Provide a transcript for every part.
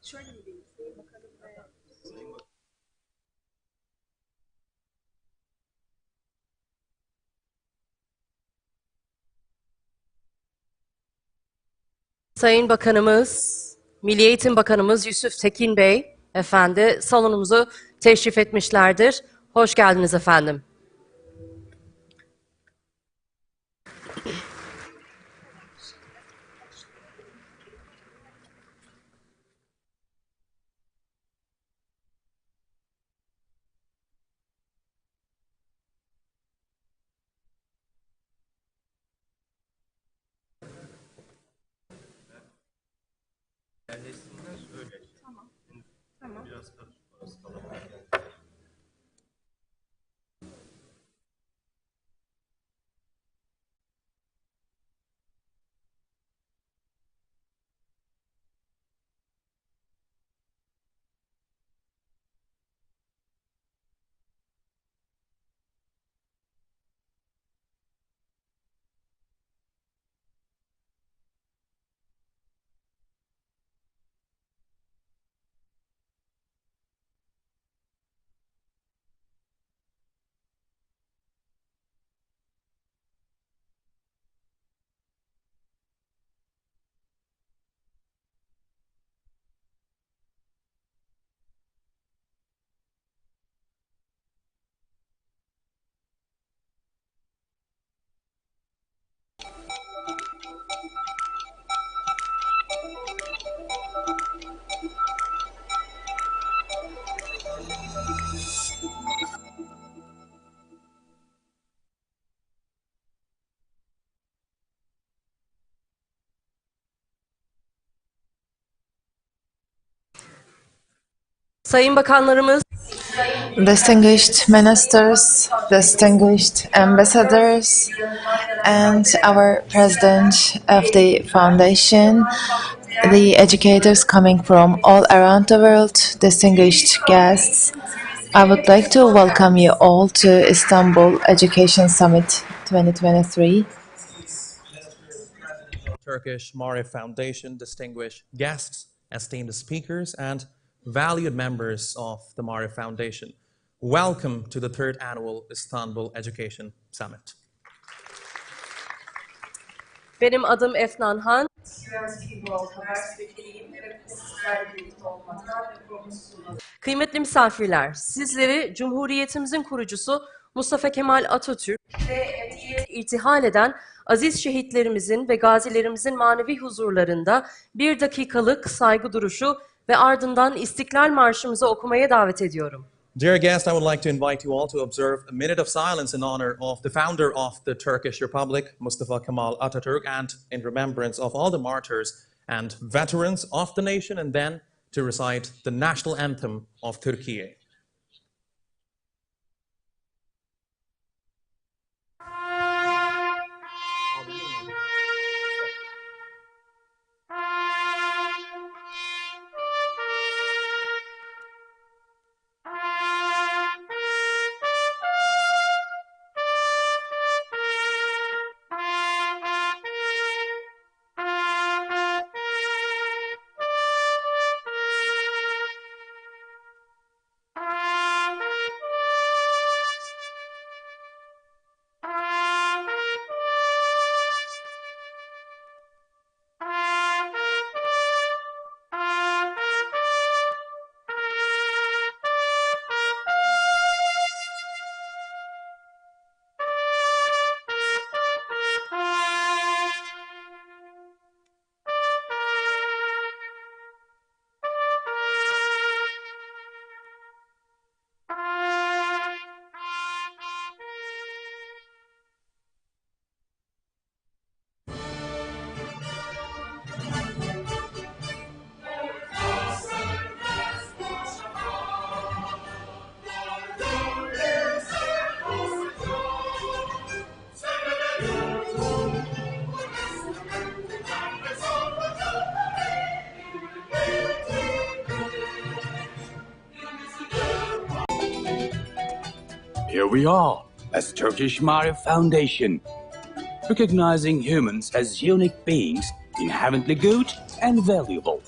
Şöyle mi diyeyim? Sayın Bakanım ve Sayın Bakanımız, Milli Eğitim Bakanımız Yusuf Tekin Bey, efendi salonumuzu teşrif etmişlerdir. Hoş geldiniz efendim. tamam. Sayın Bakanlarımız, Distinguished ministers, distinguished ambassadors, and our president of the foundation, the educators coming from all around the world, distinguished guests, I would like to welcome you all to Istanbul Education Summit 2023. Turkish Marif Foundation, distinguished guests, esteemed speakers, and valued members of the Marif Foundation. Welcome to the third annual Istanbul Education Summit. benim adım Efnan Han. Kıymetli misafirler, sizleri Cumhuriyetimizin kurucusu Mustafa Kemal Atatürk ve ebediyete irtihal eden aziz şehitlerimizin ve gazilerimizin manevi huzurlarında bir dakikalık saygı duruşu ve ardından İstiklal Marşımızı okumaya davet ediyorum. Dear guests, I would like to invite you all to observe a minute of silence in honor of the founder of the Turkish Republic, Mustafa Kemal Atatürk, and in remembrance of all the martyrs and veterans of the nation, and then to recite the national anthem of Turkey. Here we are, as Turkish Marif Foundation, recognizing humans as unique beings, inherently good and valuable.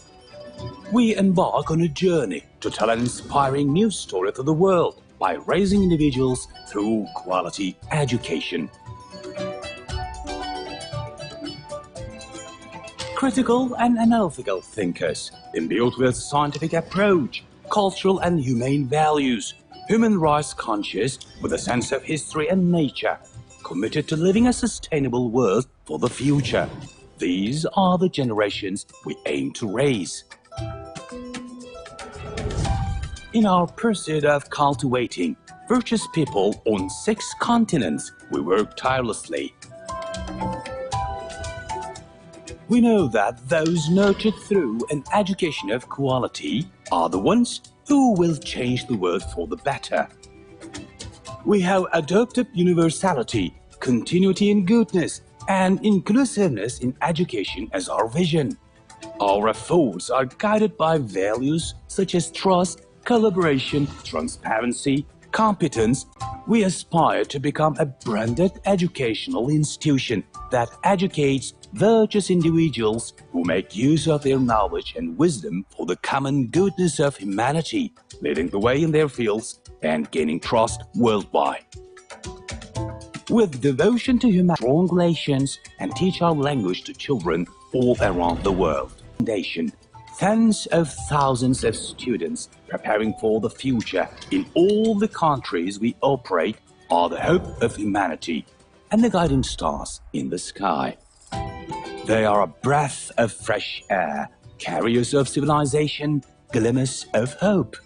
We embark on a journey to tell an inspiring new story to the world by raising individuals through quality education. Critical and analytical thinkers, imbued with scientific approach, cultural and humane values, human rights conscious with a sense of history and nature, committed to living a sustainable world for the future. These are the generations we aim to raise. In our pursuit of cultivating virtuous people on 6 continents, we work tirelessly. We know that those nurtured through an education of quality are the ones who will change the world for the better. We have adopted universality, continuity in goodness, and inclusiveness in education as our vision. Our efforts are guided by values such as trust, collaboration, transparency, competence. We aspire to become a branded educational institution that educates virtuous individuals who make use of their knowledge and wisdom for the common goodness of humanity, leading the way in their fields and gaining trust worldwide. With devotion to human strong relations and teach our language to children all around the world. Foundation, tens of thousands of students preparing for the future in all the countries we operate are the hope of humanity and the guiding stars in the sky. They are a breath of fresh air, carriers of civilization, glimmers of hope.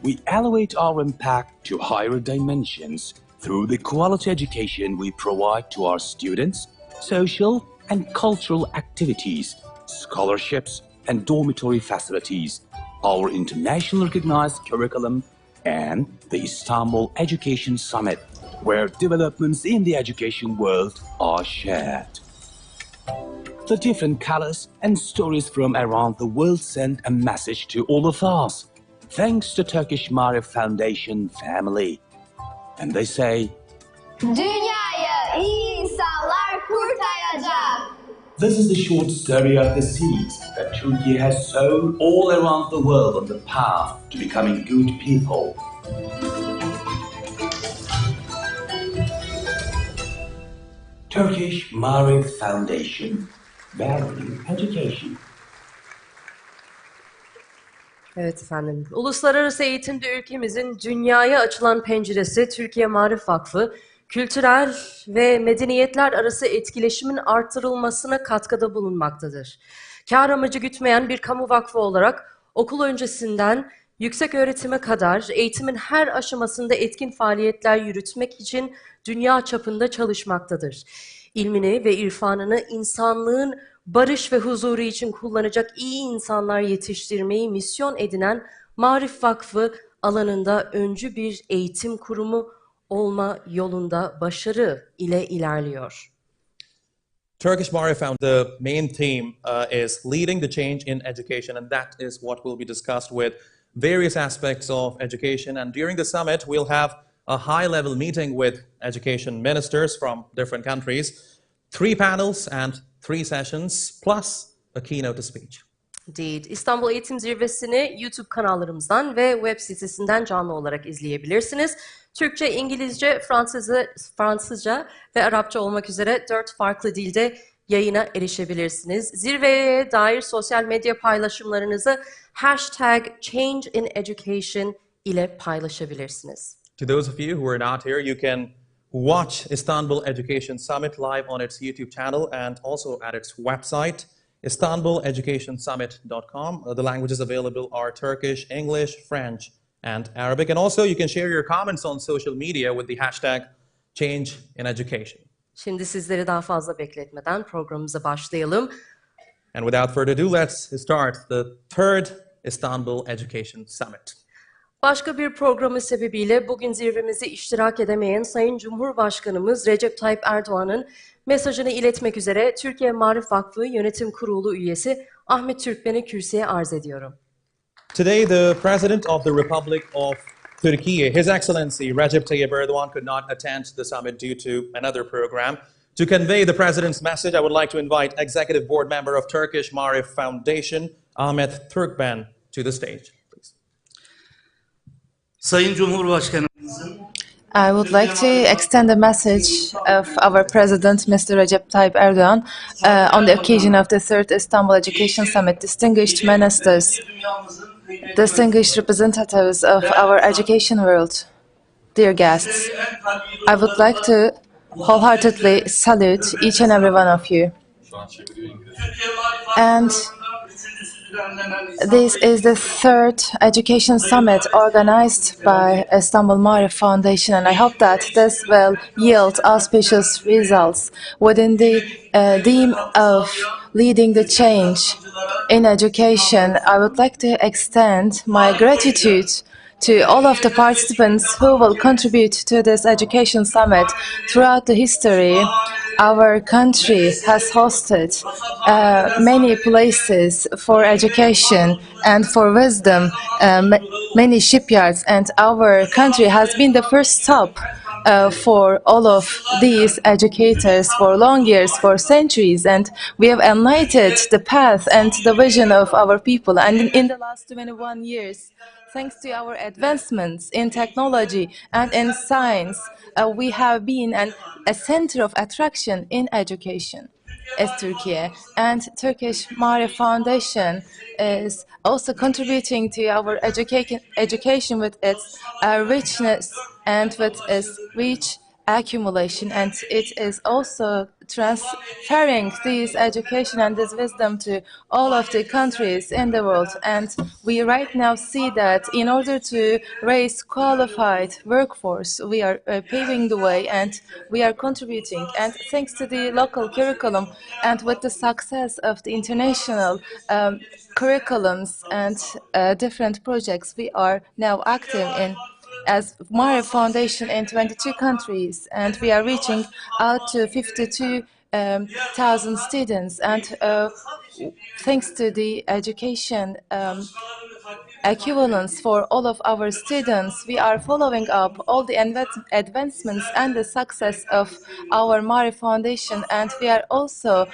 We elevate our impact to higher dimensions through the quality education we provide to our students, social and cultural activities, scholarships and dormitory facilities, our internationally recognized curriculum, and the Istanbul Education Summit, where developments in the education world are shared. The different colors and stories from around the world send a message to all of us. Thanks to Turkish Marif Foundation family. And they say, Dünyayı iyi insanlar kurtaracak. this is the short story of the seeds that Turkey has sown all around the world on the path to becoming good people. Turkish Marif Foundation, valuing education. Evet efendim. Uluslararası eğitimde ülkemizin dünyaya açılan penceresi Türkiye Marif Vakfı, kültürel ve medeniyetler arası etkileşimin artırılmasına katkıda bulunmaktadır. Kâr amacı gütmeyen bir kamu vakfı olarak okul öncesinden yüksek öğretime kadar eğitimin her aşamasında etkin faaliyetler yürütmek için dünya çapında çalışmaktadır. İlmini ve irfanını insanlığın barış ve huzuru için kullanacak iyi insanlar yetiştirmeyi misyon edinen Marif Vakfı alanında öncü bir eğitim kurumu olma yolunda başarı ile ilerliyor. Turkish Marif Foundation, the main theme is leading the change in education, and that is what will be discussed with various aspects of education. And during the summit, we'll have a high-level meeting with education ministers from different countries, 3 panels and 3 sessions, plus a keynote speech. Indeed. İstanbul Eğitim Zirvesi'ni YouTube kanallarımızdan ve web sitesinden canlı olarak izleyebilirsiniz. Türkçe, İngilizce, Fransızca ve Arapça olmak üzere 4 farklı dilde yayına erişebilirsiniz. Zirveye dair sosyal medya paylaşımlarınızı #ChangeInEducation ile paylaşabilirsiniz. To those of you who are not here, you can watch Istanbul Education Summit live on its YouTube channel and also at its website, istanbuleducationsummit.com. The languages available are Turkish, English, French, and Arabic. And also you can share your comments on social media with the #ChangeInEducation. Şimdi sizleri daha fazla bekletmeden programımıza başlayalım. And without further ado, let's start the 3rd Istanbul Education Summit. Başka bir programı sebebiyle bugün zirvemize iştirak edemeyen Sayın Cumhurbaşkanımız Recep Tayyip Erdoğan'ın mesajını iletmek üzere Türkiye Marif Vakfı Yönetim Kurulu üyesi Ahmet Türkmen'i kürsüye arz ediyorum. Today, the President of the Republic of Turkey, His Excellency Recep Tayyip Erdogan, could not attend the summit due to another program. To convey the President's message, I would like to invite Executive Board Member of Turkish Marif Foundation, Ahmet Türkben, to the stage. Please. Sayın Cumhurbaşkanımızın I would like to extend a message of our President, Mr. Recep Tayyip Erdogan, on the occasion of the third Istanbul Education Summit. Distinguished ministers, distinguished representatives of our education world, dear guests, I would like to wholeheartedly salute each and every one of you. And this is the third education summit organized by Istanbul Marif Foundation, and I hope that this will yield auspicious results within the theme of leading the change in education. I would like to extend my gratitude to all of the participants who will contribute to this education summit. Throughout the history, our country has hosted many places for education and for wisdom, many shipyards, and our country has been the first stop for all of these educators for long years, for centuries, and we have enlightened the path and the vision of our people. And in the last 21 years, thanks to our advancements in technology and in science, we have been a center of attraction in education as Turkey. And Turkish Marif Foundation is also contributing to our education with its richness and with its rich accumulation, and it is also transferring this education and this wisdom to all of the countries in the world. And we right now see that in order to raise qualified workforce, we are paving the way and we are contributing. And thanks to the local curriculum and with the success of the international curriculums and different projects, we are now active in as Marif Foundation in 22 countries, and we are reaching out to 52,000 students. And thanks to the education equivalence for all of our students, we are following up all the advancements and the success of our Marif Foundation, and we are also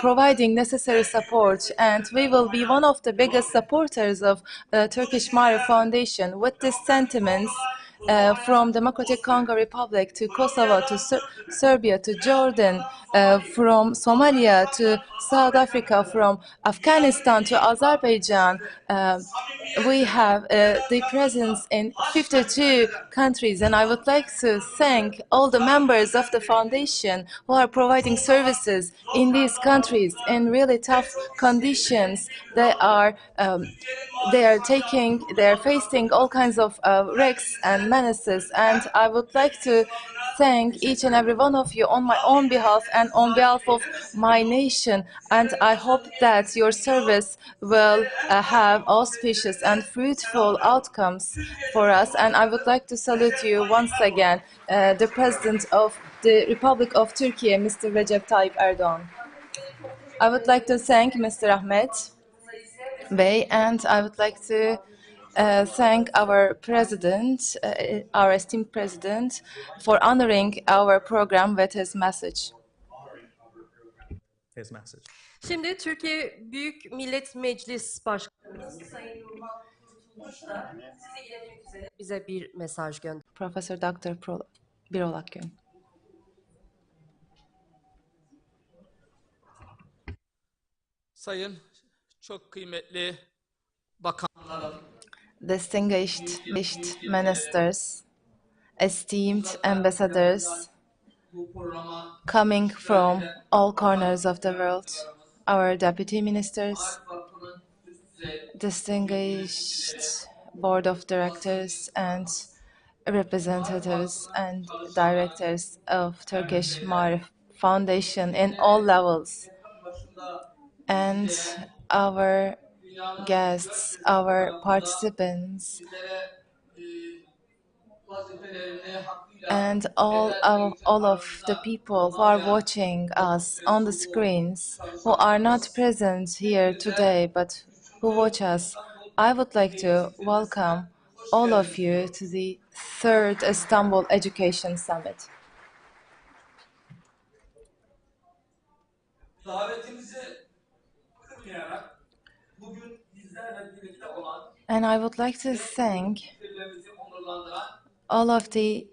providing necessary support, and we will be one of the biggest supporters of Turkish Marif Foundation with these sentiments. From Democratic Congo Republic to Kosovo to Serbia to Jordan, from Somalia to South Africa, from Afghanistan to Azerbaijan. We have the presence in 52 countries, and I would like to thank all the members of the foundation who are providing services in these countries in really tough conditions. They are facing all kinds of risks and menaces, and I would like to thank each and every one of you on my own behalf and on behalf of my nation, and I hope that your service will have auspicious and fruitful outcomes for us. And I would like to salute you once again, the President of the Republic of Turkey, Mr. Recep Tayyip Erdogan. I would like to thank Mr. Ahmet Bey, and I would like to thank our president, our esteemed president, for honoring our program with his message. His message. Şimdi Türkiye Büyük Millet Meclis Başkanımız Sayın Nurhan Kurtulmuş da sizi iletmek üzere bize bir mesaj gönderdi. Professor Dr. Birol Akgün. sayın çok kıymetli bakanlar, Distinguished ministers, esteemed ambassadors bu programa coming from all corners of the world, our deputy ministers, Vakfı'nın üst düzey distinguished board of directors and representatives and directors of Turkish Marif Foundation in all levels, başında and our guests, our participants, bizlere vazifelerini hakkıyla and all of the people who are watching us on the screens, who are not present here today but who watch us. I would like to welcome all of you to the third Istanbul Education Summit. davetimizi kırmayarak bugün bizlerle birlikte olan And I would like to thank fikirlerimizi onurlandıran all of the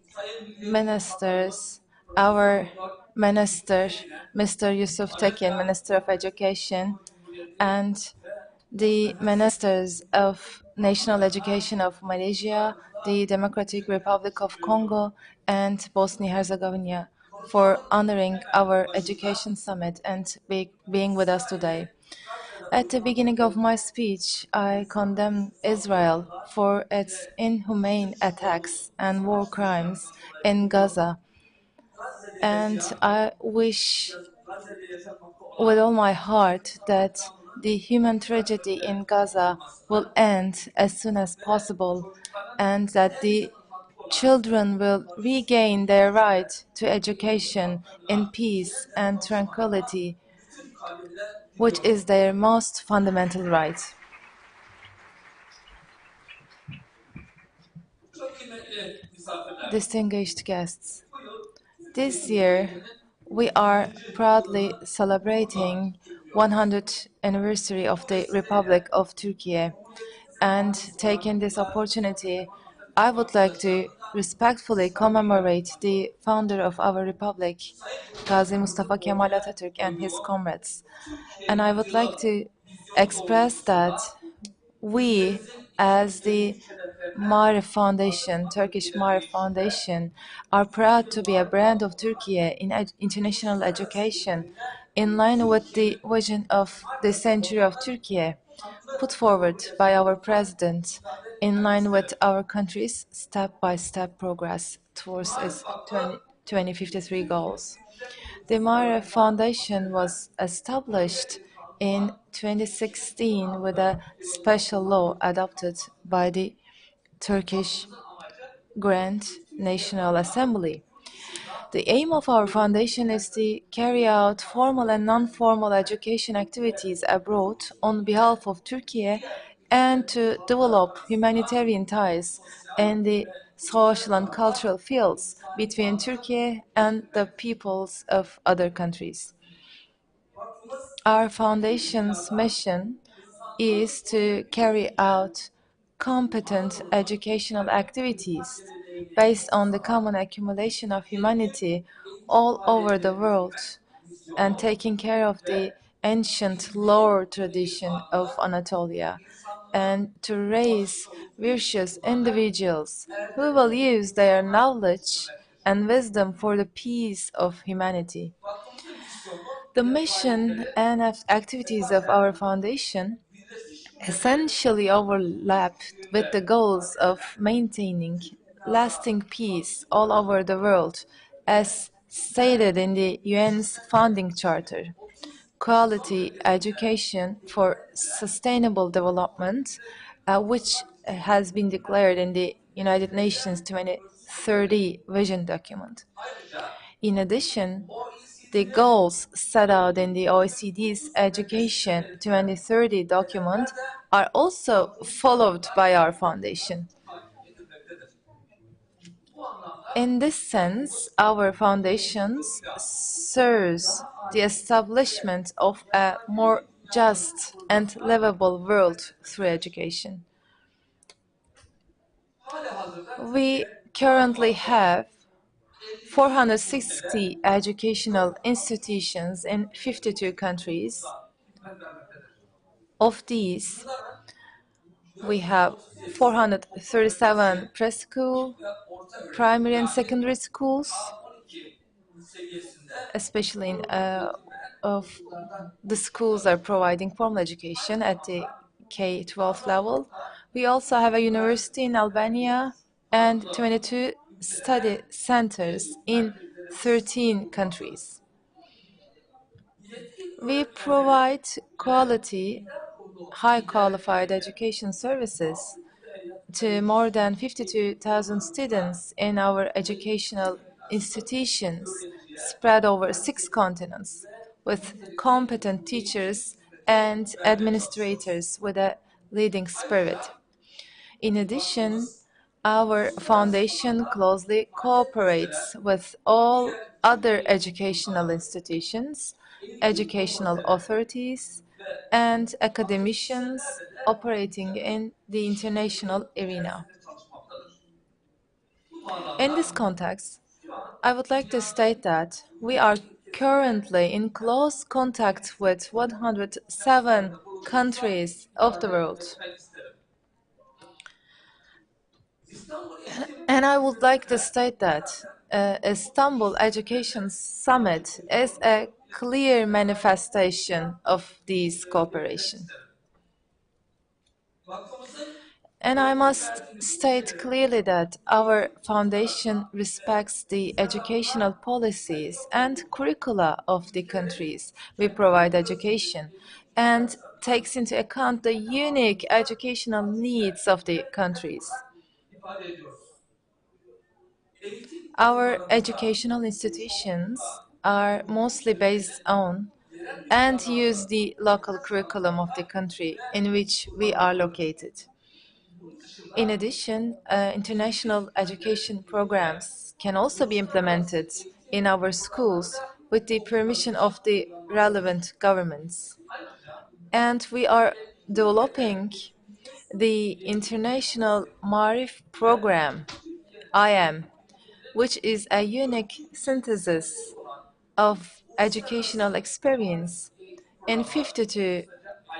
ministers, our minister, Mr. Yusuf Tekin, Minister of Education, and the ministers of National Education of Malaysia, the Democratic Republic of Congo, and Bosnia-Herzegovina for honoring our education summit and being with us today. At the beginning of my speech, I condemn Israel for its inhumane attacks and war crimes in Gaza. And I wish with all my heart that the human tragedy in Gaza will end as soon as possible and that the children will regain their right to education in peace and tranquility, which is their most fundamental right. çok kıymetli misafirler. Distinguished guests, this year we are proudly celebrating 100th anniversary of the Republic of Turkey, and taking this opportunity, I would like to respectfully commemorate the founder of our republic, Gazi Mustafa Kemal Atatürk and his comrades. And I would like to express that we, as the Marif Foundation, Turkish Marif Foundation, are proud to be a brand of Turkey in international education, in line with the vision of the century of Turkey, put forward by our president, in line with our country's step-by-step progress towards its 2053 goals. The Marif Foundation was established in 2016 with a special law adopted by the Turkish Grand National Assembly. The aim of our foundation is to carry out formal and non-formal education activities abroad on behalf of Turkey and to develop humanitarian ties in the social and cultural fields between Turkey and the peoples of other countries. Our foundation's mission is to carry out competent educational activities based on the common accumulation of humanity all over the world and taking care of the ancient lore tradition of Anatolia, and to raise virtuous individuals who will use their knowledge and wisdom for the peace of humanity. The mission and activities of our foundation essentially overlap with the goals of maintaining lasting peace all over the world, as stated in the UN's founding charter. Quality education for sustainable development, which has been declared in the United Nations 2030 vision document. In addition, the goals set out in the OECD's Education 2030 document are also followed by our foundation. In this sense, our foundation serves the establishment of a more just and livable world through education. We currently have 460 educational institutions in 52 countries. Of these, we have 437 preschool, primary and secondary schools, especially in of the schools are providing formal education at the K-12 level. We also have a university in Albania and 22 study centers in 13 countries. We provide quality, high qualified education services to more than 52,000 students in our educational institutions spread over 6 continents, with competent teachers and administrators with a leading spirit. In addition, our foundation closely cooperates with all other educational institutions educational authorities, and academicians operating in the international arena. In this context, I would like to state that we are currently in close contact with 107 countries of the world. And I would like to state that Istanbul Education Summit is a clear manifestation of this cooperation. And I must state clearly that our foundation respects the educational policies and curricula of the countries we provide education and takes into account the unique educational needs of the countries. Our educational institutions are mostly based on and use the local curriculum of the country in which we are located. In addition, international education programs can also be implemented in our schools with the permission of the relevant governments. And we are developing the International Marif Program, IM, which is a unique synthesis of educational experience in 52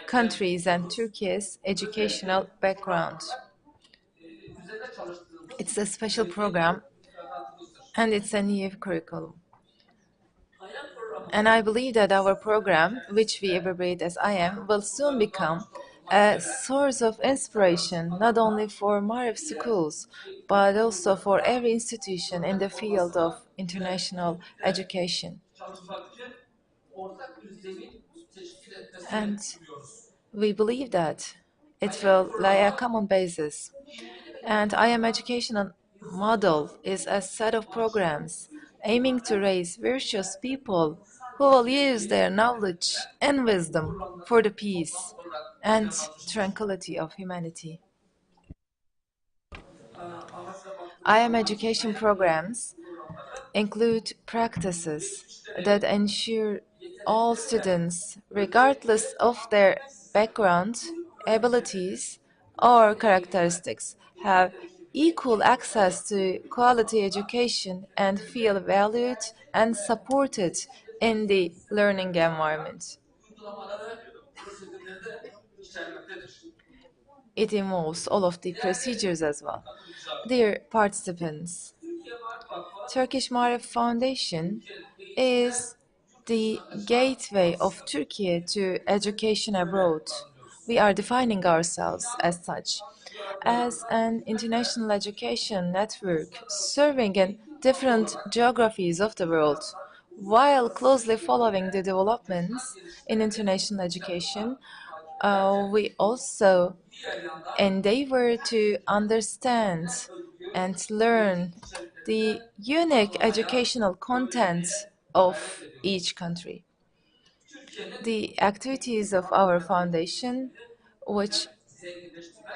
countries and Turkey's educational background. It's a special program and it's a new curriculum. And I believe that our program, which we abbreviate as IM, will soon become a source of inspiration not only for Marif schools, but also for every institution in the field of international education. And we believe that it will lay a common basis. And IM educational model is a set of programs aiming to raise virtuous people who will use their knowledge and wisdom for the peace and tranquility of humanity. IM education programs include practices that ensure all students, regardless of their background, abilities, or characteristics, have equal access to quality education and feel valued and supported in the learning environment. It involves all of the procedures as well. Dear participants, Turkish Marif Foundation is the gateway of Turkey to education abroad. We are defining ourselves as such, as an international education network serving in different geographies of the world, while closely following the developments in international education. We also endeavor to understand and learn the unique educational content of each country. The activities of our foundation, which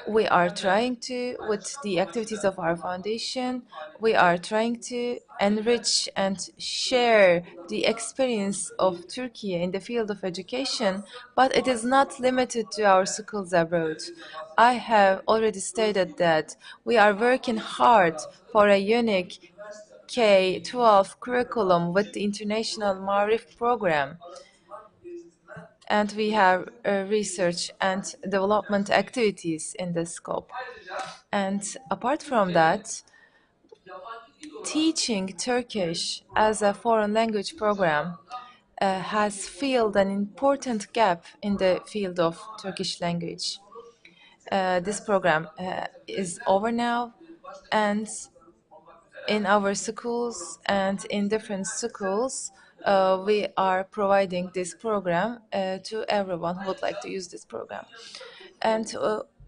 we are trying to, with the activities of our foundation, we are trying to enrich and share the experience of Turkey in the field of education, but it is not limited to our schools abroad. I have already stated that we are working hard for a unique K-12 curriculum with the International Marif program. And we have research and development activities in the scope. And apart from that, teaching Turkish as a foreign language program has filled an important gap in the field of Turkish language. This program is over now, and in our schools and in different schools, we are providing this program to everyone who would like to use this program. And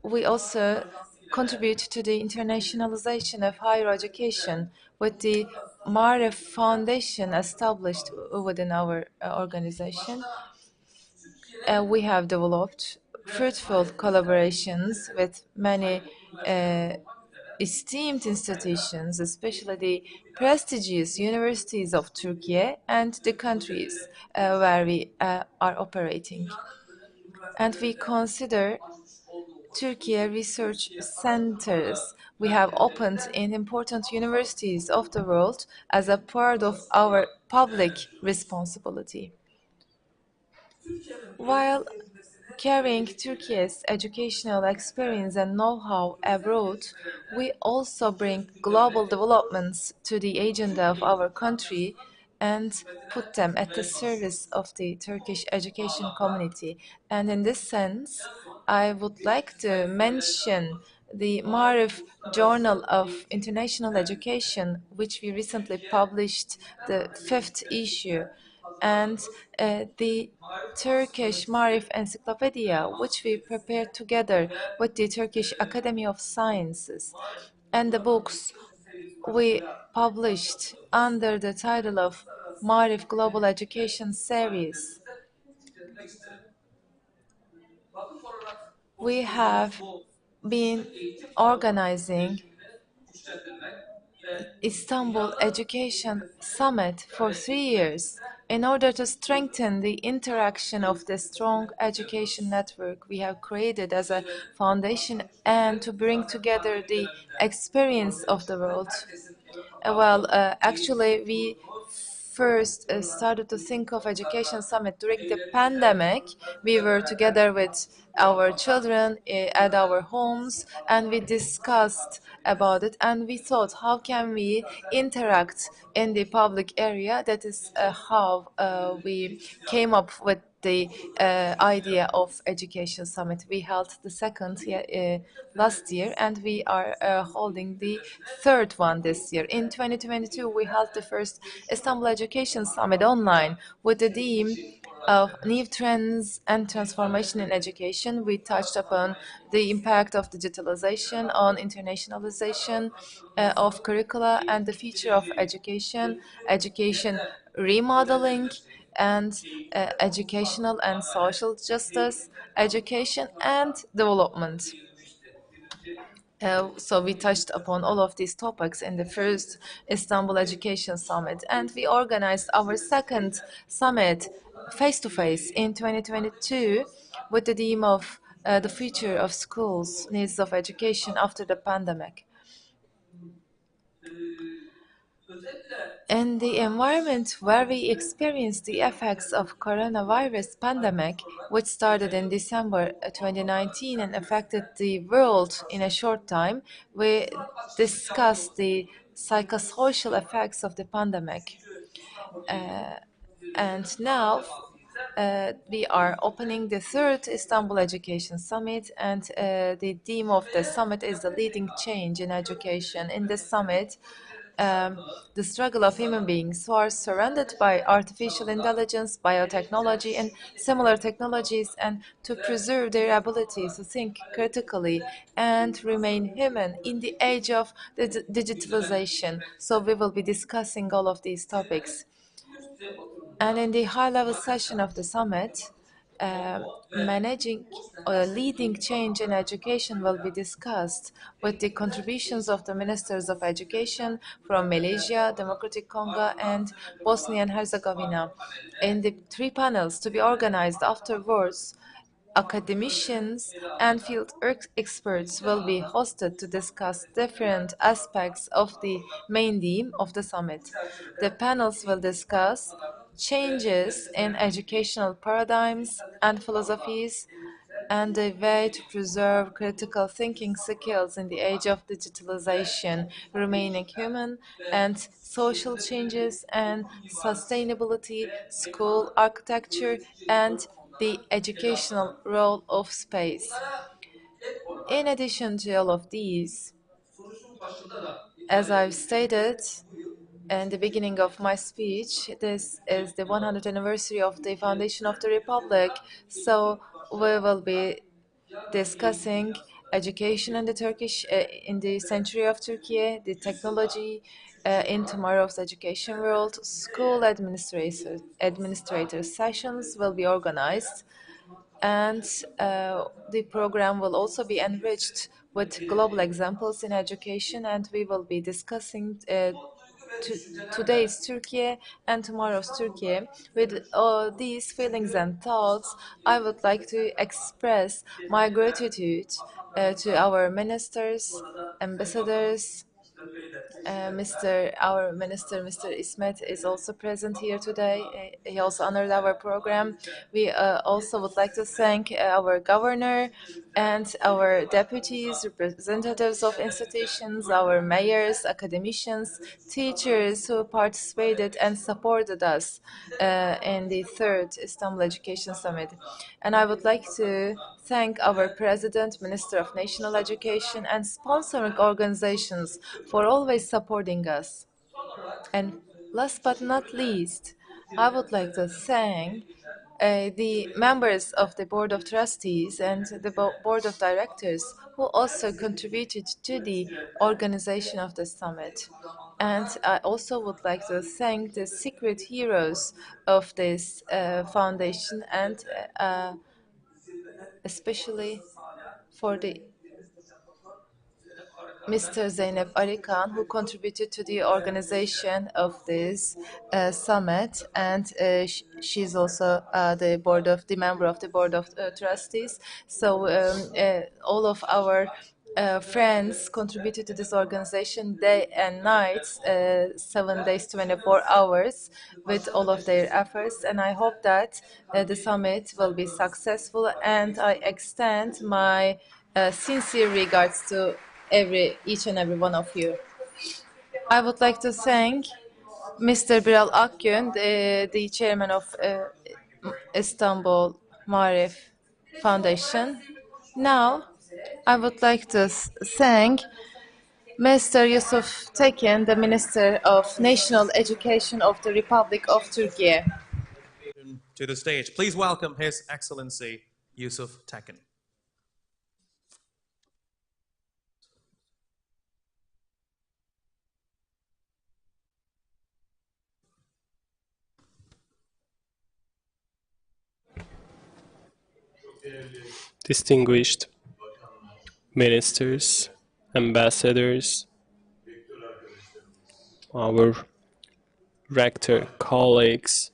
we also contribute to the internationalization of higher education with the Marif Foundation established within our organization. We have developed fruitful collaborations with many esteemed institutions, especially the prestigious universities of Turkey and the countries where we are operating. And we consider Turkey research centers we have opened in important universities of the world as a part of our public responsibility. While carrying Turkey's educational experience and know-how abroad, we also bring global developments to the agenda of our country and put them at the service of the Turkish education community. And in this sense, I would like to mention the Marif Journal of International Education, which we recently published the 5th issue, and the Turkish Marif Encyclopedia, which we prepared together with the Turkish Academy of Sciences, and the books we published under the title of Marif Global Education Series. We have been organizing Istanbul Education Summit for 3 years in order to strengthen the interaction of the strong education network we have created as a foundation and to bring together the experience of the world. Actually, we first started to think of Education Summit during the pandemic. We were together with our children at our homes and we discussed about it and we thought how can we interact in the public area. That is how we came up with the idea of Education Summit. We held the second last year and we are holding the third one this year. In 2022, we held the first Istanbul Education Summit online with the theme of new trends and transformation in education. We touched upon the impact of digitalization on internationalization of curricula and the future of education, education remodeling, and educational and social justice, education and development. So we touched upon all of these topics in the first Istanbul Education Summit, and we organized our second summit face-to-face in 2022 with the theme of the future of schools, needs of education after the pandemic. In the environment where we experienced the effects of coronavirus pandemic, which started in December 2019 and affected the world in a short time, we discussed the psychosocial effects of the pandemic. And now we are opening the third Istanbul Education Summit, and the theme of the summit is the leading change in education. In this summit, the struggle of human beings who are surrounded by artificial intelligence, biotechnology, and similar technologies, and to preserve their ability to think critically and remain human in the age of the digitalization. So we will be discussing all of these topics. And in the high-level session of the summit, managing or leading change in education will be discussed with the contributions of the ministers of education from Malaysia, Democratic Congo, and Bosnia and Herzegovina. In the 3 panels to be organized afterwards, academicians and field experts will be hosted to discuss different aspects of the main theme of the summit. The panels will discuss changes in educational paradigms and philosophies and the way to preserve critical thinking skills in the age of digitalization, remaining human, and social changes and sustainability, school architecture, and the educational role of space. In addition to all of these, as I've stated in the beginning of my speech, this is the 100th anniversary of the foundation of the Republic, so we will be discussing education in the in the century of Turkey, the technology in tomorrow's education world. School administrator sessions will be organized, and the program will also be enriched with global examples in education, and we will be discussing today's Turkey and tomorrow's Turkey. With all these feelings and thoughts, I would like to express my gratitude to our ministers, ambassadors. Our minister, Mr. Ismet, is also present here today. He also honored our program. We also would like to thank our governor and our deputies, representatives of institutions, our mayors, academicians, teachers who participated and supported us in the third Istanbul Education Summit. And I would like to thank our President, Minister of National Education, and sponsoring organizations for always supporting us. And last but not least, I would like to thank the members of the Board of Trustees and the Board of Directors who also contributed to the organization of the summit. And I also would like to thank the secret heroes of this foundation, and especially for the Mr. Zeynep Arikan, who contributed to the organization of this summit, and she's also the member of the board of trustees. So all of our friends contributed to this organization day and night, 7 days, 24 hours, with all of their efforts. And I hope that the summit will be successful. And I extend my sincere regards to each and every one of you. I would like to thank Mr. Biral Akgün, the chairman of Istanbul Marif Foundation. Now, I would like to thank Mr. Yusuf Tekin, the Minister of National Education of the Republic of Turkey. To the stage, please welcome His Excellency Yusuf Tekin. Distinguished ministers, ambassadors, our rector colleagues,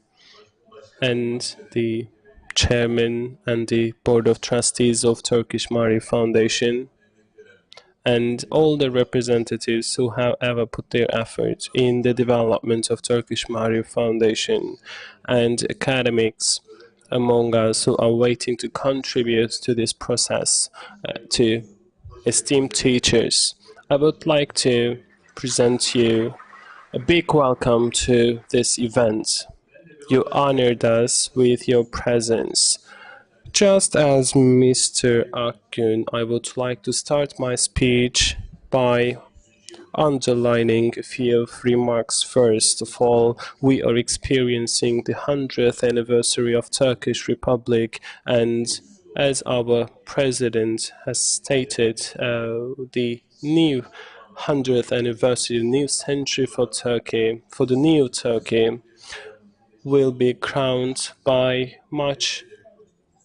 and the chairman and the board of trustees of Turkish Marif Foundation, and all the representatives who have ever put their effort in the development of Turkish Marif Foundation, and academics among us who are waiting to contribute to this process, to esteemed teachers. I would like to present you a big welcome to this event. You honored us with your presence. Just as Mr. Akgün, I would like to start my speech by underlining a few remarks. First of all, we are experiencing the 100th anniversary of Turkish Republic, and as our president has stated, the new 100th anniversary, new century for Turkey, for the new Turkey, will be crowned by much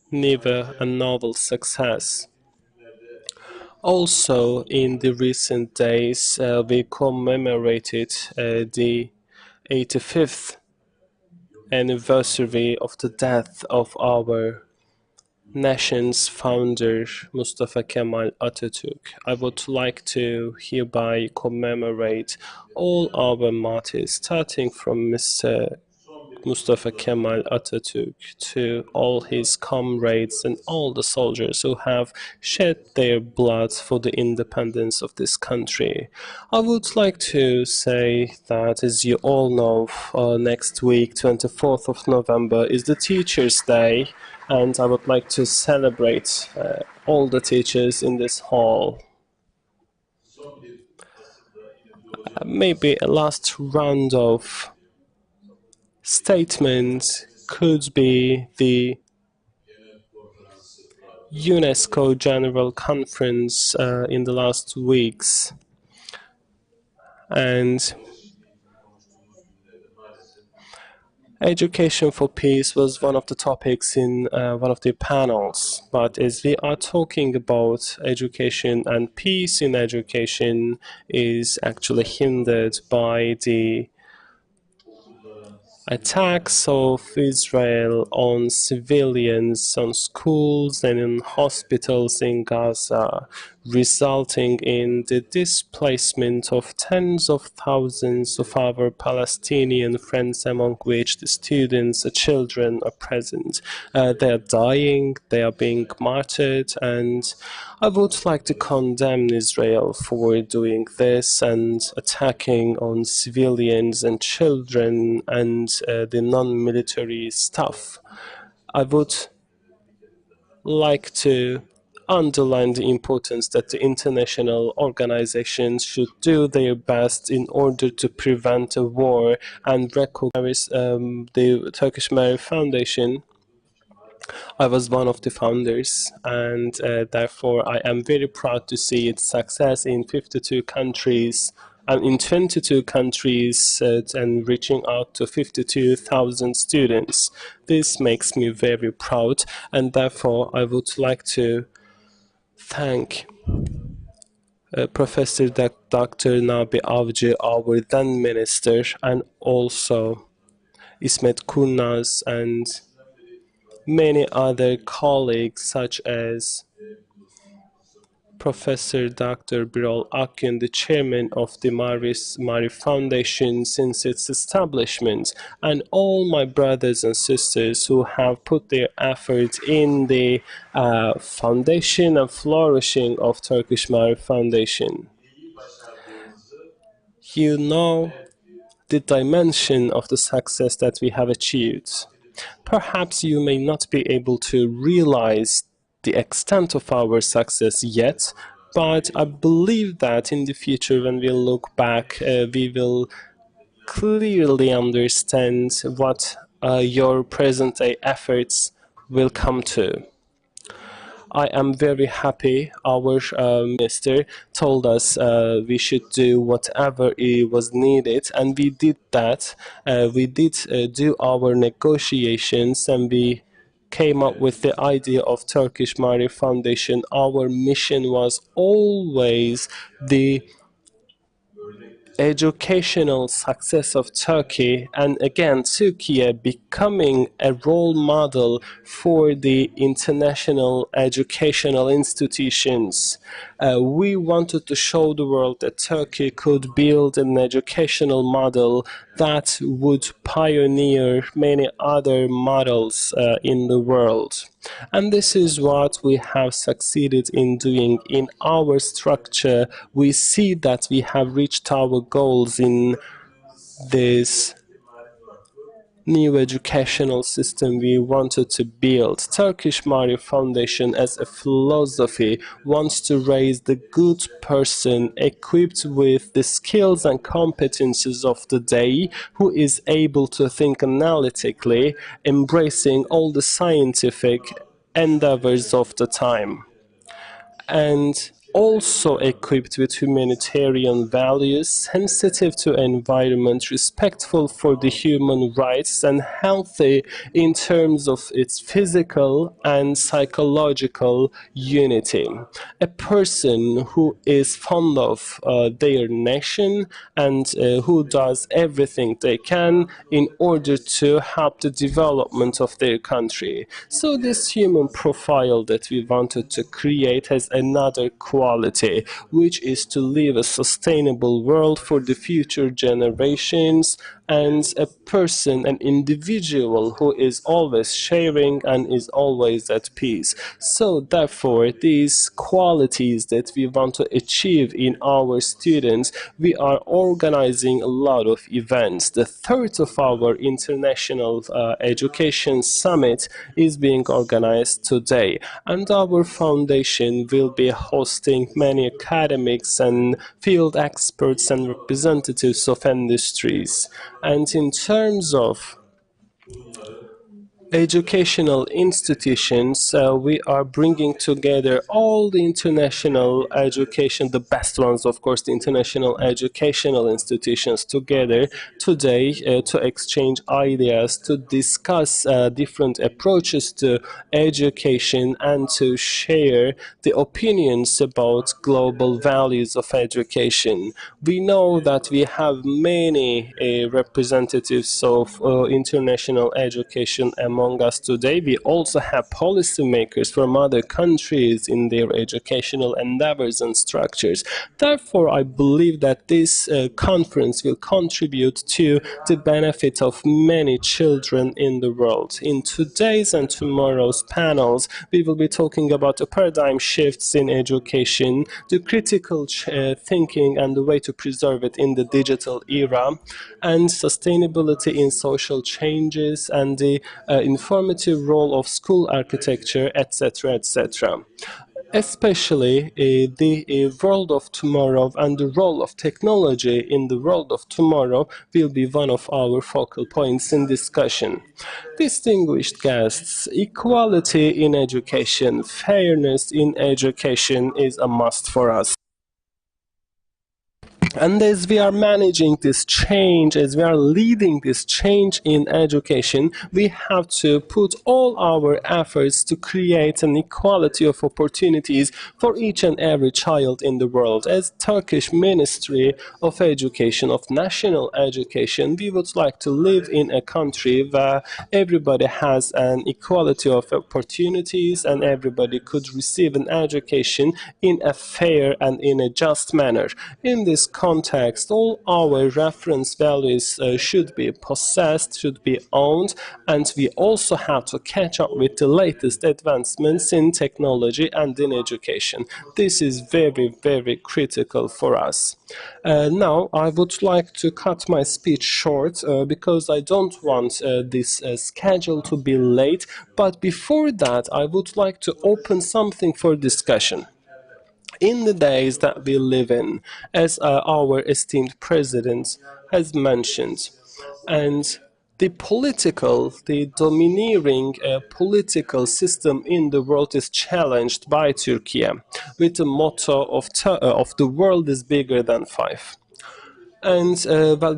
never a novel success. Also, in the recent days, we commemorated the 85th anniversary of the death of our nation's founder, Mustafa Kemal Atatürk. I would like to hereby commemorate all our martyrs, starting from Mr. Mustafa Kemal Atatürk to all his comrades and all the soldiers who have shed their blood for the independence of this country. I would like to say that, as you all know, next week, 24th of November, is the Teachers' Day, and I would like to celebrate all the teachers in this hall. Maybe a last round of statement could be the UNESCO General Conference in the last weeks, and Education for peace was one of the topics in one of the panels, but as we are talking about education, and peace in education is actually hindered by the attacks of Israel on civilians, on schools and in hospitals in Gaza, resulting in the displacement of tens of thousands of our Palestinian friends, among which the students, the children are present. They are dying, they are being martyred, and I would like to condemn Israel for doing this and attacking on civilians and children and the non-military staff. I would like to underline the importance that the international organizations should do their best in order to prevent a war and recognize the Turkish Marriage Foundation. I was one of the founders, and therefore I am very proud to see its success in 52 countries and in 22 countries and reaching out to 52,000 students. This makes me very proud, and therefore I would like to thank Professor Dr. Nabi Avcı, our then minister, and also Ismet Kurnaz and many other colleagues such as Professor Dr. Birol Akgün, the chairman of the Mari Foundation since its establishment, and all my brothers and sisters who have put their effort in the foundation and flourishing of Turkish Mari Foundation. You know the dimension of the success that we have achieved. Perhaps you may not be able to realize the extent of our success yet, but I believe that in the future, when we look back, we will clearly understand what your present-day efforts will come to. I am very happy our minister told us we should do whatever it was needed, and we did that. We did do our negotiations, and we came up with the idea of Turkish Mari Foundation. Our mission was always the educational success of Turkey, and again Turkey becoming a role model for the international educational institutions. We wanted to show the world that Turkey could build an educational model that would pioneer many other models in the world. And this is what we have succeeded in doing in our structure. We see that we have reached our goals in this new educational system we wanted to build. Turkish Mari Foundation as a philosophy wants to raise the good person equipped with the skills and competences of the day, who is able to think analytically, embracing all the scientific endeavors of the time, and also equipped with humanitarian values, sensitive to environment, respectful for the human rights, and healthy in terms of its physical and psychological unity. A person who is fond of their nation and who does everything they can in order to help the development of their country. So this human profile that we wanted to create has another quality, which is to leave a sustainable world for the future generations, and a person, an individual who is always sharing and is always at peace. So therefore, these qualities that we want to achieve in our students, we are organizing a lot of events. The third of our International Education Summit is being organized today, and our foundation will be hosting many academics and field experts and representatives of industries. And in terms of educational institutions, we are bringing together all the international education, the best ones, of course, the international educational institutions together today to exchange ideas, to discuss different approaches to education, and to share the opinions about global values of education. We know that we have many representatives of international education among us today. We also have policymakers from other countries in their educational endeavors and structures. Therefore, I believe that this conference will contribute to the benefit of many children in the world. In today's and tomorrow's panels, we will be talking about the paradigm shifts in education, the critical thinking and the way to preserve it in the digital era, and sustainability in social changes, and the informative role of school architecture, etc., etc. Especially the world of tomorrow and the role of technology in the world of tomorrow will be one of our focal points in discussion. Distinguished guests, equality in education, fairness in education is a must for us. And as we are managing this change, as we are leading this change in education, we have to put all our efforts to create an equality of opportunities for each and every child in the world. As Turkish Ministry of Education, of National Education, we would like to live in a country where everybody has an equality of opportunities and everybody could receive an education in a fair and in a just manner. In this context, all our reference values should be possessed, should be owned, and we also have to catch up with the latest advancements in technology and in education. This is very, very critical for us. Now, I would like to cut my speech short because I don't want this schedule to be late, but before that, I would like to open something for discussion. In the days that we live in, as our esteemed president has mentioned, and the domineering political system in the world is challenged by Turkey with the motto of the world is bigger than five. And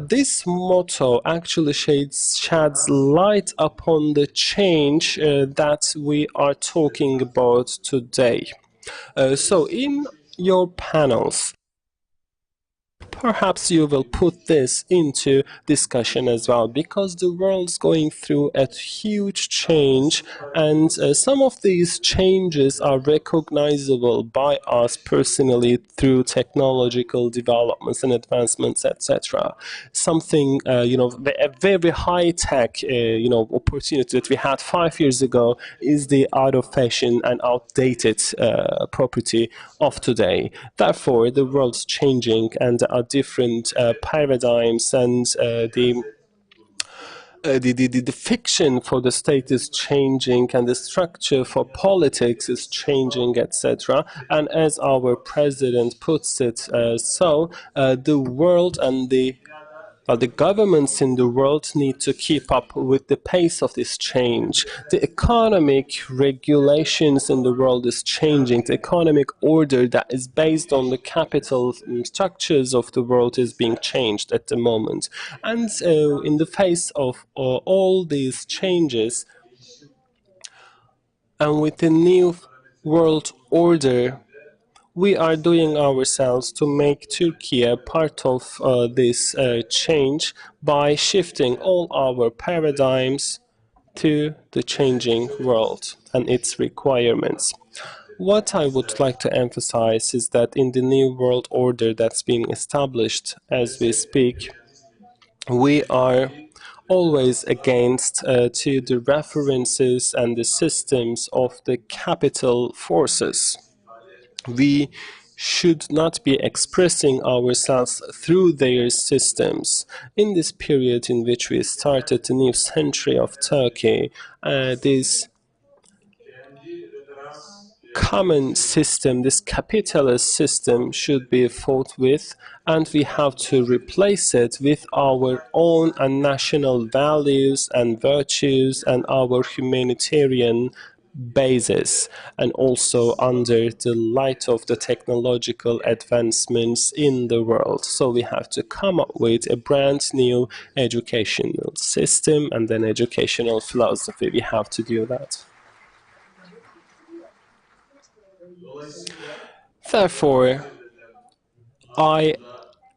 this motto actually sheds light upon the change that we are talking about today. So in your panels, perhaps you will put this into discussion as well, because the world's going through a huge change, and some of these changes are recognizable by us personally through technological developments and advancements, etc. Something, a very high-tech, opportunity that we had 5 years ago is the out-of-fashion and outdated property of today. Therefore, the world's changing, and there are different paradigms, and the fiction for the state is changing, and the structure for politics is changing, etc. And as our president puts it, the world and the governments in the world need to keep up with the pace of this change. The economic regulations in the world is changing. The economic order that is based on the capital structures of the world is being changed at the moment. And in the face of all these changes, and with the new world order, we are doing ourselves to make Turkey a part of this change by shifting all our paradigms to the changing world and its requirements. What I would like to emphasize is that in the new world order that's being established as we speak, we are always against to the references and the systems of the capital forces. We should not be expressing ourselves through their systems. In this period in which we started the new century of Turkey, this common system, this capitalist system, should be fought with, and we have to replace it with our own and national values and virtues and our humanitarian basis, and also under the light of the technological advancements in the world. So we have to come up with a brand new educational system and an educational philosophy. We have to do that. Therefore, I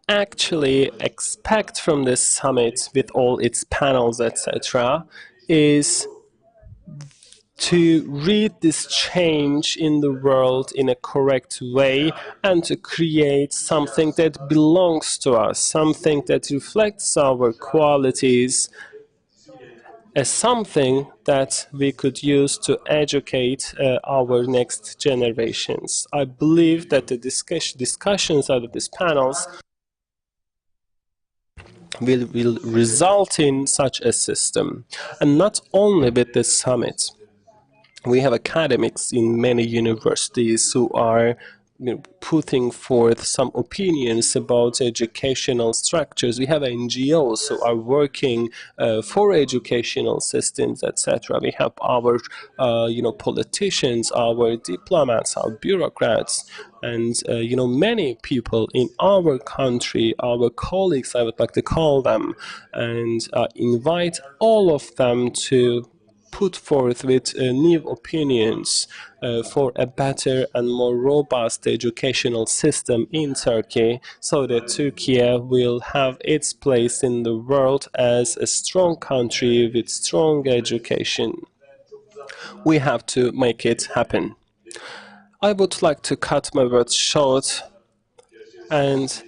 actually expect from this summit, with all its panels, etc., is to read this change in the world in a correct way and to create something that belongs to us, something that reflects our qualities, as something that we could use to educate our next generations. I believe that the discussions out of these panels will result in such a system. And not only with this summit. We have academics in many universities who are putting forth some opinions about educational structures. We have NGOs who are working for educational systems, etc. We have our politicians, our diplomats, our bureaucrats, and many people in our country, our colleagues, I would like to call them, and invite all of them to put forth with new opinions for a better and more robust educational system in Turkey, so that Turkey will have its place in the world as a strong country with strong education. We have to make it happen. I would like to cut my words short, and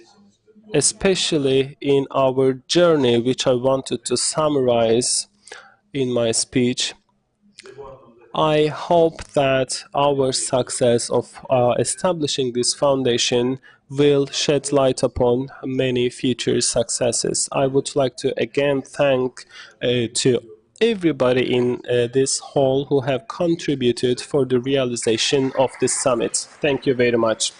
especially in our journey, which I wanted to summarize in my speech, I hope that our success of establishing this foundation will shed light upon many future successes. I would like to again thank to everybody in this hall who have contributed for the realization of this summit. Thank you very much.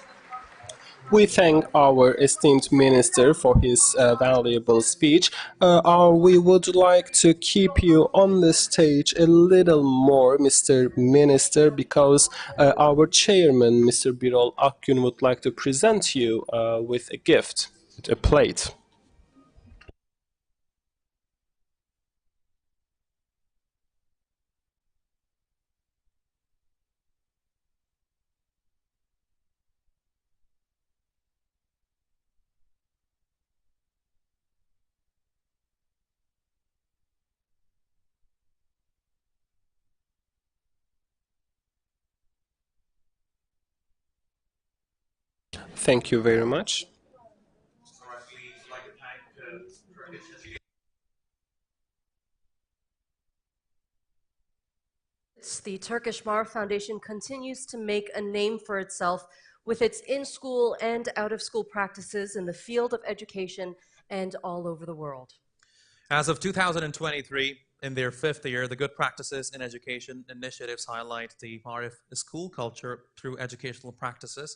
We thank our esteemed minister for his valuable speech. We would like to keep you on the stage a little more, Mr. Minister, because our chairman, Mr. Birol Akgün, would like to present you with a gift, a plate. Thank you very much. The Turkish Mar Foundation continues to make a name for itself with its in-school and out-of-school practices in the field of education and all over the world. As of 2023, in their fifth year, the Good Practices in Education initiatives highlight the Marif school culture through educational practices,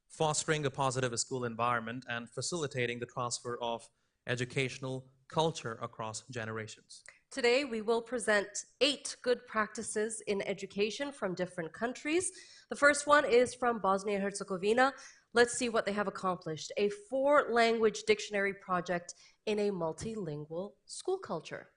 fostering a positive school environment, and facilitating the transfer of educational culture across generations. Today, we will present 8 good practices in education from different countries. The first one is from Bosnia-Herzegovina. Let's see what they have accomplished. A 4-language dictionary project in a multilingual school culture.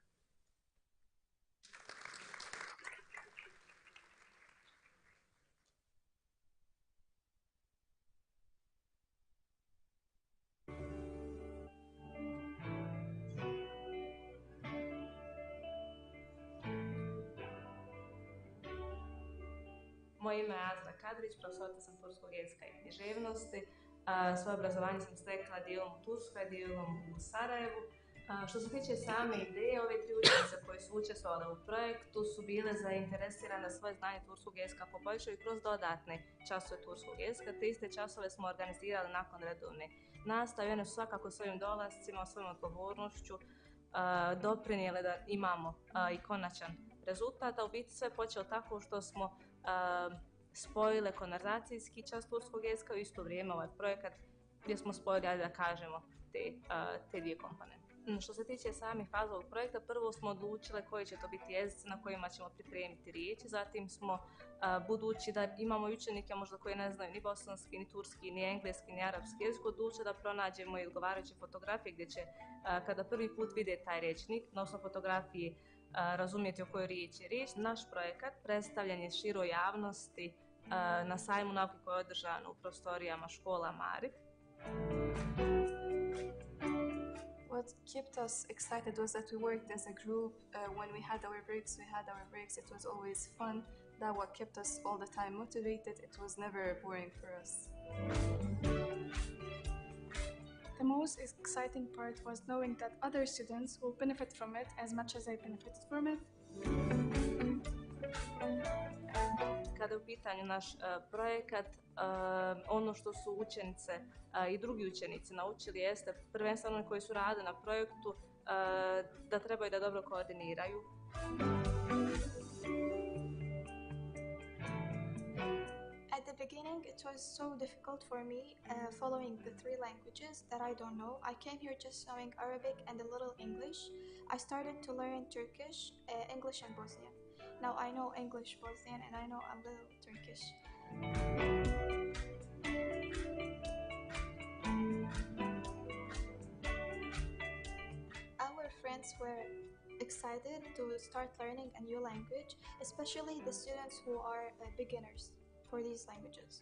Moje ime je Azra Kadrić, profesorica sam turskog jezika i književnosti. Svoje obrazovanje sam stekla dijelom u Turskoj, dijelom u Sarajevu. Što se tiče same ideje, ove 3 učenice koje su učestvovale u projektu su bile zainteresirane da svoje znanje turskog jezika poboljšaju kroz dodatne časove turskog jezika. Te iste časove smo organizirali nakon redovne nastave. One su svakako svojim dolascima, svojom odgovornošću doprinijele da imamo i konačan rezultat. A u biti sve počelo tako što smo spojile konverzacijski čas turskog jezika u isto vrijeme ovaj projekat gdje smo spojili, ajde da kažemo, te dvije komponente. Što se tiče samih faza ovog projekta, prvo smo odlučili koji će to biti jezici na kojima ćemo pripremiti riječi, zatim smo, budući da imamo učenike možda koji ne znaju ni bosanski, ni turski, ni engleski, ni arapski jezik, odlučili da pronađemo i odgovarajuće fotografije gdje će, kada prvi put vide taj rječnik, na osnovu fotografiji razumjeti o kojoj riječi je riječ. Naš projekat predstavljen je široj javnosti na sajmu nauke koje je održano u prostorijama škola Marif. What kept us excited was that we worked as a group. When we had our breaks, It was always fun. That what kept us all the time motivated. It was never boring for us. The most exciting part was knowing that other students will benefit from it as much as I benefited from it. Kada je u pitanju naš projekat, ono što su učenice i drugi učenici naučili jeste, prvenstveno oni koji su radili na projektu, da trebaju da dobro koordiniraju. At the beginning, it was so difficult for me following the three languages that I don't know. I came here just knowing Arabic and a little English. I started to learn Turkish, English and Bosnian. Now I know English, Bosnian, and I know a little Turkish. Our friends were excited to start learning a new language, especially the students who are beginners for these languages.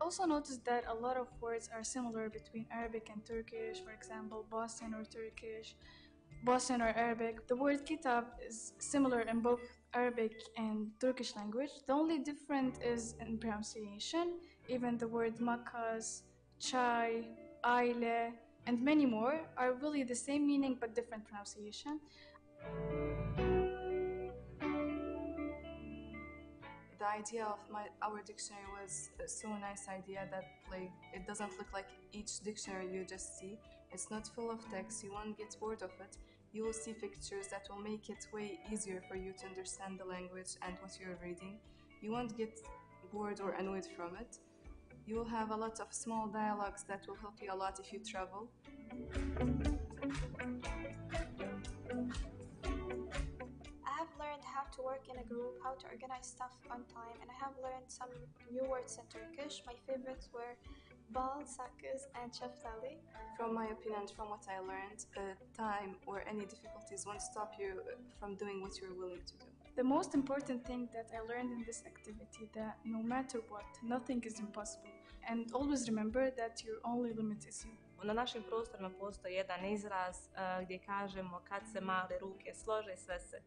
Also noticed that a lot of words are similar between Arabic and Turkish, for example, Bosnian or Turkish, Bosnian or Arabic. The word kitab is similar in both Arabic and Turkish language. The only difference is in pronunciation. Even the word makas, chai, aile, and many more are really the same meaning but different pronunciation. The idea of our dictionary was a so nice idea that it doesn't look like each dictionary you just see. It's not full of text, you won't get bored of it. You will see pictures that will make it way easier for you to understand the language and what you're reading. You won't get bored or annoyed from it. You will have a lot of small dialogues that will help you a lot if you travel. I have learned how to work in a group, how to organize stuff on time, and I have learned some new words in Turkish. My favorites were bal, sakız, and şeftali. From my opinion, from what I learned, time or any difficulties won't stop you from doing what you're willing to do. The most important thing that I learned in this activity that no matter what, nothing is impossible. And always remember that your only limit is you. Na našim prostorima postoji jedan izraz gdje kažemo kad se male ruke slože, sve se.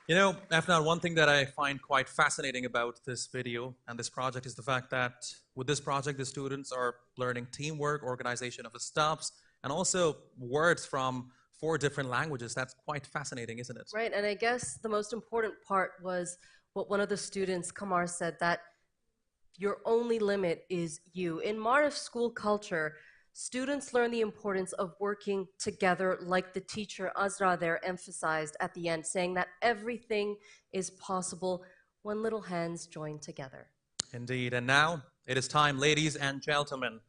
You know, Afnan, one thing that I find quite fascinating about this video and this project is the fact that with this project, the students are learning teamwork, organization of the stops, and also words from 4 different languages. That's quite fascinating, isn't it? Right, and I guess the most important part was what one of the students, Kamar, said, that your only limit is you. In Marif school culture, students learn the importance of working together, like the teacher Azra there emphasized at the end, saying that everything is possible when little hands join together. Indeed, and now it is time, ladies and gentlemen.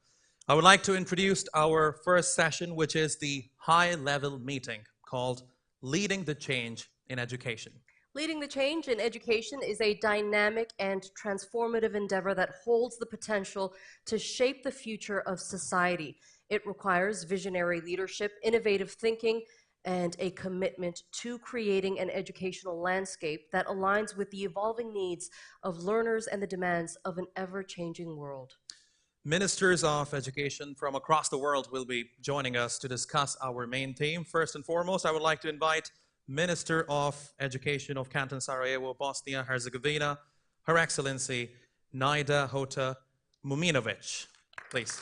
I would like to introduce our first session, which is the high-level meeting called Leading the Change in Education. Leading the Change in Education is a dynamic and transformative endeavor that holds the potential to shape the future of society. It requires visionary leadership, innovative thinking, and a commitment to creating an educational landscape that aligns with the evolving needs of learners and the demands of an ever-changing world. Ministers of education from across the world will be joining us to discuss our main theme. First and foremost, I would like to invite Minister of Education of Canton Sarajevo, Bosnia Herzegovina, Her Excellency Naida Hota Muminovic. Please.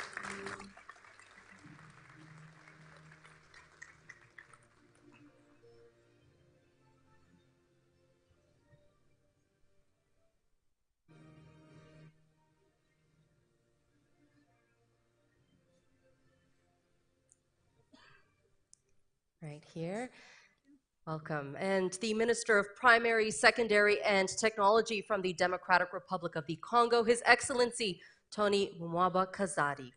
right here. Welcome. And the Minister of Primary, Secondary, and Technology from the Democratic Republic of the Congo, His Excellency Tony Mwaba Kazadi.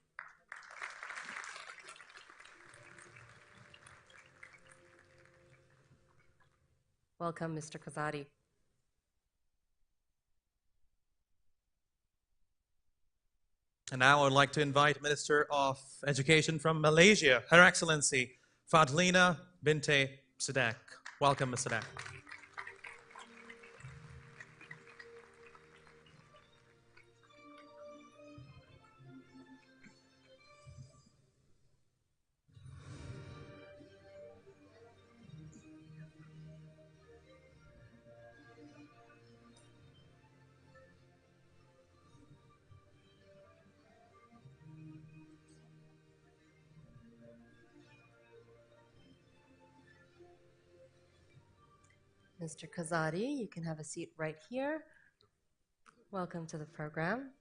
Welcome, Mr. Kazadi. And now I would like to invite Minister of Education from Malaysia, Her Excellency Fadlina Binte Sadek. Welcome, Ms. Sadek. Mr. Kazadi, you can have a seat right here. Welcome to the program.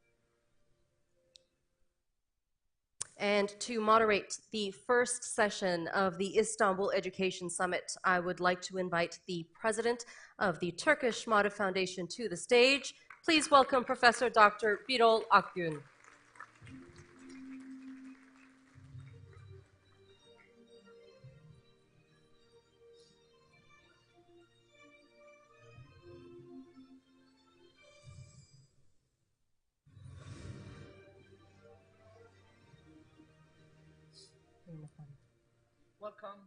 And to moderate the first session of the Istanbul Education Summit, I would like to invite the president of the Turkish Marif Foundation to the stage. Please welcome Professor Dr. Birol Akgün. Welcome.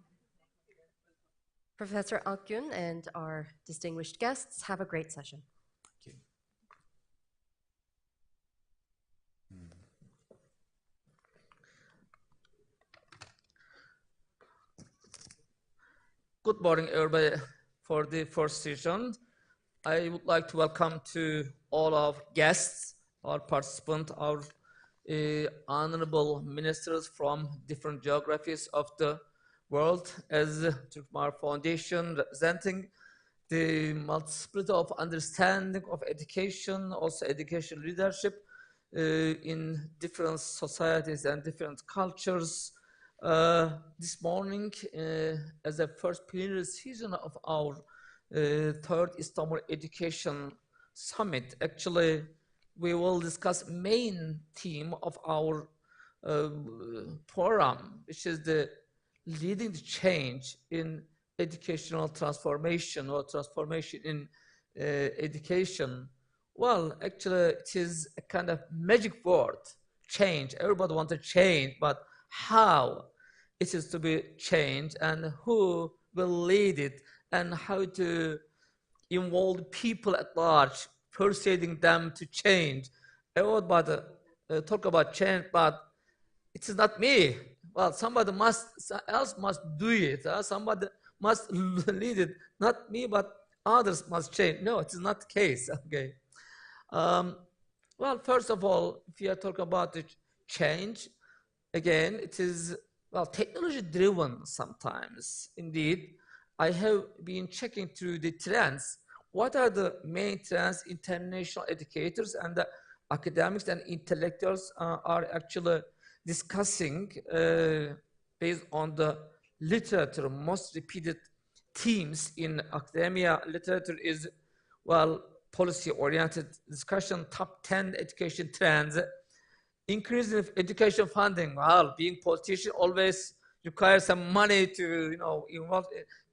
Professor Akgün and our distinguished guests, have a great session. Thank you. Good morning, everybody. For the first session, I would like to welcome to all our guests, our participants, our honorable ministers from different geographies of the world, as Turkmar Foundation representing the multiplicity of understanding of education, also education leadership in different societies and different cultures. This morning, as a first plenary session of our third Istanbul Education Summit, actually, we will discuss main theme of our program, which is the leading the change in educational transformation or transformation in education. Well, actually, it is a kind of magic word, change. Everybody wants to change, but how it is to be changed and who will lead it and how to involve people at large, persuading them to change. Everybody talk about change, but it is not me. Well, somebody else must do it. Somebody must lead it. Not me, but others must change. No, it is not the case. Okay. Well, first of all, if you are talking about the change, again, it is, well, technology-driven sometimes. Indeed, I have been checking through the trends. What are the main trends international educators and the academics and intellectuals are actually discussing based on the literature? Most repeated themes in academia literature is, well, policy-oriented discussion, top 10 education trends, increase in education funding. Well, being politician always requires some money to,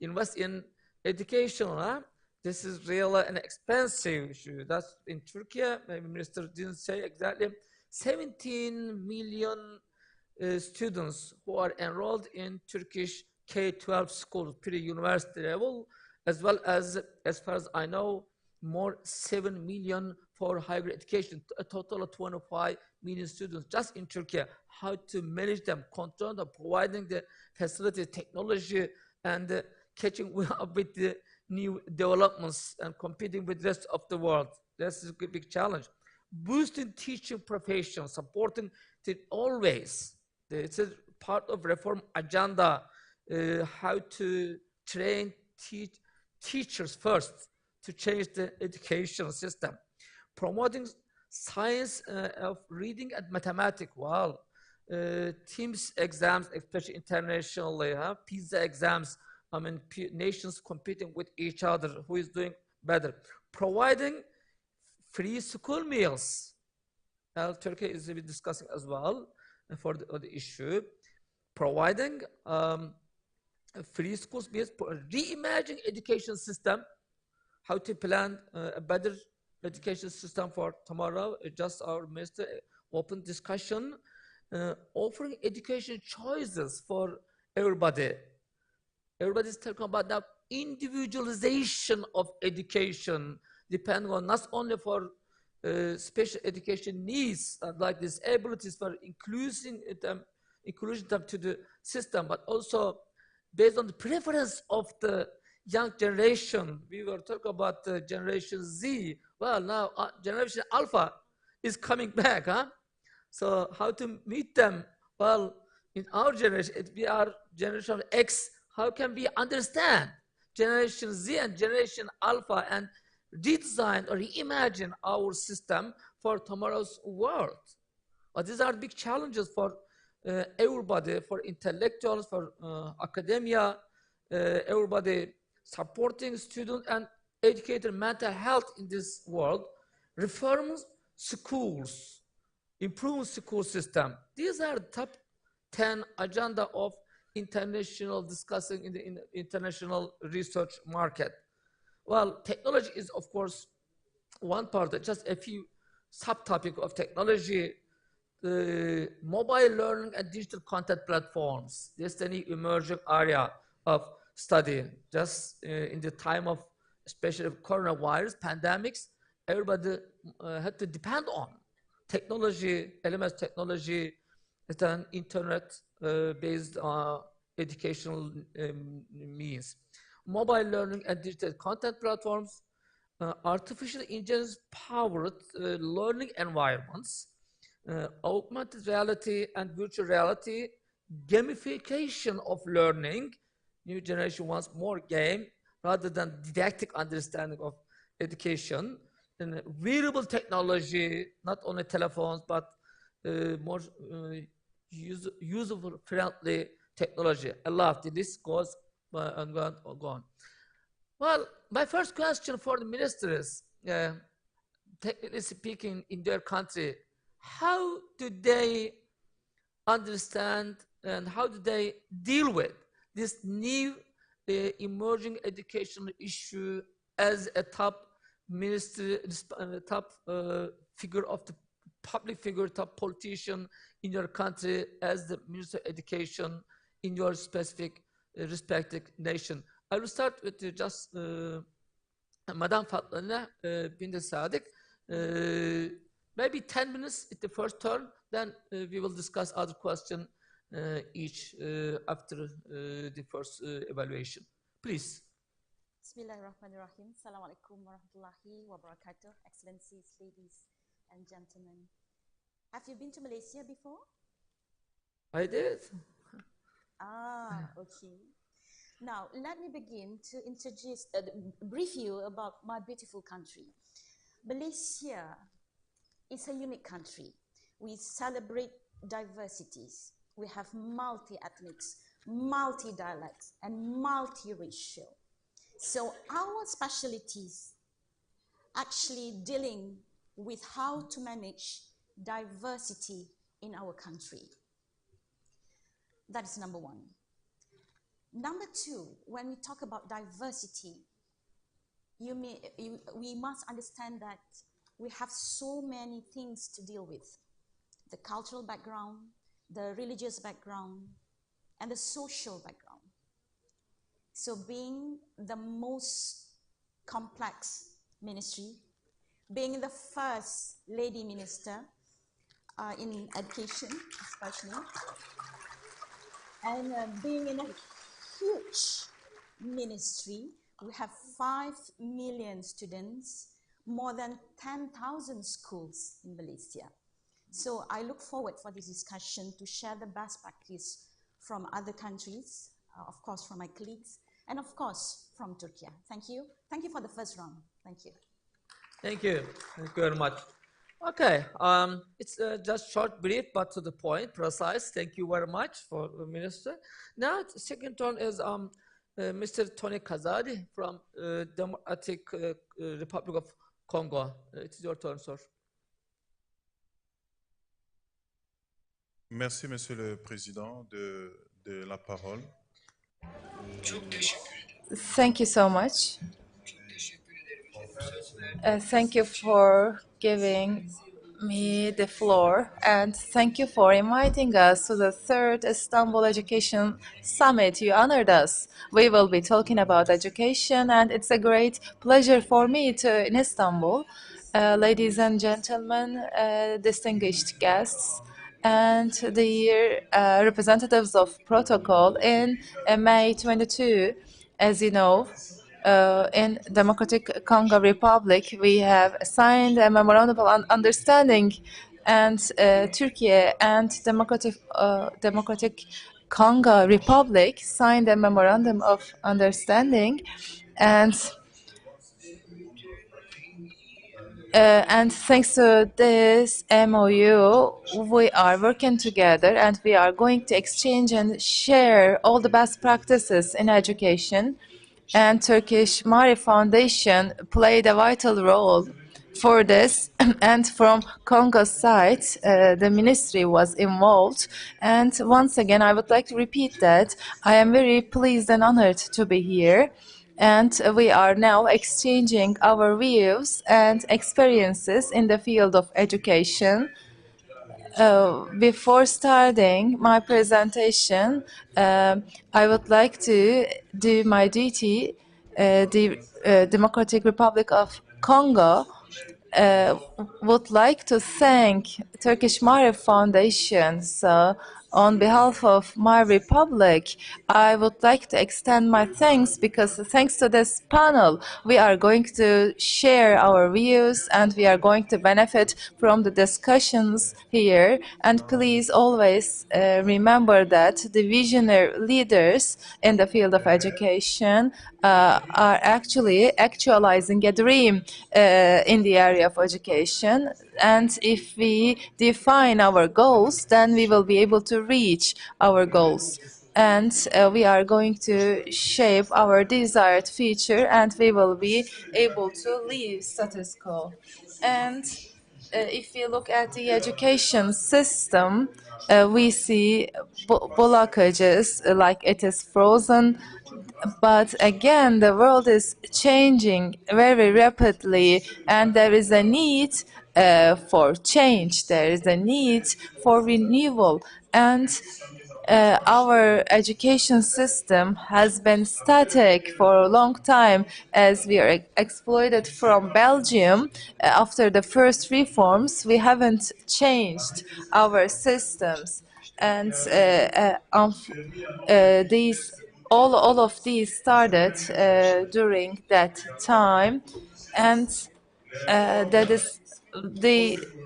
invest in education. Huh? This is really an expensive issue. That's in Turkey, maybe Minister didn't say exactly, 17 million students who are enrolled in Turkish K-12 schools, pre-university level, as well as far as I know, more 7 million for higher education, a total of 25 million students just in Turkey. How to manage them, control them, providing the facility, technology, and catching up with the new developments and competing with the rest of the world. This is a big challenge. Boosting teaching profession, supporting it always. It's a part of reform agenda, how to train teachers first to change the education system. Promoting science of reading and mathematics. Well, Teams exams, especially internationally, PISA exams, I mean, nations competing with each other, who is doing better. Providing free school meals. Turkey is discussing as well for the issue. Providing free school meals, reimagining education system, how to plan a better education system for tomorrow. Just our minister open discussion, offering education choices for everybody. Everybody's talking about the individualization of education, depending on not only for special education needs like disabilities, for inclusion them to the system, but also based on the preference of the young generation. We were talking about Generation Z. Well, now Generation Alpha is coming back, So how to meet them? Well, in our generation, we are Generation X. How can we understand Generation Z and Generation Alpha and redesign or reimagine our system for tomorrow's world? Well, these are big challenges for everybody, for intellectuals, for academia, everybody supporting student and educator mental health in this world, reforms schools, improve school system. These are the top 10 agenda of international discussing in the international research market. Well, technology is of course one part, just a few subtopic of technology. The mobile learning and digital content platforms, this is an emerging area of study. Just in the time of especially coronavirus pandemics, everybody had to depend on technology, LMS technology, it's an internet-based educational means. Mobile learning and digital content platforms, artificial intelligence-powered learning environments, augmented reality and virtual reality, gamification of learning. New generation wants more game rather than didactic understanding of education. And wearable technology, not only telephones, but more user-friendly technology. A lot. The list goes on. Well, my first question for the ministers, technically speaking, in their country, how do they understand and how do they deal with this new emerging educational issue as a top minister, top figure of the public figure, top politician in your country, as the Minister of Education in your specific respective nation? I will start with just Madam Fatlana bint Sadik. Maybe 10 minutes at the first turn, then we will discuss other questions each after the first evaluation. Please. Bismillahirrahmanirrahim. Assalamu alaikum warahmatullahi wabarakatuh. Excellencies, ladies and gentlemen. Have you been to Malaysia before? I did. Okay. Now, let me begin to introduce, brief you about my beautiful country. Malaysia is a unique country. We celebrate diversities. We have multi-ethnics, multi-dialects, and multi-racial. So our specialties actually dealing with how to manage diversity in our country. That is number one. Number two, when we talk about diversity, we must understand that we have so many things to deal with. The cultural background, the religious background, and the social background. So being the most complex ministry, being the first lady minister in education especially, and being in a huge ministry, we have 5 million students, more than 10,000 schools in Malaysia. So I look forward for this discussion to share the best practice from other countries, of course from my colleagues, and of course from Turkey. Thank you. Thank you for the first round. Thank you. Thank you. Thank you very much. Okay, it's just short, brief, but to the point, precise. Thank you very much for the minister. Now, the second turn is Mr. Tony Kazadi from Democratic Republic of Congo. It is your turn, sir. Merci, Monsieur le Président, de la parole. Thank you so much. Thank you for giving me the floor, and thank you for inviting us to the third Istanbul Education Summit. You honored us. We will be talking about education, and it's a great pleasure for me to in Istanbul. Ladies and gentlemen, distinguished guests, and the representatives of protocol in May 22, as you know, in Democratic Congo Republic, we have signed a memorandum of understanding, and Turkey and Democratic Congo Republic signed a memorandum of understanding, and thanks to this MOU, we are working together and we are going to exchange and share all the best practices in education. And Turkish Mari Foundation played a vital role for this. And from Congo's side, the ministry was involved. And once again, I would like to repeat that I am very pleased and honored to be here. And we are now exchanging our views and experiences in the field of education. Before starting my presentation, I would like to do my duty. The Democratic Republic of Congo would like to thank Turkish Mari Foundation. So, on behalf of my republic, I would like to extend my thanks because thanks to this panel, we are going to share our views and we are going to benefit from the discussions here. And please always remember that the visionary leaders in the field of education are actually actualizing a dream in the area of education. And if we define our goals, then we will be able to reach our goals. And we are going to shape our desired future, and we will be able to leave status quo. And if we look at the education system, we see blockages, like it is frozen. But again, the world is changing very rapidly, and there is a need for change. There is a need for renewal. And our education system has been static for a long time as we are exploited from Belgium. After the first reforms, we haven't changed our systems. And these all of these started during that time, and that is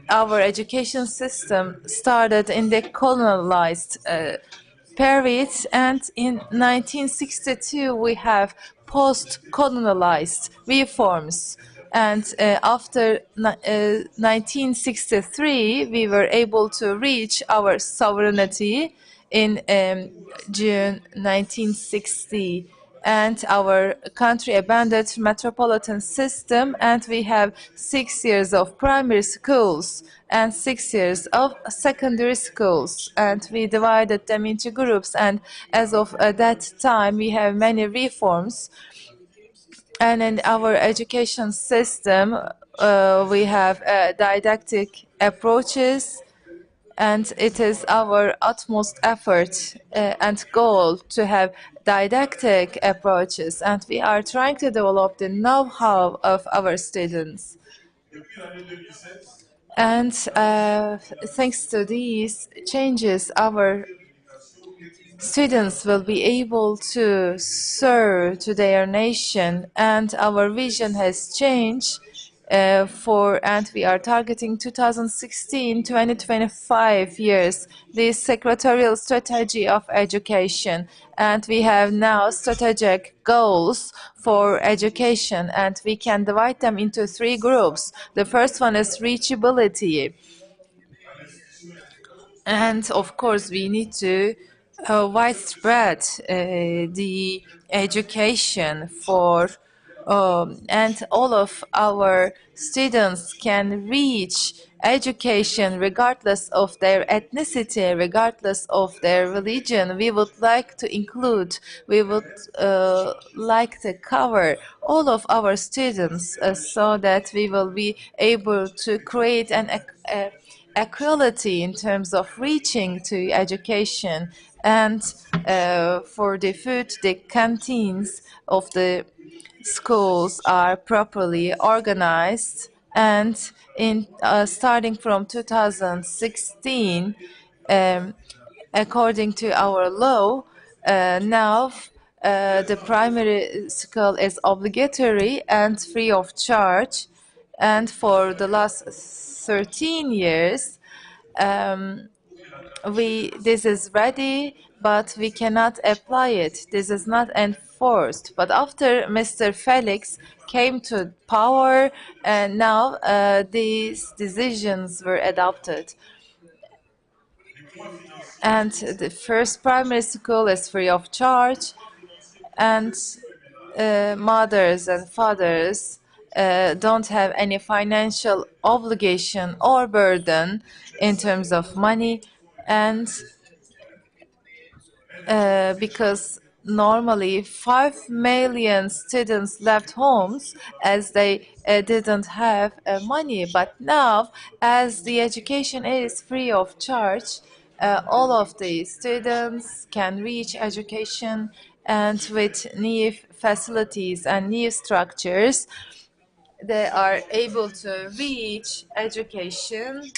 our education system started in the colonialized period, and in 1962 we have post-colonialized reforms. And after 1963, we were able to reach our sovereignty in June 1960. And our country abandoned metropolitan system, and we have 6 years of primary schools and 6 years of secondary schools, and we divided them into groups. And as of that time, we have many reforms. And in our education system, we have didactic approaches, and it is our utmost effort and goal to have didactic approaches, and we are trying to develop the know-how of our students. And thanks to these changes, our students will be able to serve to their nation, and our vision has changed and we are targeting 2016-2025 years, the secretarial strategy of education. And we have now strategic goals for education, and we can divide them into 3 groups. The first one is reachability. And of course, we need to widespread the education for and all of our students can reach education regardless of their ethnicity, regardless of their religion. We would like to include, we would like to cover all of our students so that we will be able to create an equality in terms of reaching to education. And for the food, the canteens of the schools are properly organized, and in starting from 2016, according to our law, now the primary school is obligatory and free of charge, and for the last 13 years this is ready, but we cannot apply it. This is not enforced. But after Mr. Felix came to power, and now these decisions were adopted. And the first primary school is free of charge, and mothers and fathers don't have any financial obligation or burden in terms of money, and because normally 5 million students left homes as they didn't have money. But now, as the education is free of charge, all of the students can reach education, and with new facilities and new structures, they are able to reach education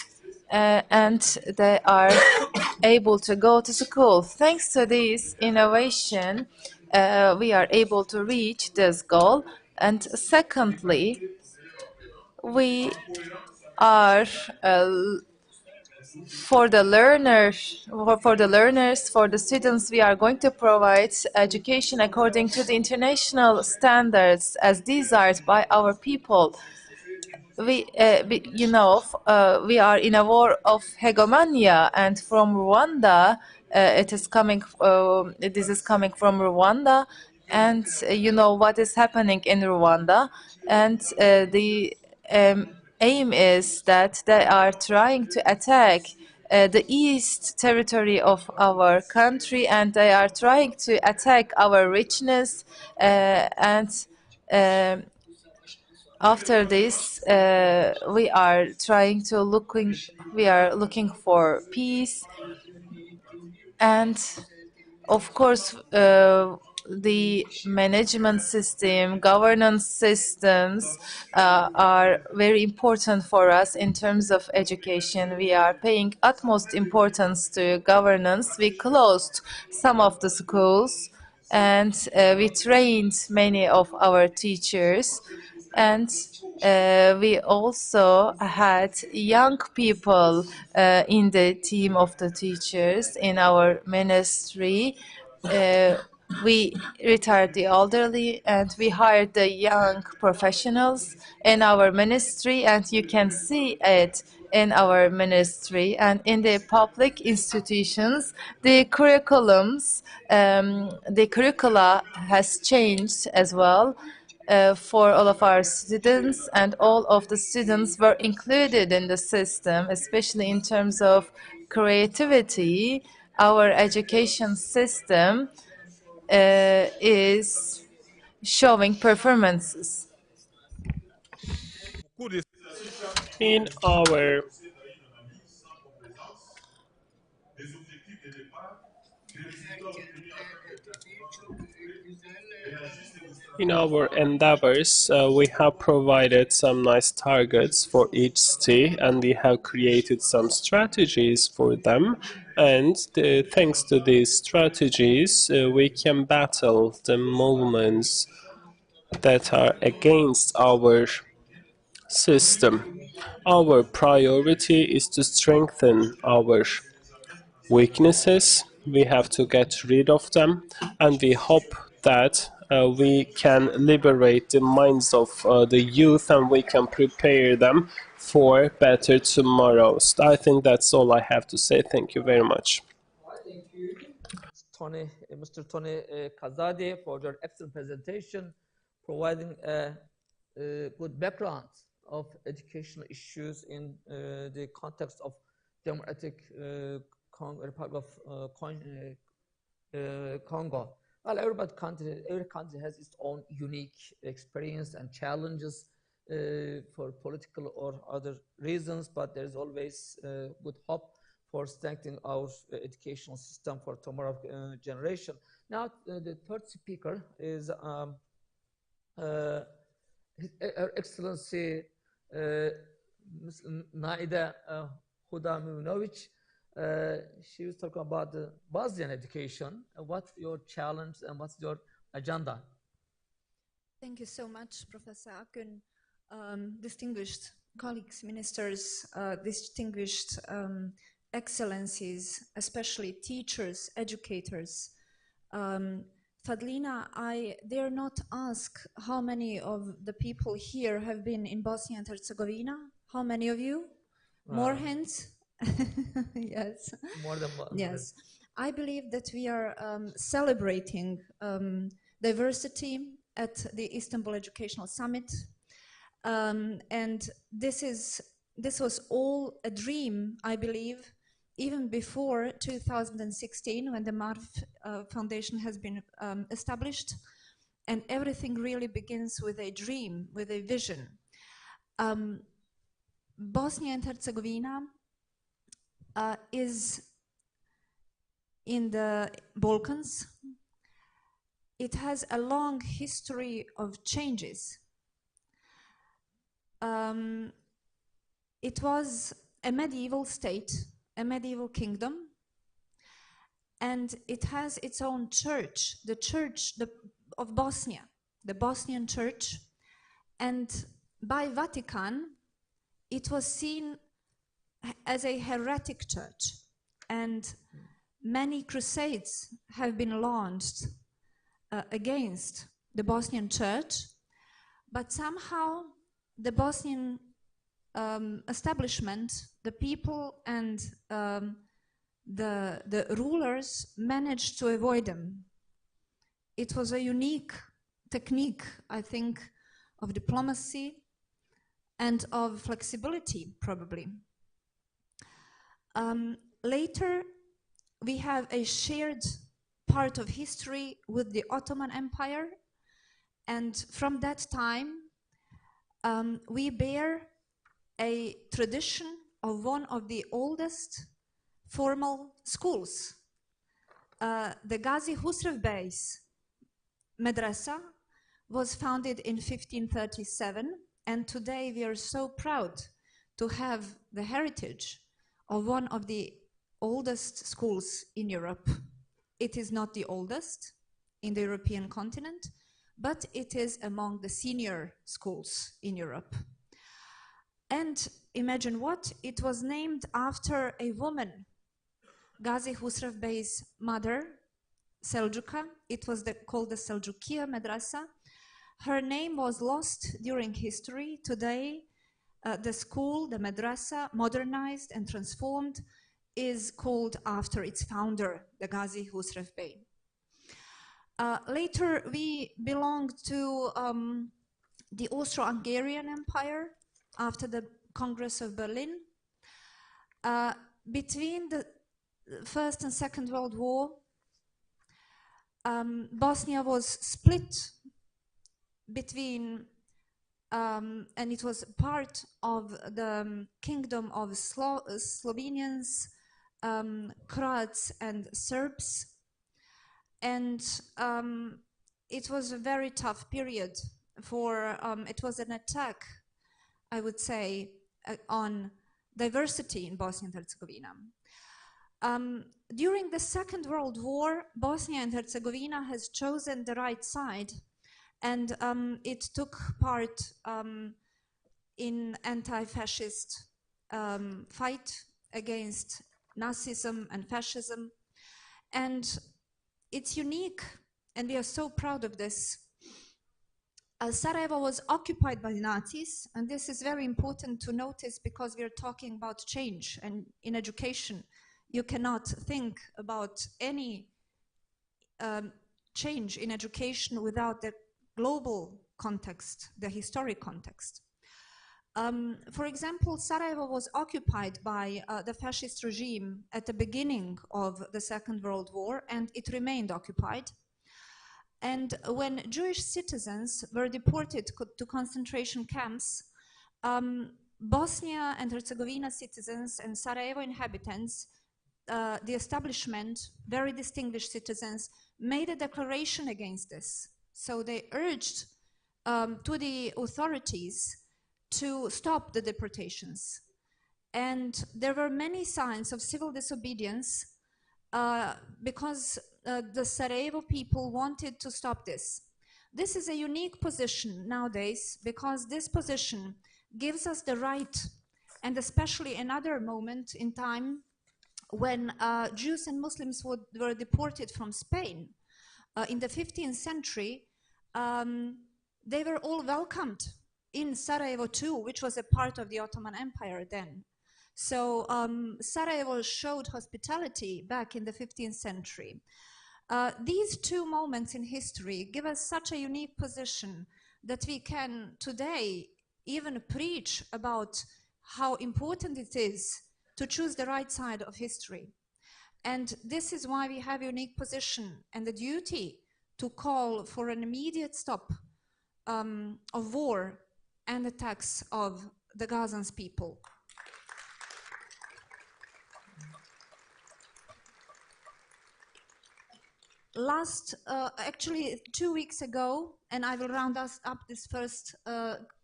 and they are able to go to school. Thanks to this innovation, we are able to reach this goal. And secondly, we are for the learners, for the students, we are going to provide education according to the international standards as desired by our people. We are in a war of hegemonia, and from Rwanda, this is coming from Rwanda, and you know what is happening in Rwanda, and the aim is that they are trying to attack the east territory of our country, and they are trying to attack our richness, and after this, we are looking for peace, and of course, the management system, governance systems are very important for us in terms of education. We are paying utmost importance to governance. We closed some of the schools, and we trained many of our teachers, and we also had young people in the team of the teachers in our ministry. We retired the elderly, and we hired the young professionals in our ministry, and you can see it in our ministry. And in the public institutions, the curricula has changed as well. For all of our students, and all of the students were included in the system, especially in terms of creativity. Our education system is showing performances. In our endeavors, we have provided some nice targets for each city, and we have created some strategies for them. And thanks to these strategies, we can battle the movements that are against our system. Our priority is to strengthen our weaknesses. We have to get rid of them, and we hope that we can liberate the minds of the youth and we can prepare them for better tomorrows. I think that's all I have to say. Thank you very much. Thank you, Mr. Tony Kazadi, for your excellent presentation, providing a good background of educational issues in the context of Democratic Republic of Congo. Well, every country has its own unique experience and challenges for political or other reasons, but there's always good hope for strengthening our educational system for tomorrow's generation. Now, the third speaker is Her Excellency Ms. Naida Hudaminovic. She was talking about the Bosnian education. What's your challenge and what's your agenda? Thank you so much, Professor Akün. Distinguished colleagues, ministers, distinguished excellencies, especially teachers, educators. Fadlina, I dare not ask how many of the people here have been in Bosnia and Herzegovina. How many of you? More hands? Yes. More than one. Yes. I believe that we are celebrating diversity at the Istanbul Educational Summit. And this was all a dream, I believe, even before 2016, when the MARF Foundation has been established. And everything really begins with a dream, with a vision. Bosnia and Herzegovina is in the Balkans. It has a long history of changes. It was a medieval state, a medieval kingdom, and it has its own church, the Church of Bosnia, the Bosnian Church, and by Vatican, it was seen as a heretic church, and many crusades have been launched against the Bosnian Church, but somehow the Bosnian establishment, the people and the rulers managed to avoid them. It was a unique technique, I think, of diplomacy and of flexibility, probably. Later, we have a shared part of history with the Ottoman Empire, and from that time, we bear a tradition of one of the oldest formal schools. The Gazi Husrev Bey's Madrasa was founded in 1537, and today we are so proud to have the heritage of one of the oldest schools in Europe. It is not the oldest in the European continent, but it is among the senior schools in Europe. And imagine what? It was named after a woman, Gazi Husrev Bey's mother, Seljuka. It was called the Seljukiya Madrasa. Her name was lost during history. Today, the school, the madrasa, modernized and transformed, is called after its founder, the Gazi Husrev Bey. Later, we belonged to the Austro-Hungarian Empire after the Congress of Berlin. Between the First and Second World War, Bosnia was split between, and it was part of the kingdom of Slovenians, Croats and Serbs. And it was a very tough period for, it was an attack, I would say, on diversity in Bosnia and Herzegovina. During the Second World War, Bosnia and Herzegovina has chosen the right side, and it took part in anti-fascist fight against Nazism and fascism. And it's unique, and we are so proud of this. Sarajevo was occupied by the Nazis, and this is very important to notice because we are talking about change, and in education you cannot think about any change in education without the global context, the historic context. For example, Sarajevo was occupied by the fascist regime at the beginning of the Second World War, and it remained occupied. And when Jewish citizens were deported to concentration camps, Bosnia and Herzegovina citizens and Sarajevo inhabitants, the establishment, very distinguished citizens, made a declaration against this. So they urged to the authorities to stop the deportations. And there were many signs of civil disobedience because the Sarajevo people wanted to stop this. This is a unique position nowadays because this position gives us the right, and especially another moment in time when Jews and Muslims were deported from Spain in the 15th century, they were all welcomed in Sarajevo too, which was a part of the Ottoman Empire then. So Sarajevo showed hospitality back in the 15th century. These two moments in history give us such a unique position that we can today even preach about how important it is to choose the right side of history. And this is why we have a unique position and the duty to call for an immediate stop of war and attacks of the Gazans people. Actually 2 weeks ago, and I will round us up this first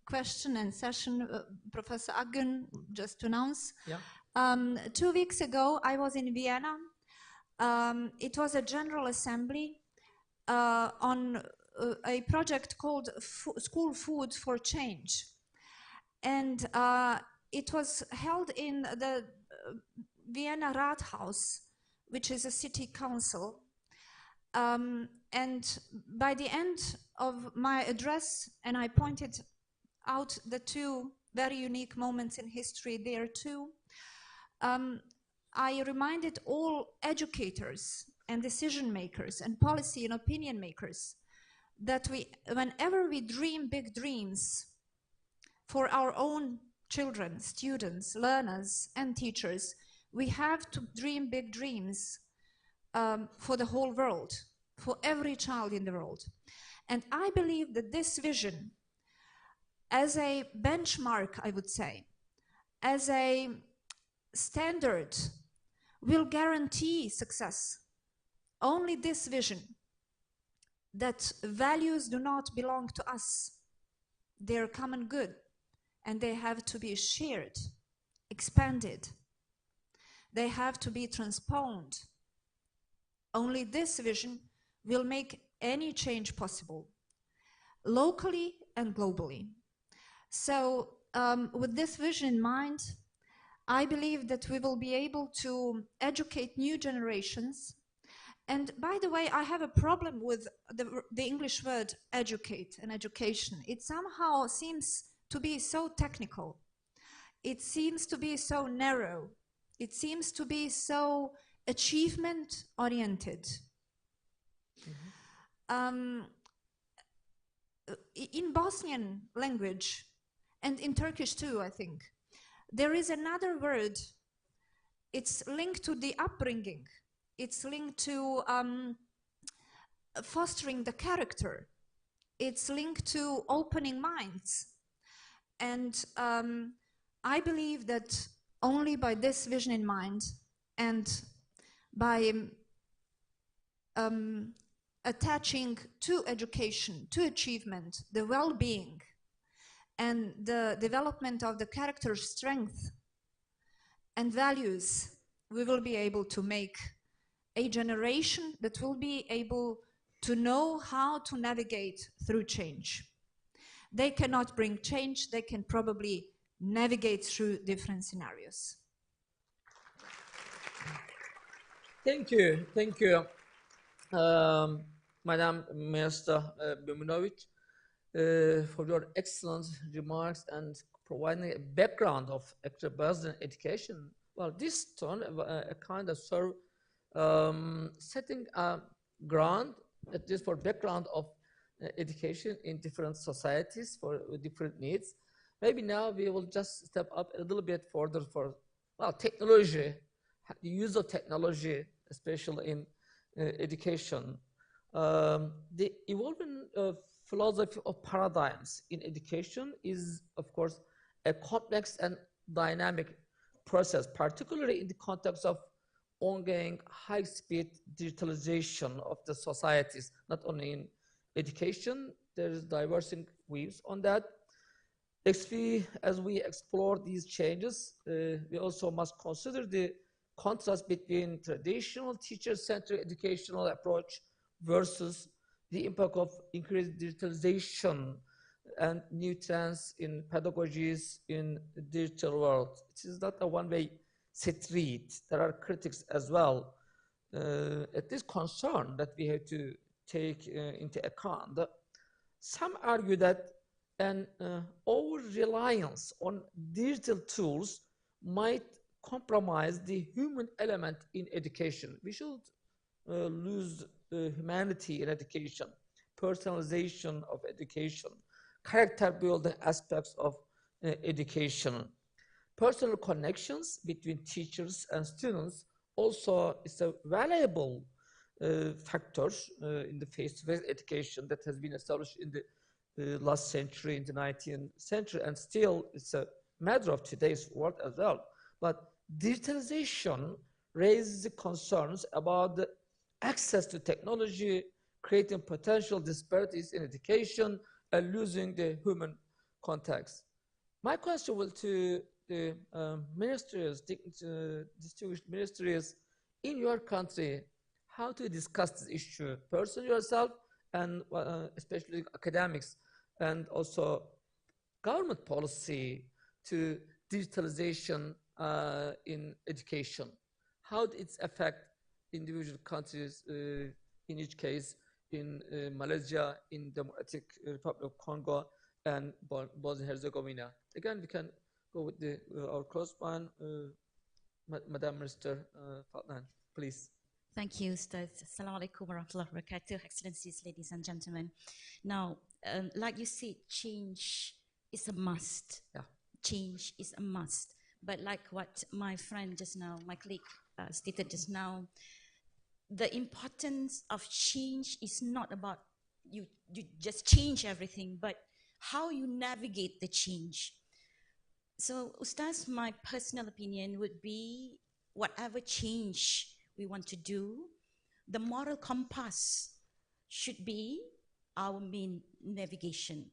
question and session, Professor Agün just to announce. Yeah. 2 weeks ago, I was in Vienna. It was a general assembly on a project called School Food for Change. And it was held in the Vienna Rathaus, which is a city council. And by the end of my address, and I pointed out the two very unique moments in history there too, I reminded all educators and decision makers and policy and opinion makers that whenever we dream big dreams for our own children, students, learners, and teachers, we have to dream big dreams for the whole world, for every child in the world. And I believe that this vision, as a benchmark, I would say, as a standard, will guarantee success. Only this vision, that values do not belong to us, they're common good, and they have to be shared, expanded. They have to be transposed. Only this vision will make any change possible, locally and globally. So with this vision in mind, I believe that we will be able to educate new generations. And by the way, I have a problem with the English word educate and education. It somehow seems to be so technical. It seems to be so narrow. It seems to be so achievement-oriented. Mm-hmm. In Bosnian language, and in Turkish too, I think, there is another word. It's linked to the upbringing. It's linked to fostering the character. It's linked to opening minds. And I believe that only by this vision in mind and by attaching to education, to achievement, the well-being and the development of the character strength and values, we will be able to make a generation that will be able to know how to navigate through change. they cannot bring change. They can probably navigate through different scenarios. Thank you, Madam Minister Biminovic, for your excellent remarks and providing a background of extra-Bosnian education. Well, this turn a kind of serve setting a ground, at least for background of education in different societies for different needs. Maybe now we will just step up a little bit further for, well, technology, the use of technology, especially in education. The evolving philosophy of paradigms in education is, of course, a complex and dynamic process, particularly in the context of ongoing high-speed digitalization of the societies, not only in education. There is diverging views on that. As we explore these changes, we also must consider the contrast between traditional teacher-centered educational approach versus the impact of increased digitalization and new trends in pedagogies in the digital world. It is not a one-way street. There are critics as well. At this concern that we have to take into account. Some argue that an over-reliance on digital tools might compromise the human element in education. We should lose humanity in education, personalization of education, character building aspects of education. Personal connections between teachers and students also is a valuable factor in the face-to-face education that has been established in the last century, in the 19th century, and still it's a matter of today's world as well. But digitalization raises concerns about the access to technology, creating potential disparities in education, and losing the human context. My question will to the ministries, distinguished ministries in your country, how to discuss this issue, person yourself, and especially academics, and also government policy to digitalization in education. How did it affect individual countries, in each case, in Malaysia, in Democratic Republic of Congo, and Bosnia and Herzegovina? Again, we can go with our close one, Madam Minister Fatnan, please. Thank you, Ustaz. Assalamu alaikum wa rahmatullahi wa barakatuh, Excellencies, ladies and gentlemen. Now, like you said, change is a must. Yeah. Change is a must. But like what my friend just now, my colleague stated just now, the importance of change is not about you just change everything, but how you navigate the change. So, Ustaz, my personal opinion would be whatever change we want to do, the moral compass should be our main navigation.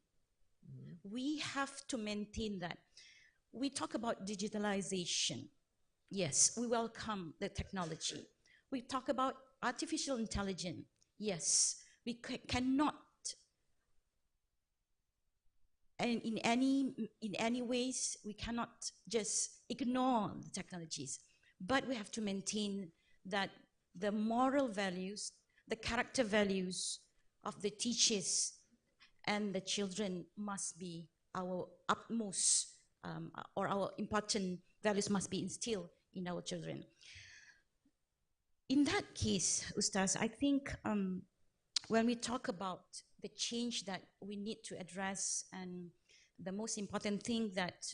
We have to maintain that. We talk about digitalization. Yes, we welcome the technology. We talk about artificial intelligence. Yes, we cannot, and in any ways, we cannot just ignore the technologies. But we have to maintain that the moral values, the character values of the teachers and the children must be our utmost, or our important values must be instilled in our children. In that case, Ustaz, I think when we talk about the change that we need to address, and the most important thing that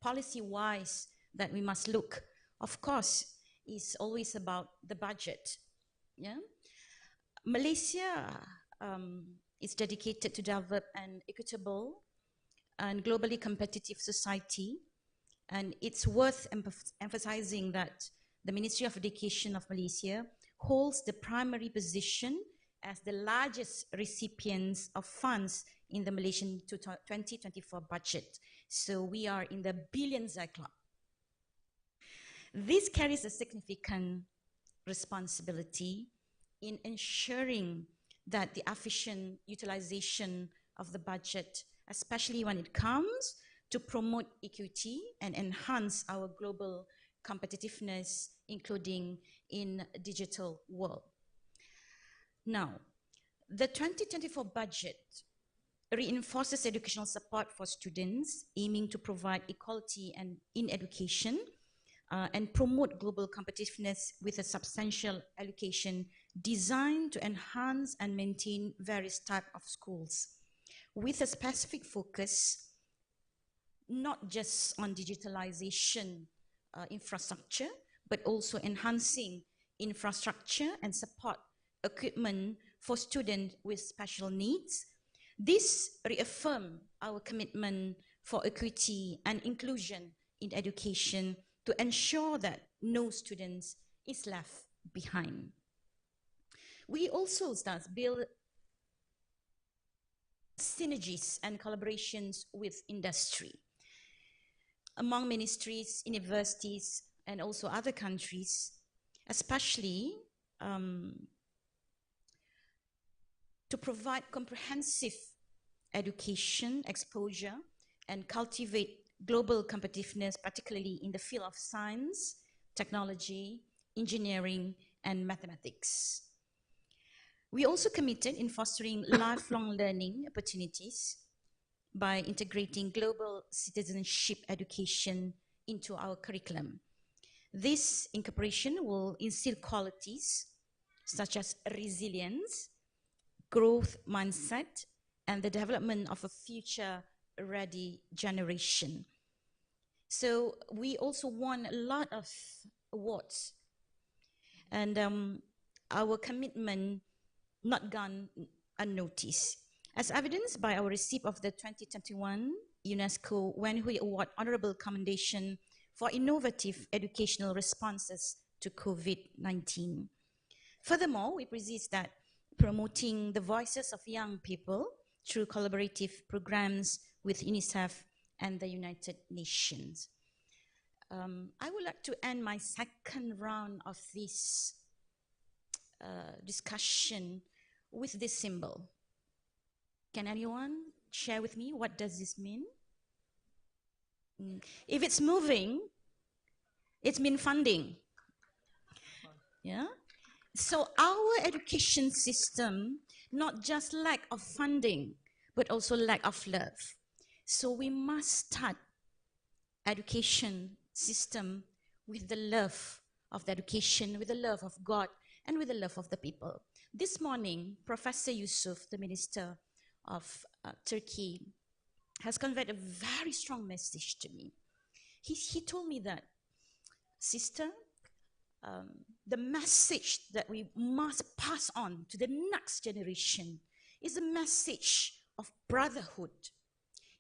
policy-wise that we must look, of course, is always about the budget. Yeah, Malaysia is dedicated to develop an equitable and globally competitive society, and it's worth emphasizing that the Ministry of Education of Malaysia holds the primary position as the largest recipients of funds in the Malaysian 2024 budget. So we are in the billions club. This carries a significant responsibility in ensuring that the efficient utilization of the budget especially when it comes to promote equity and enhance our global competitiveness, including in a digital world. Now, the 2024 budget reinforces educational support for students, aiming to provide equality in education and promote global competitiveness with a substantial allocation designed to enhance and maintain various types of schools, with a specific focus not just on digitalization infrastructure, but also enhancing infrastructure and support equipment for students with special needs. This reaffirms our commitment for equity and inclusion in education to ensure that no student is left behind. We also build synergies and collaborations with industry. Among ministries, universities, and also other countries, especially to provide comprehensive education exposure and cultivate global competitiveness, particularly in the field of science, technology, engineering, and mathematics. We also committed in fostering lifelong learning opportunities by integrating global citizenship education into our curriculum. This incorporation will instill qualities such as resilience, growth mindset, and the development of a future-ready generation. So we also won a lot of awards, and our commitment not gone unnoticed, as evidenced by our receipt of the 2021 UNESCO Wenhui Award Honorable Commendation for innovative educational responses to COVID-19. Furthermore, we persist that promoting the voices of young people through collaborative programs with UNICEF and the United Nations. I would like to end my second round of this discussion with this symbol. Can anyone share with me what does this mean? If it's moving, it means funding. Yeah. So our education system, not just lack of funding, but also lack of love. So we must start education system with the love of the education, with the love of God, and with the love of the people. This morning, Professor Yusuf, the Minister of Turkey, has conveyed a very strong message to me. He told me that, sister, the message that we must pass on to the next generation is a message of brotherhood,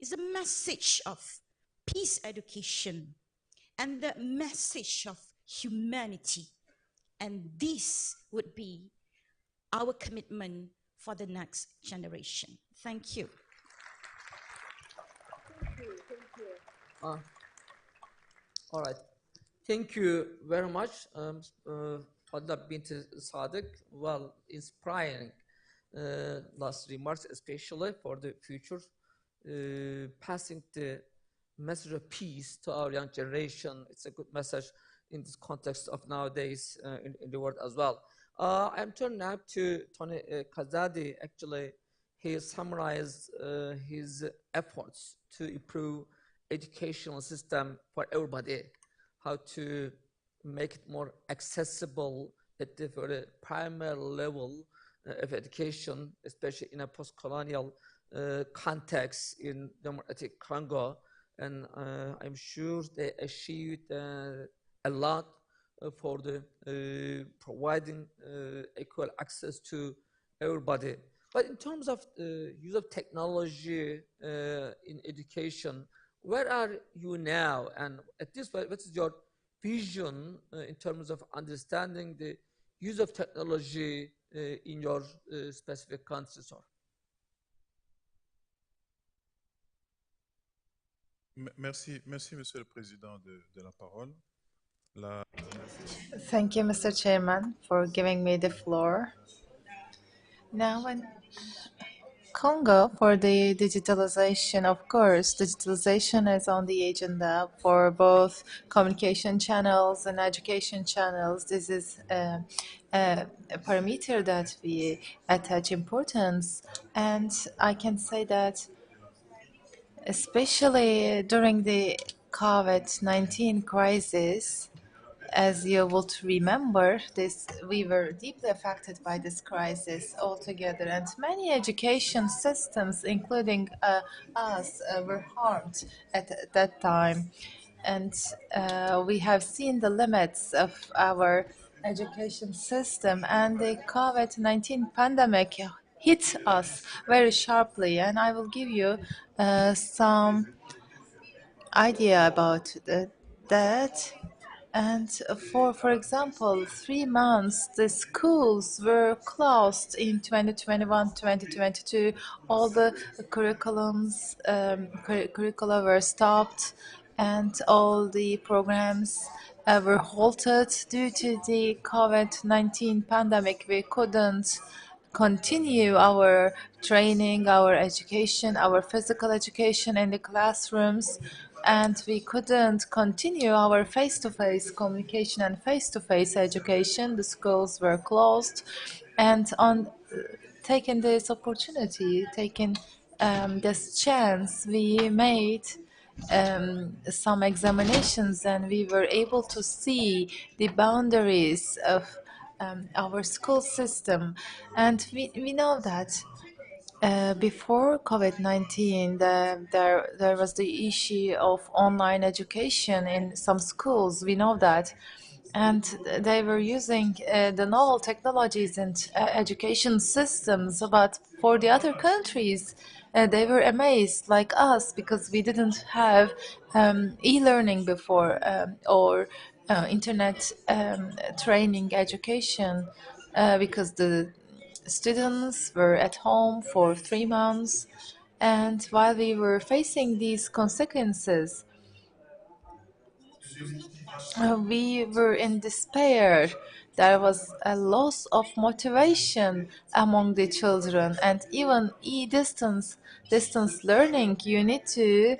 is a message of peace education, and the message of humanity. And this would be our commitment for the next generation. Thank you. All right. Thank you very much, Fadla bint Sadiq. Well, inspiring last remarks, especially for the future, passing the message of peace to our young generation. It's a good message in this context of nowadays in the world as well. I'm turning now to Tony Kazadi. Actually, he summarized his efforts to improve educational system for everybody, how to make it more accessible at the very primary level of education, especially in a post-colonial context in Democratic Congo. And I'm sure they achieved a lot for the providing equal access to everybody. But in terms of use of technology in education, where are you now? And at this point, what is your vision in terms of understanding the use of technology in your specific country, sir? Merci, Monsieur le Président de la parole. Thank you, Mr. Chairman, for giving me the floor. Now, Congo for the digitalization, of course. Digitalization is on the agenda for both communication channels and education channels. This is a parameter that we attach importance. And I can say that especially during the COVID-19 crisis, as you would remember, this we were deeply affected by this crisis altogether, and many education systems, including us, were harmed at that time. And we have seen the limits of our education system, and the COVID-19 pandemic hit us very sharply. And I will give you some idea about that. And for example, 3 months, the schools were closed in 2021, 2022. All the curricula were stopped, and all the programs were halted due to the COVID-19 pandemic. We couldn't continue our training, our education, our physical education in the classrooms, and we couldn't continue our face-to-face communication and face-to-face education. The schools were closed, and on taking this opportunity, taking this chance, we made some examinations, and we were able to see the boundaries of our school system. And we know that before COVID-19, there was the issue of online education in some schools. We know that. And they were using the novel technologies and education systems. But for the other countries, they were amazed, like us, because we didn't have e-learning before or internet training education because the students were at home for 3 months, and while we were facing these consequences, we were in despair. There was a loss of motivation among the children, and even distance learning, you need to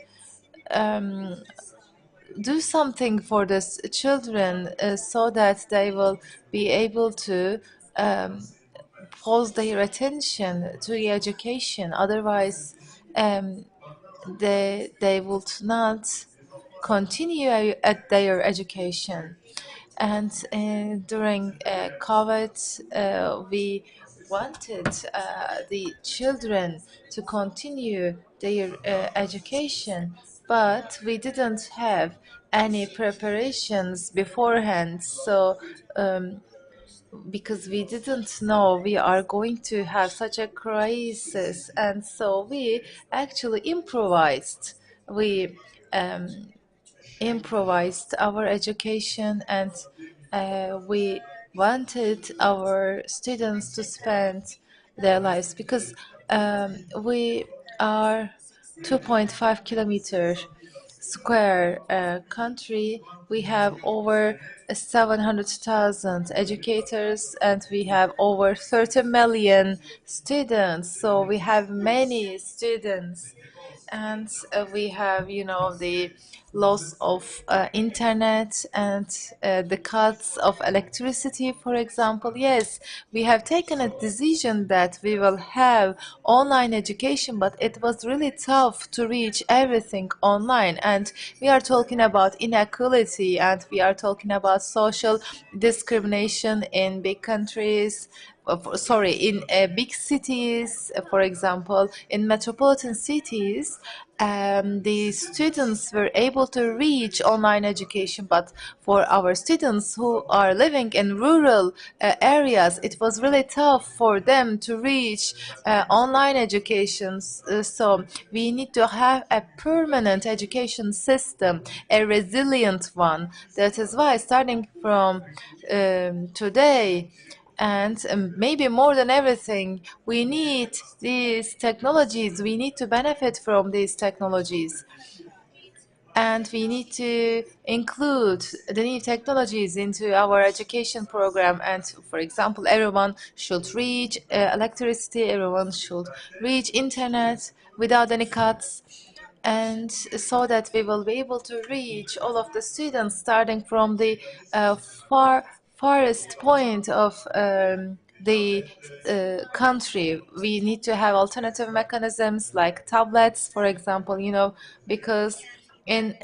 do something for these children so that they will be able to pause their attention to the education. Otherwise, they would not continue at their education. And during COVID, we wanted the children to continue their education, but we didn't have any preparations beforehand. So because we didn't know we are going to have such a crisis, and so we actually improvised. We improvised our education, and we wanted our students to spend their lives because we are 2.5 kilometer square country. We have over 700,000 educators, and we have over 30 million students. So we have many students, and we have, the loss of internet and the cuts of electricity, for example. Yes, we have taken a decision that we will have online education, but it was really tough to reach everything online. And we are talking about inequality, and we are talking about social discrimination in big countries, sorry, in big cities, for example, in metropolitan cities, the students were able to reach online education, but for our students who are living in rural areas, it was really tough for them to reach online education. So we need to have a permanent education system, a resilient one. That is why, starting from today, and maybe more than everything, we need these technologies. We need to benefit from these technologies. and we need to include the new technologies into our education program. And for example, everyone should reach electricity, everyone should reach internet without any cuts, and so that we will be able to reach all of the students starting from the farthest point of the country. We need to have alternative mechanisms like tablets, for example, because in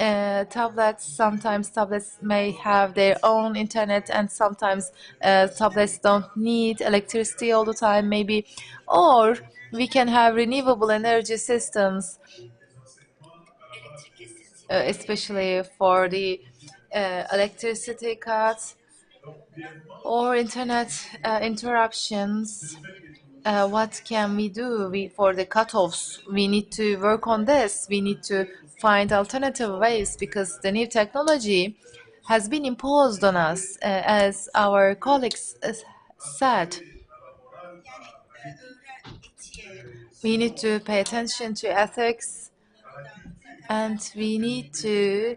tablets, sometimes tablets may have their own internet, and sometimes tablets don't need electricity all the time, maybe. Or we can have renewable energy systems, especially for the electricity cuts or internet interruptions. What can we do for the cutoffs? We need to work on this. We need to find alternative ways, because the new technology has been imposed on us, as our colleagues said. We need to pay attention to ethics, and we need to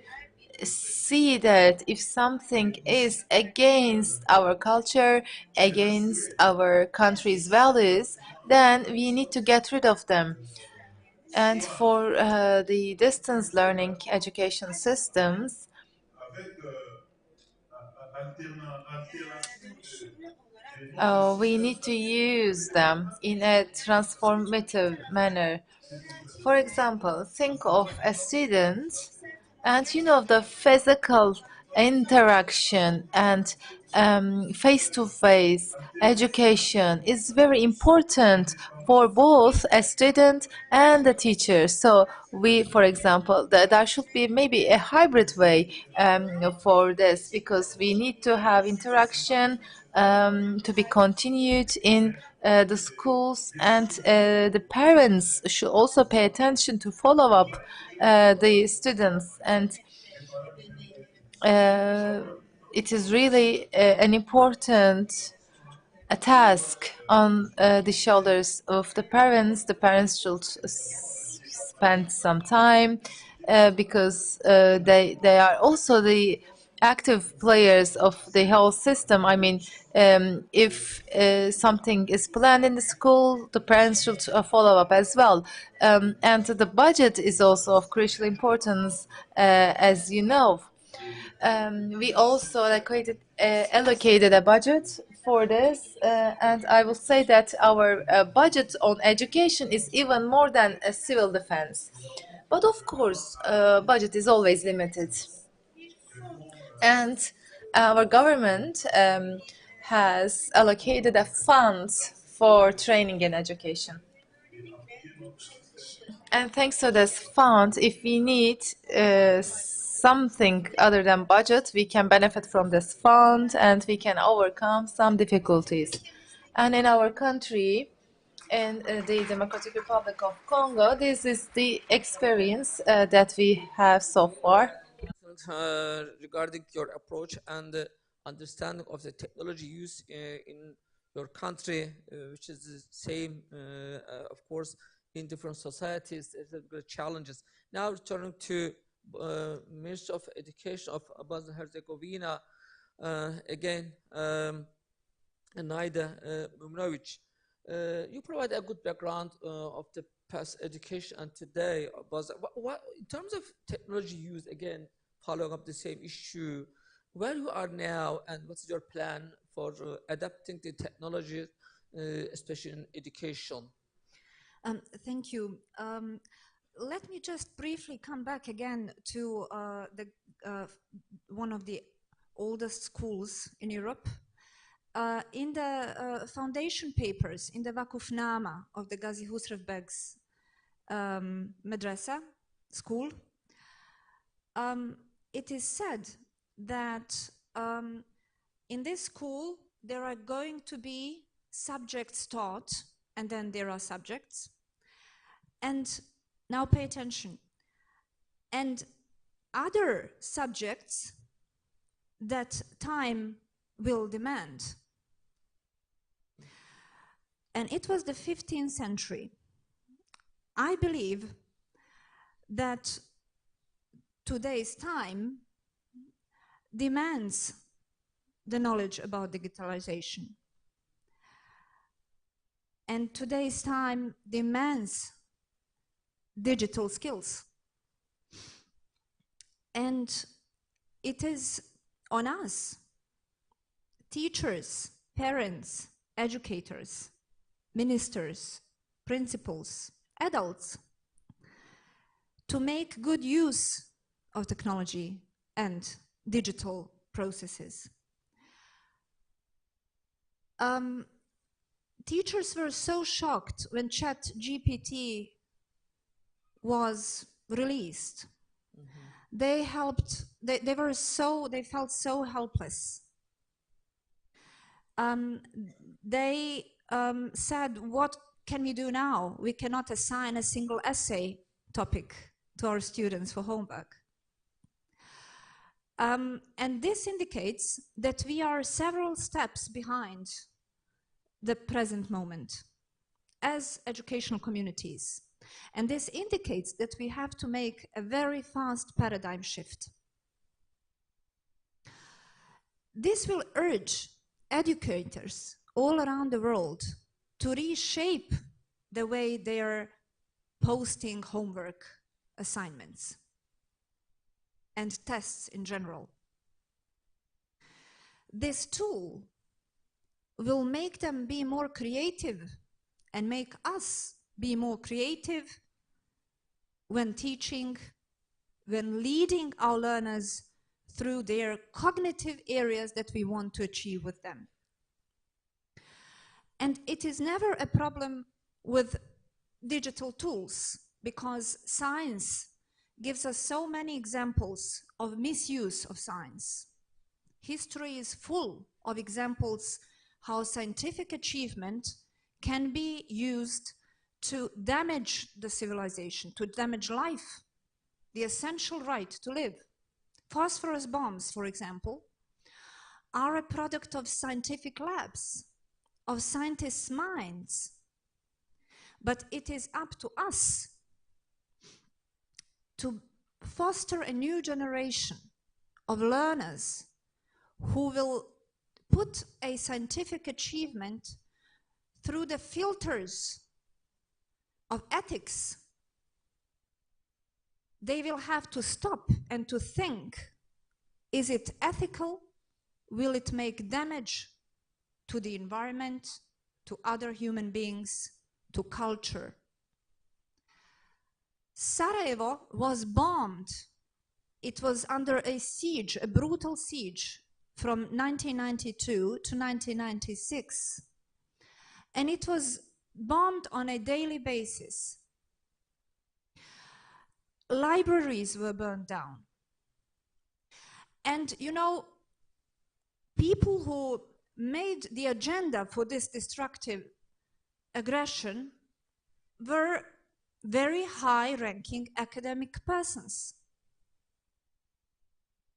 see that if something is against our culture, against our country's values, then we need to get rid of them. And for the distance learning education systems, we need to use them in a transformative manner. For example, think of a student, and the physical interaction and face-to-face education is very important for both a student and the teacher. So for example, there should be maybe a hybrid way for this, because we need to have interaction to be continued in the schools, and the parents should also pay attention to follow up the students. And it is really an important task on the shoulders of the parents. The parents should spend some time, because they are also the active players of the health system. I mean, if something is planned in the school, the parents should follow up as well. And the budget is also of crucial importance, as you know. We also allocated a budget for this, and I will say that our budget on education is even more than a civil defense. But of course, budget is always limited. And our government has allocated a fund for training and education. And thanks to this fund, if we need something other than budget, we can benefit from this fund, and we can overcome some difficulties. And in our country, in the Democratic Republic of Congo, this is the experience that we have so far. Regarding your approach and understanding of the technology used in your country, which is the same, of course, in different societies, there's challenges. Now returning to Minister of Education of Bosnia and Herzegovina, again, Naida Mumnovic, you provide a good background of the past education and today. What, in terms of technology use, again, following up the same issue, where you are now and what's your plan for adapting the technology, especially in education? Thank you. Let me just briefly come back again to one of the oldest schools in Europe. In the foundation papers, in the Vakufnama of the Gazi Husrev Beg's madrasa school, it is said that in this school there are going to be subjects taught, and then there are subjects. And now pay attention. And other subjects that time will demand. And it was the 15th century. I believe that today's time demands the knowledge about digitalization. And today's time demands digital skills. And it is on us, teachers, parents, educators, ministers, principals, adults, to make good use of technology and digital processes. Teachers were so shocked when ChatGPT was released. They felt so helpless. They said, what can we do now? We cannot assign a single essay topic to our students for homework. And this indicates that we are several steps behind the present moment as educational communities. And this indicates that we have to make a very fast paradigm shift. This will urge educators all around the world to reshape the way they are posting homework assignments and tests in general. This tool will make them be more creative and make us be more creative when teaching, when leading our learners through their cognitive areas that we want to achieve with them. And it is never a problem with digital tools, because science gives us so many examples of misuse of science. History is full of examples how scientific achievement can be used to damage the civilization, to damage life, the essential right to live. Phosphorus bombs, for example, are a product of scientific labs, of scientists' minds. But it is up to us to foster a new generation of learners who will put a scientific achievement through the filters of ethics. They will have to stop and to think, is it ethical? Will it make damage to the environment, to other human beings, to culture? Sarajevo was bombed. It was under a siege, a brutal siege, from 1992 to 1996. And it was bombed on a daily basis. Libraries were burned down. And you know, people who made the agenda for this destructive aggression were very high-ranking academic persons.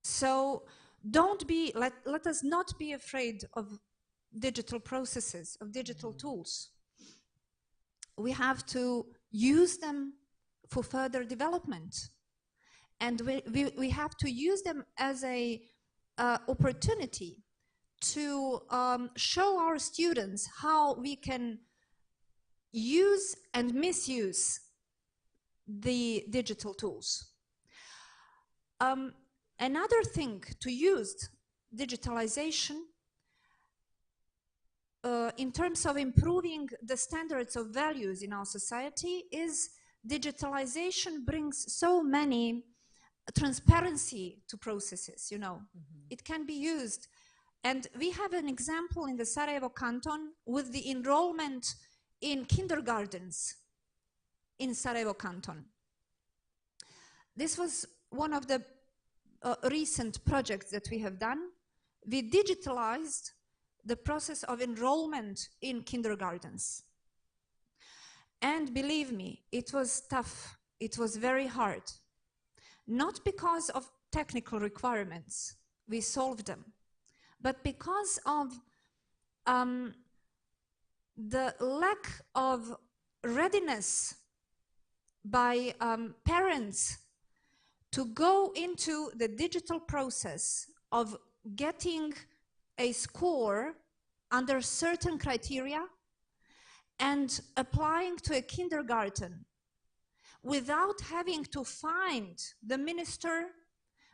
So let us not be afraid of digital processes, of digital tools. We have to use them for further development. And we have to use them as an opportunity to show our students how we can use and misuse the digital tools. Another thing to use digitalization in terms of improving the standards of values in our society is digitalization brings so many transparency to processes, you know. It can be used. And we have an example in the Sarajevo canton with the enrollment in kindergartens in Sarajevo canton. This was one of the recent projects that we have done. We digitalized the process of enrollment in kindergartens. And believe me, it was tough. It was very hard. Not because of technical requirements, we solved them, but because of the lack of readiness by parents to go into the digital process of getting a score under certain criteria and applying to a kindergarten without having to find the minister,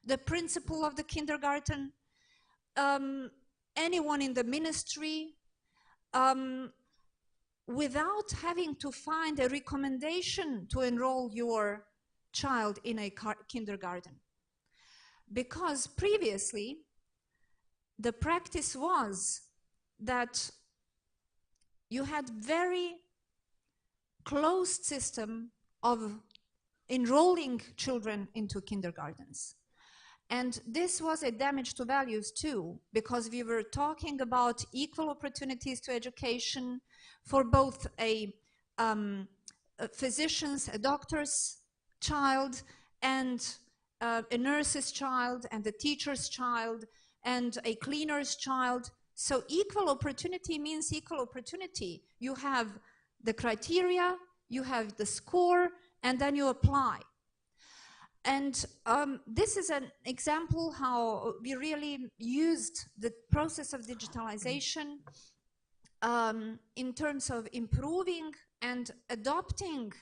the principal of the kindergarten, anyone in the ministry, without having to find a recommendation to enroll your child in a kindergarten. Because previously, the practice was that you had very closed system of enrolling children into kindergartens. And this was a damage to values too, because we were talking about equal opportunities to education for both a physician's, a doctor's child, and a nurse's child, and a teacher's child, and a cleaner's child. So equal opportunity means equal opportunity. You have the criteria, you have the score, and then you apply. And this is an example how we really used the process of digitalization in terms of improving and adopting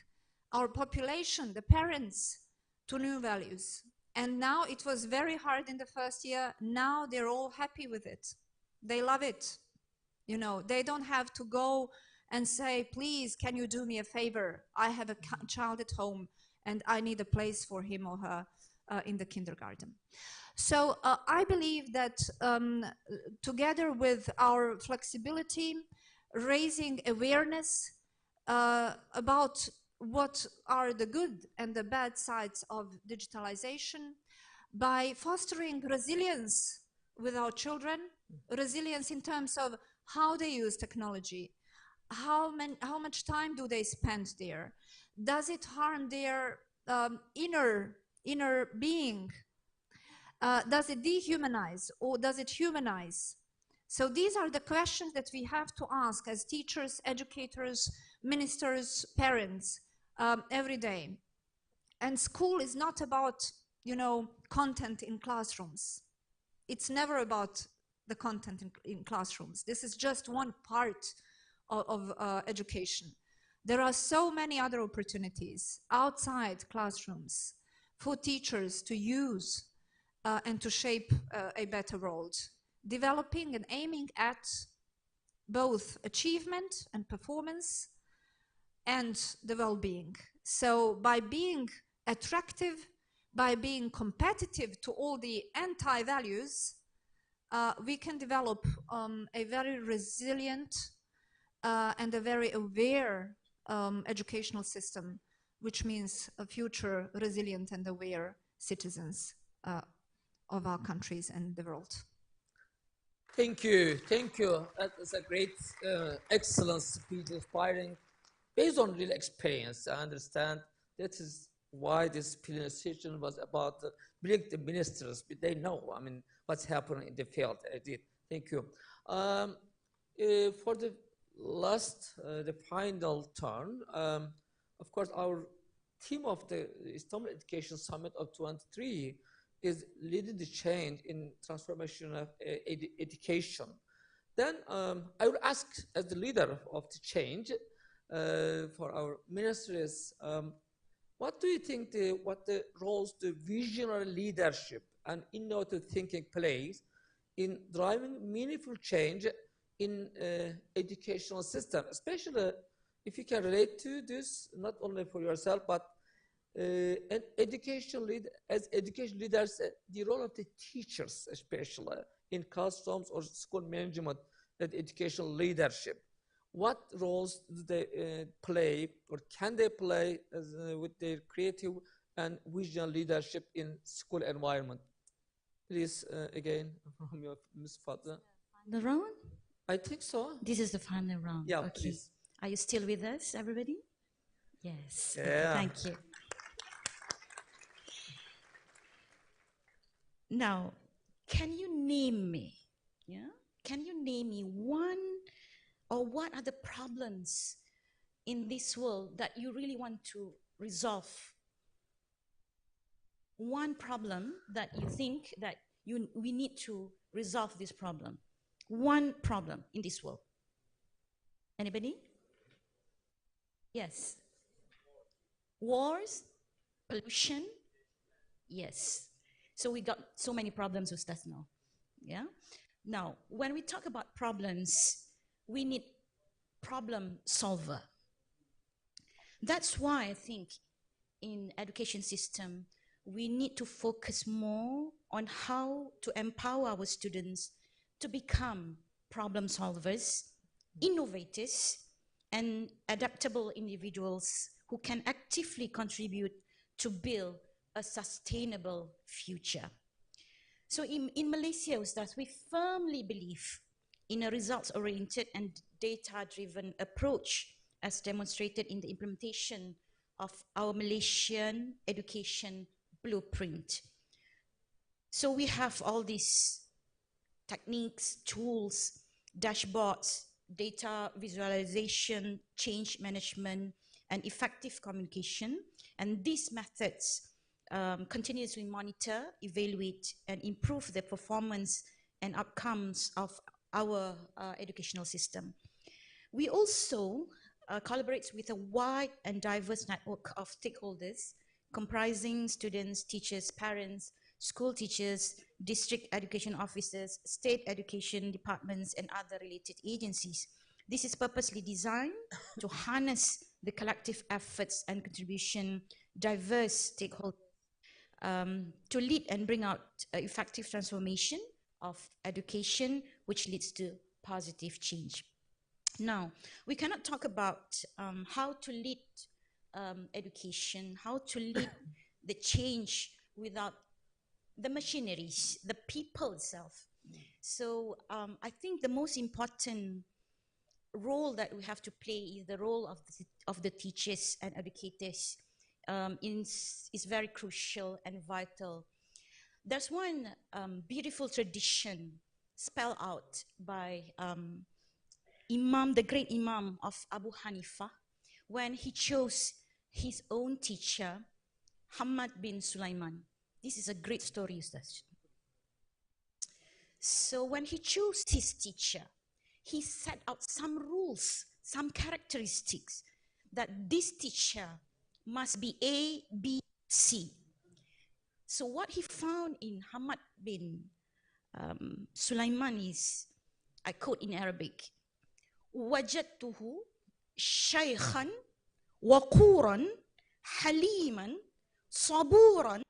our population, the parents, to new values. And now it was very hard in the first year. Now they're all happy with it. They love it. You know, they don't have to go and say, please, can you do me a favor? I have a child at home and I need a place for him or her in the kindergarten. So I believe that together with our flexibility, raising awareness about what are the good and the bad sides of digitalization, by fostering resilience with our children, resilience in terms of how they use technology, how much time do they spend there, does it harm their inner being, does it dehumanize or does it humanize? So these are the questions that we have to ask as teachers, educators, ministers, parents every day. And school is not about, you know, content in classrooms. It's never about the content in classrooms. This is just one part of education. There are so many other opportunities outside classrooms for teachers to use and to shape a better world, developing and aiming at both achievement and performance and the well-being. So by being attractive, by being competitive to all the anti-values, we can develop a very resilient and a very aware educational system, which means a future resilient and aware citizens of our countries and the world. Thank you, thank you. That is a great, excellent speech, inspiring. Based on real experience, I understand that is why this plenary session was about bringing the ministers. They know, I mean, what's happening in the field. I did. Thank you. For the last, the final turn, of course, our theme of the Istanbul Education Summit of 23 is leading the change in transformation of education. Then I will ask, as the leader of the change, for our ministries, what do you think what the roles the visionary leadership and innovative thinking plays in driving meaningful change in educational system, especially if you can relate to this, not only for yourself, but education leaders, the role of the teachers, especially in classrooms or school management and educational leadership. What roles do they play, or can they play with their creative and visionary leadership in school environment? Please, again, from your Ms. Fatma. The round? I think so. This is the final round. Yeah, okay. Please. Are you still with us, everybody? Yes. Yeah. Okay, thank you. Now, can you name me? Yeah? Can you name me one or what are the problems in this world that you really want to resolve? one problem that you think that we need to resolve this problem? One problem in this world. Anybody? Yes. Wars, pollution. Yes. So we got so many problems with that now. Yeah. Now, when we talk about problems, we need problem solver. That's why I think in education system, we need to focus more on how to empower our students to become problem solvers, innovators, and adaptable individuals who can actively contribute to build a sustainable future. So in Malaysia, Ustaz, we firmly believe in a results-oriented and data-driven approach as demonstrated in the implementation of our Malaysian education blueprint. So we have all these techniques, tools, dashboards, data visualization, change management, and effective communication. And these methods continuously monitor, evaluate, and improve the performance and outcomes of our educational system. We also collaborate with a wide and diverse network of stakeholders comprising students, teachers, parents, school teachers, district education officers, state education departments, and other related agencies. This is purposely designed to harness the collective efforts and contribution diverse stakeholders to lead and bring out effective transformation of education, which leads to positive change. Now, we cannot talk about how to lead education, how to lead the change without the machineries, the people itself. So I think the most important role that we have to play is the role of the teachers and educators is very crucial and vital. There's one beautiful tradition spelled out by Imam, the great Imam of Abu Hanifah, when he chose his own teacher, Hamad bin Sulaiman. This is a great story, Ustaz. So when he chose his teacher, he set out some rules, some characteristics that this teacher must be A, B, C. So what he found in Hamad bin Sulaiman is, I quote in Arabic, وجدته شيخا وقورا حليما صبورا.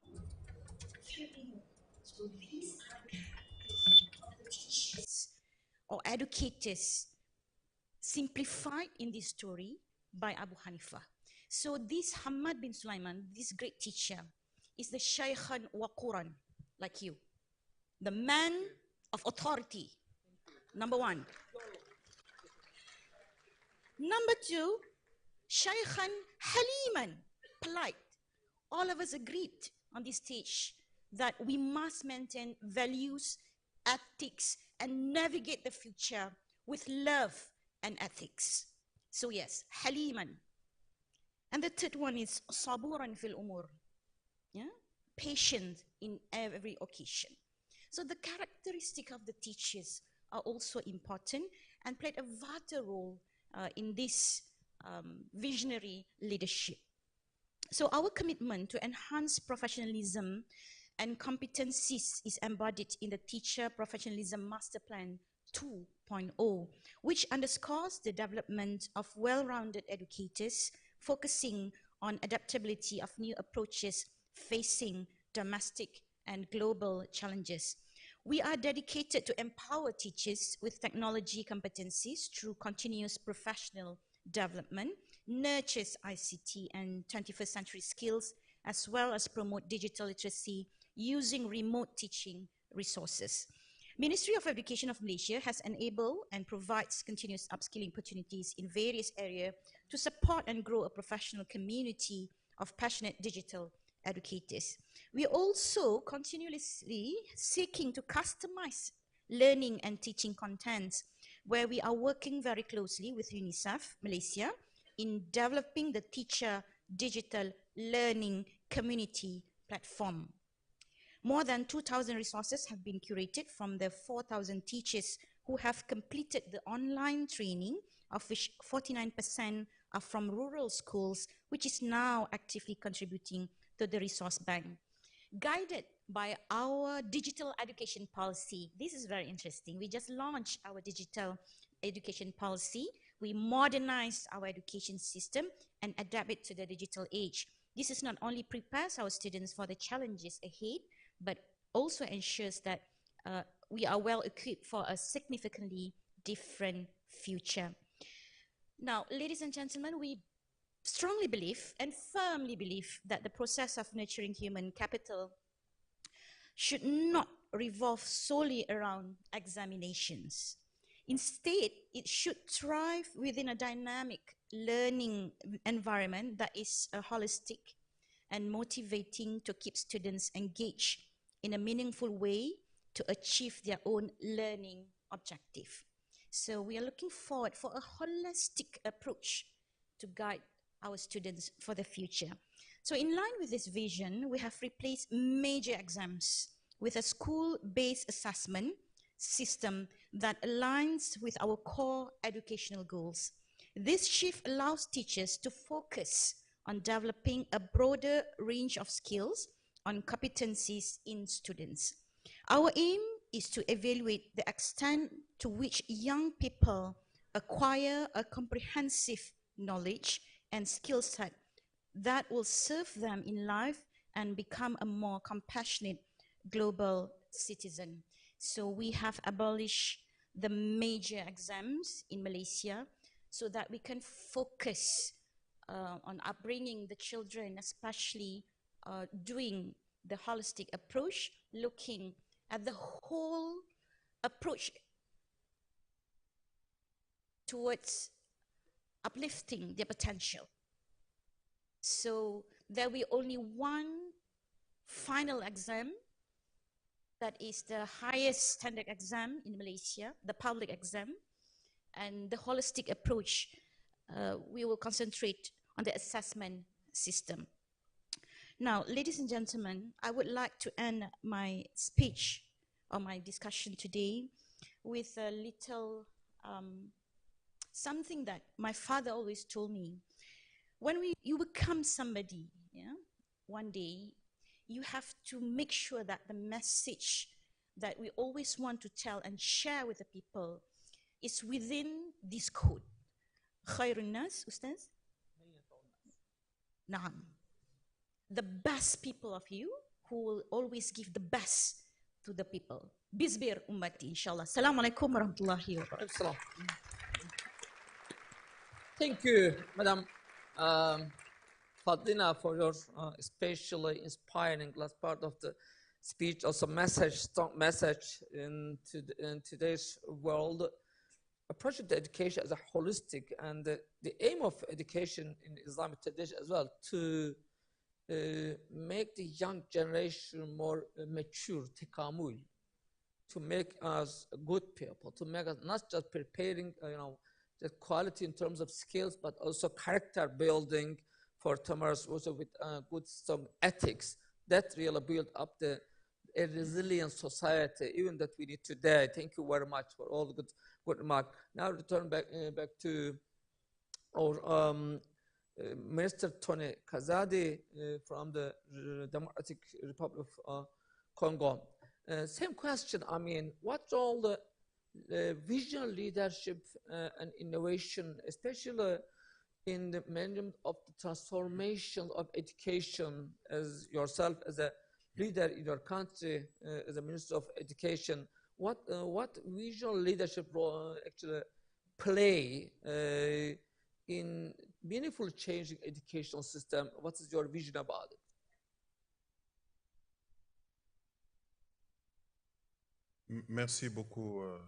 So these teachers or educators simplified in this story by Abu Hanifah. So this Hamad bin Sulaiman, this great teacher, is the Shaykhan Waquran, like you. The man of authority, number one. Number two, Shaykhan Haliman, polite. All of us agreed on this stage that we must maintain values, ethics, and navigate the future with love and ethics. So yes, Haliman. And the third one is Saburan fil umur. Yeah? Patient in every occasion. So the characteristic of the teachers are also important and played a vital role in this visionary leadership. So our commitment to enhance professionalism and competencies is embodied in the Teacher Professionalism Master Plan 2.0, which underscores the development of well-rounded educators, focusing on adaptability of new approaches facing domestic and global challenges. We are dedicated to empower teachers with technology competencies through continuous professional development, nurtures ICT and 21st century skills, as well as promote digital literacy using remote teaching resources. Ministry of Education of Malaysia has enabled and provides continuous upskilling opportunities in various areas to support and grow a professional community of passionate digital educators. We are also continuously seeking to customize learning and teaching contents, where we are working very closely with UNICEF Malaysia in developing the teacher digital learning community platform. More than 2,000 resources have been curated from the 4,000 teachers who have completed the online training, of which 49% are from rural schools, which is now actively contributing to the resource bank. Guided by our digital education policy, this is very interesting. We just launched our digital education policy. We modernized our education system and adapt it to the digital age. This is not only prepares our students for the challenges ahead, but also ensures that we are well equipped for a significantly different future. Now, ladies and gentlemen, we strongly believe and firmly believe that the process of nurturing human capital should not revolve solely around examinations. Instead, it should thrive within a dynamic learning environment that is holistic and motivating to keep students engaged in a meaningful way to achieve their own learning objective. So we are looking forward for a holistic approach to guide our students for the future. So in line with this vision, we have replaced major exams with a school-based assessment system that aligns with our core educational goals. This shift allows teachers to focus on developing a broader range of skills on competencies in students. Our aim is to evaluate the extent to which young people acquire a comprehensive knowledge and skill set that will serve them in life and become a more compassionate global citizen. So we have abolished the major exams in Malaysia so that we can focus on upbringing the children, especially doing the holistic approach, looking at the whole approach towards uplifting their potential. So there will be only one final exam that is the highest standard exam in Malaysia, the public exam, and the holistic approach, we will concentrate on the assessment system. Now, ladies and gentlemen, I would like to end my speech or my discussion today with a little something that my father always told me. When you become somebody, one day, you have to make sure that the message that we always want to tell and share with the people is within this code. Khairun nas, Ustaz? Naam. The best people of you who will always give the best to the people. Bisbir ummati, inshallah. Assalamu alaikum warahmatullahi wabarakatuh. Thank you, Madam Fadlina, for your especially inspiring last part of the speech. Also, strong message in today's world. Approaching the education as a holistic, and the aim of education in Islamic tradition as well to make the young generation more mature, tekamul, to make us good people, to make us not just preparing, the quality in terms of skills, but also character building for tomorrow's, also with good some ethics that really build up a resilient society, even that we need today. Thank you very much for all the good remark. Now return back to our Minister Tony Kazadi from the Democratic Republic of Congo. Same question. I mean, what's all the vision, leadership, and innovation, especially in the management of the transformation of education, as yourself as a leader in your country, as a Minister of Education, what visual leadership role actually play in meaningful changing educational system? What is your vision about it? Merci beaucoup.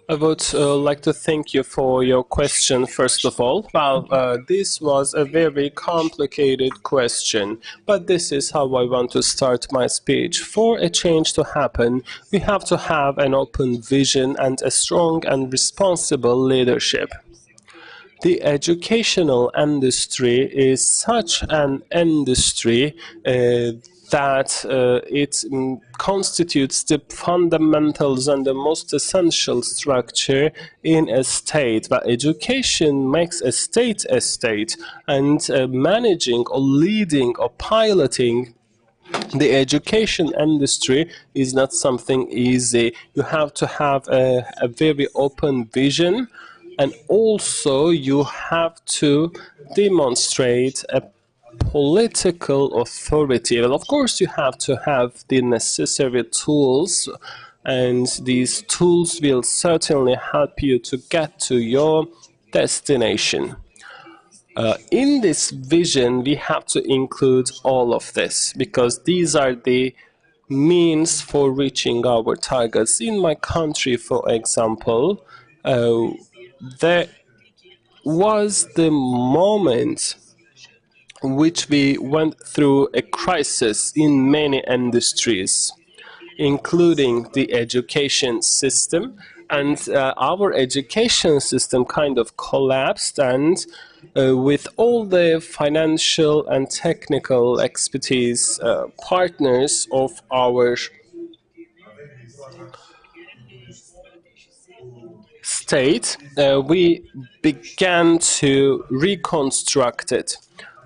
I would like to thank you for your question, first of all. Well, this was a very complicated question, but this is how I want to start my speech. For a change to happen, we have to have an open vision and a strong and responsible leadership. The educational industry is such an industry that it constitutes the fundamentals and the most essential structure in a state. But education makes a state, and managing or leading or piloting the education industry is not something easy. You have to have a very open vision, and also you have to demonstrate a political authority. Well, of course, you have to have the necessary tools, and these tools will certainly help you to get to your destination. In this vision, we have to include all of this because these are the means for reaching our targets. In my country, for example, there was the moment which we went through a crisis in many industries, including the education system. And our education system kind of collapsed, and with all the financial and technical expertise partners of our state, we began to reconstruct it.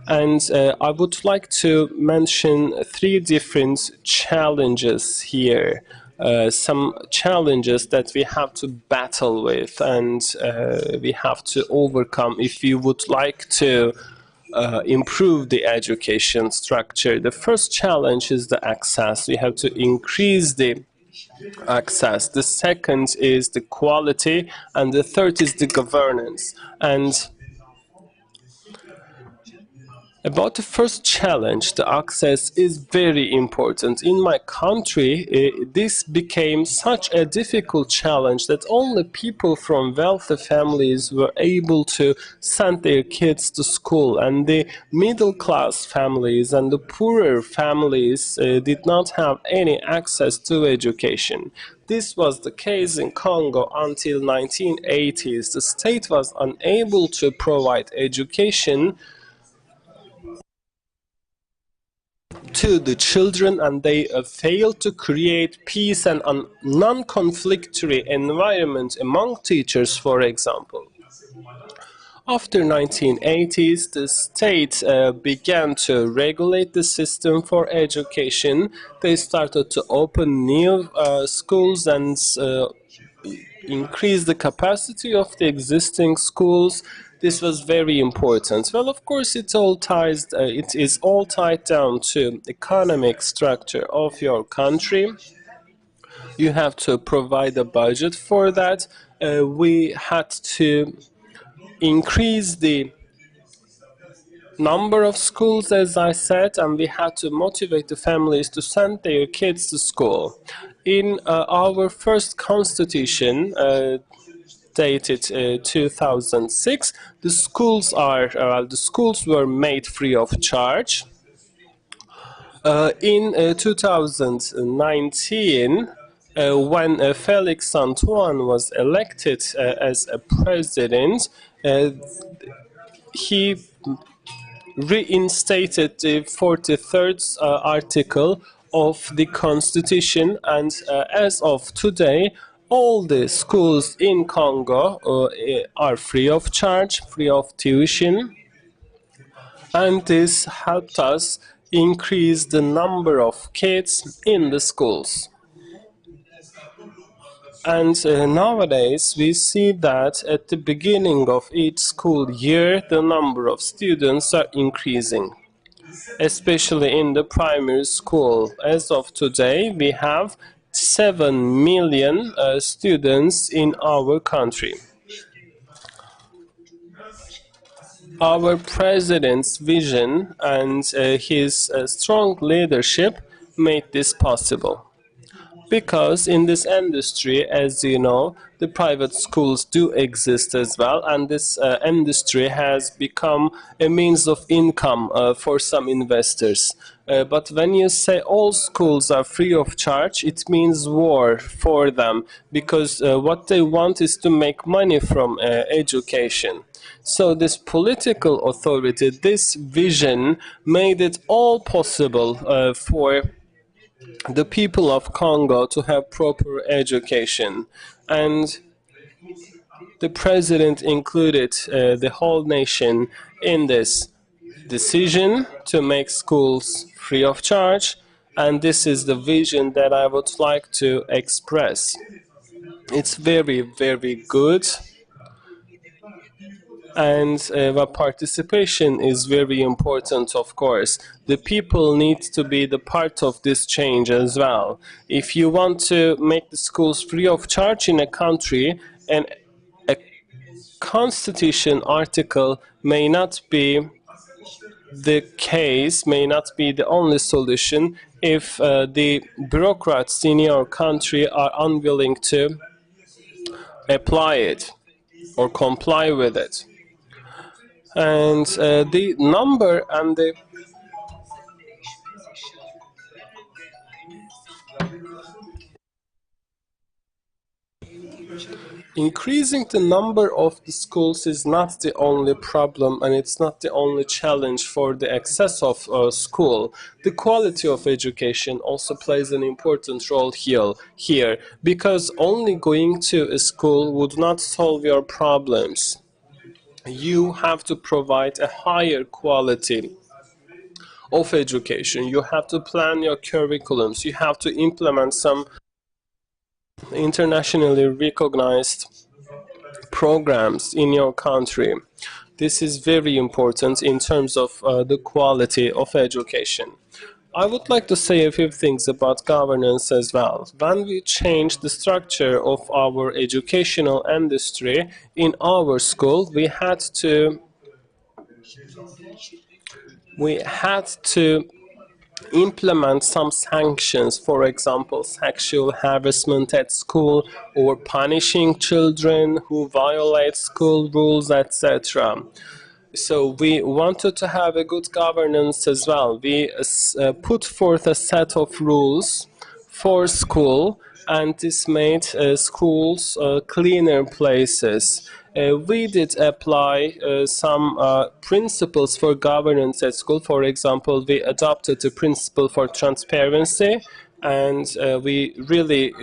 And I would like to mention three different challenges here. Some challenges that we have to battle with and we have to overcome if we would like to improve the education structure. The first challenge is the access. We have to increase the access. The second is the quality, and the third is the governance. And about the first challenge, the access is very important. In my country, this became such a difficult challenge that only people from wealthy families were able to send their kids to school, and the middle-class families and the poorer families did not have any access to education. This was the case in Congo until 1980s. The state was unable to provide education to the children, and they failed to create peace and a non-conflictory environment among teachers, for example. After 1980s, the state began to regulate the system for education. They started to open new schools and increase the capacity of the existing schools. This was very important. Well, of course, it is all tied down to economic structure of your country. You have to provide a budget for that. We had to increase the number of schools, as I said, and we had to motivate the families to send their kids to school. In our first constitution, dated 2006, the schools were made free of charge. In 2019, when Felix Antoine was elected as a president, he reinstated the 43rd article of the Constitution, and as of today, all the schools in Congo are free of charge, free of tuition, and this helped us increase the number of kids in the schools. And nowadays we see that at the beginning of each school year the number of students are increasing, especially in the primary school. As of today we have 7 million students in our country. Our president's vision and his strong leadership made this possible. Because in this industry, as you know, the private schools do exist as well, and this industry has become a means of income for some investors. But when you say all schools are free of charge, it means war for them, because what they want is to make money from education. So this political authority, this vision, made it all possible for the people of Congo to have proper education. And the president included the whole nation in this decision to make schools free of charge, and this is the vision that I would like to express. It's very, very good, and the participation is very important, of course. The people need to be the part of this change as well. If you want to make the schools free of charge in a country, and a constitution article may not be the case, may not be the only solution if the bureaucrats in your country are unwilling to apply it or comply with it. And the number and the increasing the number of the schools is not the only problem, and it's not the only challenge for the access of school. The quality of education also plays an important role here, because only going to a school would not solve your problems. You have to provide a higher quality of education. You have to plan your curriculums. You have to implement some internationally recognized programs in your country. This is very important in terms of the quality of education. I would like to say a few things about governance as well. When we changed the structure of our educational industry in our school, we had to implement some sanctions, for example, sexual harassment at school or punishing children who violate school rules, etc. So we wanted to have a good governance as well. We put forth a set of rules for school, and this made schools cleaner places. We did apply some principles for governance at school. For example, we adopted the principle for transparency, and we really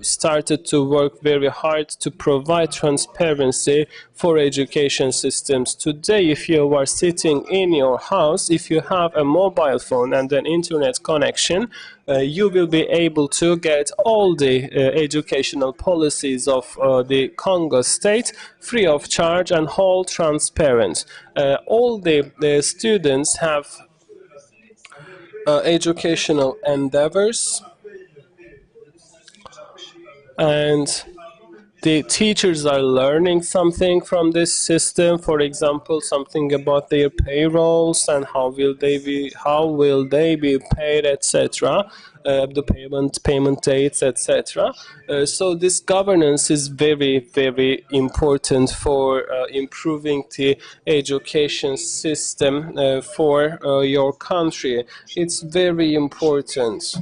started to work very hard to provide transparency for education systems. Today, if you are sitting in your house, if you have a mobile phone and an internet connection, you will be able to get all the educational policies of the Congo state free of charge and whole transparent. All the students have educational endeavors, and the teachers are learning something from this system. For example, something about their payrolls and how will they be paid, etc. The payment dates, etc. So this governance is very, very important for improving the education system for your country. It's very important.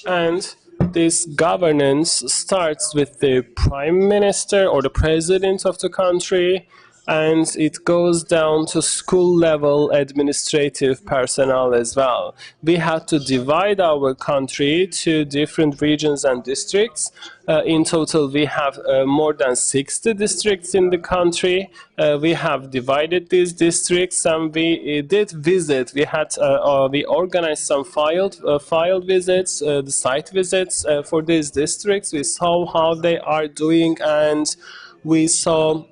And this governance starts with the prime minister or the president of the country, and it goes down to school level administrative personnel as well. We had to divide our country to different regions and districts. In total, we have more than 60 districts in the country. We have divided these districts, and we did visit. We organized some field visits, the site visits for these districts. We saw how they are doing, and we saw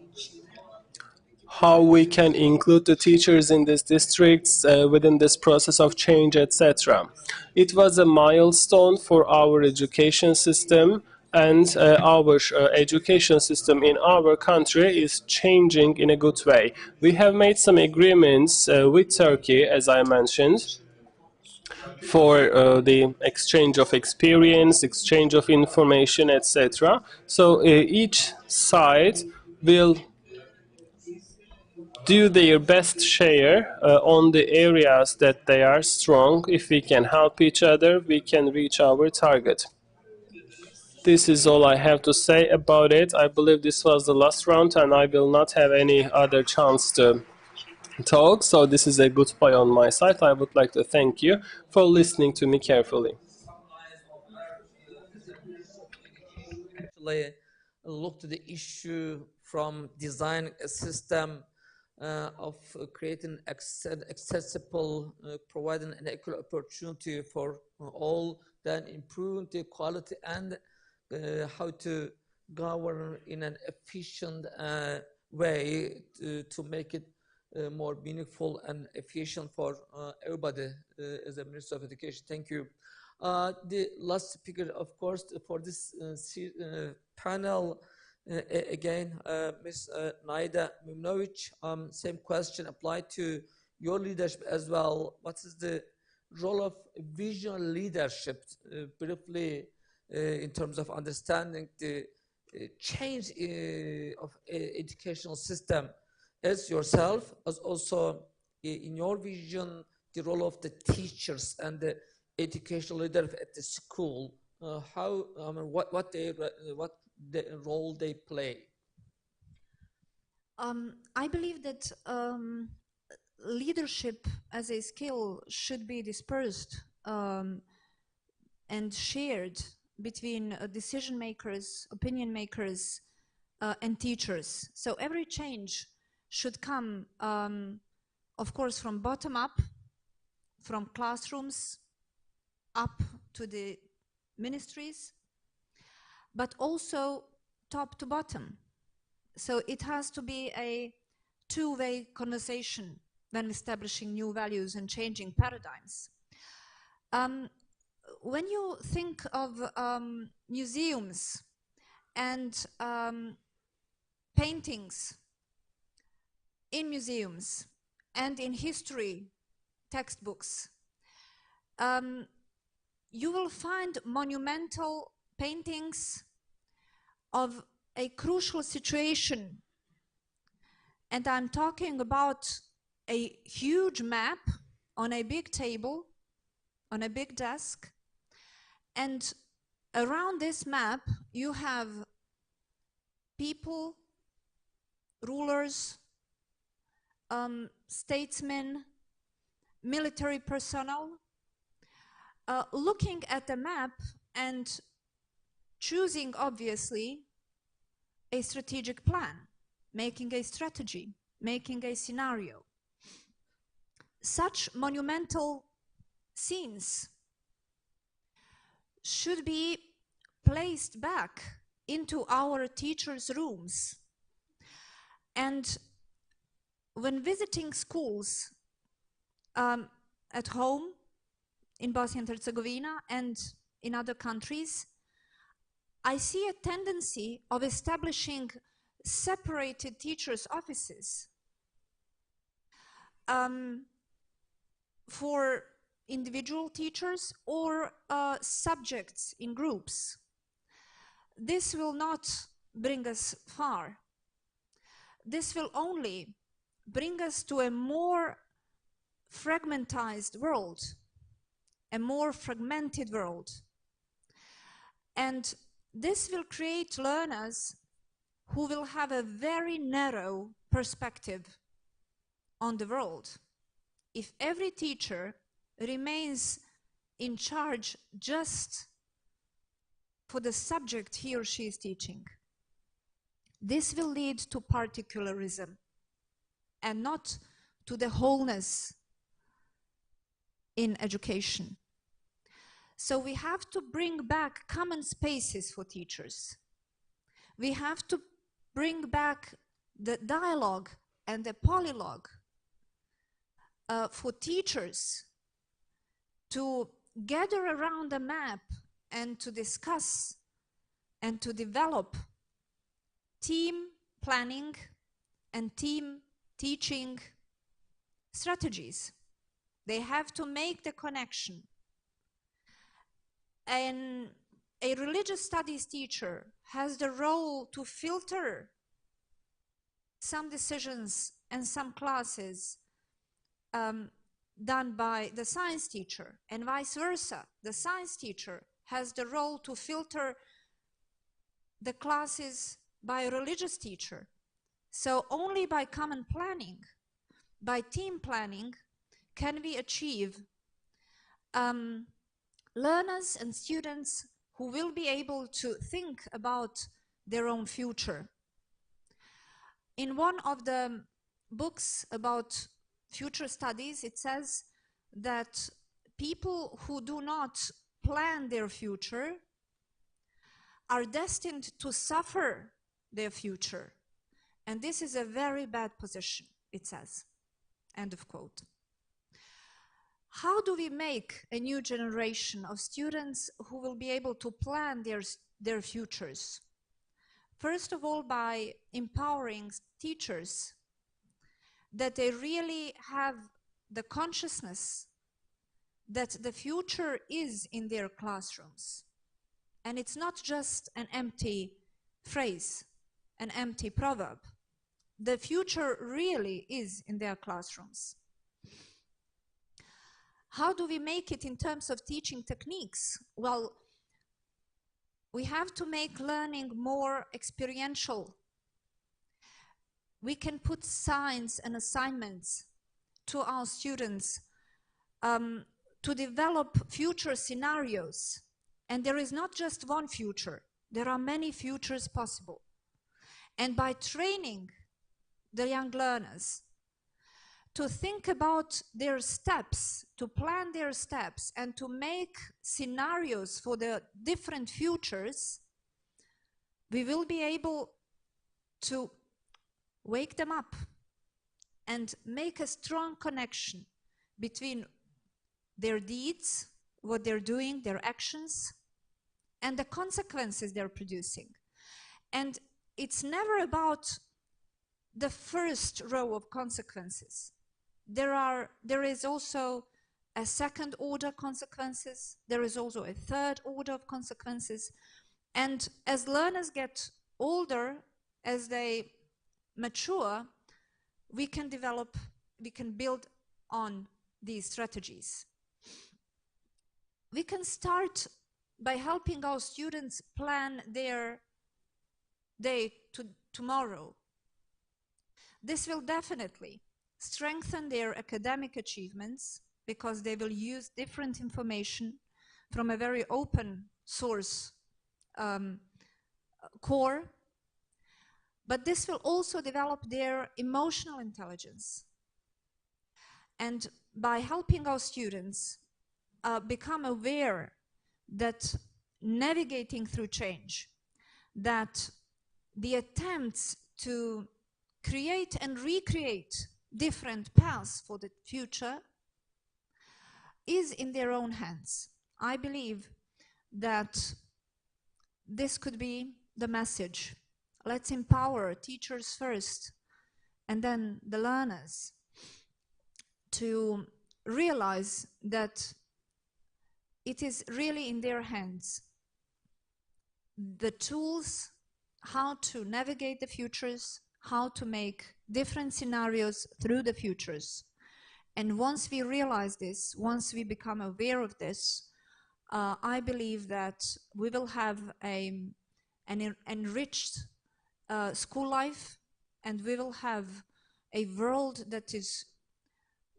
how we can include the teachers in these districts within this process of change, etc. It was a milestone for our education system, and our education system in our country is changing in a good way. We have made some agreements with Turkey, as I mentioned, for the exchange of experience, exchange of information, etc. So each side will do their best share on the areas that they are strong. If we can help each other, we can reach our target. This is all I have to say about it. I believe this was the last round and I will not have any other chance to talk, so this is a goodbye on my side. I would like to thank you for listening to me carefully. Actually, look to the issue from design a system of creating accessible, providing an equal opportunity for all, then improving the quality and how to govern in an efficient way to make it more meaningful and efficient for everybody as a Minister of Education. Thank you. The last speaker, of course, for this panel, again, Ms. Naida Mimnovic, same question applied to your leadership as well. What is the role of visual leadership, briefly, in terms of understanding the change of educational system as yourself, as also in your vision, the role of the teachers and the educational leader at the school, what the role they play? I believe that leadership as a skill should be dispersed and shared between decision makers, opinion makers, and teachers. So every change should come, of course, from bottom up, from classrooms up to the ministries, but also top to bottom. So it has to be a two-way conversation when establishing new values and changing paradigms. When you think of museums and paintings in museums and in history textbooks, you will find monumental paintings of a crucial situation. And I'm talking about a huge map on a big table, on a big desk. And around this map, you have people, rulers, statesmen, military personnel, looking at the map and choosing, obviously, a strategic plan, making a strategy, making a scenario. Such monumental scenes should be placed back into our teachers' rooms. And when visiting schools at home in Bosnia and Herzegovina and in other countries, I see a tendency of establishing separated teachers' offices for individual teachers or subjects in groups. This will not bring us far. This will only bring us to a more fragmentized world, a more fragmented world. And this will create learners who will have a very narrow perspective on the world. If every teacher remains in charge just for the subject he or she is teaching, this will lead to particularism and not to the wholeness in education. So we have to bring back common spaces for teachers. We have to bring back the dialogue and the polylogue for teachers to gather around a map and to discuss and to develop team planning and team teaching strategies. They have to make the connection. And a religious studies teacher has the role to filter some decisions and some classes done by the science teacher, and vice versa. The science teacher has the role to filter the classes by a religious teacher. So only by common planning, by team planning, can we achieve learners and students who will be able to think about their own future. In one of the books about future studies, it says that people who do not plan their future are destined to suffer their future. And this is a very bad position, it says. End of quote. How do we make a new generation of students who will be able to plan their futures? First of all, by empowering teachers that they really have the consciousness that the future is in their classrooms. And it's not just an empty phrase, an empty proverb. The future really is in their classrooms. How do we make it in terms of teaching techniques? Well, we have to make learning more experiential. We can put signs and assignments to our students to develop future scenarios. And there is not just one future, there are many futures possible. And by training the young learners to think about their steps, to plan their steps, and to make scenarios for the different futures, we will be able to wake them up and make a strong connection between their deeds, what they're doing, their actions, and the consequences they're producing. And it's never about the first row of consequences. There is also a second order consequences. There is also a third order of consequences. And as learners get older, as they mature, we can build on these strategies. We can start by helping our students plan their day to tomorrow. This will definitely strengthen their academic achievements because they will use different information from a very open source core. But this will also develop their emotional intelligence. And by helping our students become aware that navigating through change, that the attempts to create and recreate different paths for the future is in their own hands. I believe that this could be the message. Let's empower teachers first and then the learners to realize that it is really in their hands. The tools, how to navigate the futures, how to make different scenarios through the futures. And once we realize this, once we become aware of this, I believe that we will have an enriched school life, and we will have a world that is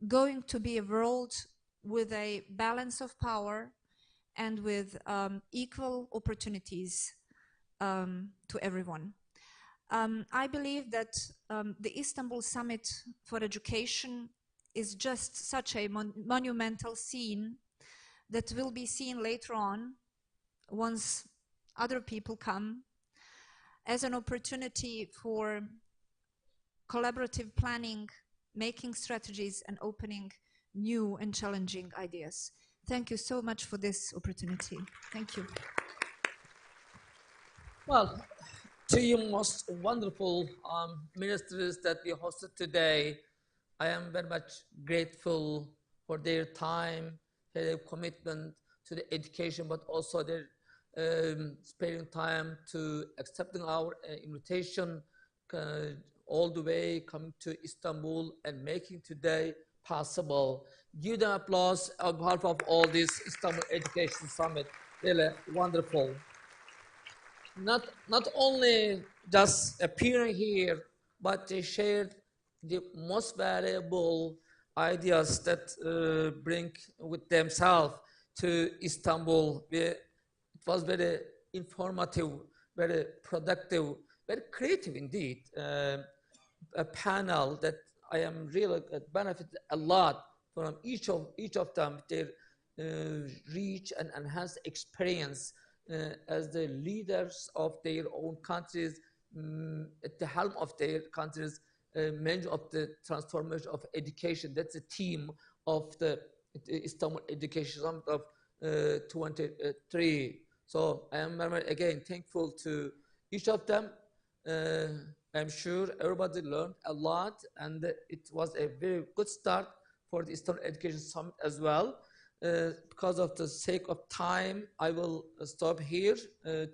going to be a world with a balance of power and with equal opportunities to everyone. I believe that the Istanbul Summit for Education is just such a monumental scene that will be seen later on, once other people come, as an opportunity for collaborative planning, making strategies, and opening new and challenging ideas. Thank you so much for this opportunity. Thank you. Well, to you most wonderful ministers that we hosted today, I am very much grateful for their time, their commitment to the education, but also their sparing time to accepting our invitation, all the way coming to Istanbul and making today possible. Give them applause on behalf of all this Istanbul Education Summit. Really wonderful. Not only just appearing here, but they shared the most valuable ideas that bring with themselves to Istanbul. It was very informative, very productive, very creative indeed. A panel that I am really benefited a lot from each of them, their rich and enhanced experience as the leaders of their own countries, at the helm of their countries, many of the transformation of education. That's the theme of the Istanbul Education Summit of 23. So I am again thankful to each of them. I'm sure everybody learned a lot, and it was a very good start for the Istanbul Education Summit as well. Because of the sake of time, I will stop here.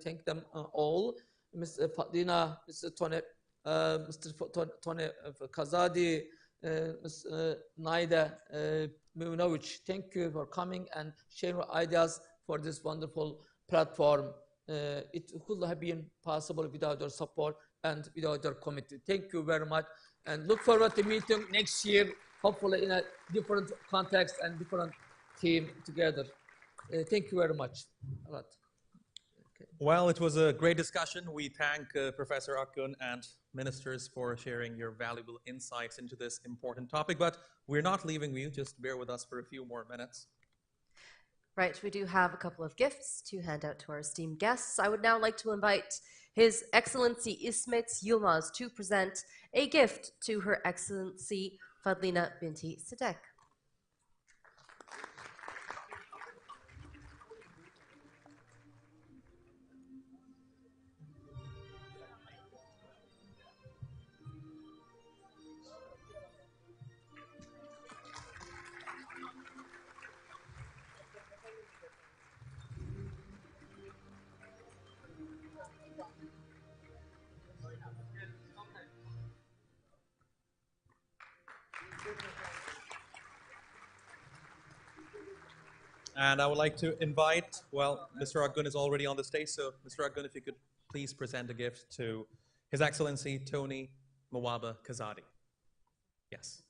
Thank them all. Ms. Fatlina, Mr. Tony, Mr. Tony Kazadi, Ms. Naida Muminovic, thank you for coming and sharing your ideas for this wonderful platform. It could have been possible without your support and without your committee. Thank you very much, and look forward to meeting next year, hopefully in a different context and different team together. Thank you very much. A lot. Okay. Well, it was a great discussion. We thank Professor Akgun and ministers for sharing your valuable insights into this important topic, but we're not leaving you. Just bear with us for a few more minutes. Right, we do have a couple of gifts to hand out to our esteemed guests. I would now like to invite His Excellency İsmet Yılmaz to present a gift to Her Excellency Fadlina Binti Sadek. And I would like to invite, well, Mr. Akgun is already on the stage, so Mr. Akgun, if you could please present a gift to His Excellency Tony Mwaba Kazadi. Yes.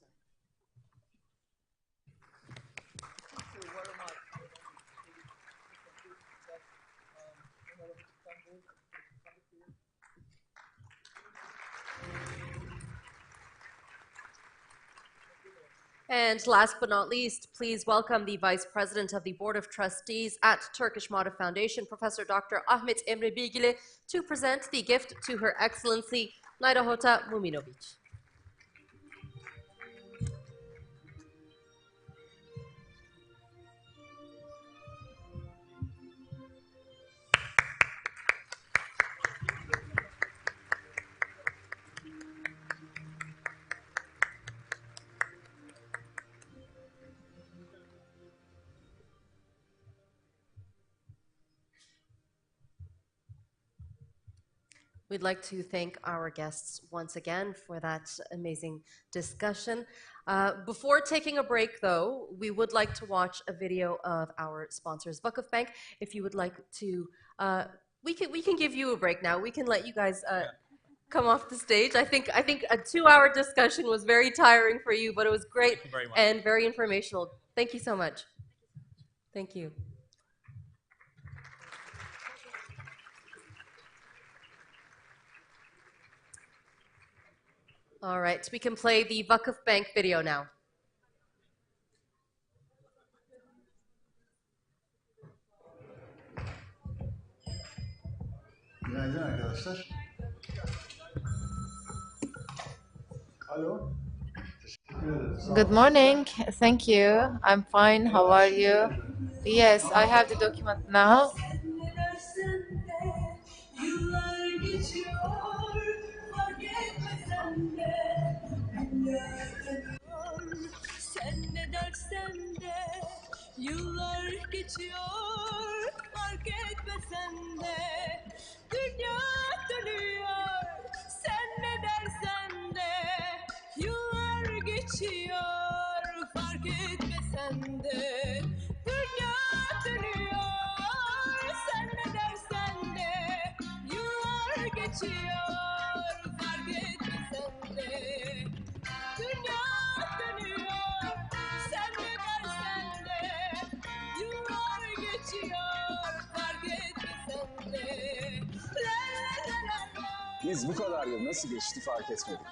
And last but not least, please welcome the Vice President of the Board of Trustees at Turkish Marif Foundation, Professor Dr. Ahmet Emre Bilgili, to present the gift to Her Excellency Naida Hota Muminovic. We'd like to thank our guests once again for that amazing discussion. Before taking a break, though, we would like to watch a video of our sponsors, Vakıf Bank. If you would like to, we can give you a break now. We can let you guys come off the stage. I think a 2-hour discussion was very tiring for you, but it was great and very informational. Thank you so much. Thank you. All right, we can play the Vakıf Bank video now. Günaydın arkadaşlar. Alo. Good morning. Thank you. I'm fine. How are you? Yes, I have the document now. Sen ne dersen de yıllar geçiyor fark etmesen de dünya dönüyor sen ne dersen de Biz bu kadar yıl nasıl geçti fark etmedik.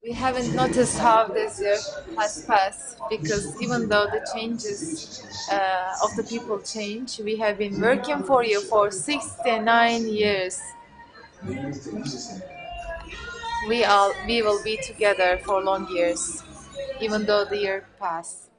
We haven't noticed how this year has passed because even though the changes of the people change, we have been working for you for 69 years. We will be together for long years, even though the year passed.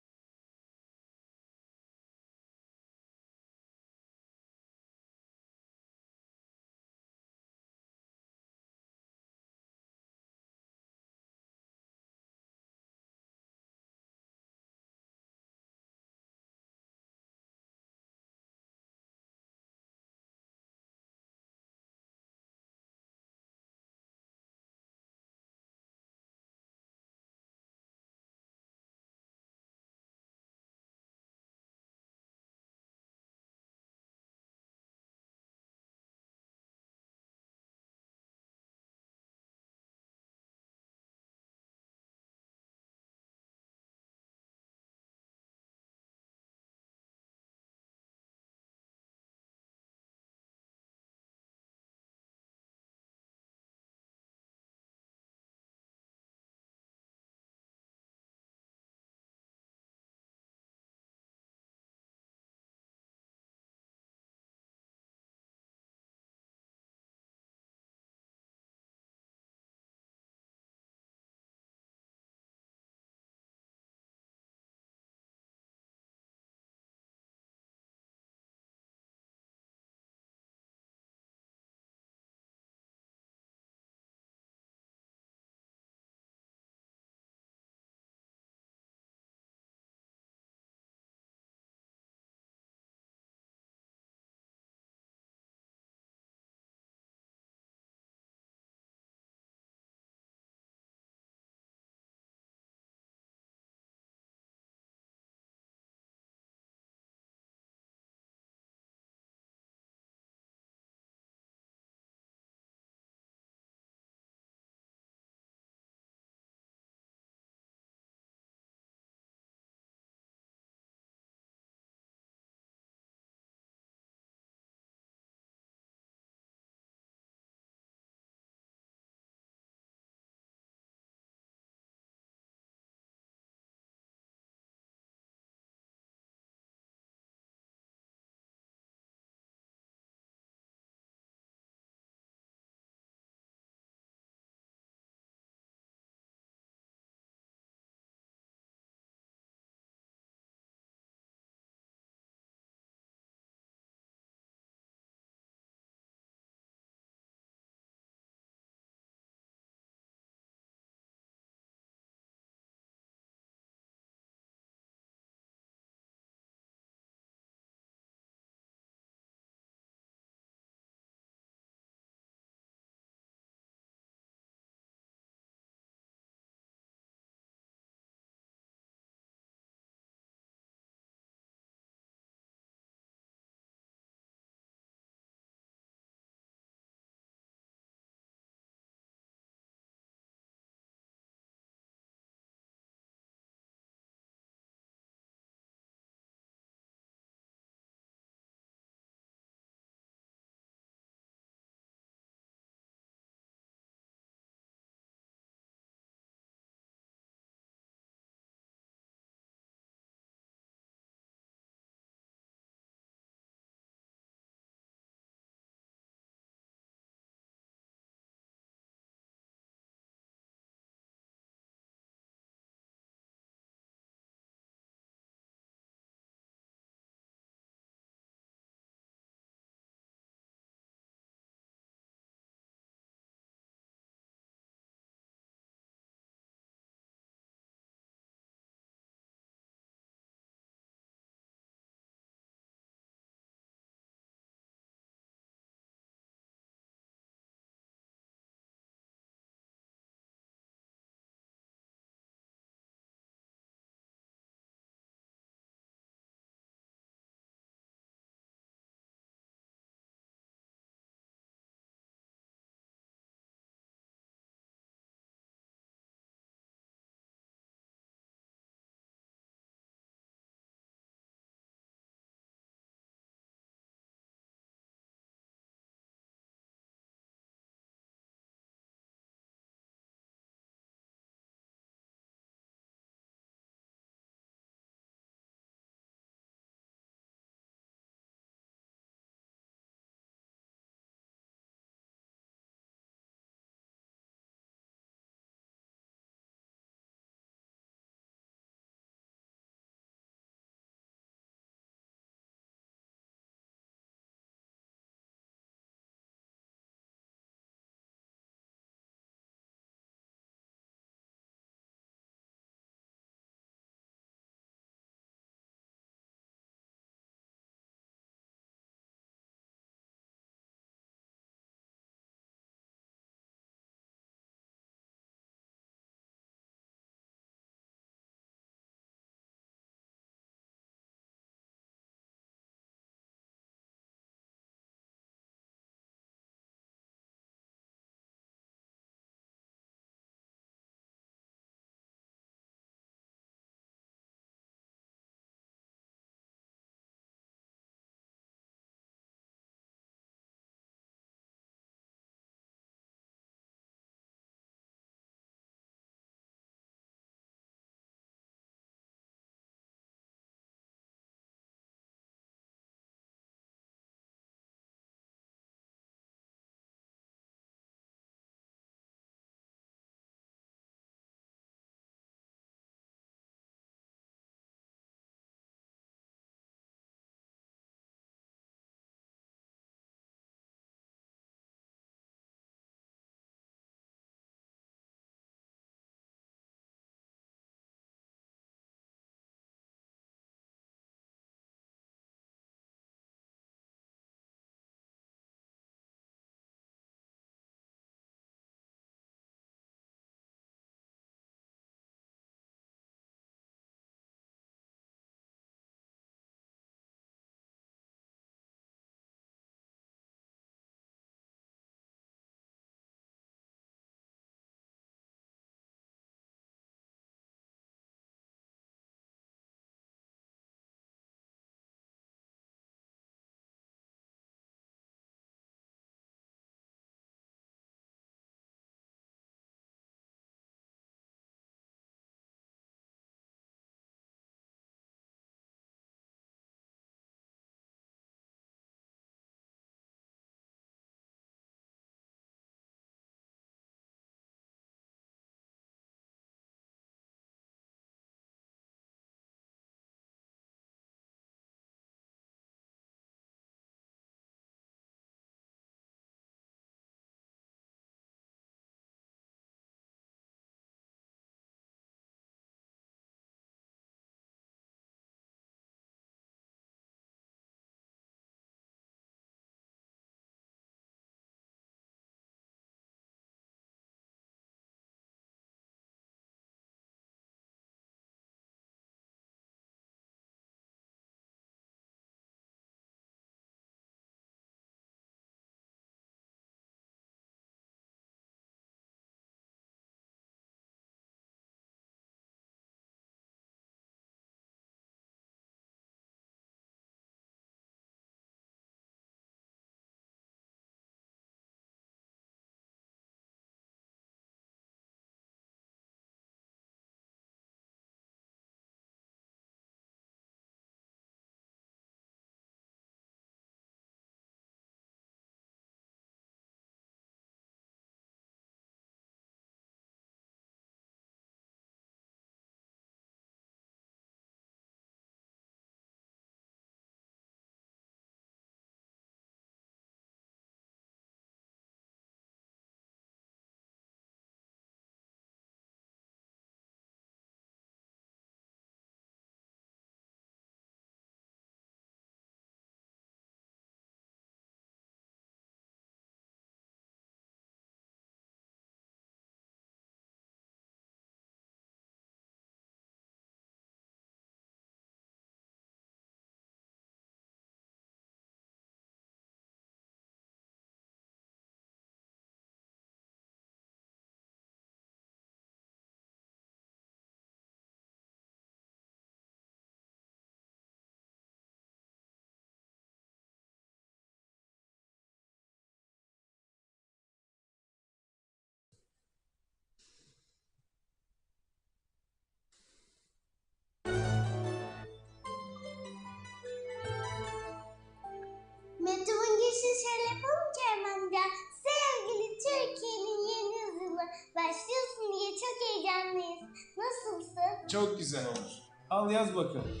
Çok güzel olur. Al yaz bakalım.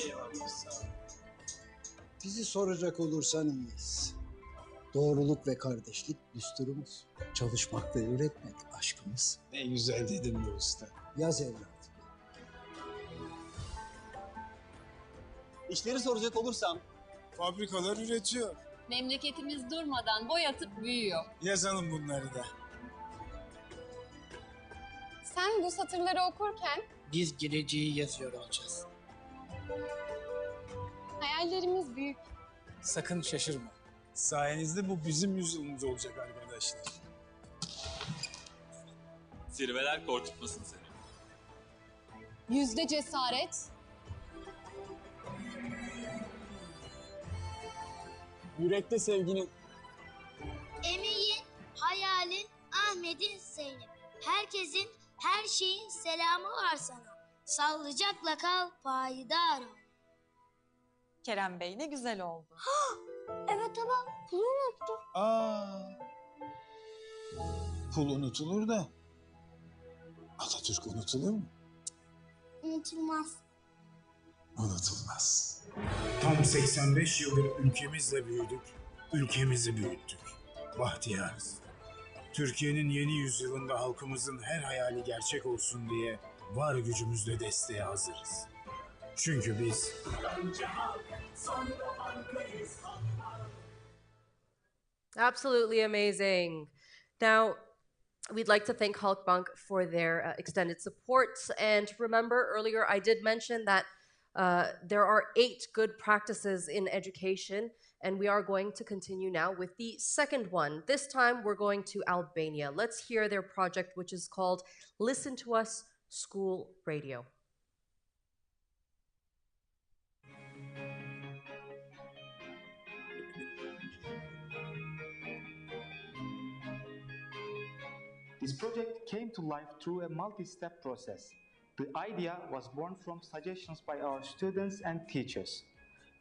Eyvallah, sağ ol. Bizi soracak olursan iyiyiz. Doğruluk ve kardeşlik düsturumuz. Çalışmak ve üretmek aşkımız. Ne güzel dedin be usta. Yaz evladım. İşleri soracak olursam Fabrikalar üretiyor. Memleketimiz durmadan boy atıp büyüyor. Yazalım bunları da. Sen bu satırları okurken Biz geleceği yazıyor olacağız. hayallerimiz büyük. Sakın şaşırma. Sayenizde bu bizim yüzyılımız olacak arkadaşlar. Zirveler korkutmasın seni. Yüzde cesaret, Yürekte sevginin Emeğin, hayalin, Ahmet'in, Zeynep. Herkesin, her şeyin selamı var sana. Sağlıcakla kal, payidar ol. Kerem Bey ne güzel oldu. Evet ama pulu unuttum. Pul unutulur da Atatürk unutulur mu? Unutulmaz. Unutulmaz. Tam 85 yıldır ülkemizle büyüdük, ülkemizi büyüttük. Bahtiyarız. Türkiye'nin yeni yüzyılında halkımızın her hayali gerçek olsun diye var gücümüzle desteğe hazırız. Çünkü biz Absolutely amazing. Now, we'd like to thank Halkbank for their extended support. And remember, earlier I did mention that there are 8 good practices in education, and we are going to continue now with the second one. This time, we're going to Albania. Let's hear their project, which is called Listen to Us School Radio. This project came to life through a multi-step process. The idea was born from suggestions by our students and teachers.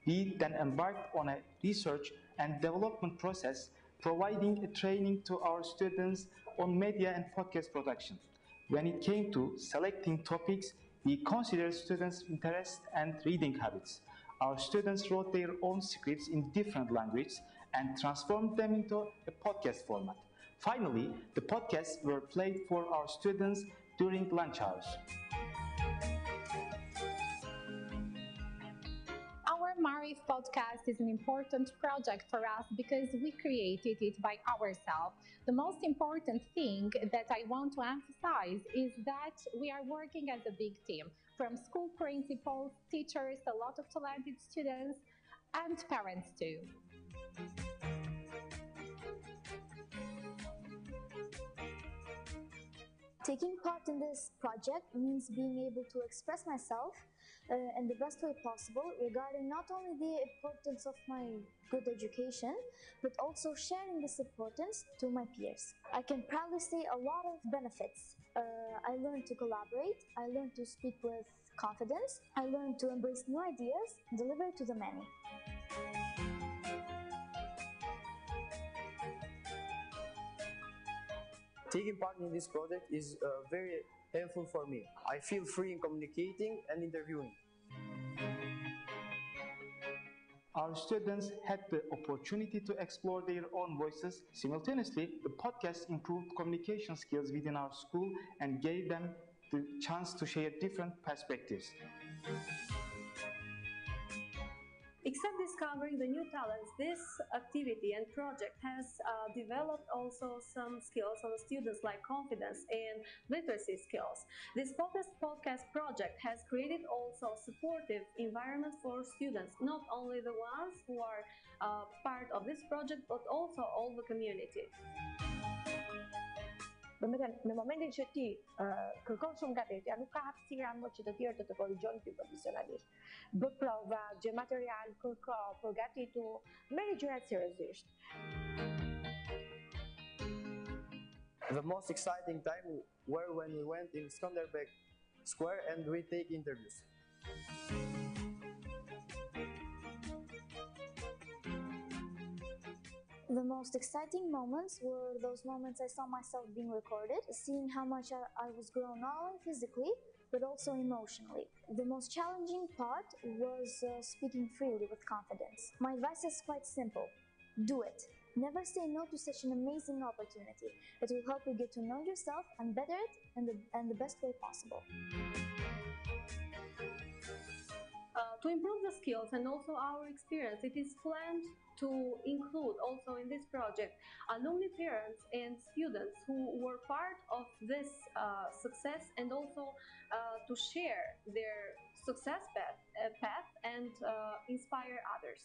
We then embarked on a research and development process, providing a training to our students on media and podcast production. When it came to selecting topics, we considered students' interests and reading habits. Our students wrote their own scripts in different languages and transformed them into a podcast format. Finally, the podcasts were played for our students during lunch hours. Our Marif podcast is an important project for us because we created it by ourselves. The most important thing that I want to emphasize is that we are working as a big team, from school principals, teachers, a lot of talented students, and parents too. Taking part in this project means being able to express myself in the best way possible regarding not only the importance of my good education, but also sharing this importance to my peers. I can proudly say a lot of benefits. I learned to collaborate, I learned to speak with confidence, I learned to embrace new ideas, deliver to the many. Taking part in this project is very helpful for me. I feel free in communicating and interviewing. Our students had the opportunity to explore their own voices. Simultaneously, the podcast improved communication skills within our school and gave them the chance to share different perspectives. Except discovering the new talents, this activity and project has developed also some skills on the students like confidence and literacy skills. This podcast project has created also a supportive environment for students, not only the ones who are part of this project, but also all the community. Në momentin që ti kërkon shumë nga vetja, nuk ka hapësirë më që të tjerë të të korrigjojnë ty profesionalisht. Bë prova, gjë material, kërko, përgatitu, merri gjërat seriozisht. The most exciting time were when we went in Skanderbeg Square and we take interviews. The most exciting moments were those moments I saw myself being recorded, seeing how much I was grown not only physically, but also emotionally. The most challenging part was speaking freely with confidence. My advice is quite simple. Do it. Never say no to such an amazing opportunity. It will help you get to know yourself and better it in the best way possible. To improve the skills and also our experience, it is planned to include also in this project alumni parents and students who were part of this success, and also to share their success path and inspire others.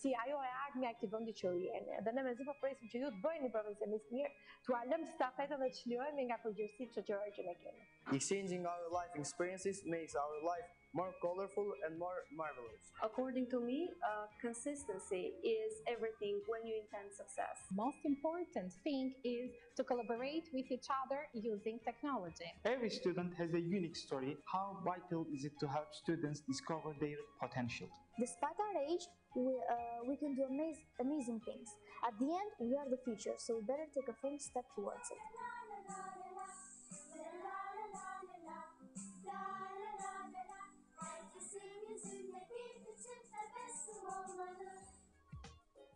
Sì, io mi aktivon di qërjen, dhe ne me zi po presim që ju të bëjni profesionist mirë, të alëm stafetën dhe të çlirojmë nga përgjërësit shoqërore që ne kemi. Exchanging our life experiences makes our life more colorful and more marvelous. According to me, consistency is everything when you intend success. Most important thing is to collaborate with each other using technology. Every student has a unique story. How vital is it to help students discover their potential? Despite our age, we can do amazing things. At the end, we are the future, so we better take a firm step towards it.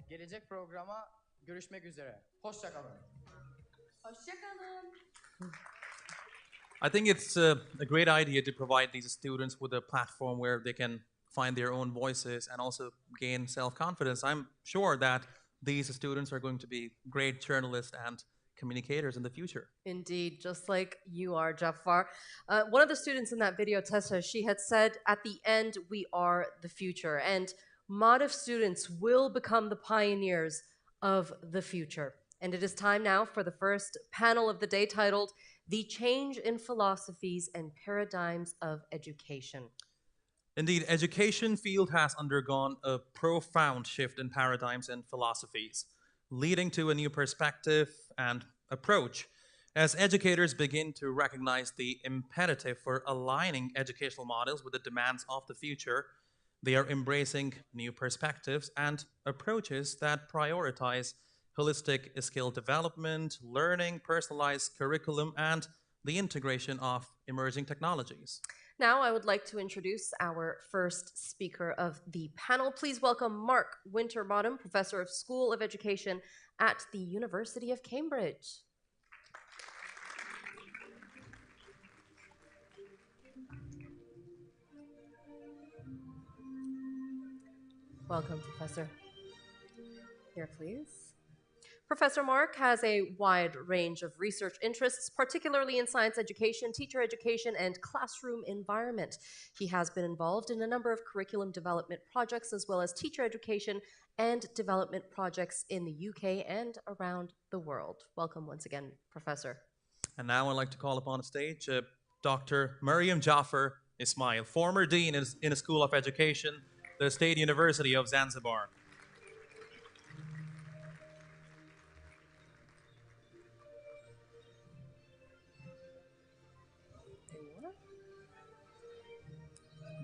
Gelecek programa görüşmek üzere. Hoşça kalın. Hoşça kalın. I think it's a great idea to provide these students with a platform where they can find their own voices and also gain self-confidence. I'm sure that these students are going to be great journalists and communicators in the future. Indeed, just like you are, Jafar. One of the students in that video, Tessa, she had said, at the end, we are the future. And Maarif students will become the pioneers of the future. And it is time now for the first panel of the day, titled The Change in Philosophies and Paradigms of Education. Indeed, education field has undergone a profound shift in paradigms and philosophies, leading to a new perspective and approach. As educators begin to recognize the imperative for aligning educational models with the demands of the future, they are embracing new perspectives and approaches that prioritize holistic skill development, learning, personalized curriculum, and the integration of emerging technologies. Now, I would like to introduce our first speaker of the panel. Please welcome Mark Winterbottom, Professor of School of Education at the University of Cambridge. Welcome, Professor. Here, please. Professor Mark has a wide range of research interests, particularly in science education, teacher education, and classroom environment. He has been involved in a number of curriculum development projects, as well as teacher education and development projects in the UK and around the world. Welcome once again, Professor. And now I'd like to call upon stage Dr. Maryam Jafar Ismail, former Dean in a School of Education, the State University of Zanzibar.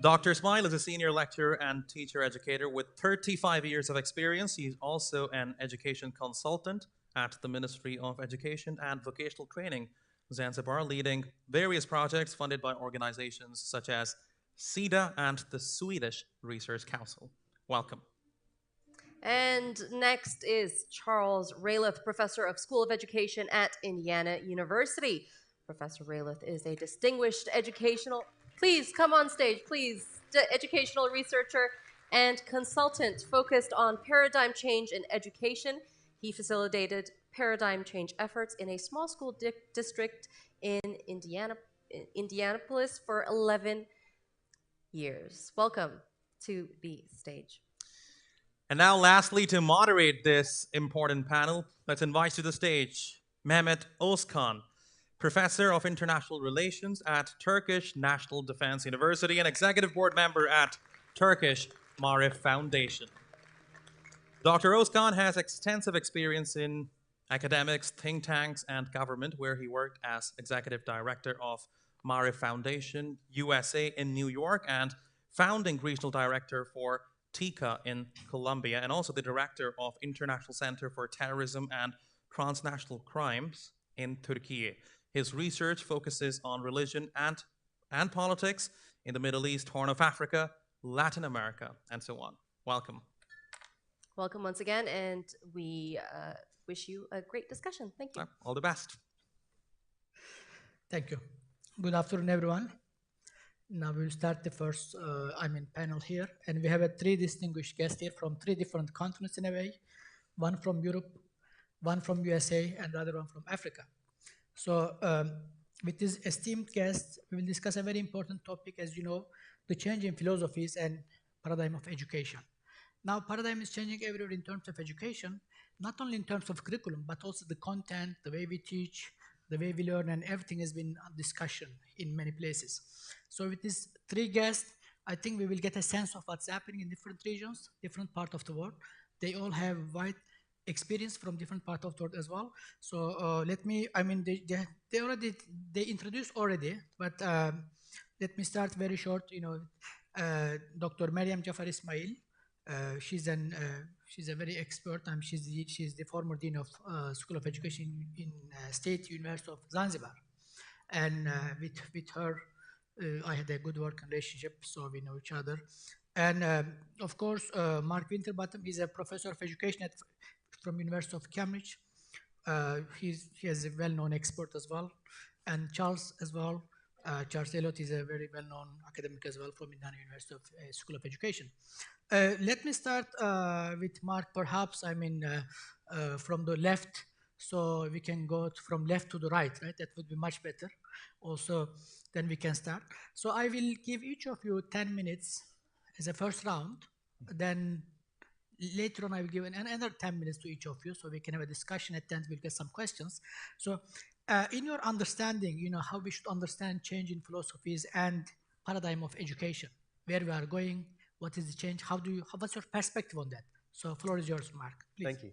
Dr. Ismail is a senior lecturer and teacher educator with 35 years of experience. He's also an education consultant at the Ministry of Education and Vocational Training, Zanzibar, leading various projects funded by organizations such as SIDA and the Swedish Research Council. Welcome. And next is Charles Raylith, Professor of School of Education at Indiana University. Professor Raylith is a distinguished educational... Please come on stage, please. Educational researcher and consultant focused on paradigm change in education. He facilitated paradigm change efforts in a small school district in Indianapolis for 11 years. Welcome to the stage. And now, lastly, to moderate this important panel, let's invite to the stage Mehmet Özkan, Professor of International Relations at Turkish National Defense University and Executive Board Member at Turkish Maarif Foundation. Dr. Özkan has extensive experience in academics, think tanks, and government, where he worked as Executive Director of Maarif Foundation USA in New York and Founding Regional Director for TICA in Colombia, and also the director of International Center for Terrorism and Transnational Crimes in Turkey. His research focuses on religion and politics in the Middle East, Horn of Africa, Latin America, and so on. Welcome. Welcome once again, and we wish you a great discussion. Thank you. All the best. Thank you. Good afternoon, everyone. Now we'll start the first, panel here, and we have 3 distinguished guests here from 3 different continents in a way, one from Europe, one from USA, and the other one from Africa. So with these esteemed guests, we will discuss a very important topic, as you know, the change in philosophies and paradigm of education. Now, paradigm is changing everywhere in terms of education, not only in terms of curriculum, but also the content, the way we teach, the way we learn, and everything has been on discussion in many places. So with these 3 guests, I think we will get a sense of what's happening in different regions, different parts of the world. They all have wide experience from different parts of the world as well. So they introduced already, but let me start very short. Dr. Maryam Jafar Ismail. She's a very expert. She's the former dean of School of Education in State University of Zanzibar, and with her, I had a good working relationship, so we know each other. And of course, Mark Winterbottom is a professor of education from University of Cambridge. He is a well-known expert as well, and Charles as well. Charles Elliott is a very well-known academic as well from Indiana University of School of Education. Let me start with Mark, perhaps, from the left, so we can go from left to the right, right? That would be much better. Also, then we can start. So I will give each of you 10 minutes as a first round. Then later on, I will give another 10 minutes to each of you, so we can have a discussion. At the end, we'll get some questions. So in your understanding, how we should understand change in philosophies and paradigm of education, where we are going, what is the change? What's your perspective on that? So floor is yours, Mark, please. Thank you.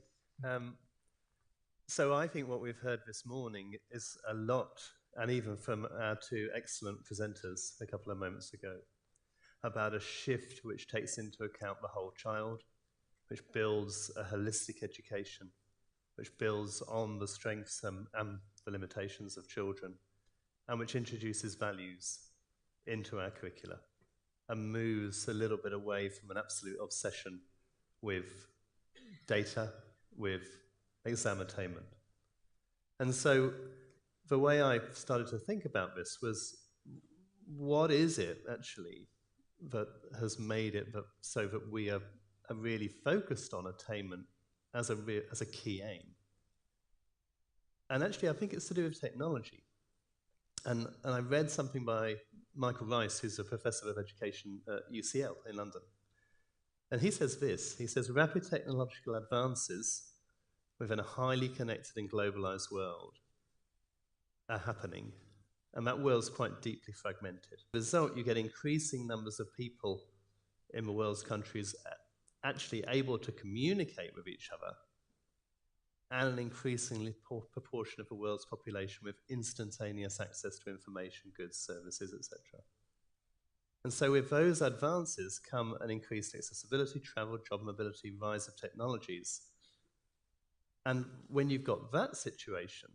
So I think what we've heard this morning is a lot, and even from our 2 excellent presenters a couple of moments ago, about a shift which takes into account the whole child, which builds a holistic education, which builds on the strengths and the limitations of children, and which introduces values into our curricula, and moves a little bit away from an absolute obsession with data, with exam attainment. And so the way I started to think about this was, what is it actually that has made it so that we are really focused on attainment as a key aim? And actually, I think it's to do with technology. And I read something by Michael Rice, who's a professor of education at UCL in London. And he says this, he says, rapid technological advances within a highly connected and globalized world are happening. And that world's quite deeply fragmented. As a result, you get increasing numbers of people in the world's countries actually able to communicate with each other, and an increasingly proportion of the world's population with instantaneous access to information, goods, services, etc. And so with those advances come an increased accessibility, travel, job mobility, rise of technologies. And when you've got that situation,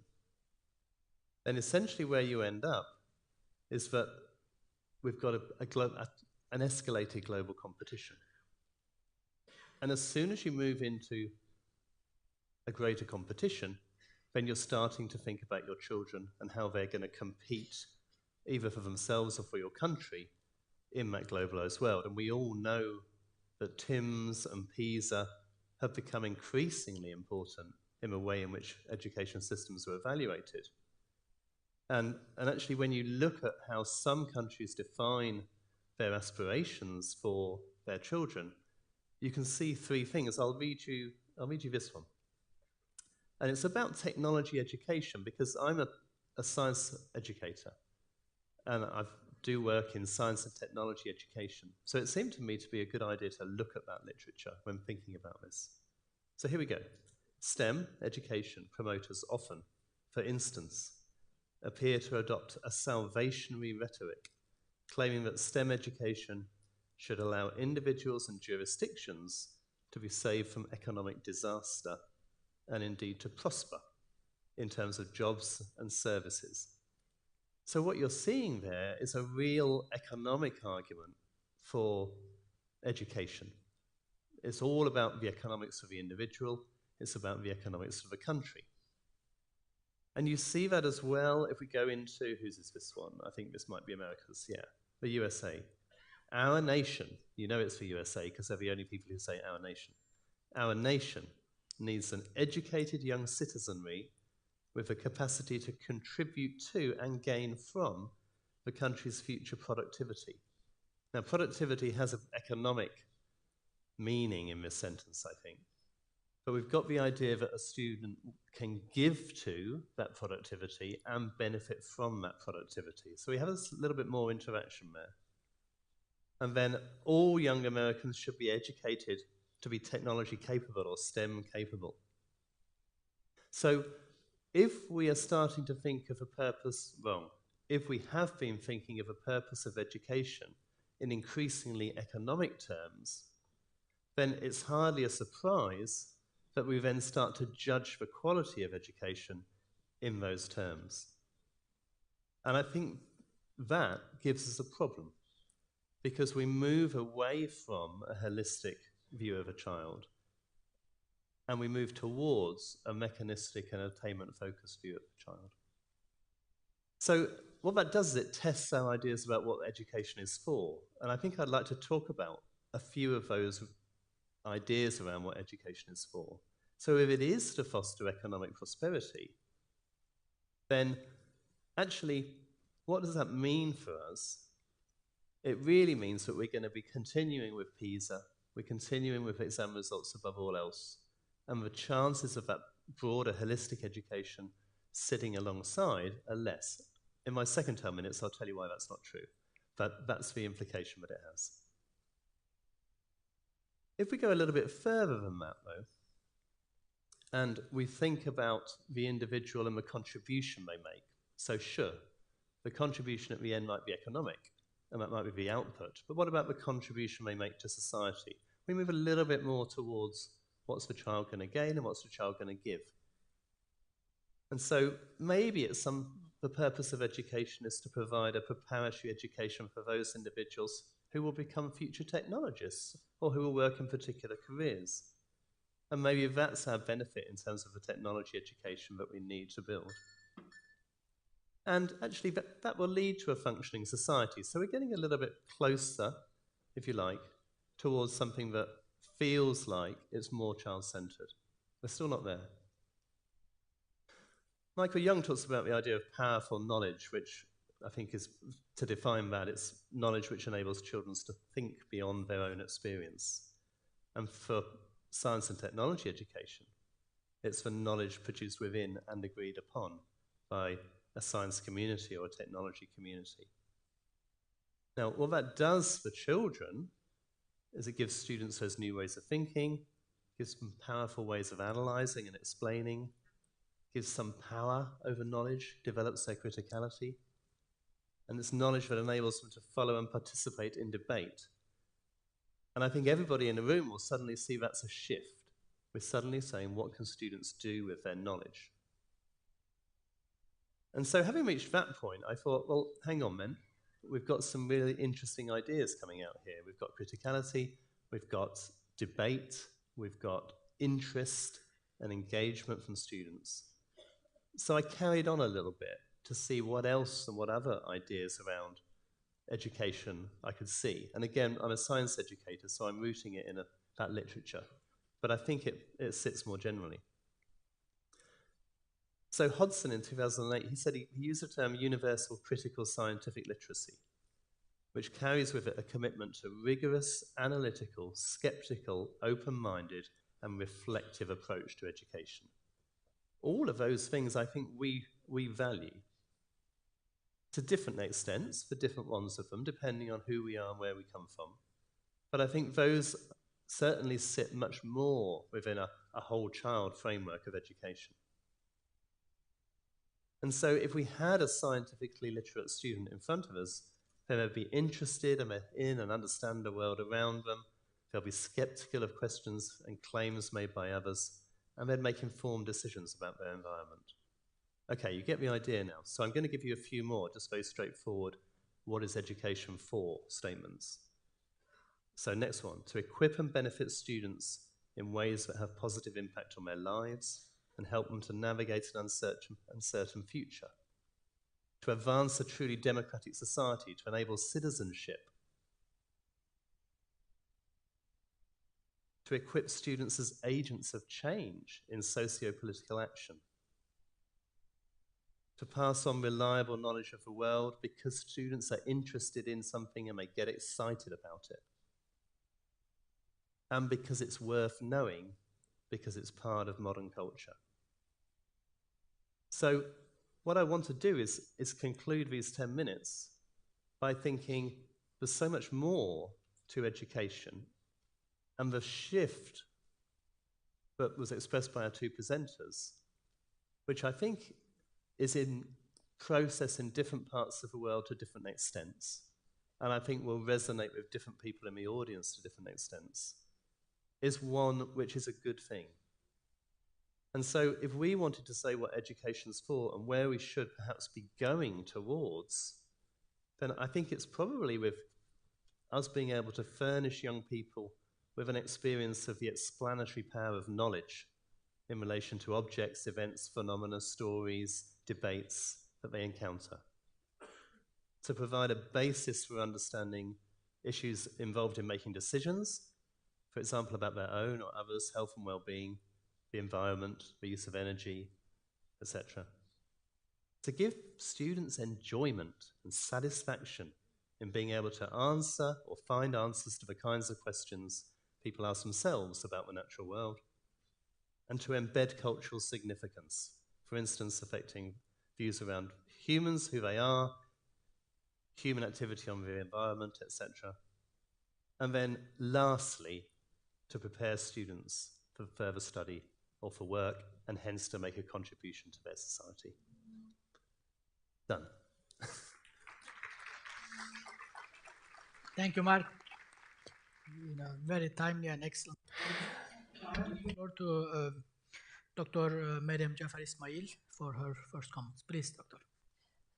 then essentially where you end up is that we've got an escalated global competition. And as soon as you move into a greater competition, then you're starting to think about your children and how they're going to compete either for themselves or for your country in that globalized world. And we all know that TIMSS and PISA have become increasingly important in the way in which education systems are evaluated. And actually, when you look at how some countries define their aspirations for their children, you can see 3 things. I'll read you this one. And it's about technology education, because I'm a science educator, and I do work in science and technology education. So it seemed to me to be a good idea to look at that literature when thinking about this. So here we go. STEM education promoters often, for instance, appear to adopt a salvationary rhetoric, claiming that STEM education should allow individuals and jurisdictions to be saved from economic disaster and indeed to prosper in terms of jobs and services. So what you're seeing there is a real economic argument for education. It's all about the economics of the individual. It's about the economics of the country. And you see that as well if we go into, whose is this one? I think this might be America's, yeah, the USA. Our nation, you know it's the USA because they're the only people who say our nation. Our nation needs an educated young citizenry with the capacity to contribute to and gain from the country's future productivity. Now, productivity has an economic meaning in this sentence, I think. But we've got the idea that a student can give to that productivity and benefit from that productivity. So we have a little bit more interaction there. And then all young Americans should be educated to be technology capable or STEM capable. So if we are starting to think of a purpose, well, if we have been thinking of a purpose of education in increasingly economic terms, then it's hardly a surprise that we then start to judge the quality of education in those terms. And I think that gives us a problem because we move away from a holistic view of a child and we move towards a mechanistic and attainment-focused view of the child. So what that does is it tests our ideas about what education is for. And I think I'd like to talk about a few of those ideas around what education is for. So if it is to foster economic prosperity, then actually, what does that mean for us? It really means that we're going to be continuing with PISA, we're continuing with exam results above all else, and the chances of that broader holistic education sitting alongside are less. In my second 10 minutes, I'll tell you why that's not true, but that's the implication that it has. If we go a little bit further than that, though, and we think about the individual and the contribution they make, so sure, the contribution at the end might be economic, and that might be the output, but what about the contribution they make to society? We move a little bit more towards what's the child going to gain and what's the child going to give. And so maybe the purpose of education is to provide a preparatory education for those individuals who will become future technologists or who will work in particular careers. And maybe that's our benefit in terms of the technology education that we need to build. And actually that will lead to a functioning society. So we're getting a little bit closer, if you like, towards something that feels like it's more child-centered. We're still not there. Michael Young talks about the idea of powerful knowledge, which I think is, to define that, it's knowledge which enables children to think beyond their own experience. And for science and technology education, it's the knowledge produced within and agreed upon by a science community or a technology community. Now, what that does for children is it gives students those new ways of thinking, gives them powerful ways of analyzing and explaining, gives some power over knowledge, develops their criticality, and it's knowledge that enables them to follow and participate in debate. And I think everybody in the room will suddenly see that's a shift. We're suddenly saying, what can students do with their knowledge? And so having reached that point, I thought, well, hang on then. We've got some really interesting ideas coming out here. We've got criticality, we've got debate, we've got interest and engagement from students. So I carried on a little bit to see what else and what other ideas around education I could see. And again, I'm a science educator, so I'm rooting it in that literature. But I think it sits more generally. So Hodgson in 2008, he said he used the term universal critical scientific literacy, which carries with it a commitment to rigorous, analytical, skeptical, open-minded, and reflective approach to education. All of those things I think we value to different extents for different ones of them, depending on who we are and where we come from. But I think those certainly sit much more within a whole child framework of education. And so if we had a scientifically literate student in front of us, They'll be interested in and understand the world around them. They'll be skeptical of questions and claims made by others, and they'll make informed decisions about their environment. Okay, you get the idea now. So I'm going to give you a few more, just very straightforward, what is education for statements. So next one, to equip and benefit students in ways that have positive impact on their lives and help them to navigate an uncertain future. To advance a truly democratic society, to enable citizenship. To equip students as agents of change in socio-political action. To pass on reliable knowledge of the world because students are interested in something and they get excited about it. And because it's worth knowing, because it's part of modern culture. So what I want to do is conclude these 10 minutes by thinking there's so much more to education, and the shift that was expressed by our two presenters, which I think is in process in different parts of the world to different extents, and I think will resonate with different people in the audience to different extents, is one which is a good thing. And so if we wanted to say what education's for and where we should perhaps be going towards, then I think it's probably with us being able to furnish young people with an experience of the explanatory power of knowledge in relation to objects, events, phenomena, stories, debates that they encounter. To provide a basis for understanding issues involved in making decisions, for example, about their own or others' health and well-being, the environment, the use of energy, etc. To give students enjoyment and satisfaction in being able to answer or find answers to the kinds of questions people ask themselves about the natural world, and to embed cultural significance, for instance, affecting views around humans, who they are, human activity on the environment, etc. And then lastly, to prepare students for further study or for work, and hence to make a contribution to their society. Done. Thank you, Mark. Very timely and excellent. Floor to Dr. Maryam Jafar Ismail for her first comments. Please, Doctor.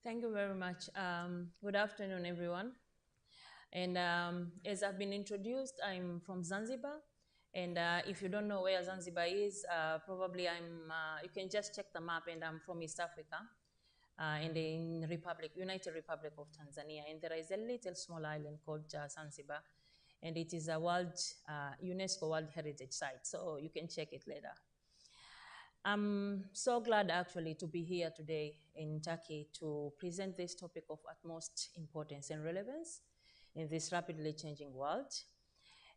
Thank you very much. Good afternoon, everyone. And as I've been introduced, I'm from Zanzibar. And if you don't know where Zanzibar is, probably you can just check the map, and I'm from East Africa, in the United Republic of Tanzania. And there is a little small island called Zanzibar, and it is a UNESCO World Heritage Site, so you can check it later. I'm so glad actually to be here today in Turkey to present this topic of utmost importance and relevance in this rapidly changing world.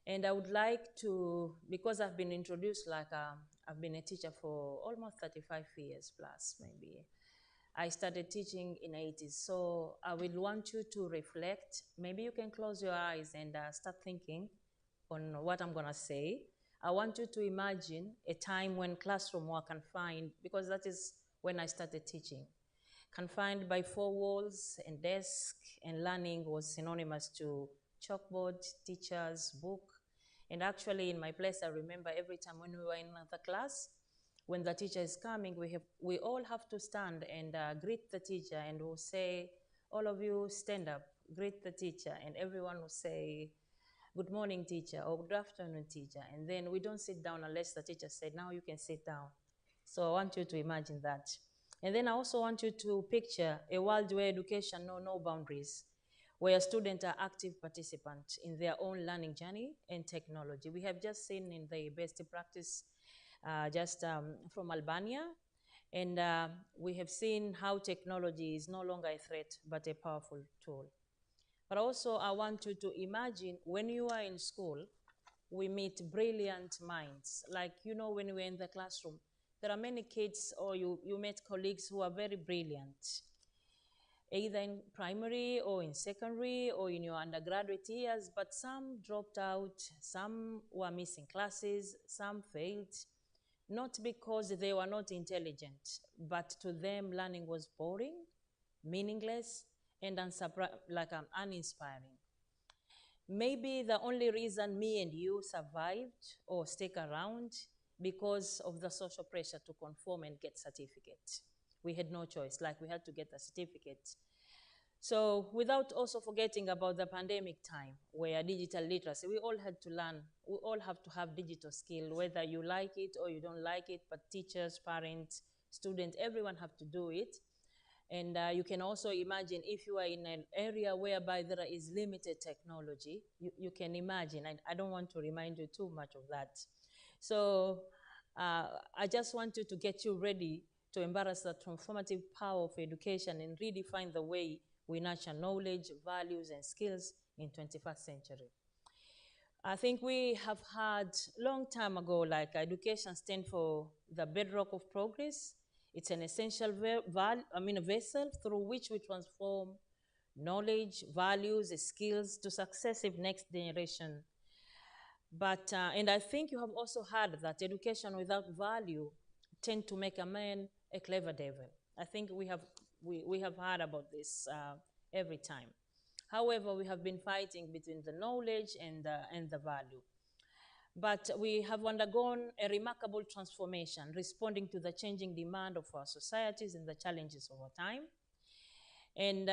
And I would like to, because I've been introduced I've been a teacher for almost 35 years plus, maybe. I started teaching in the 80s, so I will want you to reflect. Maybe you can close your eyes and start thinking on what I'm gonna say. I want you to imagine a time when classroom were confined, because that is when I started teaching. Confined by four walls and desk, and learning was synonymous to chalkboard, teachers, book. And actually in my place, I remember every time when we were in the class, when the teacher is coming, we all have to stand and greet the teacher, and we'll say, all of you stand up, greet the teacher, and everyone will say, good morning, teacher, or good afternoon, teacher. And then we don't sit down unless the teacher said, now you can sit down. So I want you to imagine that. And then I also want you to picture a world where education knows no boundaries, where students are active participants in their own learning journey and technology. We have just seen in the best practice from Albania, and we have seen how technology is no longer a threat, but a powerful tool. But also I want you to imagine when you are in school, we meet brilliant minds. Like, when we're in the classroom, there are many kids, or you met colleagues who are very brilliant, either in primary or in secondary or in your undergraduate years, but some dropped out, some were missing classes, some failed, not because they were not intelligent, but to them learning was boring, meaningless, and uninspiring. Maybe the only reason me and you survived or stick around because of the social pressure to conform and get certificate. We had no choice, like we had to get a certificate. So without also forgetting about the pandemic time where digital literacy, we all had to learn, we all have to have digital skill, whether you like it or you don't like it, but teachers, parents, students, everyone have to do it. And you can also imagine if you are in an area whereby there is limited technology, you can imagine, I don't want to remind you too much of that. So I just want to get you ready to embrace the transformative power of education and redefine the way we nurture knowledge, values, and skills in 21st century. I think we have had long time ago, like education stand for the bedrock of progress. It's an essential vessel through which we transform knowledge, values, skills to successive next generation. But, and I think you have also heard that education without value tend to make a man a clever devil. I think we have heard about this every time. However, we have been fighting between the knowledge and the value. But we have undergone a remarkable transformation, responding to the changing demand of our societies and the challenges of our time. And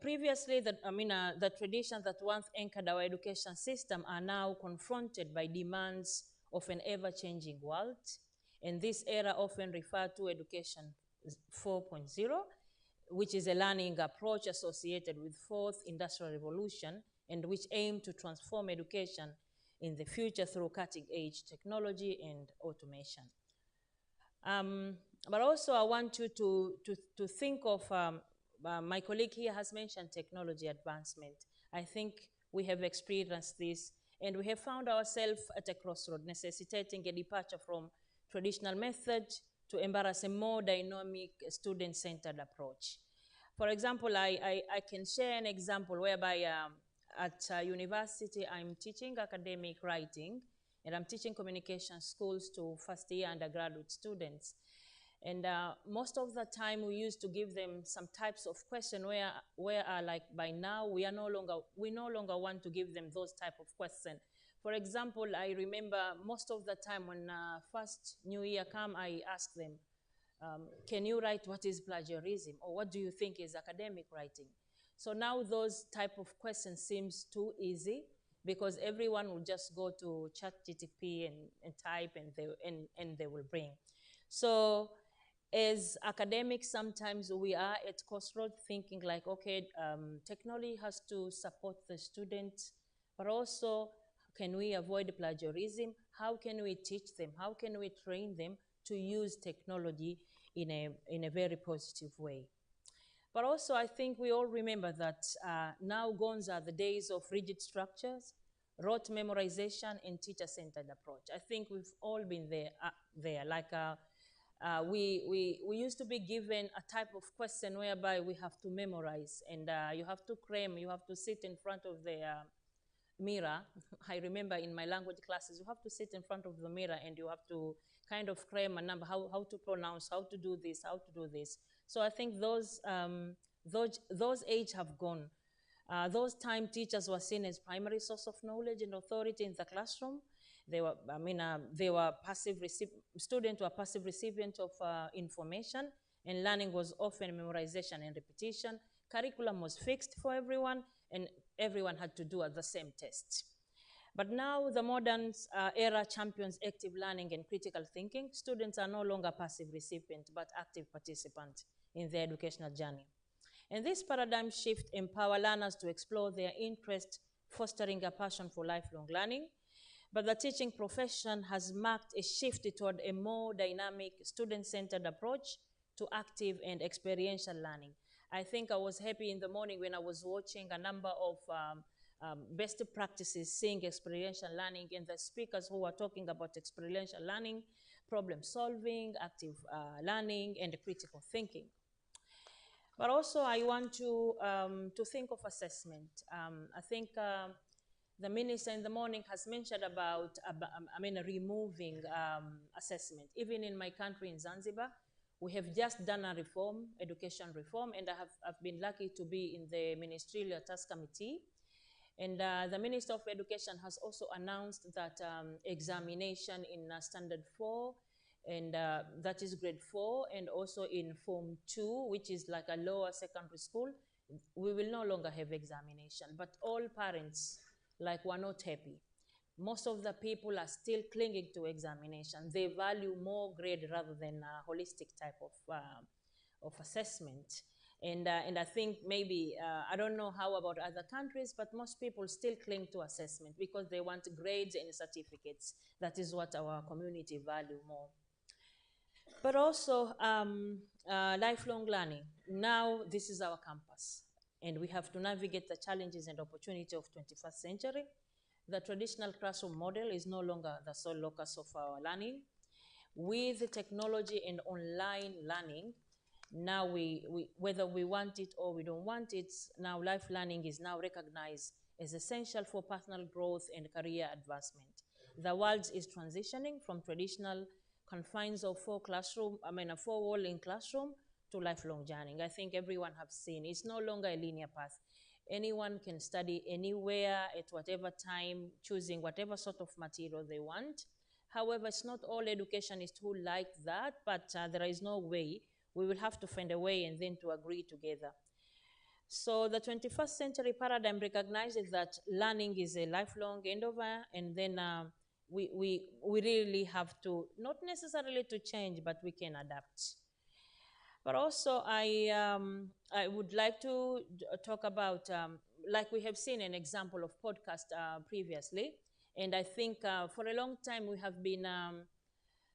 previously, the traditions that once anchored our education system are now confronted by demands of an ever-changing world. And this era often referred to Education 4.0, which is a learning approach associated with fourth industrial revolution and which aim to transform education in the future through cutting-edge technology and automation. But also I want you to think of, my colleague here has mentioned technology advancement. I think we have experienced this and we have found ourselves at a crossroad, necessitating a departure from traditional methods to embrace a more dynamic student-centered approach. For example, I can share an example whereby at university, I'm teaching academic writing and I'm teaching communication schools to first-year undergraduate students. And most of the time we used to give them some types of question where like by now we no longer want to give them those type of question. For example, I remember most of the time when first New Year come, I ask them, can you write what is plagiarism or what do you think is academic writing? So now those type of questions seems too easy because everyone will just go to ChatGPT and type and they will bring. So as academics, sometimes we are at crossroads thinking like, okay, technology has to support the students, but also can we avoid plagiarism? How can we teach them? How can we train them to use technology in a very positive way? But also, I think we all remember that now gone are the days of rigid structures, rote memorization, and teacher-centered approach. I think we've all been there. Like we used to be given a type of question whereby we have to memorize, and you have to cram, you have to sit in front of the mirror. I remember in my language classes, you have to sit in front of the mirror and you have to kind of cram a number, how to pronounce, how to do this, how to do this. So I think those age have gone. Those time teachers were seen as primary source of knowledge and authority in the classroom. They were, students were passive recipients of information, and learning was often memorization and repetition. Curriculum was fixed for everyone, and everyone had to do the same test. But now the modern era champions active learning and critical thinking. Students are no longer passive recipients, but active participants in their educational journey. And this paradigm shift empowers learners to explore their interests, fostering a passion for lifelong learning. But the teaching profession has marked a shift toward a more dynamic, student-centered approach to active and experiential learning. I think I was happy in the morning when I was watching a number of best practices seeing experiential learning, and the speakers who were talking about experiential learning, problem solving, active learning, and critical thinking. But also I want to think of assessment. I think the minister in the morning has mentioned about removing assessment. Even in my country in Zanzibar, We have just done a reform, education reform, and I've been lucky to be in the Ministerial Task Committee. And the Minister of Education has also announced that examination in Standard 4, and that is grade 4, and also in Form 2, which is like a lower secondary school, we will no longer have examination. But all parents were not happy. Most of the people are still clinging to examination. They value more grade rather than a holistic type of assessment. And I think maybe, I don't know how about other countries, but most people still cling to assessment because they want grades and certificates. That is what our community value more. But also lifelong learning. Now this is our campus, and we have to navigate the challenges and opportunity of 21st century. The traditional classroom model is no longer the sole locus of our learning. With the technology and online learning, now whether we want it or we don't want it, now life learning is now recognized as essential for personal growth and career advancement. The world is transitioning from traditional confines of a four-wall in classroom to lifelong learning. I think everyone has seen it's no longer a linear path. Anyone can study anywhere at whatever time, choosing whatever sort of material they want. However, it's not all educationists who like that, but there is no way. We will have to find a way and then to agree together. So the 21st century paradigm recognizes that learning is a lifelong endeavor, and then we really have to, not necessarily to change, but we can adapt. But also I would like to talk about, like we have seen an example of podcast previously, and I think for a long time we have been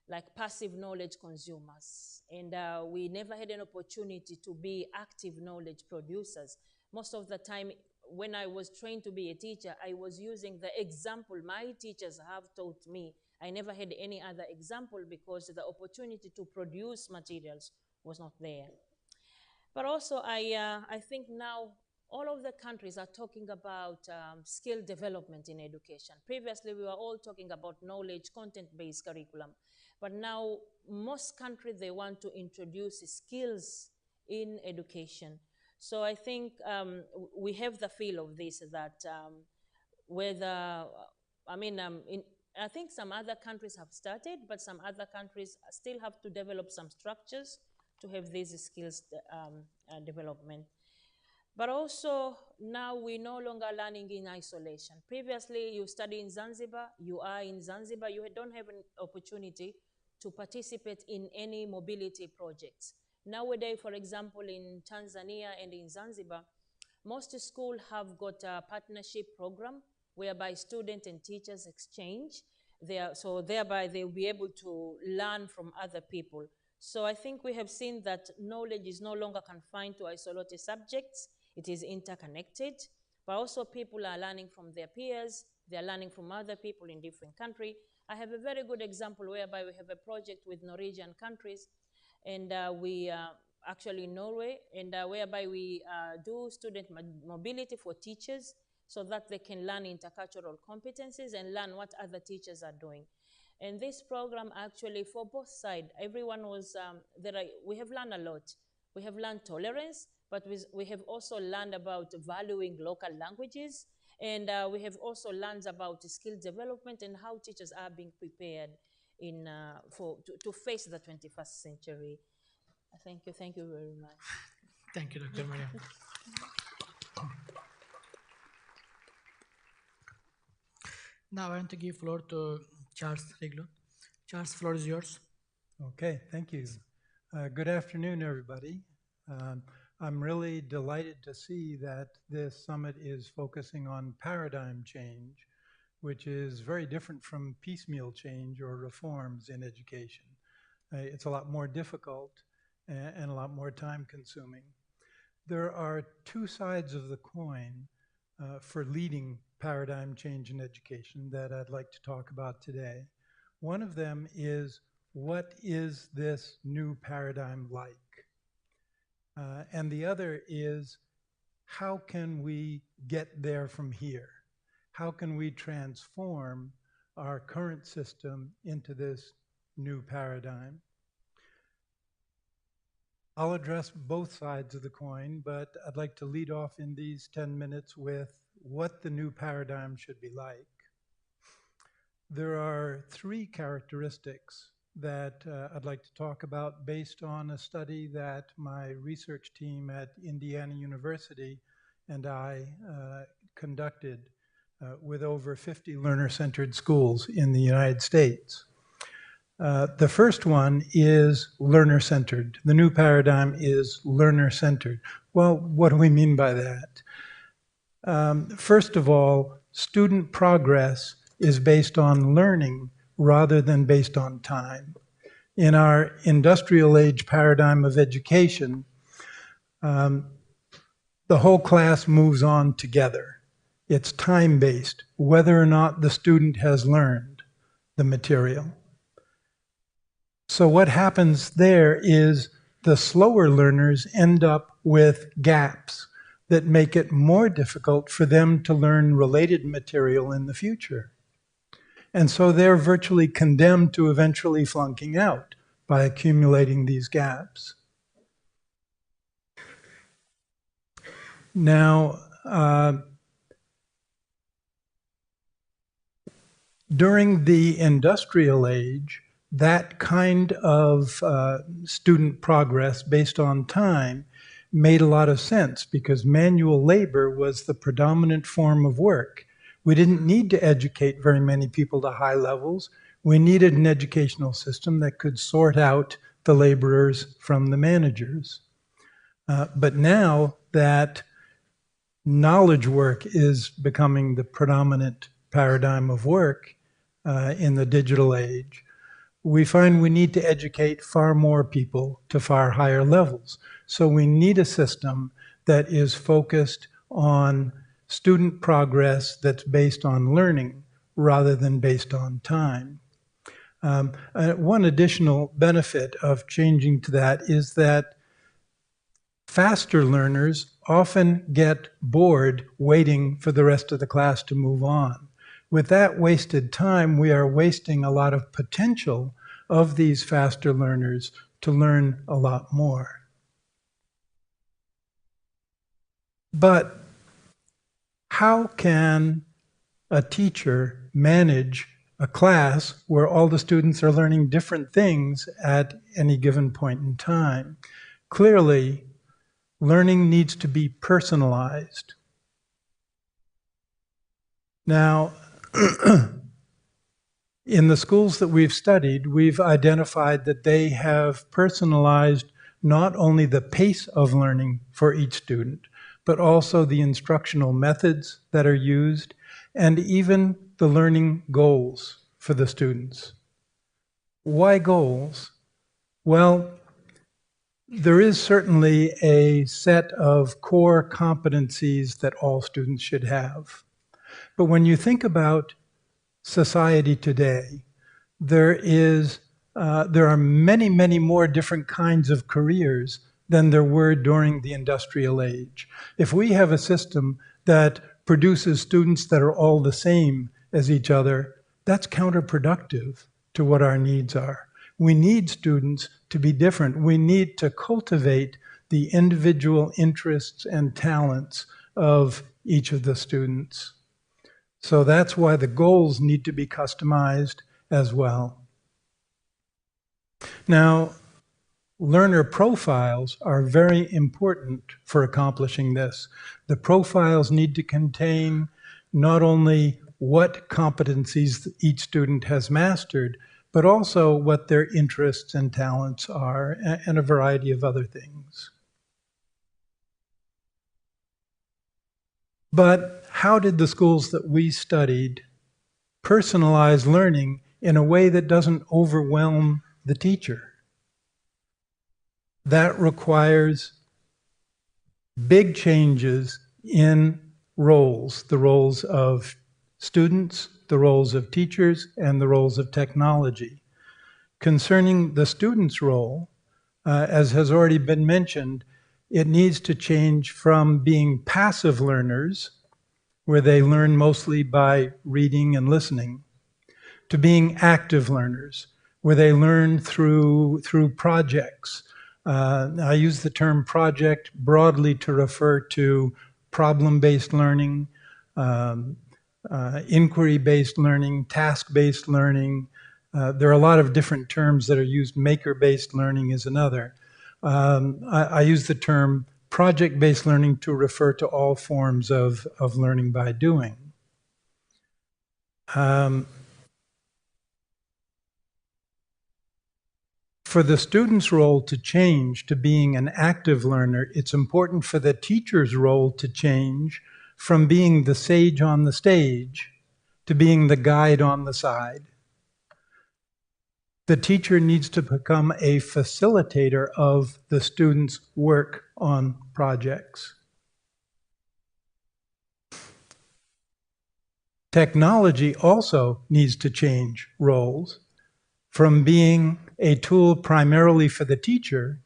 like passive knowledge consumers, and we never had an opportunity to be active knowledge producers. Most of the time when I was trained to be a teacher, I was using the example my teachers have taught me. I never had any other example because the opportunity to produce materials was not there. But also I think now all of the countries are talking about skill development in education. Previously, we were all talking about knowledge, content-based curriculum. But now most countries, they want to introduce skills in education. So I think we have the feel of this, that I think some other countries have started, but some other countries still have to develop some structures to have these skills development. But also now we're no longer learning in isolation. Previously, you study in Zanzibar, you are in Zanzibar, you don't have an opportunity to participate in any mobility projects. Nowadays, for example, in Tanzania and in Zanzibar, most schools have got a partnership program whereby students and teachers exchange. So thereby they'll be able to learn from other people. So I think we have seen that knowledge is no longer confined to isolated subjects. It is interconnected, but also people are learning from their peers. They're learning from other people in different countries. I have a very good example whereby we have a project with Norwegian countries, and we actually in Norway, and whereby we do student mobility for teachers so that they can learn intercultural competencies and learn what other teachers are doing. And this program actually for both sides, everyone was, we have learned a lot. We have learned tolerance, but we have also learned about valuing local languages, and we have also learned about skill development and how teachers are being prepared to face the 21st century. Thank you very much. Thank you, Dr. Mariam. Now I want to give floor to Charles Reglo. Charles, floor is yours. Okay, thank you. Good afternoon, everybody. I'm really delighted to see that this summit is focusing on paradigm change, which is very different from piecemeal change or reforms in education. It's a lot more difficult and a lot more time consuming. There are two sides of the coin for leading paradigm change in education that I'd like to talk about today. One of them is, what is this new paradigm like? And the other is, how can we get there from here? How can we transform our current system into this new paradigm? I'll address both sides of the coin, but I'd like to lead off in these 10 minutes with what the new paradigm should be like. There are three characteristics that I'd like to talk about based on a study that my research team at Indiana University and I conducted with over 50 learner-centered schools in the United States. The first one is learner-centered. The new paradigm is learner-centered. Well, what do we mean by that? First of all, student progress is based on learning rather than based on time. In our industrial age paradigm of education, the whole class moves on together. It's time-based, whether or not the student has learned the material. So what happens there is the slower learners end up with gaps that make it more difficult for them to learn related material in the future. And so they're virtually condemned to eventually flunking out by accumulating these gaps. Now, during the industrial age, that kind of student progress based on time made a lot of sense because manual labor was the predominant form of work. We didn't need to educate very many people to high levels. We needed an educational system that could sort out the laborers from the managers. But now that knowledge work is becoming the predominant paradigm of work in the digital age, we find we need to educate far more people to far higher levels. So we need a system that is focused on student progress that's based on learning rather than based on time. One additional benefit of changing to that is that faster learners often get bored waiting for the rest of the class to move on. With that wasted time, we are wasting a lot of potential of these faster learners to learn a lot more. But how can a teacher manage a class where all the students are learning different things at any given point in time? Clearly, learning needs to be personalized. Now, in the schools that we've studied, we've identified that they have personalized not only the pace of learning for each student, but also the instructional methods that are used, and even the learning goals for the students. Why goals? Well, there is certainly a set of core competencies that all students should have. But when you think about society today, there are many, many more different kinds of careers than there were during the industrial age. If we have a system that produces students that are all the same as each other, that's counterproductive to what our needs are. We need students to be different. We need to cultivate the individual interests and talents of each of the students. So that's why the goals need to be customized as well. Now, learner profiles are very important for accomplishing this. The profiles need to contain not only what competencies each student has mastered, but also what their interests and talents are, and a variety of other things. But how did the schools that we studied personalize learning in a way that doesn't overwhelm the teacher? That requires big changes in roles, the roles of students, the roles of teachers, and the roles of technology. Concerning the student's role, as has already been mentioned, it needs to change from being passive learners, where they learn mostly by reading and listening, to being active learners, where they learn through projects, I use the term project broadly to refer to problem-based learning, inquiry-based learning, task-based learning. There are a lot of different terms that are used. Maker-based learning is another. I use the term project-based learning to refer to all forms of learning by doing. For the student's role to change to being an active learner, it's important for the teacher's role to change from being the sage on the stage to being the guide on the side. The teacher needs to become a facilitator of the student's work on projects. Technology also needs to change roles from being a tool primarily for the teacher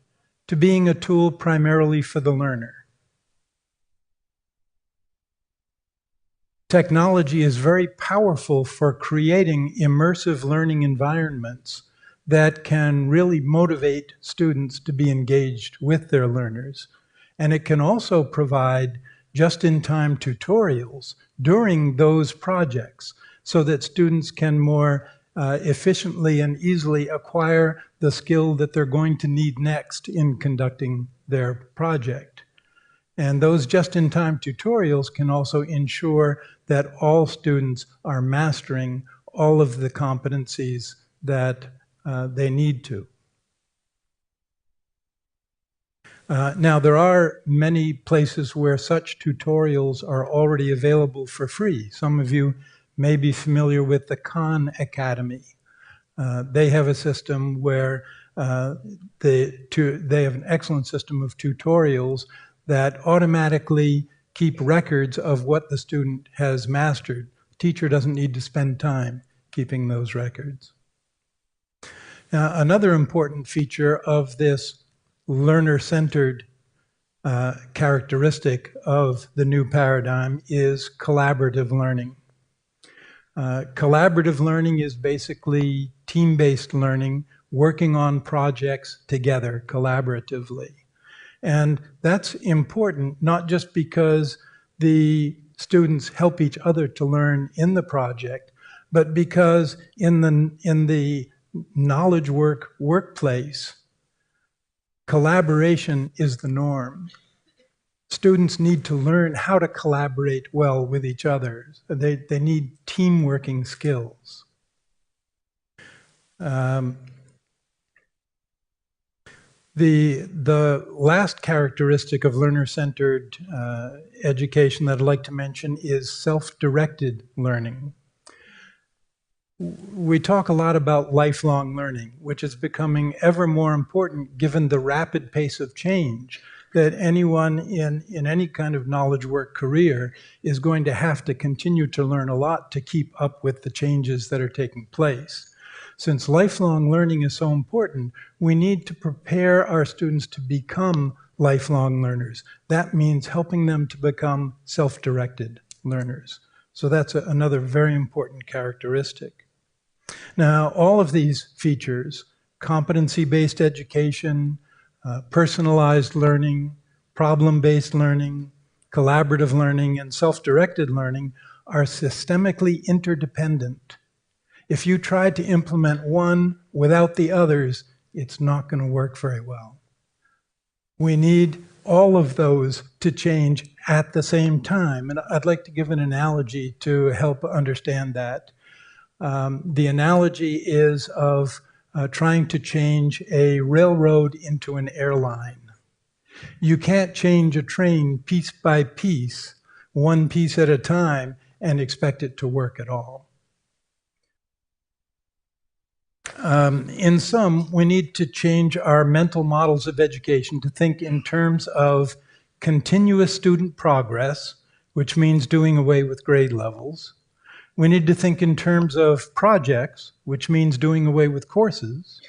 to being a tool primarily for the learner. Technology is very powerful for creating immersive learning environments that can really motivate students to be engaged with their learners. And it can also provide just-in-time tutorials during those projects so that students can more efficiently and easily acquire the skill that they're going to need next in conducting their project. And those just-in-time tutorials can also ensure that all students are mastering all of the competencies that they need to. Now, there are many places where such tutorials are already available for free. Some of you may be familiar with the Khan Academy. They have a system where they have an excellent system of tutorials that automatically keep records of what the student has mastered. The teacher doesn't need to spend time keeping those records. Now, another important feature of this learner-centered characteristic of the new paradigm is collaborative learning. Collaborative learning is basically team-based learning, working on projects together collaboratively. And that's important, not just because the students help each other to learn in the project, but because in the knowledge workplace, collaboration is the norm. Students need to learn how to collaborate well with each other. They need team working skills. The last characteristic of learner-centered education that I'd like to mention is self-directed learning. We talk a lot about lifelong learning, which is becoming ever more important given the rapid pace of change that anyone in any kind of knowledge work career is going to have to continue to learn a lot to keep up with the changes that are taking place. Since lifelong learning is so important, we need to prepare our students to become lifelong learners. That means helping them to become self-directed learners. So that's another very important characteristic. Now, all of these features, competency-based education, personalized learning, problem-based learning, collaborative learning, and self-directed learning are systemically interdependent. If you try to implement one without the others, it's not going to work very well. We need all of those to change at the same time. And I'd like to give an analogy to help understand that. The analogy is of trying to change a railroad into an airline. You can't change a train piece by piece, one piece at a time, and expect it to work at all. In sum, we need to change our mental models of education to think in terms of continuous student progress, which means doing away with grade levels. We need to think in terms of projects, which means doing away with courses.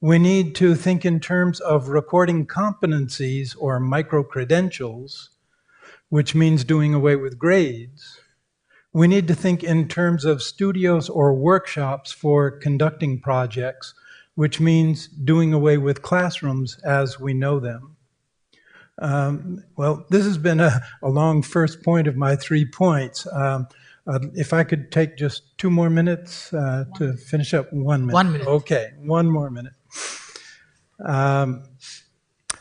We need to think in terms of recording competencies or micro-credentials, which means doing away with grades. We need to think in terms of studios or workshops for conducting projects, which means doing away with classrooms as we know them. Well, this has been a long first point of my 3 points. If I could take just 2 more minutes to finish up. 1 minute. 1 minute. Okay, 1 more minute.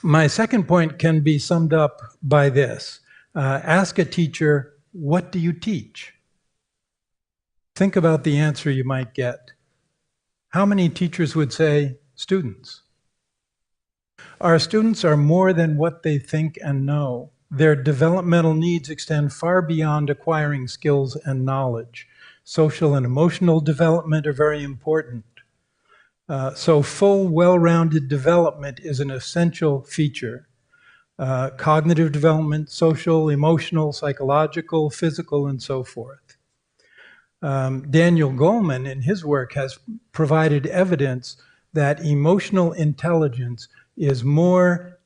My second point can be summed up by this. Ask a teacher, what do you teach? Think about the answer you might get. How many teachers would say, students? Our students are more than what they think and know. Their developmental needs extend far beyond acquiring skills and knowledge. Social and emotional development are very important. So full, well-rounded development is an essential feature. Cognitive development, social, emotional, psychological, physical, and so forth. Daniel Goleman, in his work, has provided evidence that emotional intelligence is more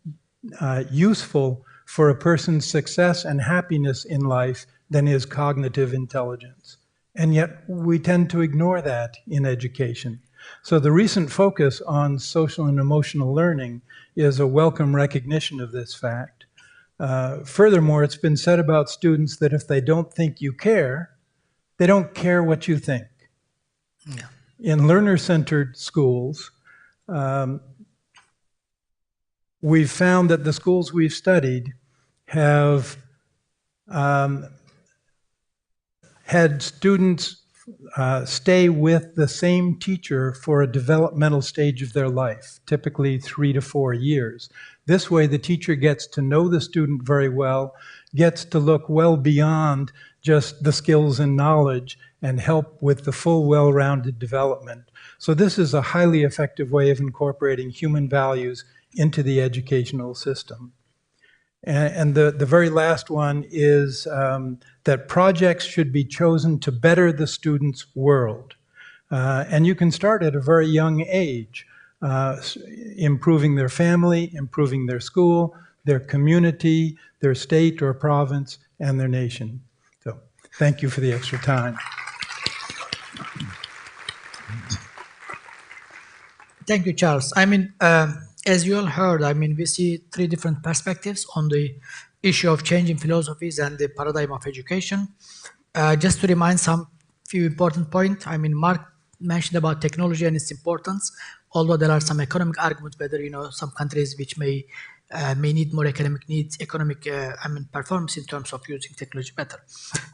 useful for a person's success and happiness in life than is cognitive intelligence. And yet we tend to ignore that in education. So the recent focus on social and emotional learning is a welcome recognition of this fact. Furthermore, it's been said about students that if they don't think you care, they don't care what you think. Yeah. In learner-centered schools, we've found that the schools we've studied have had students stay with the same teacher for a developmental stage of their life, typically 3 to 4 years. This way, the teacher gets to know the student very well, gets to look well beyond just the skills and knowledge and help with the full, well-rounded development. So this is a highly effective way of incorporating human values into the educational system. And the very last one is that projects should be chosen to better the student's world. And you can start at a very young age, improving their family, improving their school, their community, their state or province, and their nation. So thank you for the extra time. Thank you, Charles. As you all heard, we see 3 different perspectives on the issue of changing philosophies and the paradigm of education. Just to remind some few important points, Mark mentioned about technology and its importance, although there are some economic arguments whether, some countries which may need more economic performance in terms of using technology better.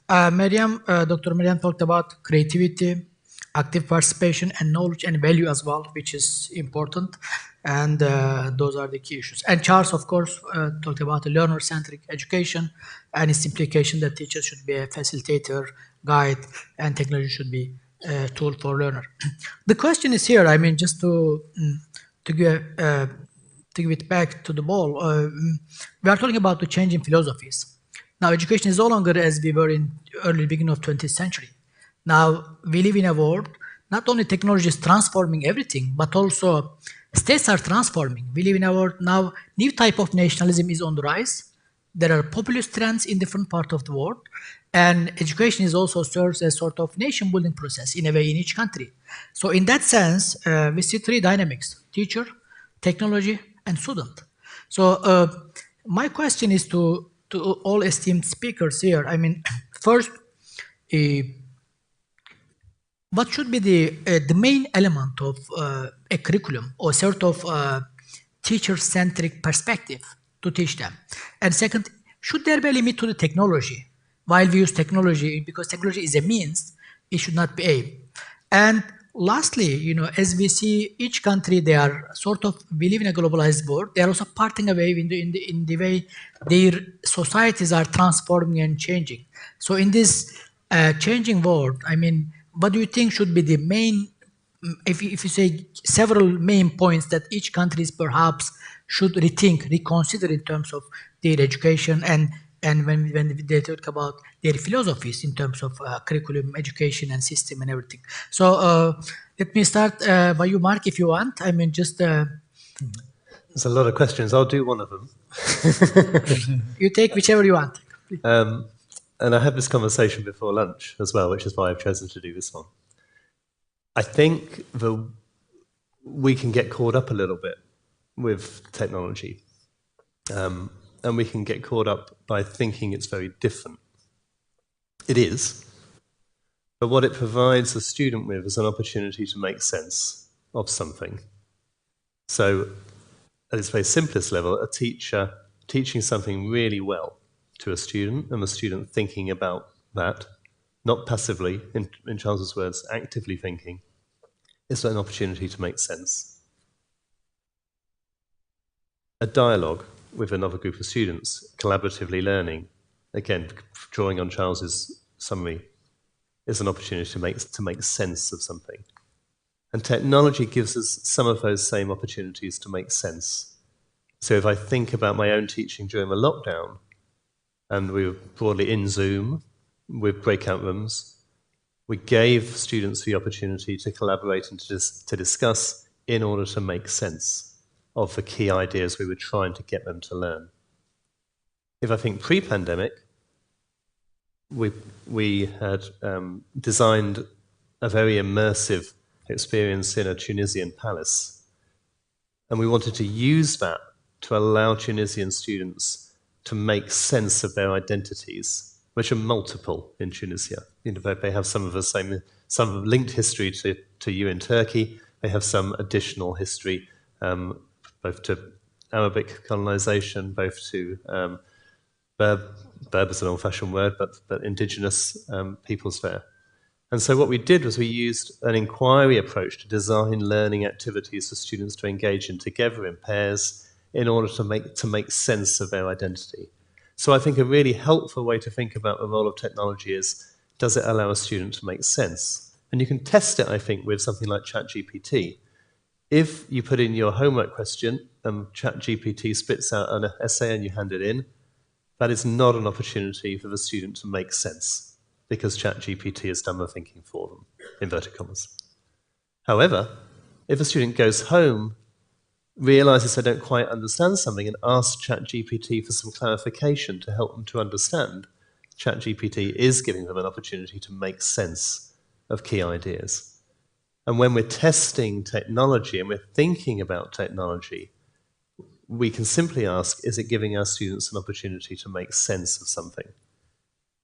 Dr. Maryam talked about creativity, active participation, and knowledge and value as well, which is important. And those are the key issues. And Charles, of course, talked about a learner-centric education and its implication that teachers should be a facilitator, guide, and technology should be a tool for learner. The question is here, just to give it back to the ball, we are talking about the change in philosophies. Now, education is no longer as we were in early beginning of 20th century. Now, we live in a world, not only technology is transforming everything, but also states are transforming. We live in a world now, new type of nationalism is on the rise. There are populist trends in different parts of the world. And education is also serves as sort of nation building process in a way in each country. So in that sense, we see 3 dynamics: teacher, technology, and student. So my question is to all esteemed speakers here. First, what should be the main element of a curriculum or sort of teacher-centric perspective to teach them? And second, should there be a limit to the technology? While we use technology, because technology is a means, it should not be aim. And lastly, as we see each country, they are we live in a globalized world. They are also parting away in the way their societies are transforming and changing. So in this changing world, what do you think should be the main, if you say several main points that each country perhaps should rethink, reconsider in terms of their education and when they talk about their philosophies in terms of curriculum, education, and system and everything. So let me start by you, Mark, if you want. There's a lot of questions. I'll do one of them. You take whichever you want. And I had this conversation before lunch as well, which is why I've chosen to do this one. I think we can get caught up a little bit with technology. And we can get caught up by thinking it's very different. It is. But what it provides a student with is an opportunity to make sense of something. So, at its very simplest level, a teacher teaching something really well to a student, and the student thinking about that, not passively, in Charles's words, actively thinking, is an opportunity to make sense. A dialogue with another group of students, collaboratively learning, again, drawing on Charles's summary, is an opportunity to make sense of something. And technology gives us some of those same opportunities to make sense. So if I think about my own teaching during the lockdown, and we were broadly in Zoom with breakout rooms, we gave students the opportunity to collaborate and to discuss in order to make sense of the key ideas we were trying to get them to learn. If I think pre-pandemic, we had designed a very immersive experience in a Tunisian palace, and we wanted to use that to allow Tunisian students to make sense of their identities, which are multiple in Tunisia. You know, they have some of the same, some linked history to you in Turkey. They have some additional history, both to Arabic colonization, both to Berber is an old-fashioned word, but indigenous peoples there. And so what we did was we used an inquiry approach to design learning activities for students to engage in together in pairs in order to make sense of their identity. So I think a really helpful way to think about the role of technology is, does it allow a student to make sense? And you can test it, I think, with something like ChatGPT. If you put in your homework question and ChatGPT spits out an essay and you hand it in, that is not an opportunity for the student to make sense, because ChatGPT has done the thinking for them, inverted commas. However, if a student goes home, realizes they don't quite understand something, and asks ChatGPT for some clarification to help them to understand, ChatGPT is giving them an opportunity to make sense of key ideas. And when we're testing technology and we're thinking about technology, we can simply ask, is it giving our students an opportunity to make sense of something?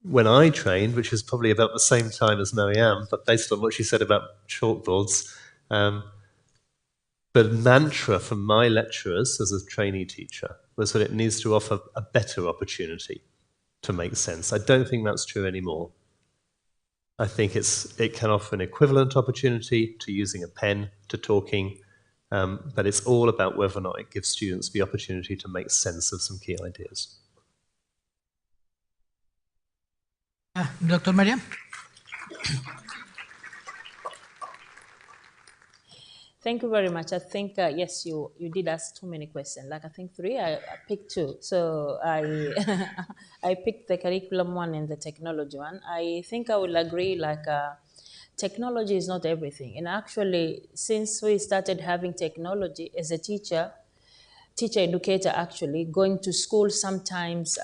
When I trained, which is probably about the same time as Marianne, but based on what she said about chalkboards, the mantra from my lecturers as a trainee teacher was that it needs to offer a better opportunity to make sense. I don't think that's true anymore. I think it can offer an equivalent opportunity to using a pen, to talking, but it's all about whether or not it gives students the opportunity to make sense of some key ideas. Dr. Mariam? Thank you very much. I think, yes, you did ask too many questions. Like, I think 3, I picked 2. So I picked the curriculum one and the technology one. I think I will agree, like, technology is not everything. And actually, since we started having technology as a teacher educator, actually, going to school sometimes,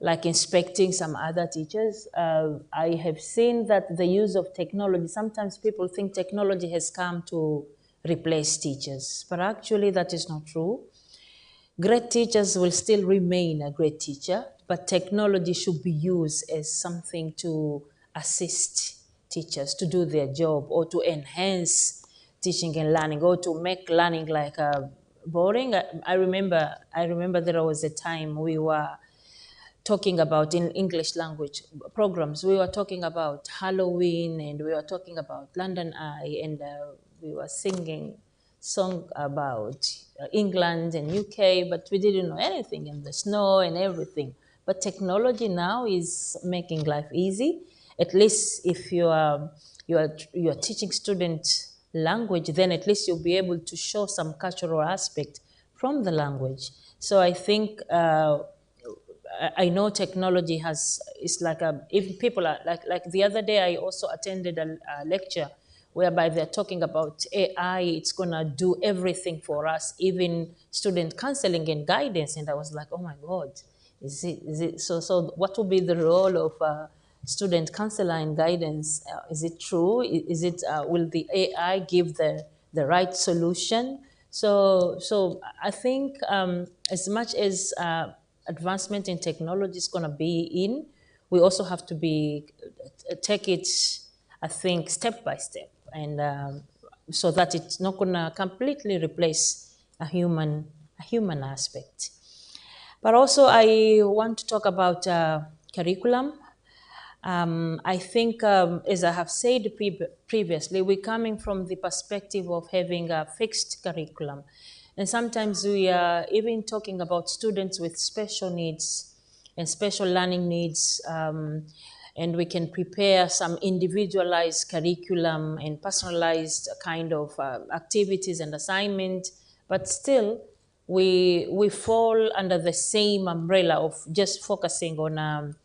like inspecting some other teachers, I have seen that the use of technology, sometimes people think technology has come to replace teachers, but actually that is not true. Great teachers will still remain a great teacher, but technology should be used as something to assist teachers to do their job, or to enhance teaching and learning, or to make learning like boring. I remember there was a time we were talking about, in English language programs, we were talking about Halloween, and we were talking about London Eye, and we were singing song about England and UK, but we didn't know anything, and the snow and everything. But technology now is making life easy. At least if you are teaching student language, then at least you'll be able to show some cultural aspect from the language. So I think I know technology it's like if people are like the other day, I also attended a lecture whereby they're talking about AI. It's gonna do everything for us, even student counseling and guidance. And I was like, oh my God, is it? So what will be the role of student counselor and guidance. Is it true? Is it, will the AI give the right solution? So I think as much as advancement in technology is going to be in, we also have to take it, I think, step by step, and so that it's not going to completely replace a human aspect. But also I want to talk about curriculum. I think, as I have said previously, we're coming from the perspective of having a fixed curriculum. And sometimes we are even talking about students with special needs and special learning needs, and we can prepare some individualized curriculum and personalized kind of activities and assignment, but still we fall under the same umbrella of just focusing on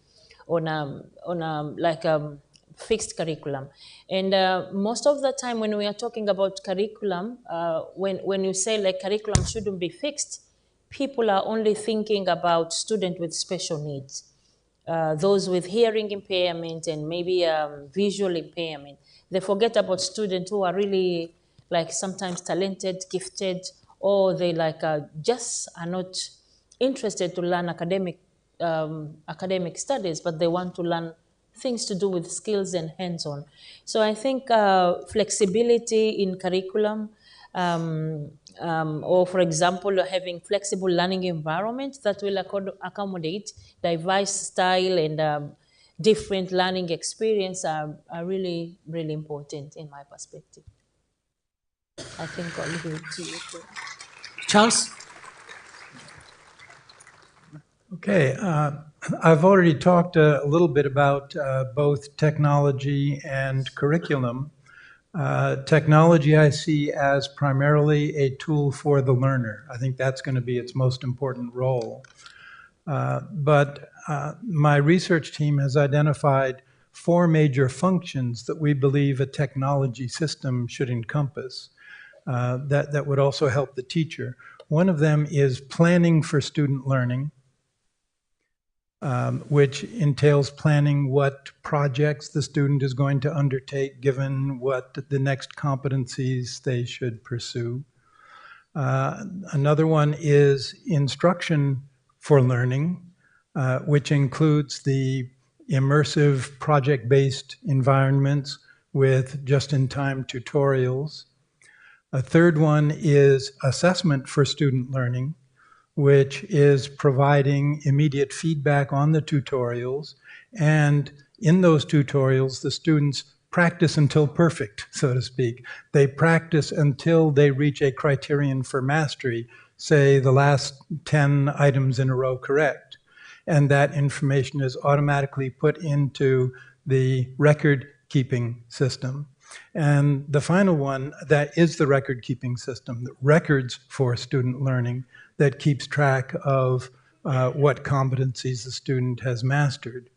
fixed curriculum. And most of the time when we are talking about curriculum, when you say like curriculum shouldn't be fixed, people are only thinking about students with special needs, those with hearing impairment and maybe visual impairment. They forget about students who are really like sometimes talented, gifted, or they like just are not interested to learn academic studies, but they want to learn things to do with skills and hands-on. So I think flexibility in curriculum, or for example, having flexible learning environments that will accommodate diverse style and different learning experience are really, really important in my perspective. I think I'll leave it to you. Charles? Okay, I've already talked a little bit about both technology and curriculum. Technology I see as primarily a tool for the learner. I think that's going to be its most important role. But my research team has identified 4 major functions that we believe a technology system should encompass that would also help the teacher. One of them is planning for student learning, which entails planning what projects the student is going to undertake given what the next competencies they should pursue. Another one is instruction for learning, which includes the immersive project-based environments with just-in-time tutorials. A third one is assessment for student learning, which is providing immediate feedback on the tutorials. And in those tutorials, the students practice until perfect, so to speak. They practice until they reach a criterion for mastery, say the last 10 items in a row correct. And that information is automatically put into the record-keeping system. And the final one, that is the record-keeping system, that records for student learning, that keeps track of what competencies the student has mastered.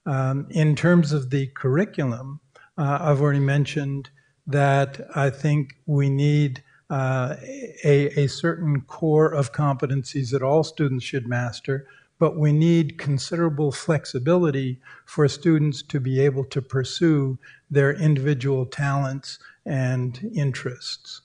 In terms of the curriculum, I've already mentioned that I think we need a certain core of competencies that all students should master, but we need considerable flexibility for students to be able to pursue their individual talents and interests.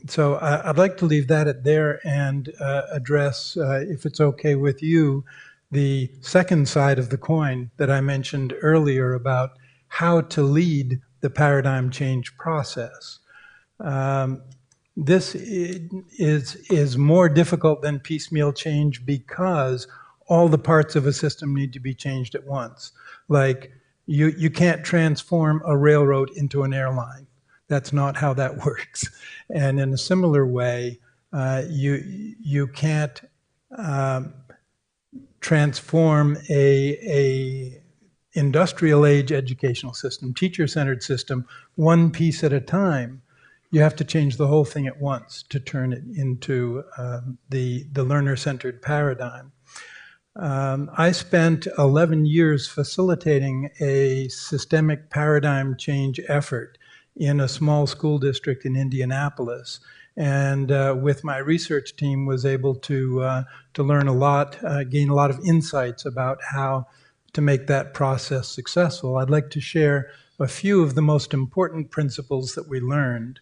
So I'd like to leave that at there and address, if it's okay with you, the second side of the coin that I mentioned earlier about how to lead the paradigm change process. This is more difficult than piecemeal change because all the parts of a system need to be changed at once. Like you can't transform a railroad into an airline. That's not how that works. And in a similar way, you can't transform a industrial age educational system, teacher-centered system, one piece at a time. You have to change the whole thing at once to turn it into the learner-centered paradigm. I spent 11 years facilitating a systemic paradigm change effort in a small school district in Indianapolis. And with my research team was able to learn a lot, gain a lot of insights about how to make that process successful. I'd like to share a few of the most important principles that we learned.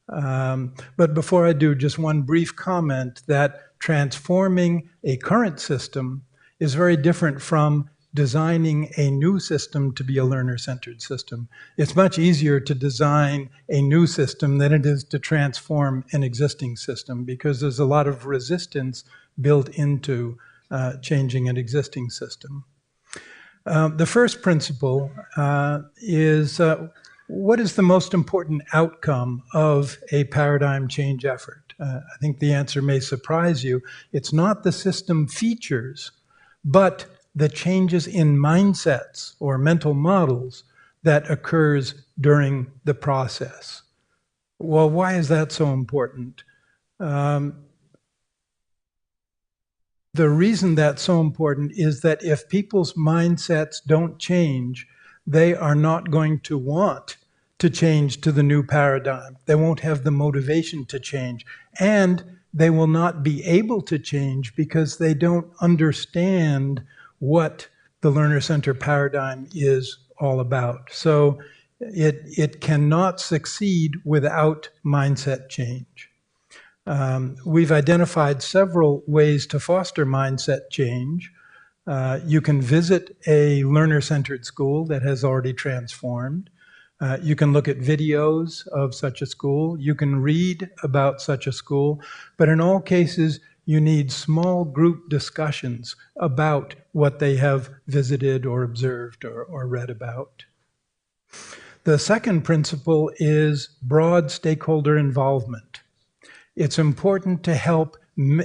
But before I do, just one brief comment that transforming a current system is very different from designing a new system to be a learner-centered system. It's much easier to design a new system than it is to transform an existing system, because there's a lot of resistance built into changing an existing system. The first principle is what is the most important outcome of a paradigm change effort? I think the answer may surprise you. It's not the system features, but the changes in mindsets or mental models that occurs during the process. Well, why is that so important? The reason that's so important is that if people's mindsets don't change, they are not going to want to change to the new paradigm. They won't have the motivation to change. And they will not be able to change because they don't understand what the learner-centered paradigm is all about. So it cannot succeed without mindset change. We've identified several ways to foster mindset change. You can visit a learner-centered school that has already transformed. You can look at videos of such a school. You can read about such a school. But in all cases, you need small group discussions about what they have visited or observed or read about. The second principle is broad stakeholder involvement. It's important to help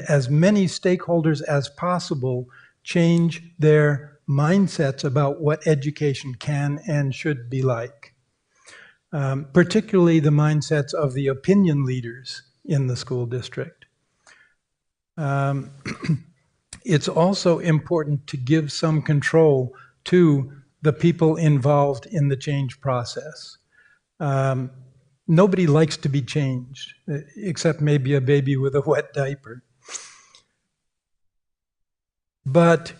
as many stakeholders as possible change their mindsets about what education can and should be like. Particularly the mindsets of the opinion leaders in the school district. It's also important to give some control to the people involved in the change process. Nobody likes to be changed, except maybe a baby with a wet diaper. But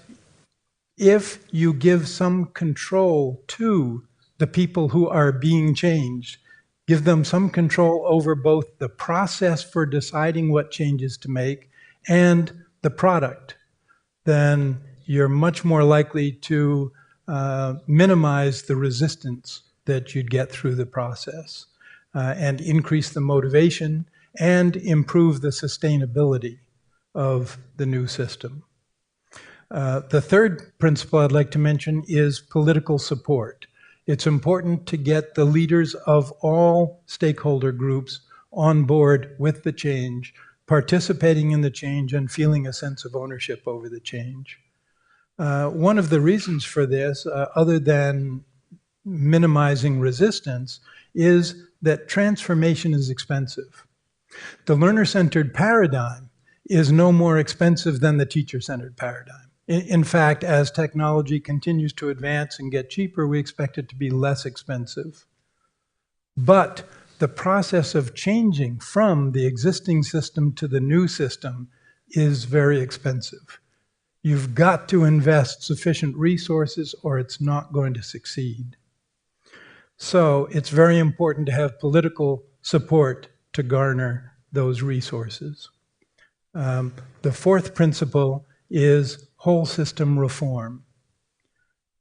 if you give some control to the people who are being changed, give them some control over both the process for deciding what changes to make and the product, then you're much more likely to minimize the resistance that you'd get through the process and increase the motivation and improve the sustainability of the new system. The third principle I'd like to mention is political support. It's important to get the leaders of all stakeholder groups on board with the change, participating in the change and feeling a sense of ownership over the change. One of the reasons for this, other than minimizing resistance, is that transformation is expensive. The learner-centered paradigm is no more expensive than the teacher-centered paradigm. In fact, as technology continues to advance and get cheaper, we expect it to be less expensive. But the process of changing from the existing system to the new system is very expensive. You've got to invest sufficient resources or it's not going to succeed. So it's very important to have political support to garner those resources. The fourth principle is whole system reform.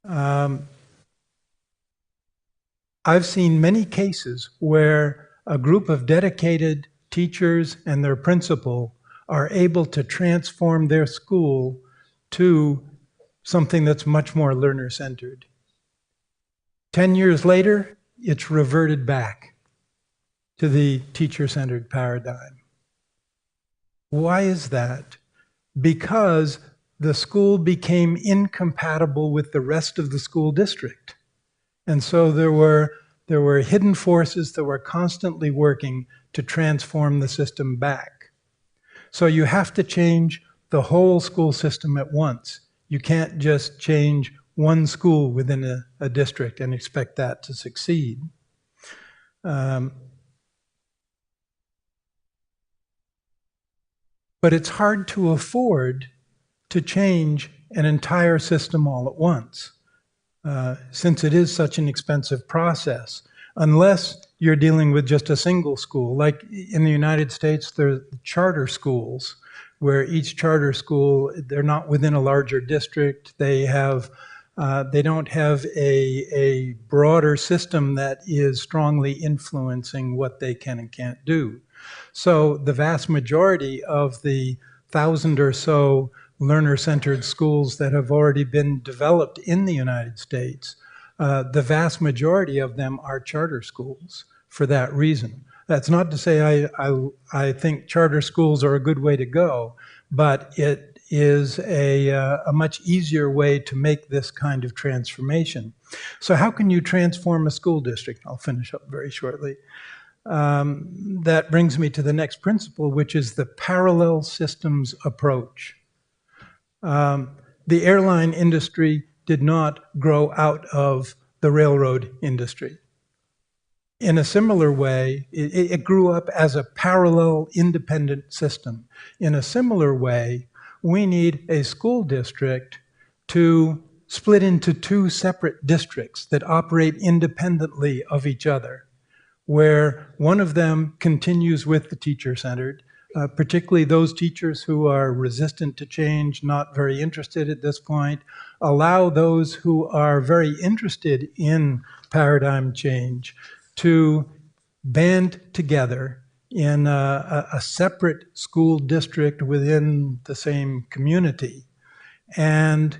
I've seen many cases where a group of dedicated teachers and their principal are able to transform their school to something that's much more learner-centered. 10 years later, it's reverted back to the teacher-centered paradigm. Why is that? Because the school became incompatible with the rest of the school district. And so there were hidden forces that were constantly working to transform the system back. So you have to change the whole school system at once. You can't just change one school within a district and expect that to succeed. But it's hard to afford to change an entire system all at once. since it is such an expensive process, unless you're dealing with just a single school. Like in the United States, there are charter schools where each charter school, they're not within a larger district. They don't have a broader system that is strongly influencing what they can and can't do. So the vast majority of the 1,000 or so learner-centered schools that have already been developed in the United States, the vast majority of them are charter schools for that reason. That's not to say I think charter schools are a good way to go, but it is a much easier way to make this kind of transformation. So how can you transform a school district? I'll finish up very shortly. That brings me to the next principle, which is the parallel systems approach. The airline industry did not grow out of the railroad industry. In a similar way, it grew up as a parallel independent system. In a similar way, we need a school district to split into two separate districts that operate independently of each other, where one of them continues with the teacher-centered, particularly those teachers who are resistant to change, not very interested at this point, allow those who are very interested in paradigm change to band together in a separate school district within the same community. And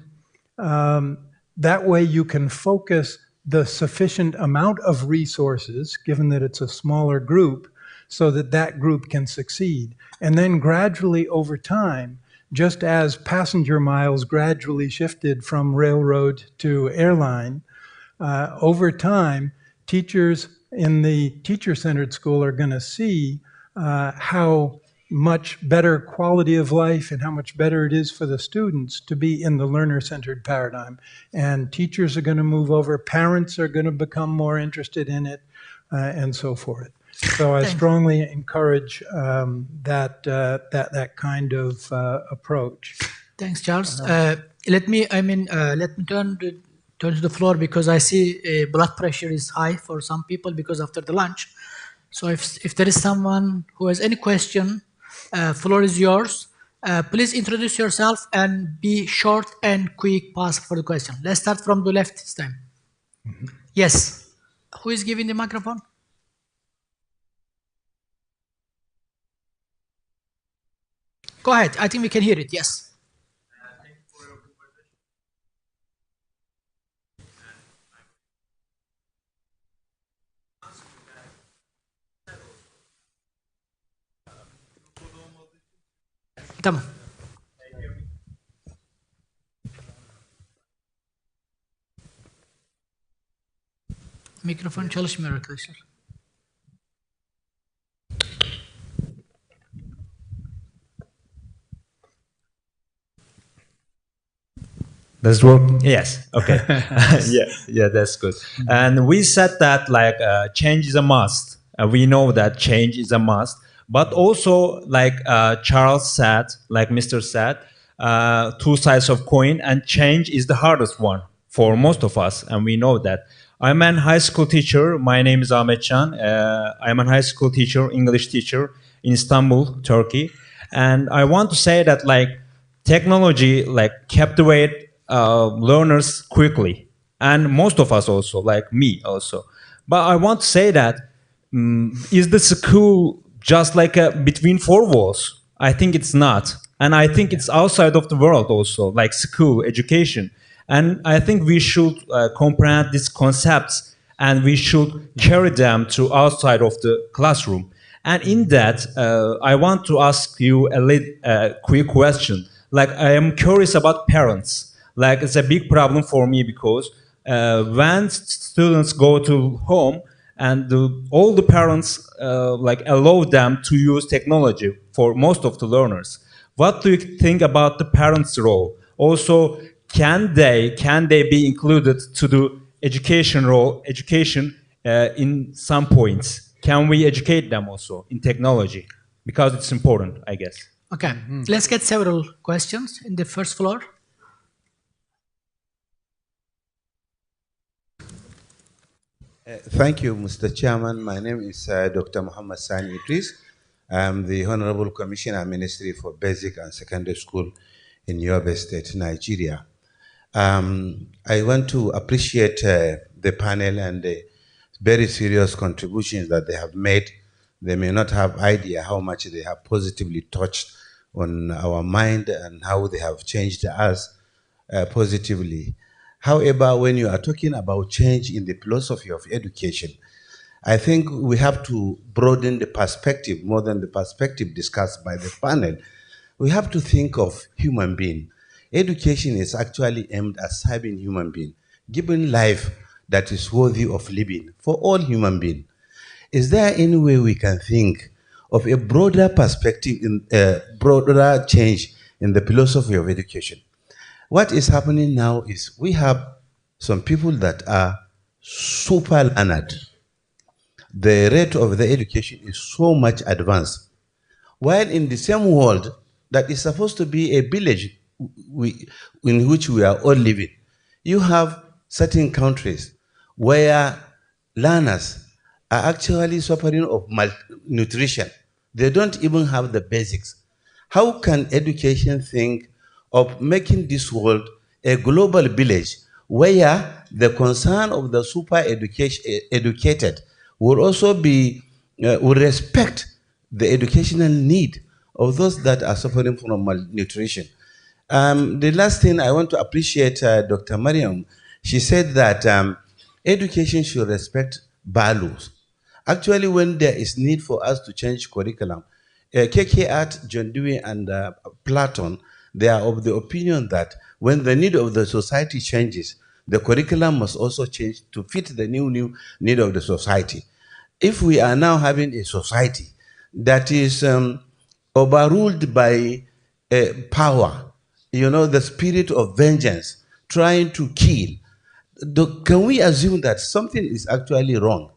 that way you can focus the sufficient amount of resources, given that it's a smaller group, so that that group can succeed. And then gradually over time, just as passenger miles gradually shifted from railroad to airline, over time, teachers in the teacher-centered school are going to see how much better quality of life and how much better it is for the students to be in the learner-centered paradigm. And teachers are going to move over, parents are going to become more interested in it, and so forth. So I strongly encourage that kind of approach. Thanks, Charles. Let me turn to the floor, because I see blood pressure is high for some people because after the lunch. So if there is someone who has any question, floor is yours. Please introduce yourself and be short and quick pass for the question. Let's start from the left this time. Yes. Who is giving the microphone? Go ahead. I think we can hear it. Yes. Tamam. Mikrofon çalışmıyor arkadaşlar. Does it work? Yes. Okay. yeah, that's good. And we said that change is a must. We know that change is a must. But also, like Charles said, like Mr. said, two sides of coin, and change is the hardest one for most of us, and we know that. I'm a high school teacher. My name is Ahmet Can. I'm a high school teacher, English teacher in Istanbul, Turkey. And I want to say that technology captivate learners quickly, and most of us also, like me also. But I want to say that is the school just between four walls? I think it's not. And I think it's outside of the world also, like school, education. And I think we should comprehend these concepts, and we should carry them to outside of the classroom. And in that, I want to ask you a quick question. I am curious about parents. It's a big problem for me, because when students go to home, and all the parents allow them to use technology for most of the learners. What do you think about the parents' role? Also, can they be included to the education in some points? Can we educate them also in technology? Because it's important, I guess. Okay, let's get several questions in the first floor. Thank you, Mr. Chairman. My name is Dr. Muhammad Sani Idris. I'm the Honorable Commissioner, Ministry for Basic and Secondary School in Yobe State, Nigeria. I want to appreciate the panel and the very serious contributions that they have made. They may not have idea how much they have positively touched on our mind and how they have changed us positively. However, when you are talking about change in the philosophy of education, I think we have to broaden the perspective more than the perspective discussed by the panel. We have to think of human being. Education is actually aimed at serving human being, giving life that is worthy of living for all human beings. Is there any way we can think of a broader perspective, in broader change in the philosophy of education? What is happening now is we have some people that are super learned. The rate of the education is so much advanced. While in the same world that is supposed to be a village in which we are all living, you have certain countries where learners are actually suffering of malnutrition. They don't even have the basics. How can education think of making this world a global village where the concern of the educated will also be, will respect the educational need of those that are suffering from malnutrition? The last thing I want to appreciate Dr. Mariam, she said that education should respect values. Actually, when there is need for us to change curriculum, KK Art, John Dewey, and Platon, they are of the opinion that when the need of the society changes, the curriculum must also change to fit the new need of the society. If we are now having a society that is overruled by power, you know, the spirit of vengeance, trying to kill, can we assume that something is actually wrong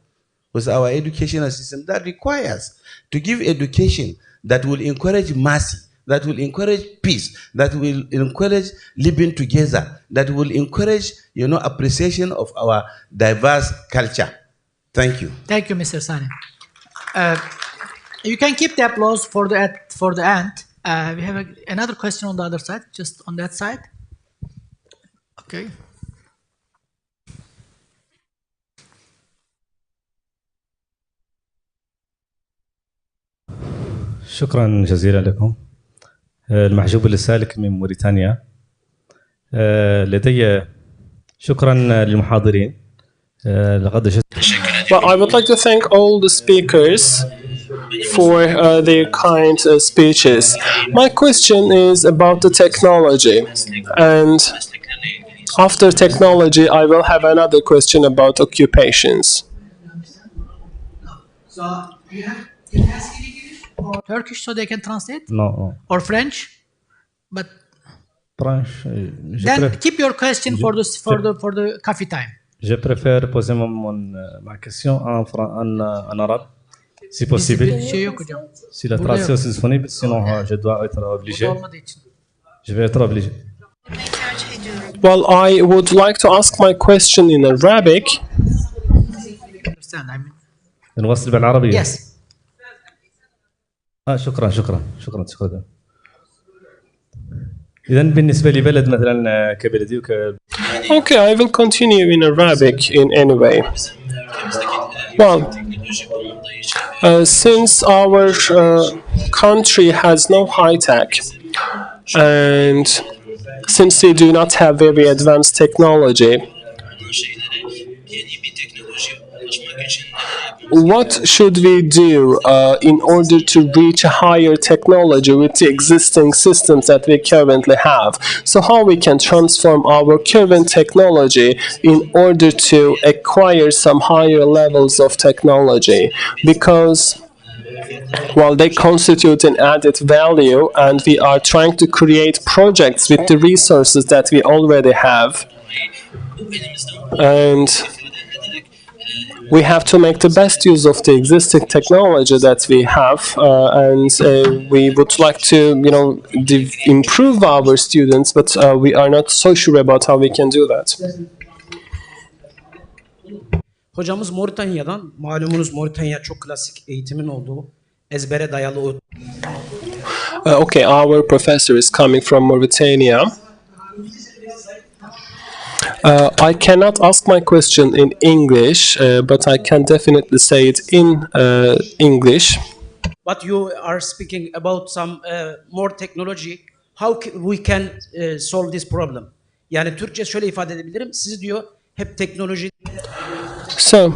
with our educational system that requires to give education that will encourage mercy, that will encourage peace, that will encourage living together, that will encourage, you know, appreciation of our diverse culture? Thank you. Thank you, Mr. Sani. You can keep the applause for the end. We have another question on the other side, just on that side. Okay. شكرا جزيلا لكم. المحجوب السالك من موريتانيا. لدي شكرا للمحاضرين. Well, I would like to thank all the speakers for their kind speeches. My question is about the technology, and after technology, I will have another question about occupations. So you have English or Turkish so they can translate? No. Or French? But French. Then keep your question for the coffee time. Je préfère poser ma question en arabe, si possible. Si la traduction est disponible, sinon je dois être obligé. Je vais être obligé. Well, I would like to ask my question in Arabic. نواصل بالعربية. Yes. شكرا. إذا بالنسبة لبلد مثلا كبلدي Okay, I will continue in Arabic in any way. Well, since our country has no high tech, and since they do not have very advanced technology, what should we do in order to reach a higher technology with the existing systems that we currently have? So how we can transform our current technology in order to acquire some higher levels of technology? Because, well, they constitute an added value, and we are trying to create projects with the resources that we already have. And we have to make the best use of the existing technology that we have, and we would like to, improve our students, but we are not so sure about how we can do that. Hocamız Moritanya'dan. Malumunuz Moritanya çok klasik eğitimin olduğu, ezbere dayalı. Okay, our professor is coming from Mauritania. I cannot ask my question in English, but I can definitely say it in English. But you are speaking about some more technology. How we can solve this problem? Yani Türkçe şöyle ifade edebilirim. Siz diyor hep teknoloji. So,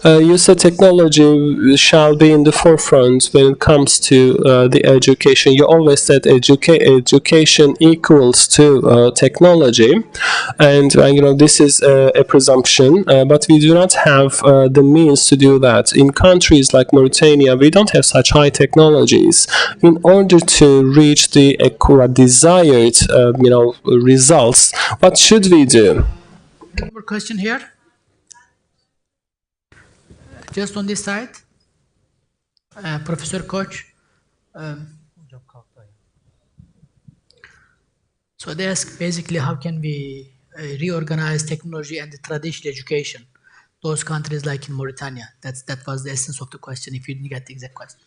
you said technology shall be in the forefront when it comes to the education. You always said education equals to technology, and this is a presumption. But we do not have the means to do that. In countries like Mauritania, we don't have such high technologies. In order to reach the desired, results, what should we do? One more question here. Just on this side, Professor Koch. So they ask basically how can we reorganize technology and the traditional education, those countries like in Mauritania. That was the essence of the question, if you didn't get the exact question.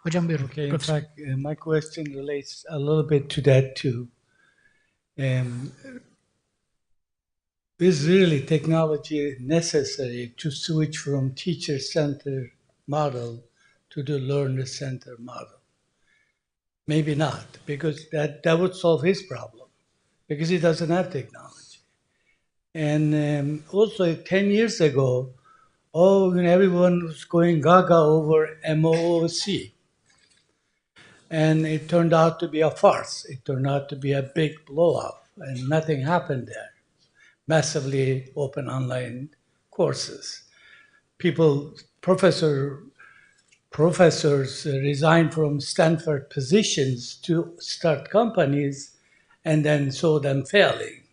Hocam buyurun. Okay, in fact, my question relates a little bit to that too. Is really technology necessary to switch from teacher-centered model to the learner-centered model? Maybe not, because that would solve his problem, because he doesn't have technology. And also 10 years ago, everyone was going gaga over MOOC. And it turned out to be a farce. It turned out to be a big blow-up, and nothing happened there. Massively open online courses. Professors resign from Stanford positions to start companies and then saw them failing.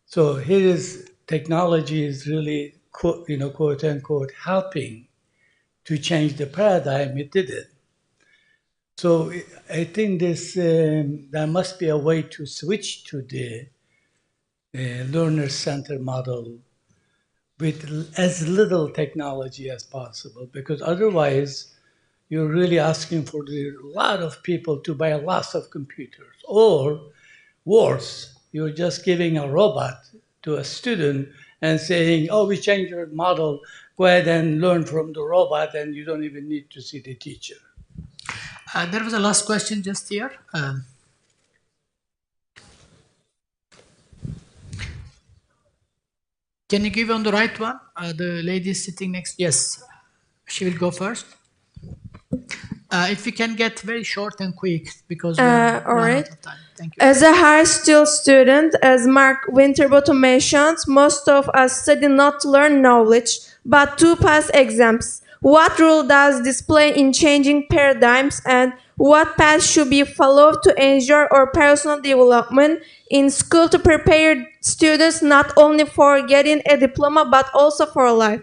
So here is technology is really, quote unquote, helping to change the paradigm. It didn't. So I think there must be a way to switch to the learner-centered model with as little technology as possible, because otherwise you're really asking for a lot of people to buy lots of computers. Or worse, you're just giving a robot to a student and saying, we changed your model, go ahead and learn from the robot, and you don't even need to see the teacher. There was a last question just here. Can you give on the right one? The lady sitting next. Yes, she will go first. If we can get very short and quick, because we are running out of time. Thank you. As a high school student, as Mark Winterbottom mentioned, most of us study not to learn knowledge, but to pass exams. What role does this play in changing paradigms, and what path should be followed to ensure our personal development in school to prepare students not only for getting a diploma but also for life?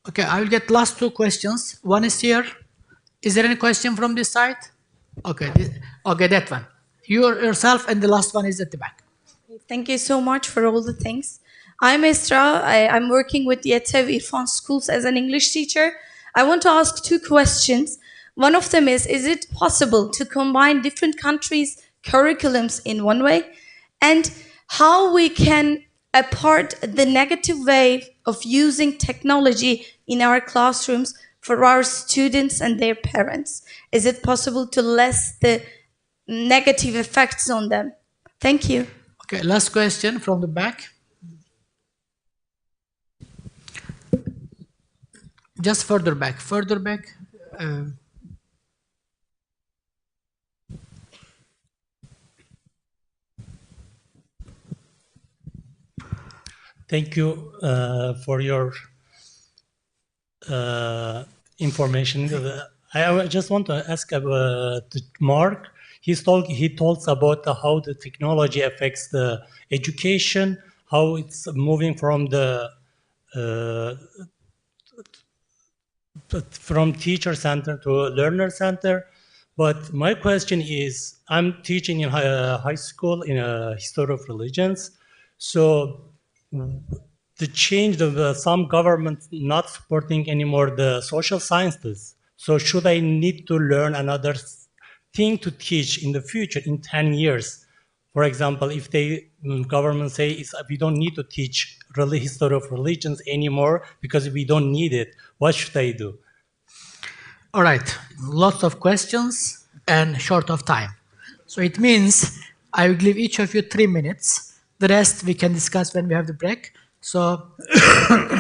Okay, I will get last two questions. One is here. Is there any question from this side? Okay, okay, that one. You yourself, and the last one is at the back. Thank you so much for all the things. I'm Esra. I'm working with the Yetev Irfan schools as an English teacher. I want to ask two questions. One of them is it possible to combine different countries' curriculums in one way? And how we can apart the negative way of using technology in our classrooms for our students and their parents? Is it possible to lessen the negative effects on them? Thank you. Okay, last question from the back. Just further back. Thank you for your information. I just want to ask Mark. He talks about how the technology affects the education, how it's moving from the from teacher center to learner center. But my question is, I'm teaching in high school in history of religions. So the change of some governments not supporting anymore the social sciences. So should I need to learn another thing to teach in the future in 10 years? For example, if the government say we don't need to teach really history of religions anymore because we don't need it, what should I do? All right, lots of questions and short of time. So it means I will give each of you 3 minutes. The rest we can discuss when we have the break. So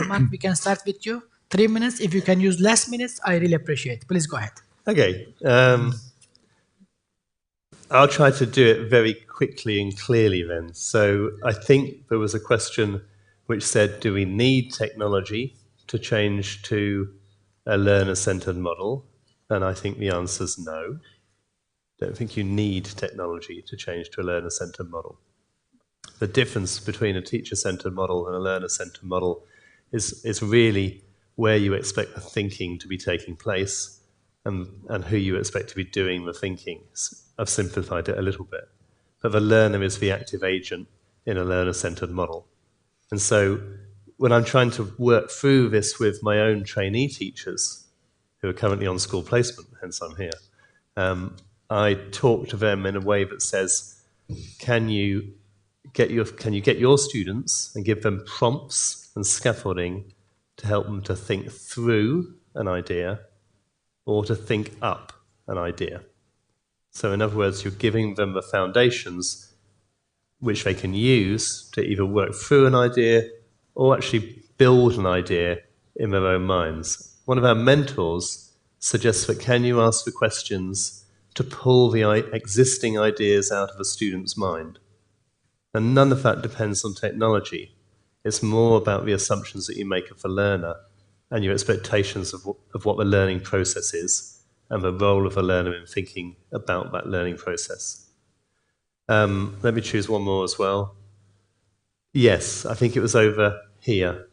Mark, we can start with you. 3 minutes. If you can use less minutes, I really appreciate. Please go ahead. Okay. I'll try to do it very quickly and clearly then. So I think there was a question which said, do we need technology to change to a learner-centered model? And I think the answer is no. Don't think you need technology to change to a learner-centered model. The difference between a teacher-centered model and a learner-centered model is really where you expect the thinking to be taking place and who you expect to be doing the thinking. I've simplified it a little bit. But the learner is the active agent in a learner-centered model. And so when I'm trying to work through this with my own trainee teachers, who are currently on school placement, hence I'm here, I talk to them in a way that says, can you get your students and give them prompts and scaffolding to help them to think through an idea or to think up an idea? So in other words, you're giving them the foundations which they can use to either work through an idea or actually build an idea in their own minds. One of our mentors suggests that can you ask the questions to pull the existing ideas out of a student's mind? And none of that depends on technology. It's more about the assumptions that you make of the learner and your expectations of what the learning process is and the role of the learner in thinking about that learning process. Let me choose one more as well. Yes, I think it was over here.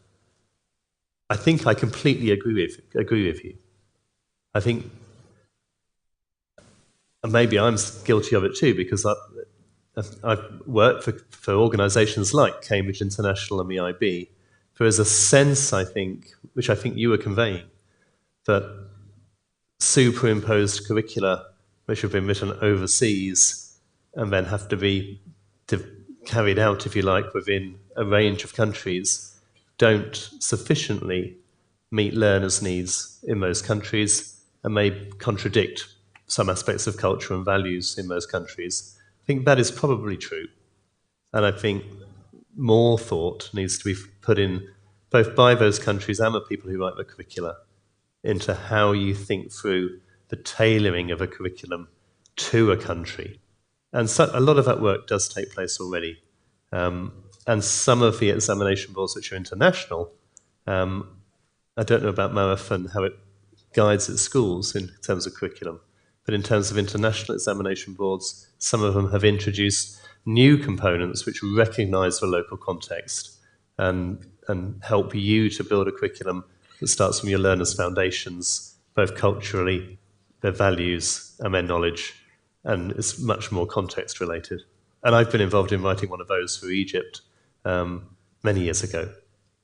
I think I completely agree with you. I think, and maybe I'm guilty of it too, because I've worked for organisations like Cambridge International and the IB. There is a sense, I think, which I think you were conveying, that superimposed curricula, which have been written overseas and then have to be carried out, if you like, within a range of countries, don't sufficiently meet learners' needs in those countries and may contradict some aspects of culture and values in those countries. I think that is probably true. And I think more thought needs to be put in, both by those countries and the people who write the curricula, into how you think through the tailoring of a curriculum to a country. And so, a lot of that work does take place already. And some of the examination boards which are international, I don't know about Marif and how it guides its schools in terms of curriculum, but in terms of international examination boards, some of them have introduced new components which recognise the local context and help you to build a curriculum that starts from your learners' foundations, both culturally, their values and their knowledge, and it's much more context related. And I've been involved in writing one of those for Egypt many years ago,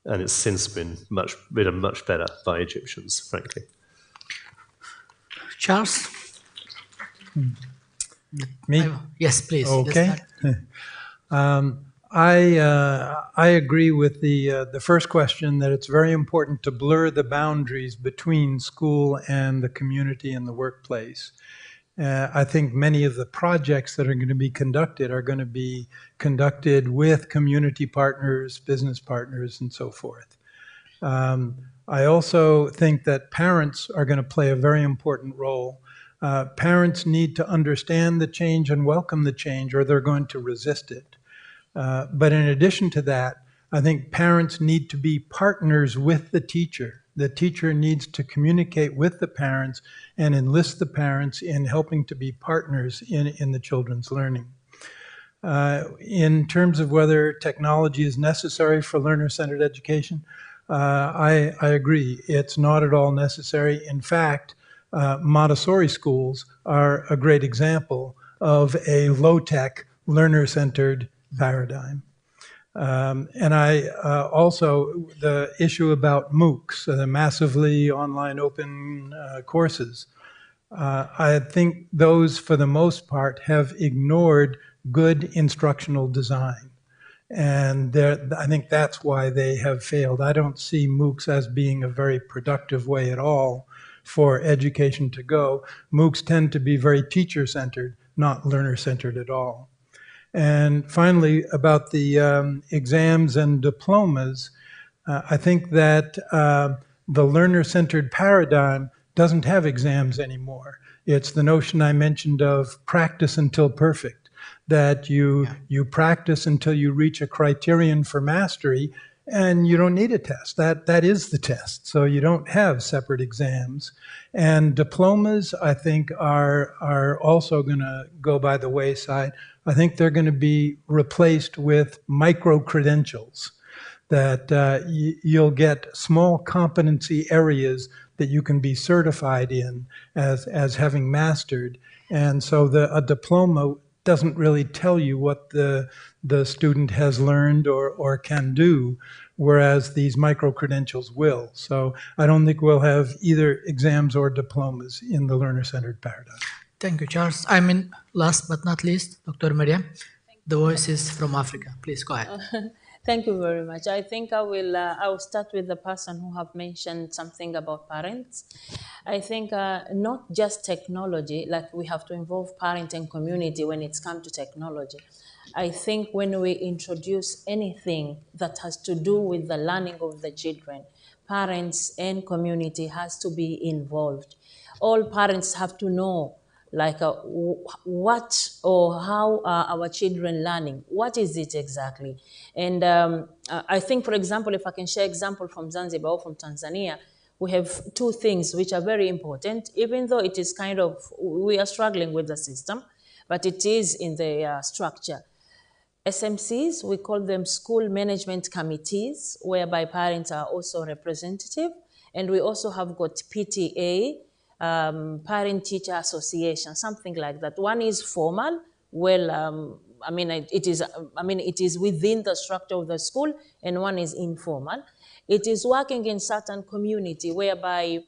and it's since been written much better by Egyptians, frankly. Charles? Me? Yes, please. Okay. I agree with the first question that it's very important to blur the boundaries between school and the community and the workplace. I think many of the projects that are going to be conducted are going to be conducted with community partners, business partners, and so forth. I also think that parents are going to play a very important role. Parents need to understand the change and welcome the change, or they're going to resist it. But in addition to that, I think parents need to be partners with the teacher. The teacher needs to communicate with the parents and enlist the parents in helping to be partners in the children's learning. In terms of whether technology is necessary for learner-centered education, I agree. It's not at all necessary. In fact, Montessori schools are a great example of a low-tech, learner-centered paradigm. And I also, the issue about MOOCs, the massively online open courses, I think those, for the most part, have ignored good instructional design. And I think that's why they have failed. I don't see MOOCs as being a very productive way at all for education to go. MOOCs tend to be very teacher-centered, not learner-centered at all. And finally, about the exams and diplomas, I think that the learner-centered paradigm doesn't have exams anymore. It's the notion I mentioned of practice until perfect, that you practice until you reach a criterion for mastery, and you don't need a test. That is the test. So you don't have separate exams. And diplomas, I think, are also going to go by the wayside. I think they're going to be replaced with micro-credentials, that you'll get small competency areas that you can be certified in as having mastered. And so a diploma doesn't really tell you what the student has learned or can do, whereas these micro-credentials will. So I don't think we'll have either exams or diplomas in the learner-centered paradigm. Thank you, Charles. I mean, last but not least, Dr. Mariam, the voice is from Africa. Please go ahead. Thank you very much. I think I will start with the person who have mentioned something about parents. I think not just technology, like we have to involve parent and community when it's come to technology. I think when we introduce anything that has to do with the learning of the children, parents and community has to be involved. All parents have to know like what or how are our children learning? What is it exactly? And I think, for example, if I can share example from Zanzibar or from Tanzania, we have two things which are very important, even though it is kind of, we are struggling with the system, but it is in the structure. SMCs, we call them school management committees, whereby parents are also representative. And we also have got PTA, parent-teacher association, something like that. One is formal, well, it is within the structure of the school, and one is informal. It is working in certain community whereby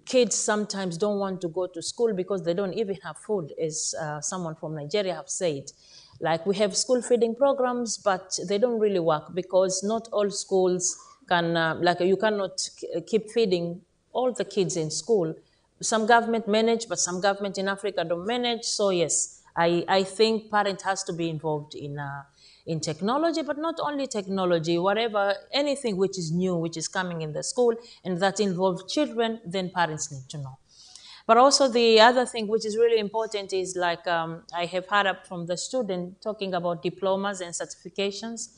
kids sometimes don't want to go to school because they don't even have food, as someone from Nigeria have said. Like, we have school feeding programs, but they don't really work because not all schools can, you cannot keep feeding all the kids in school. Some government manage, but some government in Africa don't manage. So yes, I think parent has to be involved in technology, but not only technology, whatever, anything which is new, which is coming in the school and that involves children, then parents need to know. But also the other thing which is really important is like, I have heard up from the student talking about diplomas and certifications.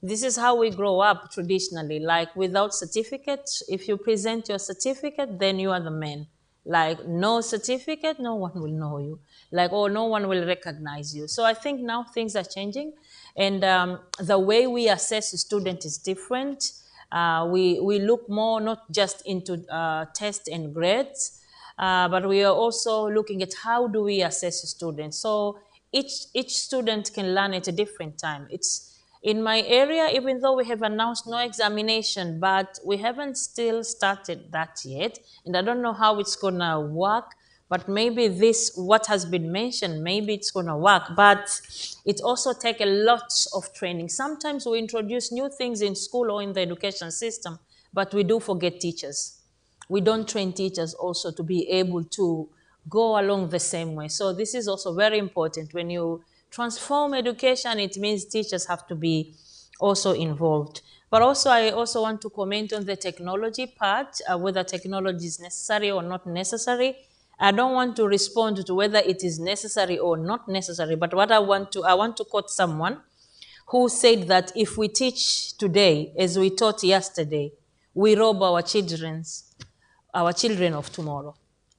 This is how we grow up traditionally, like without certificate. If you present your certificate, then you are the man. Like, no certificate, no one will know you. Like, or no one will recognize you. So I think now things are changing, and the way we assess a student is different. We look more not just into tests and grades, but we are also looking at how do we assess a student. So each student can learn at a different time. It's in my area, even though we have announced no examination, but we haven't still started that yet. And I don't know how it's gonna work, but maybe this, what has been mentioned, maybe it's gonna work, but it also takes a lot of training. Sometimes we introduce new things in school or in the education system, but we do forget teachers. We don't train teachers also to be able to go along the same way. So this is also very important. When you transform education, it means teachers have to be also involved. But also, I also want to comment on the technology part, whether technology is necessary or not necessary. I don't want to respond to whether it is necessary or not necessary, but what I want to quote someone who said that if we teach today as we taught yesterday, we rob our children of tomorrow.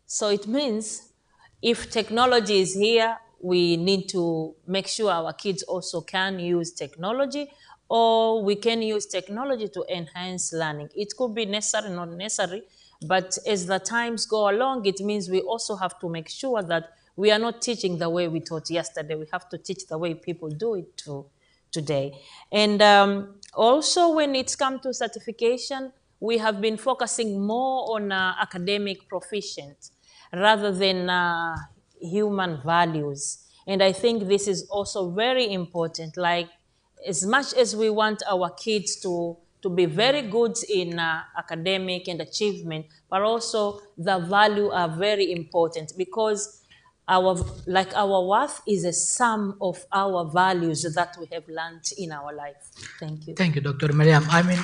So it means if technology is here, we need to make sure our kids also can use technology, or we can use technology to enhance learning. It could be necessary, not necessary, but as the times go along, it means we also have to make sure that we are not teaching the way we taught yesterday. We have to teach the way people do it today. And also when it's come to certification, we have been focusing more on academic proficiency rather than human values. And I think this is also very important. Like, as much as we want our kids to be very good in academic and achievement, but also the value are very important, because our worth is a sum of our values that we have learned in our life. Thank you. Thank you, Dr. Mariam. I mean,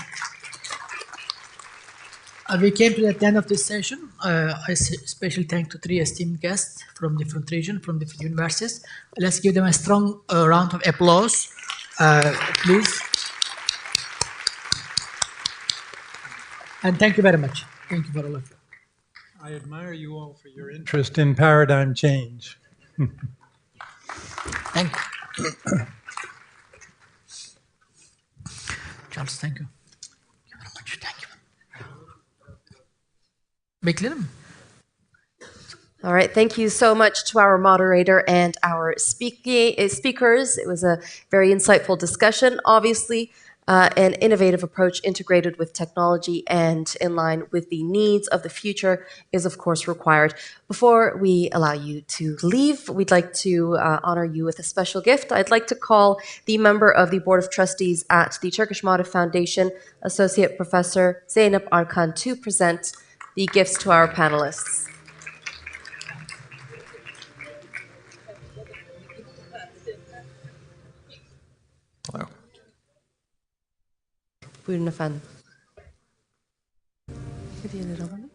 we came to the end of this session. I special thank to 3 esteemed guests from different regions, from different universities. Let's give them a strong round of applause, please. And thank you very much. Thank you for all of you. I admire you all for your interest in paradigm change. Thank you. Charles, thank you. Thank you very much. Thank you. Beklerim. All right, thank you so much to our moderator and our speakers. It was a very insightful discussion. Obviously, an innovative approach integrated with technology and in line with the needs of the future is, of course, required. Before we allow you to leave, we'd like to honor you with a special gift. I'd like to call the member of the Board of Trustees at the Turkish Marif Foundation, Associate Professor Zeynep Arkan, to present the gifts to our panelists. Hello. Buyurun efendim. Hediyeleri alalım.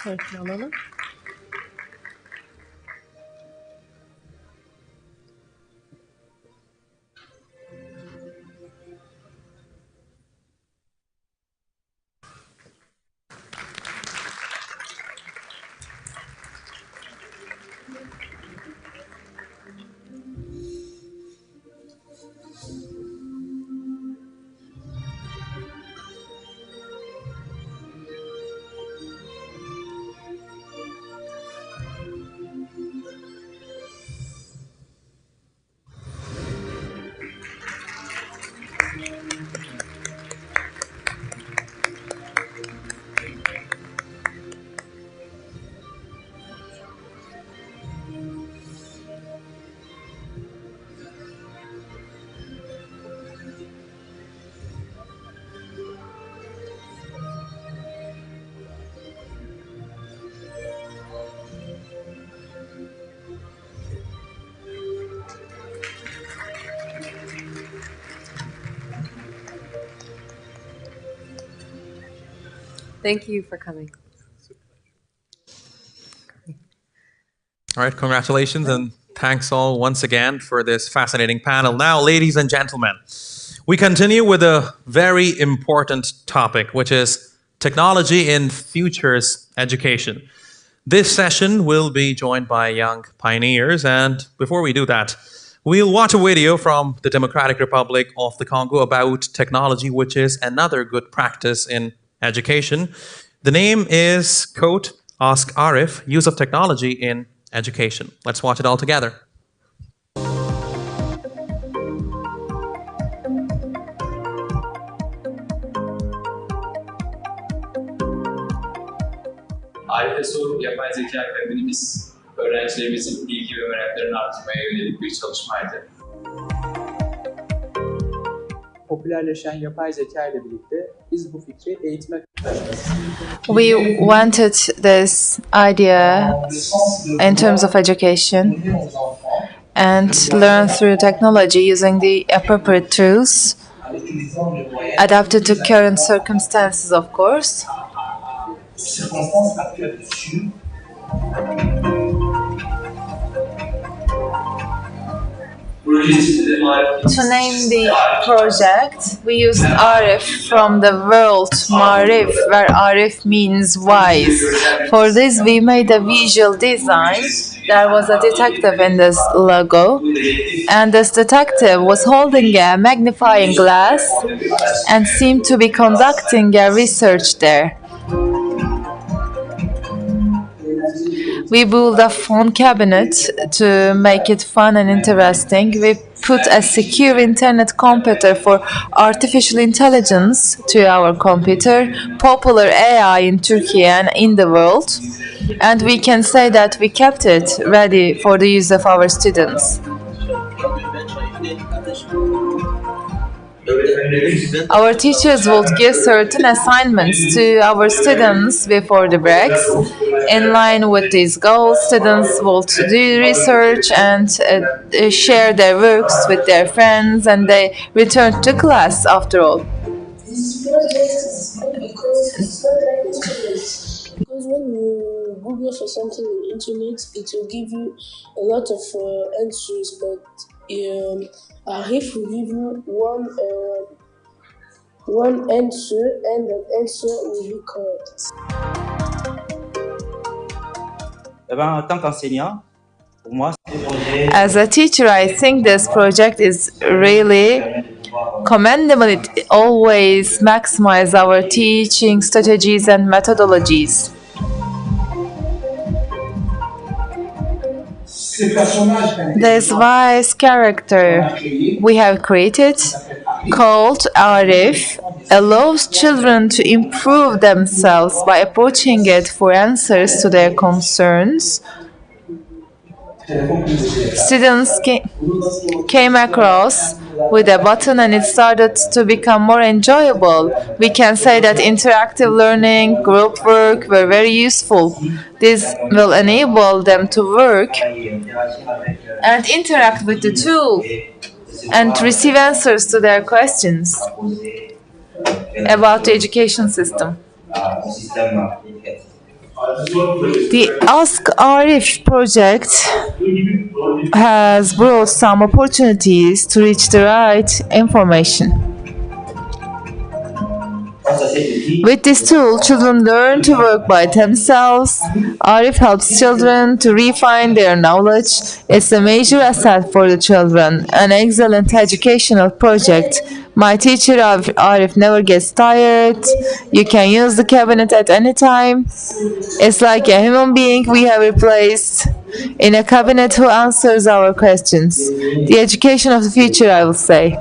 Şöyle alalım. Thank you for coming. All right, congratulations and thanks all once again for this fascinating panel. Now, ladies and gentlemen, we continue with a very important topic, which is technology in futures education. This session will be joined by young pioneers, and before we do that, we'll watch a video from the Democratic Republic of the Congo about technology, which is another good practice in education. The name is quote, Ask Arif, Use of Technology in Education. Let's watch it all together. Arif'e Soru Yapay Zeka Akademimiz öğrencilerimizin bilgi ve meraklarını artırmaya yönelik bir çalışmaydı. Popülerleşen yapay zeka ile birlikte biz bu fikri eğitime We wanted this idea in terms of education, and learn through technology using the appropriate tools, adapted to current circumstances, of course. To name the project, we used Arif from the word Marif, where Arif means wise. For this, we made a visual design. There was a detective in this logo, and this detective was holding a magnifying glass and seemed to be conducting a research there. We built a phone cabinet to make it fun and interesting. We put a secure internet computer for artificial intelligence to our computer, popular AI in Turkey and in the world. And we can say that we kept it ready for the use of our students. Our teachers would give certain assignments to our students before the breaks. In line with these goals, students would do research and share their works with their friends, and they return to class after all. Because when you Google for something on the internet, it will give you a lot of answers, but if we give you one answer, and that answer will be correct. En tant qu'enseignant, pour moi, as a teacher, I think this project is really commendable. It always maximizes our teaching strategies and methodologies. This wise character we have created, called Arif, allows children to improve themselves by approaching it for answers to their concerns. Students came across with a button and it started to become more enjoyable. We can say that interactive learning, group work were very useful. This will enable them to work and interact with the tool and receive answers to their questions about the education system. The Ask Arif project has brought some opportunities to reach the right information. With this tool, children learn to work by themselves. Arif helps children to refine their knowledge. It's a major asset for the children, an excellent educational project. My teacher Arif never gets tired. You can use the cabinet at any time. It's like a human being we have replaced in a cabinet who answers our questions. The education of the future, I will say.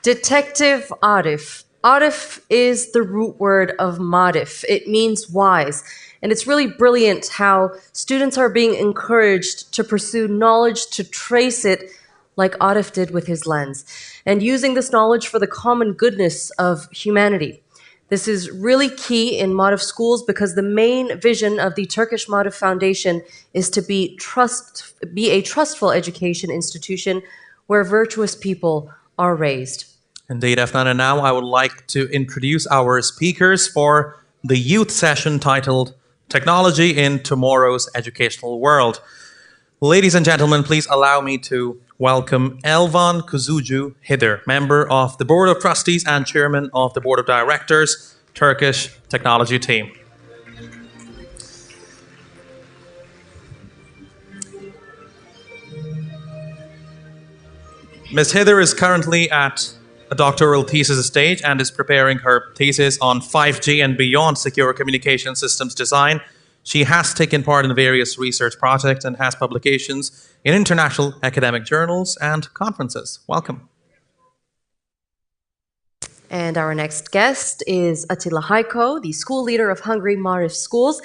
Detective Arif. Arif is the root word of Marif. It means wise. And it's really brilliant how students are being encouraged to pursue knowledge, to trace it like Arif did with his lens, and using this knowledge for the common goodness of humanity. This is really key in Marif schools because the main vision of the Turkish Marif Foundation is to be a trustful education institution where virtuous people are raised. Indeed, Efnan, and now I would like to introduce our speakers for the youth session titled Technology in Tomorrow's Educational World. Ladies and gentlemen, please allow me to welcome Elvan Kuzucu Hidir, member of the Board of Trustees and Chairman of the Board of Directors, Turkish Technology Team. Ms. Hidir is currently at a doctoral thesis stage and is preparing her thesis on 5G and beyond secure communication systems design. She has taken part in various research projects and has publications in international academic journals and conferences. Welcome. And our next guest is Attila Hayko, the school leader of Hungary Marif Schools.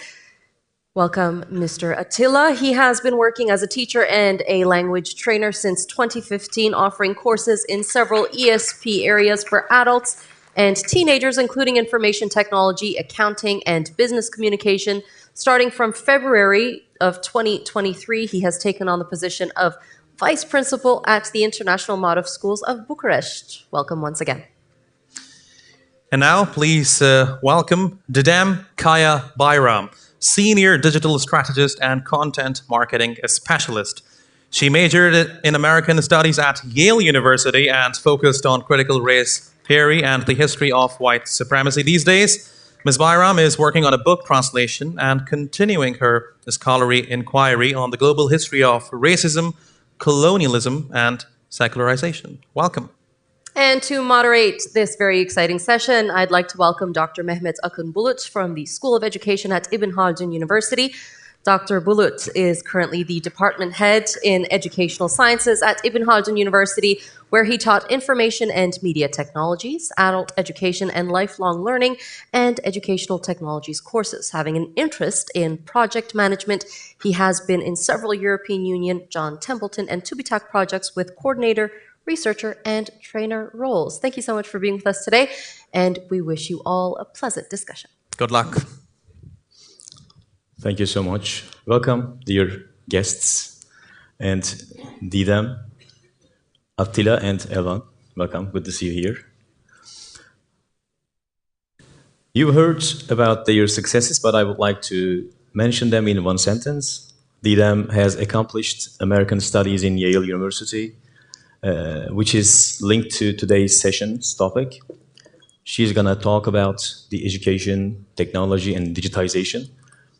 Welcome, Mr. Attila. He has been working as a teacher and a language trainer since 2015, offering courses in several ESP areas for adults and teenagers, including information technology, accounting, and business communication. Starting from February of 2023, he has taken on the position of Vice Principal at the International Model Schools of Bucharest. Welcome once again. And now, please welcome Didem Kaya Bayram, Senior Digital Strategist and Content Marketing Specialist. She majored in American Studies at Yale University and focused on critical race theory and the history of white supremacy. These days, Ms. Bayram is working on a book translation and continuing her scholarly inquiry on the global history of racism, colonialism, and secularization. Welcome. And to moderate this very exciting session, I'd like to welcome Dr. Mehmet Akın Bulut from the School of Education at Ibn Haldun University. Dr. Bulut is currently the department head in educational sciences at Ibn Haldun University, where he taught information and media technologies, adult education and lifelong learning, and educational technologies courses. Having an interest in project management, he has been in several European Union, John Templeton, and TÜBİTAK projects with coordinator, researcher, and trainer roles. Thank you so much for being with us today, and we wish you all a pleasant discussion. Good luck. Thank you so much. Welcome, dear guests, and Didem, Attila, and Elvan. Welcome, good to see you here. You heard about their successes, but I would like to mention them in one sentence. Didem has accomplished American Studies in Yale University, which is linked to today's session's topic. She's going to talk about the education, technology, and digitization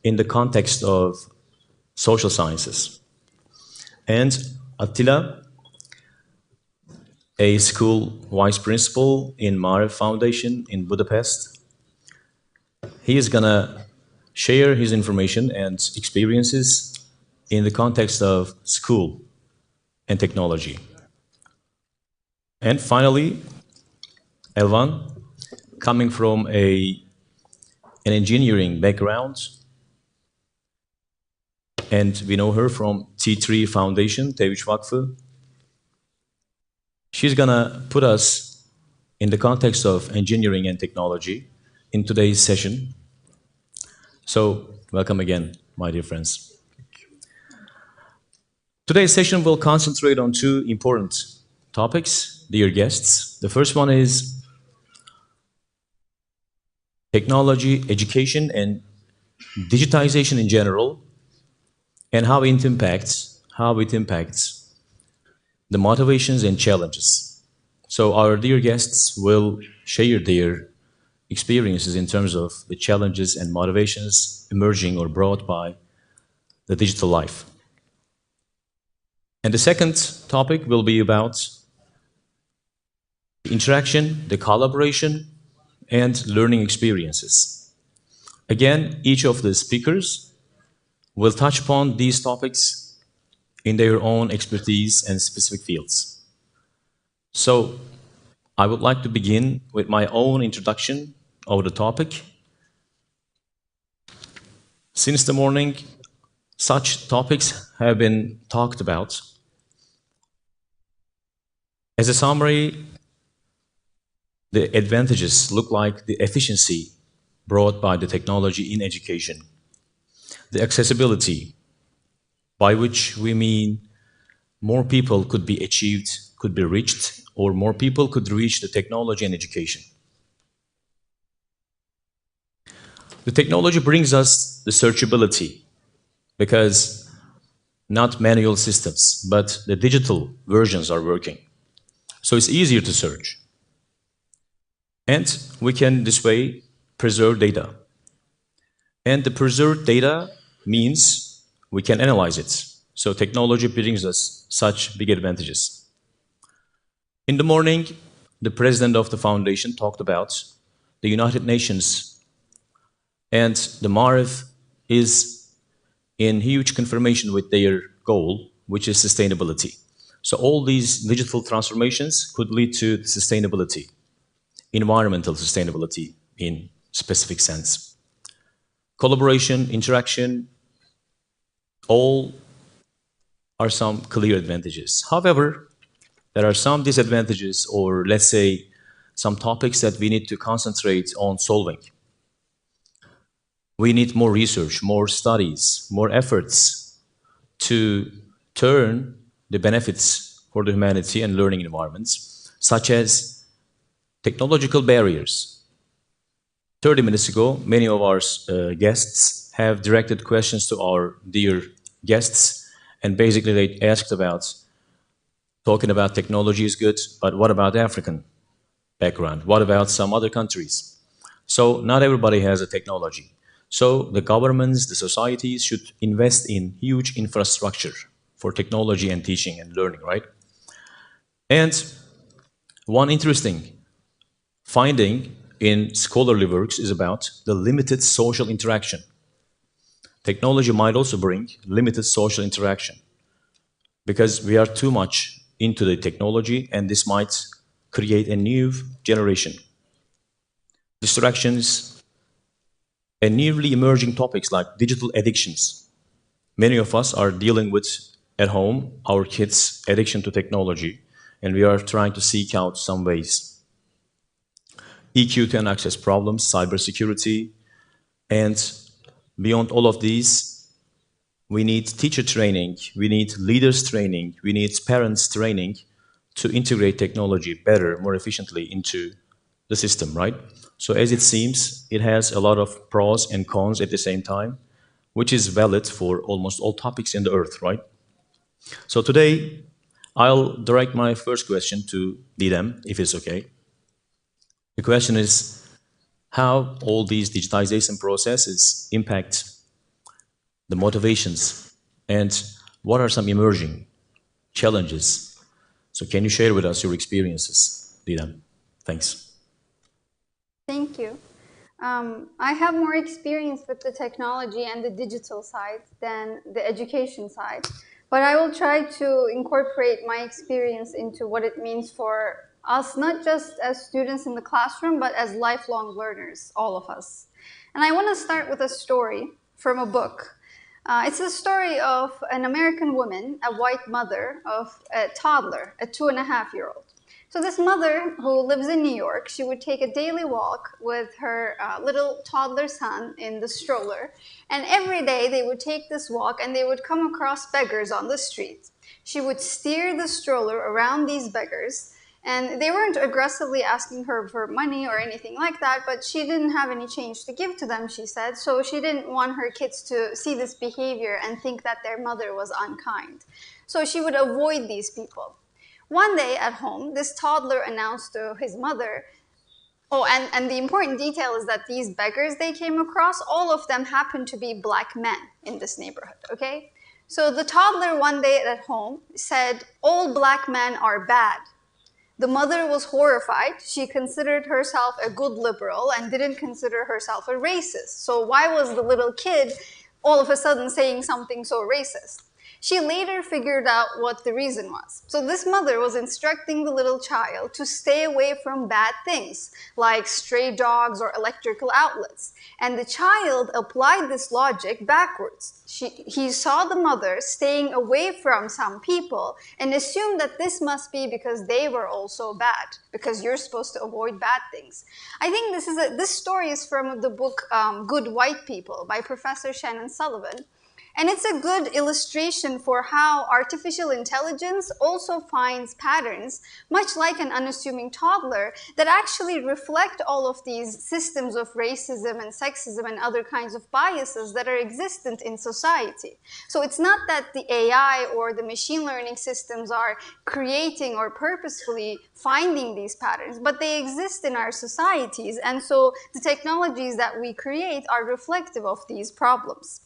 in the context of social sciences. And Attila, a school vice principal in Marif Foundation in Budapest, he is going to share his information and experiences in the context of school and technology. And finally, Elvan, coming from an engineering background, and we know her from T3 Foundation, Teviş Vakfı. She's gonna put us in the context of engineering and technology in today's session. So, welcome again, my dear friends. Today's session will concentrate on two important topics, dear guests. The first one is technology, education, and digitization in general, and how it impacts the motivations and challenges. So our dear guests will share their experiences in terms of the challenges and motivations emerging or brought by the digital life. And the second topic will be about the interaction, the collaboration, and learning experiences. Again, each of the speakers will touch upon these topics in their own expertise and specific fields. So, I would like to begin with my own introduction of the topic. Since the morning, such topics have been talked about. As a summary, the advantages look like the efficiency brought by the technology in education, the accessibility, by which we mean more people could be achieved, could be reached, or more people could reach the technology and education. The technology brings us the searchability, because not manual systems, but the digital versions are working. So it's easier to search. And we can, this way, preserve data. And the preserved data means we can analyze it. So technology brings us such big advantages. In the morning, the president of the foundation talked about the United Nations, and the Marif is in huge confirmation with their goal, which is sustainability. So all these digital transformations could lead to sustainability, environmental sustainability in specific sense. Collaboration, interaction, all are some clear advantages. However, there are some disadvantages, or let's say some topics that we need to concentrate on solving. We need more research, more studies, more efforts to turn the benefits for the humanity and learning environments, such as technological barriers. 30 minutes ago, many of our guests have directed questions to our dear guests, and basically they asked about, talking about technology is good, but what about African background? What about some other countries? So not everybody has a technology. So the governments, the societies should invest in huge infrastructure for technology and teaching and learning, right? And one interesting finding in scholarly works is about the limited social interaction. Technology might also bring limited social interaction because we are too much into the technology, and this might create a new generation. Distractions and newly emerging topics like digital addictions. Many of us are dealing with at home our kids' addiction to technology, and we are trying to seek out some ways. EQ and access problems, cybersecurity, and beyond all of these, we need teacher training, we need leaders training, we need parents training to integrate technology better, more efficiently into the system, right? So as it seems, it has a lot of pros and cons at the same time, which is valid for almost all topics in the earth, right? So today, I'll direct my first question to Didem, if it's okay. The question is how all these digitization processes impact the motivations, and what are some emerging challenges? So can you share with us your experiences, Didem? Thanks. Thank you. I have more experience with the technology and the digital side than the education side, but I will try to incorporate my experience into what it means for us, not just as students in the classroom, but as lifelong learners, all of us. And I want to start with a story from a book. It's a story of an American woman, a white mother of a toddler, a 2.5-year-old. So this mother who lives in New York, she would take a daily walk with her little toddler son in the stroller. And every day they would take this walk and they would come across beggars on the street. She would steer the stroller around these beggars. And they weren't aggressively asking her for money or anything like that, but she didn't have any change to give to them, she said. So she didn't want her kids to see this behavior and think that their mother was unkind. So she would avoid these people. One day at home, this toddler announced to his mother, and the important detail is that these beggars they came across, all of them happened to be black men in this neighborhood, okay? So the toddler one day at home said, all black men are bad. The mother was horrified. She considered herself a good liberal and didn't consider herself a racist. So why was the little kid all of a sudden saying something so racist? She later figured out what the reason was. So this mother was instructing the little child to stay away from bad things, like stray dogs or electrical outlets. And the child applied this logic backwards. He saw the mother staying away from some people and assumed that this must be because they were also bad, because you're supposed to avoid bad things. I think this story is from the book Good White People by Professor Shannon Sullivan. And it's a good illustration for how artificial intelligence also finds patterns, much like an unassuming toddler, that actually reflect all of these systems of racism and sexism and other kinds of biases that are existent in society. So it's not that the AI or the machine learning systems are creating or purposefully finding these patterns, but they exist in our societies, and so the technologies that we create are reflective of these problems.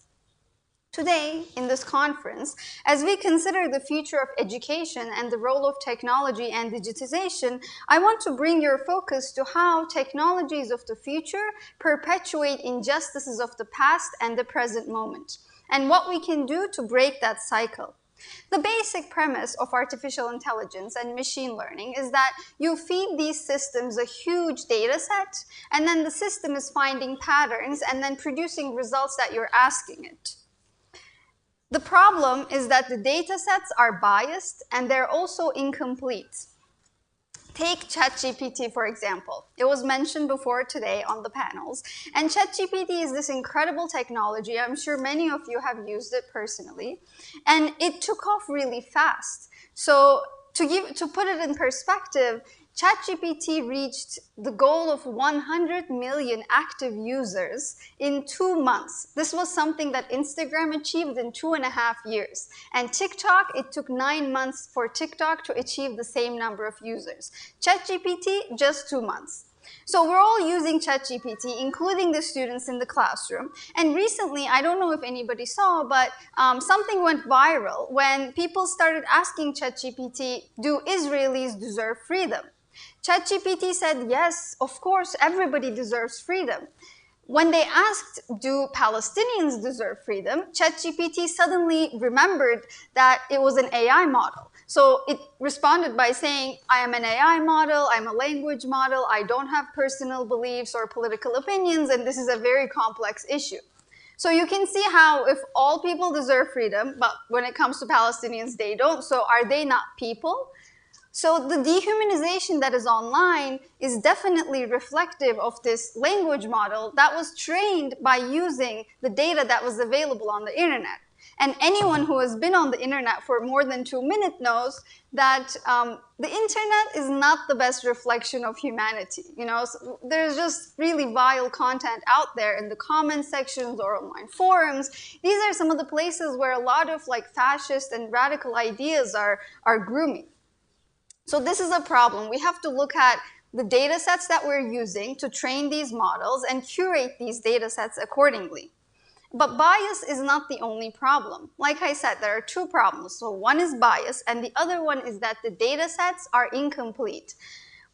Today, in this conference, as we consider the future of education and the role of technology and digitization, I want to bring your focus to how technologies of the future perpetuate injustices of the past and the present moment, and what we can do to break that cycle. The basic premise of artificial intelligence and machine learning is that you feed these systems a huge data set, and then the system is finding patterns and then producing results that you're asking it. The problem is that the data sets are biased and they're also incomplete. Take ChatGPT, for example. It was mentioned before today on the panels. And ChatGPT is this incredible technology. I'm sure many of you have used it personally. And it took off really fast. So to put it in perspective, ChatGPT reached the goal of 100 million active users in 2 months. This was something that Instagram achieved in 2.5 years. And TikTok, it took 9 months for TikTok to achieve the same number of users. ChatGPT, just 2 months. So we're all using ChatGPT, including the students in the classroom. And recently, I don't know if anybody saw, but something went viral when people started asking ChatGPT, do Israelis deserve freedom? ChatGPT said, yes, of course, everybody deserves freedom. When they asked, do Palestinians deserve freedom, ChatGPT suddenly remembered that it was an AI model. So it responded by saying, I am an AI model, I'm a language model, I don't have personal beliefs or political opinions, and this is a very complex issue. So you can see how if all people deserve freedom, but when it comes to Palestinians, they don't, so are they not people? So the dehumanization that is online is definitely reflective of this language model that was trained by using the data that was available on the internet. And anyone who has been on the internet for more than 2 minutes knows that the internet is not the best reflection of humanity. You know, so there's just really vile content out there in the comment sections or online forums. These are some of the places where a lot of like fascist and radical ideas are grooming. So this is a problem. We have to look at the data sets that we're using to train these models and curate these data sets accordingly. But bias is not the only problem. Like I said, there are 2 problems. So one is bias, and the other one is that the data sets are incomplete.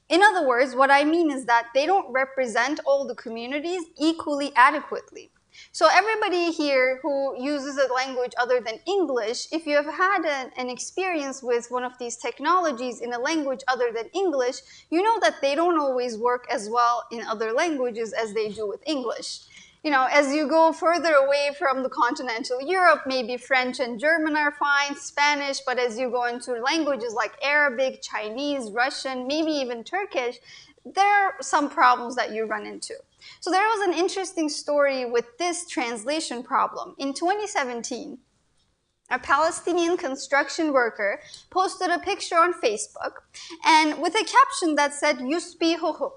In other words, what I mean is that they don't represent all the communities equally adequately. So everybody here who uses a language other than English, if you have had an experience with one of these technologies in a language other than English, you know that they don't always work as well in other languages as they do with English. You know, as you go further away from the continental Europe, maybe French and German are fine, Spanish, but as you go into languages like Arabic, Chinese, Russian, maybe even Turkish, there are some problems that you run into. So there was an interesting story with this translation problem. In 2017, a Palestinian construction worker posted a picture on Facebook and with a caption that said, "Yusbihuhum."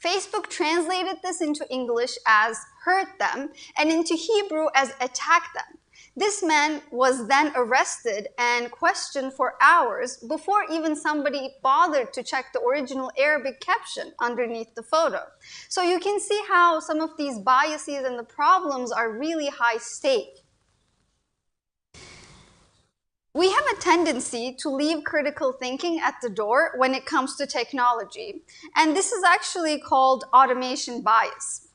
Facebook translated this into English as hurt them and into Hebrew as attack them. This man was then arrested and questioned for hours before even somebody bothered to check the original Arabic caption underneath the photo. So you can see how some of these biases and the problems are really high stake. We have a tendency to leave critical thinking at the door when it comes to technology, and this is actually called automation bias.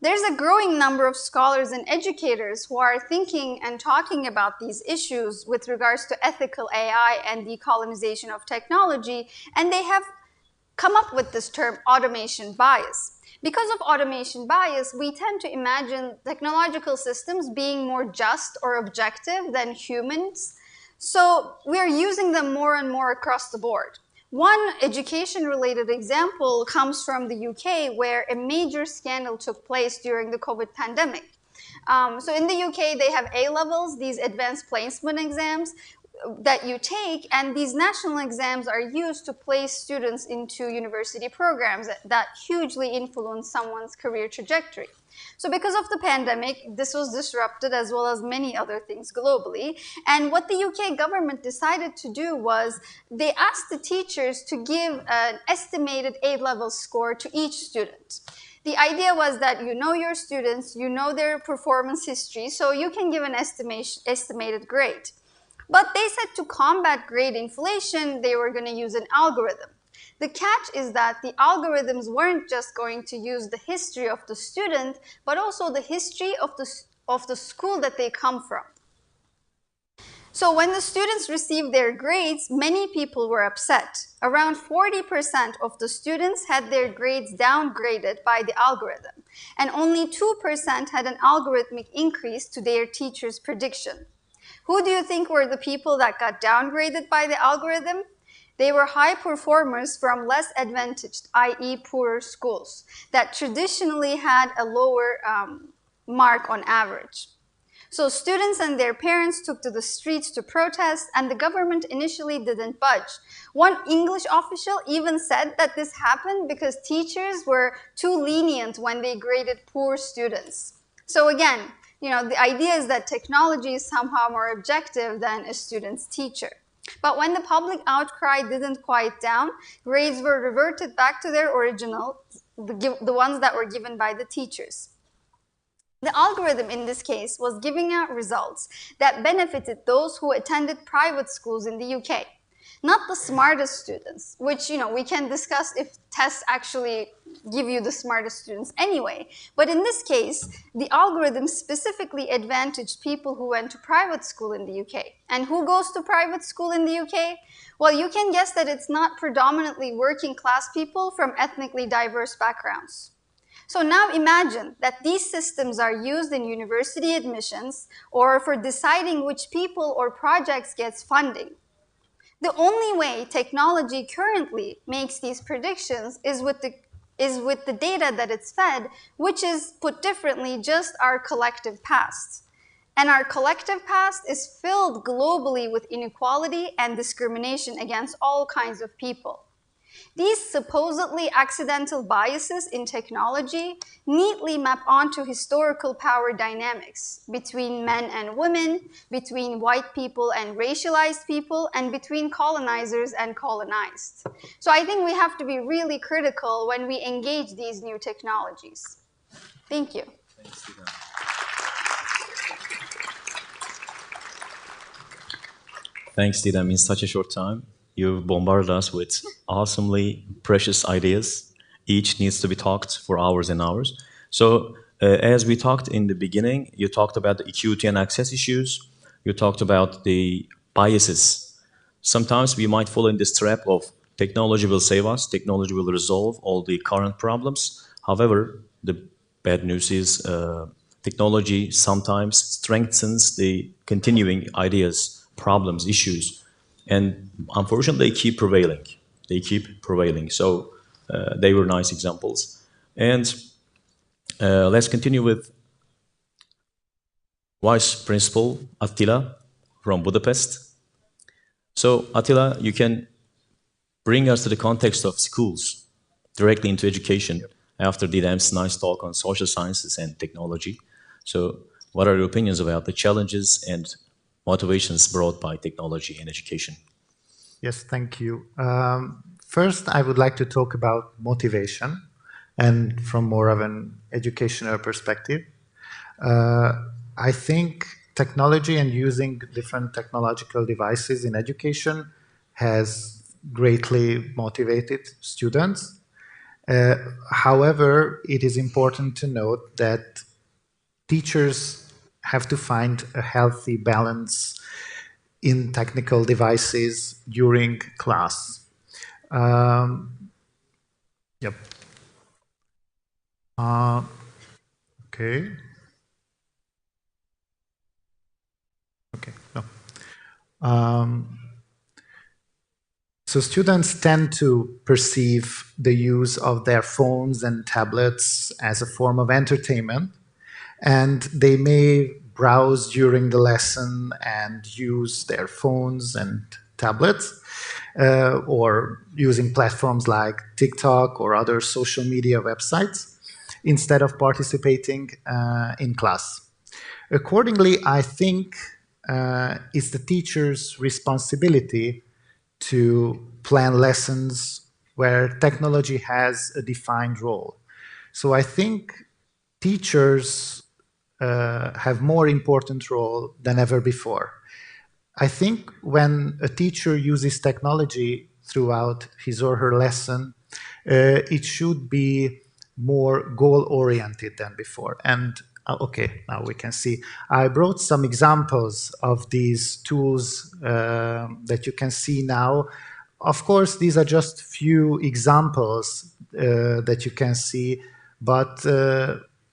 There's a growing number of scholars and educators who are thinking and talking about these issues with regards to ethical AI and decolonization of technology, and they have come up with this term automation bias. Because of automation bias, we tend to imagine technological systems being more just or objective than humans, so we're using them more and more across the board. One education-related example comes from the UK, where a major scandal took place during the COVID pandemic. So in the UK, they have A-levels, these advanced placement exams that you take, and these national exams are used to place students into university programs that hugely influence someone's career trajectory. So because of the pandemic, this was disrupted as well as many other things globally. And what the UK government decided to do was they asked the teachers to give an estimated A-level score to each student. The idea was that you know your students, you know their performance history, so you can give an estimated grade. But they said to combat grade inflation, they were going to use an algorithm. The catch is that the algorithms weren't just going to use the history of the student, but also the history of the school that they come from. So when the students received their grades, many people were upset. Around 40% of the students had their grades downgraded by the algorithm, and only 2% had an algorithmic increase to their teacher's prediction. Who do you think were the people that got downgraded by the algorithm? They were high performers from less advantaged, i.e. poorer schools, that traditionally had a lower mark on average. So students and their parents took to the streets to protest, and the government initially didn't budge. One English official even said that this happened because teachers were too lenient when they graded poor students. So again, the idea is that technology is somehow more objective than a student's teacher. But when the public outcry didn't quiet down, grades were reverted back to their original, the ones that were given by the teachers. The algorithm in this case was giving out results that benefited those who attended private schools in the UK. Not the smartest students, which we can discuss if tests actually give you the smartest students anyway. But in this case, the algorithm specifically advantaged people who went to private school in the UK. And who goes to private school in the UK? Well, you can guess that it's not predominantly working class people from ethnically diverse backgrounds. So now imagine that these systems are used in university admissions or for deciding which people or projects gets funding. The only way technology currently makes these predictions is with the data that it's fed, which is, put differently, just our collective past. And our collective past is filled globally with inequality and discrimination against all kinds of people. These supposedly accidental biases in technology neatly map onto historical power dynamics between men and women, between white people and racialized people, and between colonizers and colonized. So I think we have to be really critical when we engage these new technologies. Thank you. Thanks, Didem. In such a short time, you bombarded us with awesomely precious ideas. Each needs to be talked for hours and hours. So as we talked in the beginning, you talked about the equity and access issues. You talked about the biases. Sometimes we might fall in this trap of technology will save us, technology will resolve all the current problems. However, the bad news is technology sometimes strengthens the continuing ideas, problems, issues. And unfortunately, they keep prevailing. They keep prevailing. So they were nice examples. And let's continue with Vice Principal Attila from Budapest. So Attila, you can bring us to the context of schools directly into education after Didem's nice talk on social sciences and technology. So what are your opinions about the challenges and motivations brought by technology in education? Yes, thank you. First, I would like to talk about motivation and from more of an educational perspective. I think technology and using different technological devices in education has greatly motivated students. However, it is important to note that teachers have to find a healthy balance in technical devices during class. Yep. Okay. Okay, no. So students tend to perceive the use of their phones and tablets as a form of entertainment, and they may browse during the lesson and use their phones and tablets, or using platforms like TikTok or other social media websites instead of participating in class. Accordingly, I think it's the teacher's responsibility to plan lessons where technology has a defined role. So I think teachers have more important role than ever before. I think when a teacher uses technology throughout his or her lesson, it should be more goal-oriented than before. And okay, now we can see. I brought some examples of these tools that you can see now. Of course, these are just few examples that you can see, but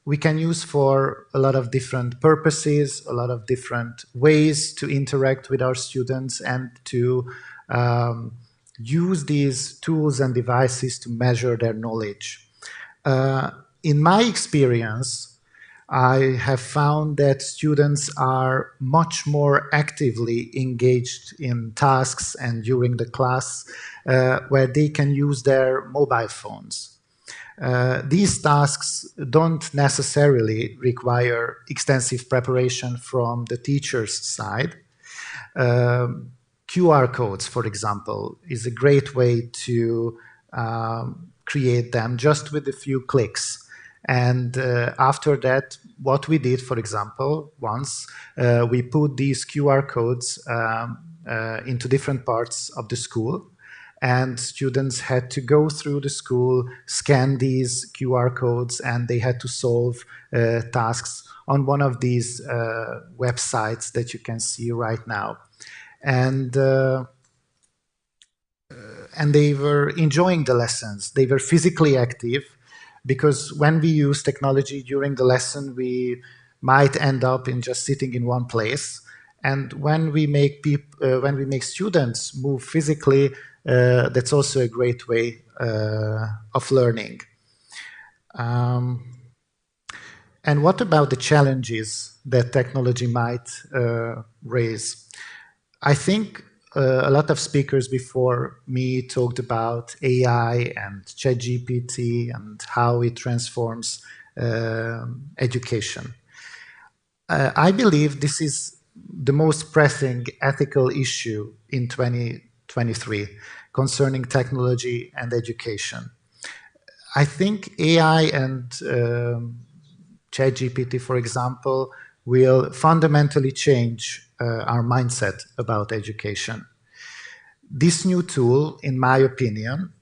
we can use for a lot of different purposes, a lot of different ways to interact with our students and to use these tools and devices to measure their knowledge. In my experience, I have found that students are much more actively engaged in tasks and during the class where they can use their mobile phones. These tasks don't necessarily require extensive preparation from the teacher's side. QR codes, for example, is a great way to create them just with a few clicks. And after that, what we did, for example, once we put these QR codes into different parts of the school, and students had to go through the school, scan these QR codes, and they had to solve tasks on one of these websites that you can see right now. And they were enjoying the lessons. They were physically active, because when we use technology during the lesson, we might end up in just sitting in one place. And when we make students move physically, that's also a great way of learning. And what about the challenges that technology might raise? I think a lot of speakers before me talked about AI and ChatGPT and how it transforms education. I believe this is the most pressing ethical issue in 2023 concerning technology and education. I think AI and ChatGPT, for example, will fundamentally change our mindset about education. This new tool, in my opinion,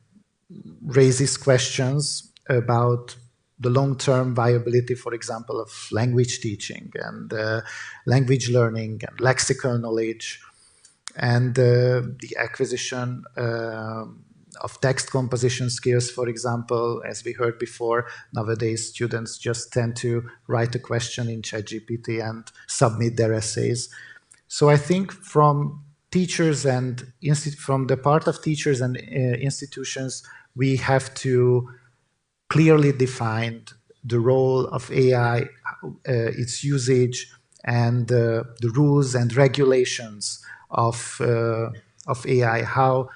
raises questions about the long-term viability, for example, of language teaching and language learning and lexical knowledge, and the acquisition of text composition skills, for example. As we heard before, nowadays students just tend to write a question in ChatGPT and submit their essays. So I think from teachers and from the part of teachers and institutions, we have to clearly define the role of AI, its usage, and the rules and regulations of AI, how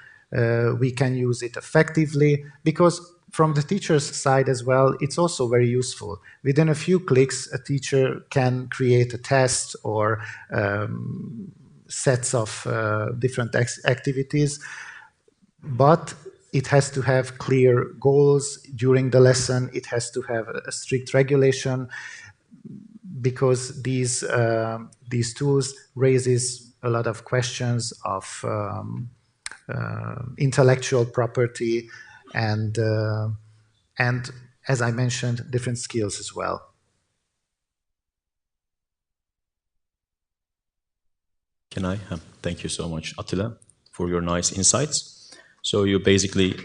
we can use it effectively, because from the teacher's side as well, it's also very useful. Within a few clicks, a teacher can create a test or sets of different activities, but it has to have clear goals during the lesson. It has to have a strict regulation, because these tools raises a lot of questions of intellectual property and as I mentioned, different skills as well. Can I? Thank you so much, Attila, for your nice insights. So you basically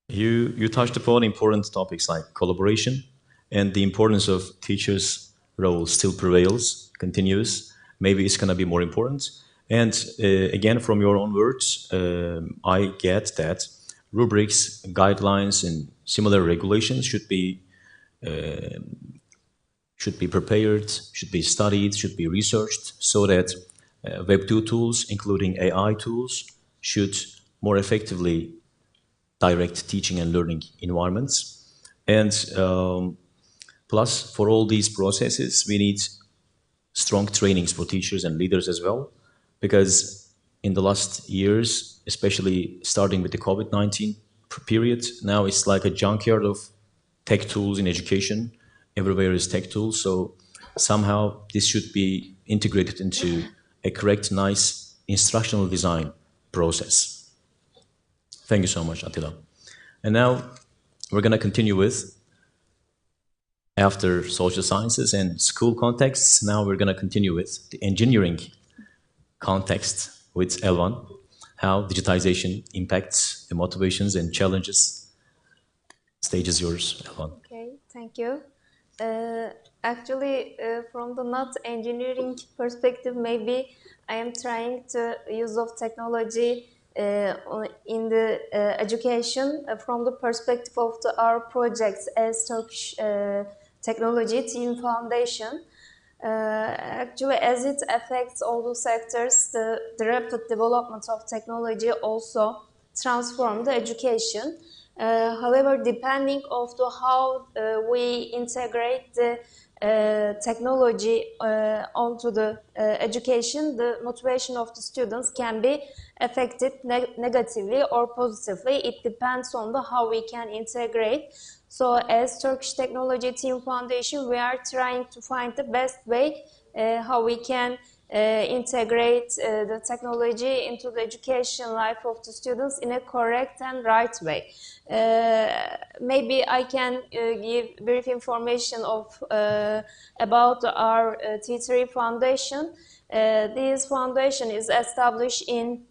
you touched upon important topics like collaboration, and the importance of teachers' role still prevails, continues. Maybe it's going to be more important. And again, from your own words, I get that rubrics, guidelines, and similar regulations should be prepared, should be studied, should be researched, so that Web2 tools, including AI tools, should more effectively direct teaching and learning environments. And plus, for all these processes, we need strong trainings for teachers and leaders as well, because in the last years, especially starting with the COVID-19 period, now it's like a junkyard of tech tools in education. Everywhere is tech tools, so somehow this should be integrated into a correct, nice instructional design process. Thank you so much, Attila. And now we're going to continue with, after social sciences and school contexts, now we're going to continue with the engineering context with Elvan. how digitization impacts the motivations and challenges. Stage is yours, Elvan. Okay, thank you. Actually, from the not engineering perspective, maybe I am trying to use of technology in the education from the perspective of our projects as Turkish Technology Team Foundation. Actually, as it affects all the sectors, the rapid development of technology also transform the education. However, depending on how we integrate the technology onto the education, the motivation of the students can be affected negatively or positively. It depends on how we can integrate. So as Turkish Technology Team Foundation, we are trying to find the best way how we can integrate the technology into the education life of the students in a correct and right way. Maybe I can give brief information of about our T3 Foundation. This foundation is established in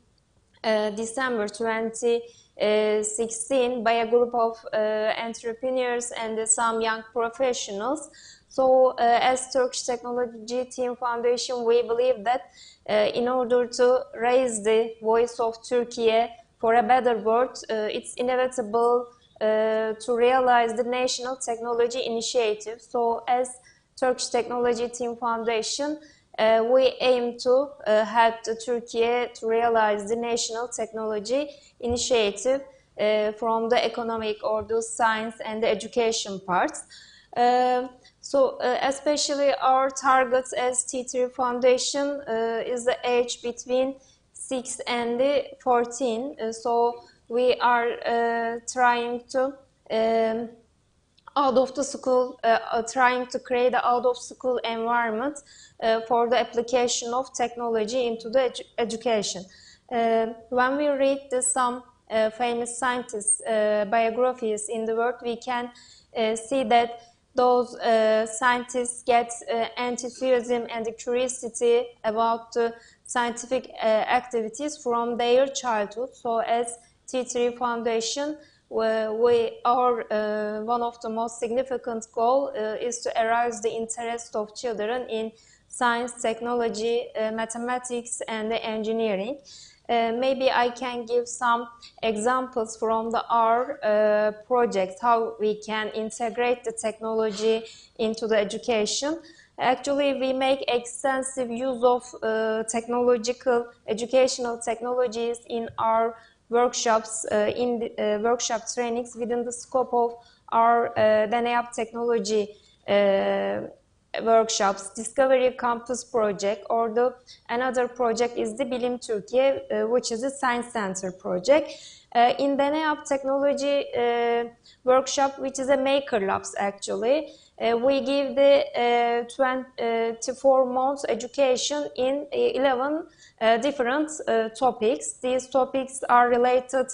December 2016 by a group of entrepreneurs and some young professionals. So as Turkish Technology Team Foundation, we believe that in order to raise the voice of Turkey for a better world, it's inevitable to realize the National Technology Initiative. So as Turkish Technology Team Foundation, we aim to help Turkey to realize the National Technology Initiative from the economic or the science and the education parts. So especially our targets as T3 Foundation is the age between 6 and 14. So we are trying to out of the school, trying to create an out of school environment for the application of technology into the education. When we read some famous scientists' biographies in the world, we can see that those scientists get enthusiasm and curiosity about scientific activities from their childhood. So as T3 Foundation, our one of the most significant goal is to arouse the interest of children in science, technology, mathematics, and engineering. Maybe I can give some examples from our project, how we can integrate the technology into the education. Actually, we make extensive use of educational technologies in our workshops, workshop trainings within the scope of our DENEAP technology workshops, Discovery Campus project, or another project is the Bilim Türkiye, which is a science center project. In DENEAP technology workshop, which is a maker labs actually, we give the 24 months education in 11 different topics. These topics are related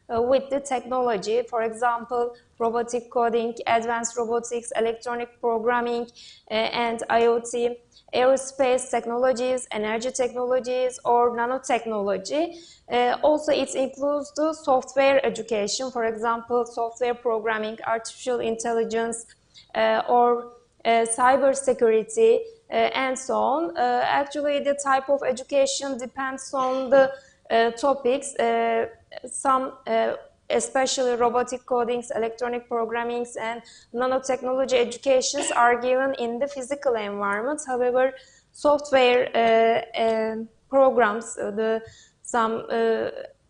with the technology, for example, robotic coding, advanced robotics, electronic programming, and IoT, aerospace technologies, energy technologies, or nanotechnology. Also, it includes the software education, for example, software programming, artificial intelligence, or cyber security, and so on. Actually, the type of education depends on the topics. Some especially robotic codings, electronic programmings, and nanotechnology educations are given in the physical environment. However, software programs, some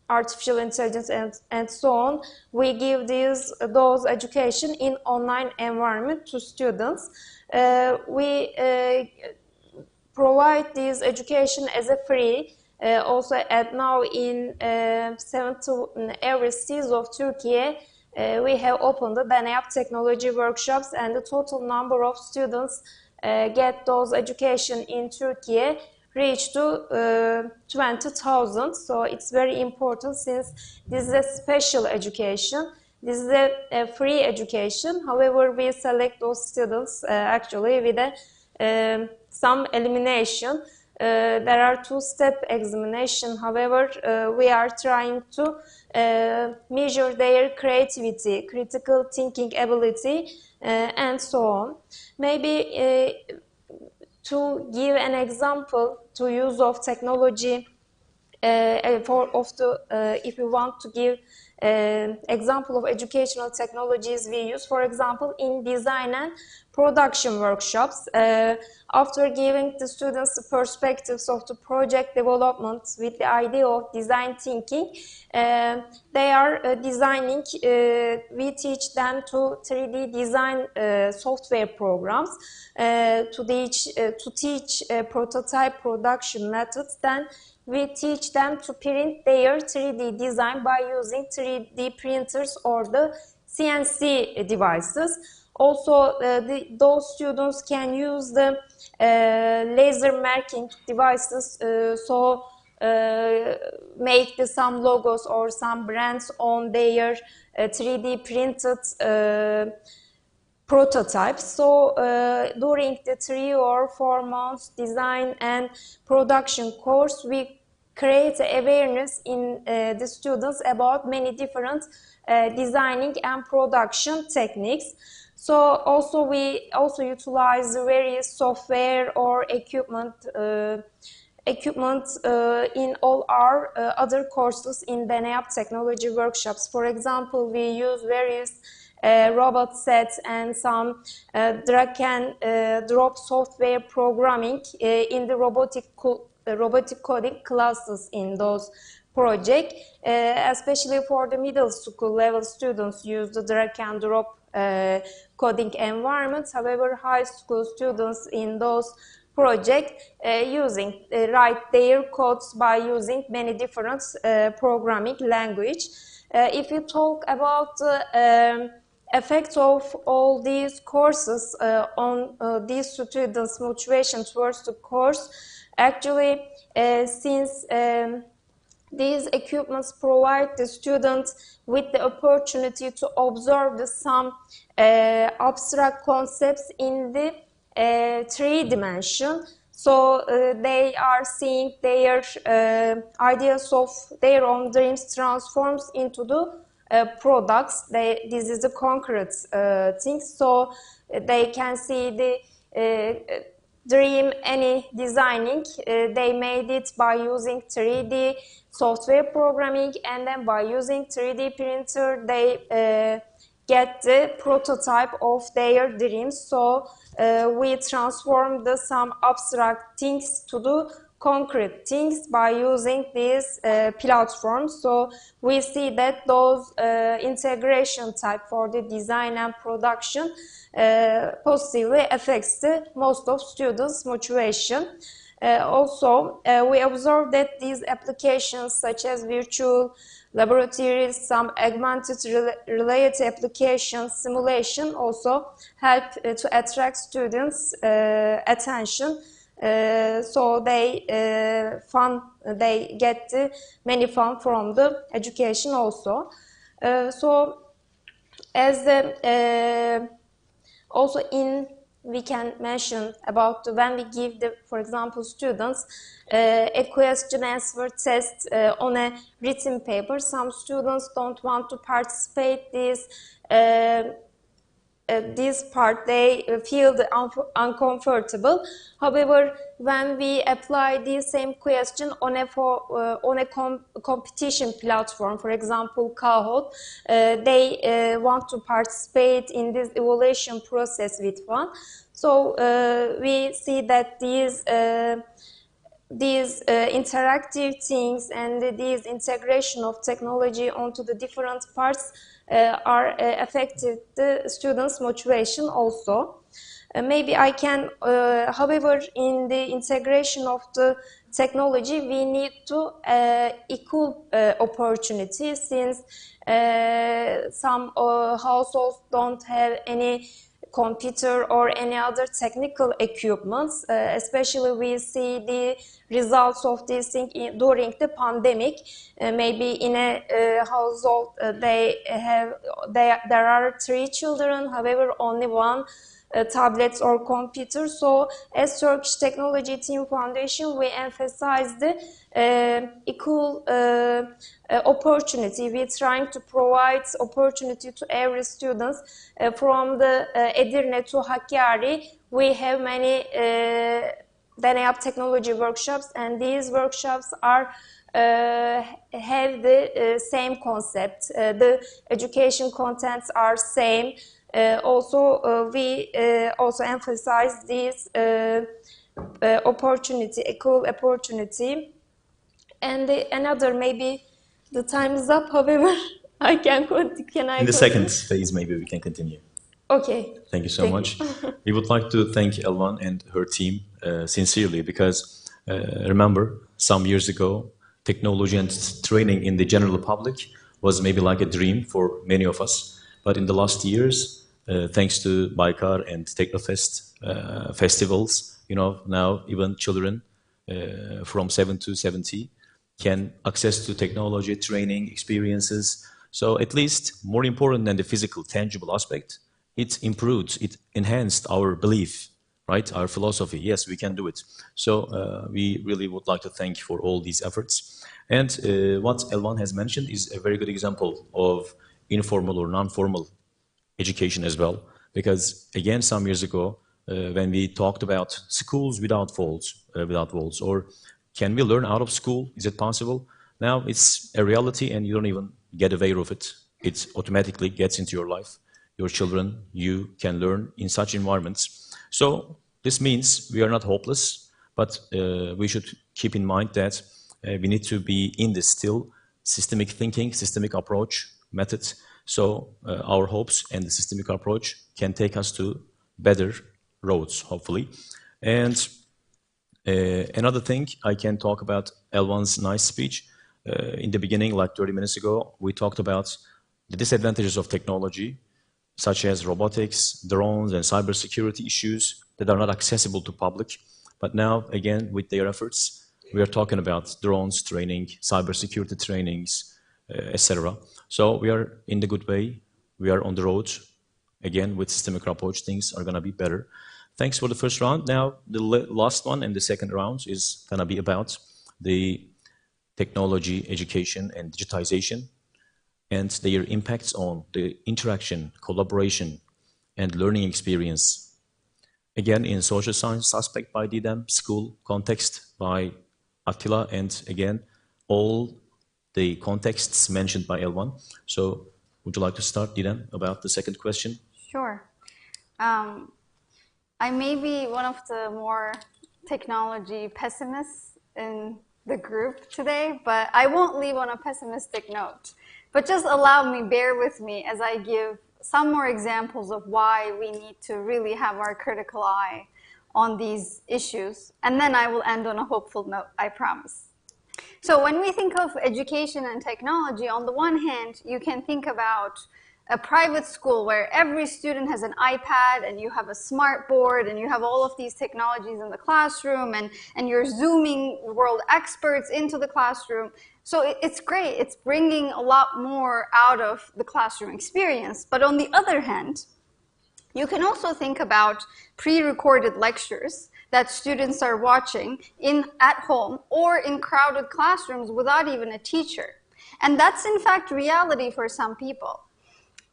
artificial intelligence and so on, we give those education in online environment to students. We provide this education as a free. Also, now in 7 every cities of Turkey, we have opened the DENEAP technology workshops, and the total number of students get those education in Turkey reached to 20,000. So it's very important, since this is a special education. This is a free education. However, we select those students actually with some elimination. there are two-step examination. However, we are trying to measure their creativity, critical thinking ability, and so on. Maybe to give an example to use of technology if you want to give example of educational technologies we use, for example, in design and production workshops, after giving the students the perspectives of the project development with the idea of design thinking, they are designing, we teach them to 3D design software programs to teach prototype production methods. Then we teach them to print their 3D design by using 3D printers or the CNC devices. Also, those students can use the laser marking devices, make some logos or some brands on their 3D printed prototypes. So during the 3 or 4 months design and production course, we create awareness in the students about many different designing and production techniques. So also we also utilize various software or equipment in all our other courses in DENEAP technology workshops. For example, we use various robot sets and some drag and drop software programming in the robotic coding classes in those projects, especially for the middle school level students use the drag and drop coding environments. However, high school students in those projects write their codes by using many different programming language. If you talk about effect of all these courses on these students' motivation towards the course, actually, since these equipments provide the students with the opportunity to observe some abstract concepts in the 3 dimension. So they are seeing their ideas of their own dreams transforms into the products. This is the concrete thing. So they can see the dream any designing. They made it by using 3D software programming, and then by using 3D printer, they get the prototype of their dreams. So we transform some abstract things to do concrete things by using these platforms. So we see that those integration type for the design and production positively affects the most of students' motivation. Also, we observe that these applications such as virtual laboratories, some augmented reality applications, simulation also help to attract students' attention. So they get many fun from the education also. So as the also we can mention about when we give the, for example, students a question answer test on a written paper. Some students don't want to participate this part, they feel uncomfortable. However, when we apply the same question on a competition platform, for example, Kahoot, they want to participate in this evaluation process with one. So we see that these interactive things and these integration of technology onto the different parts are affected the students' motivation also. Maybe I can, however, in the integration of the technology, we need to equal opportunity, since some households don't have any computer or any other technical equipments. Especially we see the results of this thing during the pandemic. Maybe in a household there are 3 children, however only one tablets or computers. So as Turkish Technology Team Foundation, we emphasize the equal opportunity. We're trying to provide opportunity to every student from the Edirne to Hakkari. We have many Deneyap technology workshops, and these workshops are have the same concept. The education contents are same. We also emphasize this opportunity, equal opportunity. And another, maybe the time is up. However, I can I? In the second phase, maybe we can continue. Okay. Thank you so much. We would like to thank Elvan and her team sincerely, because remember, some years ago, technology and training in the general public was maybe like a dream for many of us. But in the last years, thanks to Baykar and Technofest festivals, now even children from 7 to 70 can access to technology, training, experiences. So at least more important than the physical, tangible aspect, it improved, it enhanced our belief, right? Our philosophy. Yes, we can do it. So we really would like to thank you for all these efforts. And what Elvan has mentioned is a very good example of informal or non-formal education as well. Because again, some years ago, when we talked about schools without walls, or can we learn out of school? Is it possible? Now it's a reality, and you don't even get away with it. It automatically gets into your life. Your children, you can learn in such environments. So this means we are not hopeless, but we should keep in mind that we need to be in this still systemic thinking, systemic approach method. So our hopes and the systemic approach can take us to better roads, hopefully. And another thing, I can talk about Elvan's nice speech. In the beginning, like 30 minutes ago, we talked about the disadvantages of technology, such as robotics, drones, and cybersecurity issues that are not accessible to public. But now, again, with their efforts, we are talking about drones training, cybersecurity trainings, etc. So we are in the good way. We are on the road. Again, with systemic approach, things are going to be better. Thanks for the first round. Now, the last one and the second round is going to be about the technology, education, and digitization, and their impacts on the interaction, collaboration, and learning experience. Again, in social science aspect by Didem, school context by Attila, and again, all the contexts mentioned by Elvan. So would you like to start, Didem, about the second question? Sure. I may be one of the more technology pessimists in the group today, but I won't leave on a pessimistic note. But just allow me, bear with me as I give some more examples of why we need to really have our critical eye on these issues. And then I will end on a hopeful note, I promise. So when we think of education and technology, on the one hand, you can think about a private school where every student has an iPad and you have a smart board and you have all of these technologies in the classroom and you're zooming world experts into the classroom. So it's great. It's bringing a lot more out of the classroom experience. But on the other hand, you can also think about pre-recorded lectures that students are watching at home or in crowded classrooms without even a teacher. And that's in fact reality for some people.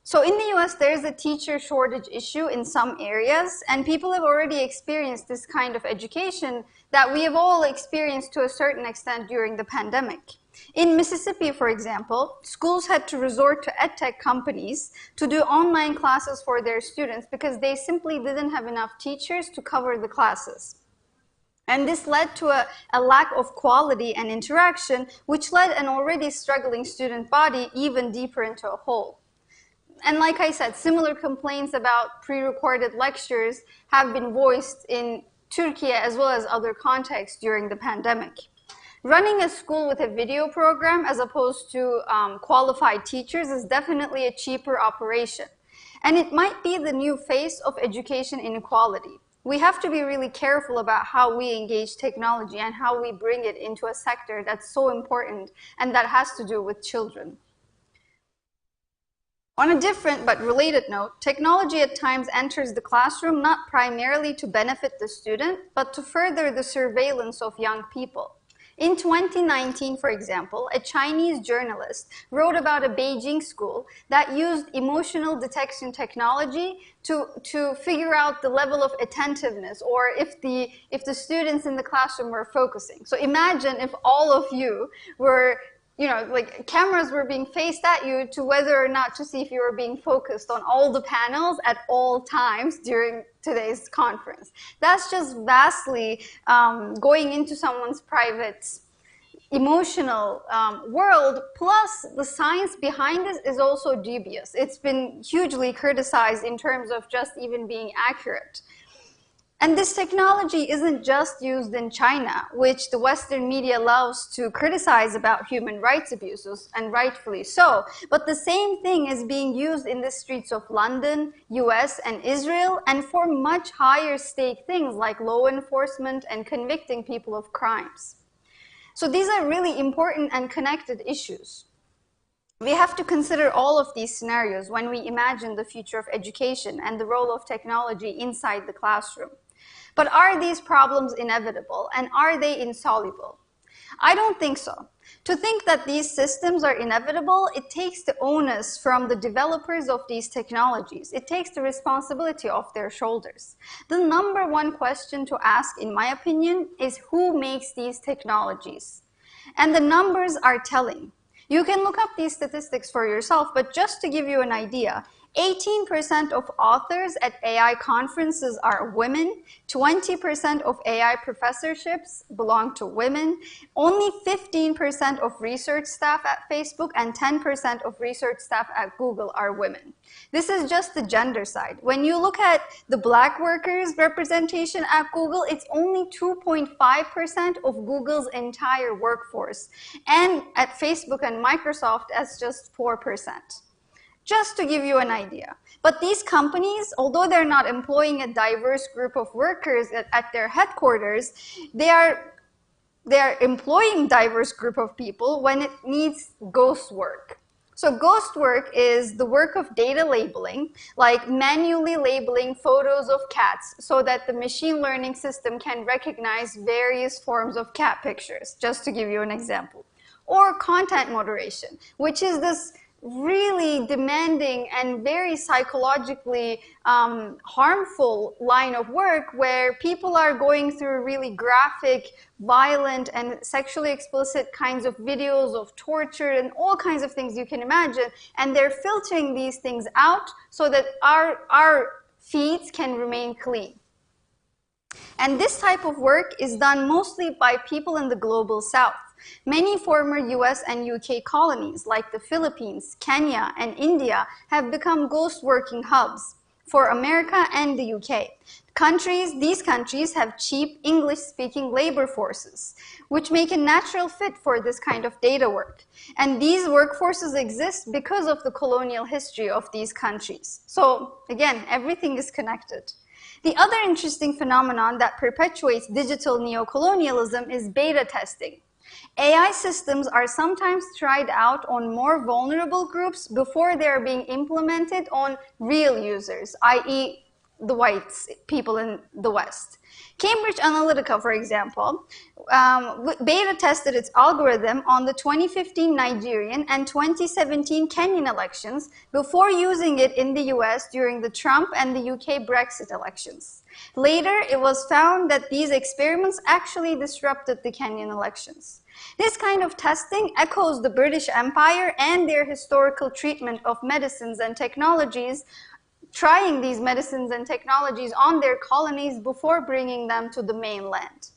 So in the US, there's a teacher shortage issue in some areas, and people have already experienced this kind of education that we have all experienced to a certain extent during the pandemic. In Mississippi, for example, schools had to resort to edtech companies to do online classes for their students because they simply didn't have enough teachers to cover the classes. And this led to a lack of quality and interaction, which led an already struggling student body even deeper into a hole. And like I said, similar complaints about pre-recorded lectures have been voiced in Turkey as well as other contexts during the pandemic. Running a school with a video program as opposed to qualified teachers is definitely a cheaper operation. And it might be the new face of education inequality. We have to be really careful about how we engage technology and how we bring it into a sector that's so important and that has to do with children. On a different but related note, technology at times enters the classroom not primarily to benefit the student, but to further the surveillance of young people. In 2019, for example, a Chinese journalist wrote about a Beijing school that used emotional detection technology to figure out the level of attentiveness, or if the students in the classroom were focusing. So imagine if all of you were, like cameras were being faced at you to whether or not to see if you were being focused on all the panels at all times during today's conference. That's just vastly going into someone's private emotional world, plus the science behind this is also dubious. It's been hugely criticized in terms of just even being accurate. And this technology isn't just used in China, which the Western media loves to criticize about human rights abuses, and rightfully so, but the same thing is being used in the streets of London, US, and Israel, and for much higher stake things like law enforcement and convicting people of crimes. So these are really important and connected issues. We have to consider all of these scenarios when we imagine the future of education and the role of technology inside the classroom. But are these problems inevitable, and are they insoluble? I don't think so. To think that these systems are inevitable, it takes the onus from the developers of these technologies. It takes the responsibility off their shoulders. The number one question to ask, in my opinion, is who makes these technologies? And the numbers are telling. You can look up these statistics for yourself, but just to give you an idea, 18% of authors at AI conferences are women, 20% of AI professorships belong to women, only 15% of research staff at Facebook and 10% of research staff at Google are women. This is just the gender side. When you look at the Black workers' representation at Google, it's only 2.5% of Google's entire workforce, and at Facebook and Microsoft, that's just 4%. Just to give you an idea. But these companies, although they're not employing a diverse group of workers at their headquarters, they are employing diverse group of people when it needs ghost work. So ghost work is the work of data labeling, like manually labeling photos of cats so that the machine learning system can recognize various forms of cat pictures, just to give you an example. Or content moderation, which is this really demanding and very psychologically harmful line of work where people are going through really graphic, violent, and sexually explicit kinds of videos of torture and all kinds of things you can imagine, and they're filtering these things out so that our feeds can remain clean. And this type of work is done mostly by people in the global south. Many former US and UK colonies, like the Philippines, Kenya, and India, have become ghost working hubs for America and the UK. These countries have cheap English-speaking labor forces, which make a natural fit for this kind of data work. And these workforces exist because of the colonial history of these countries. So again, everything is connected. The other interesting phenomenon that perpetuates digital neocolonialism is beta testing. AI systems are sometimes tried out on more vulnerable groups before they are being implemented on real users, i.e. the whites, people in the West. Cambridge Analytica, for example, beta tested its algorithm on the 2015 Nigerian and 2017 Kenyan elections before using it in the US during the Trump and the UK Brexit elections. Later, it was found that these experiments actually disrupted the Kenyan elections. This kind of testing echoes the British Empire and their historical treatment of medicines and technologies, trying these medicines and technologies on their colonies before bringing them to the mainland.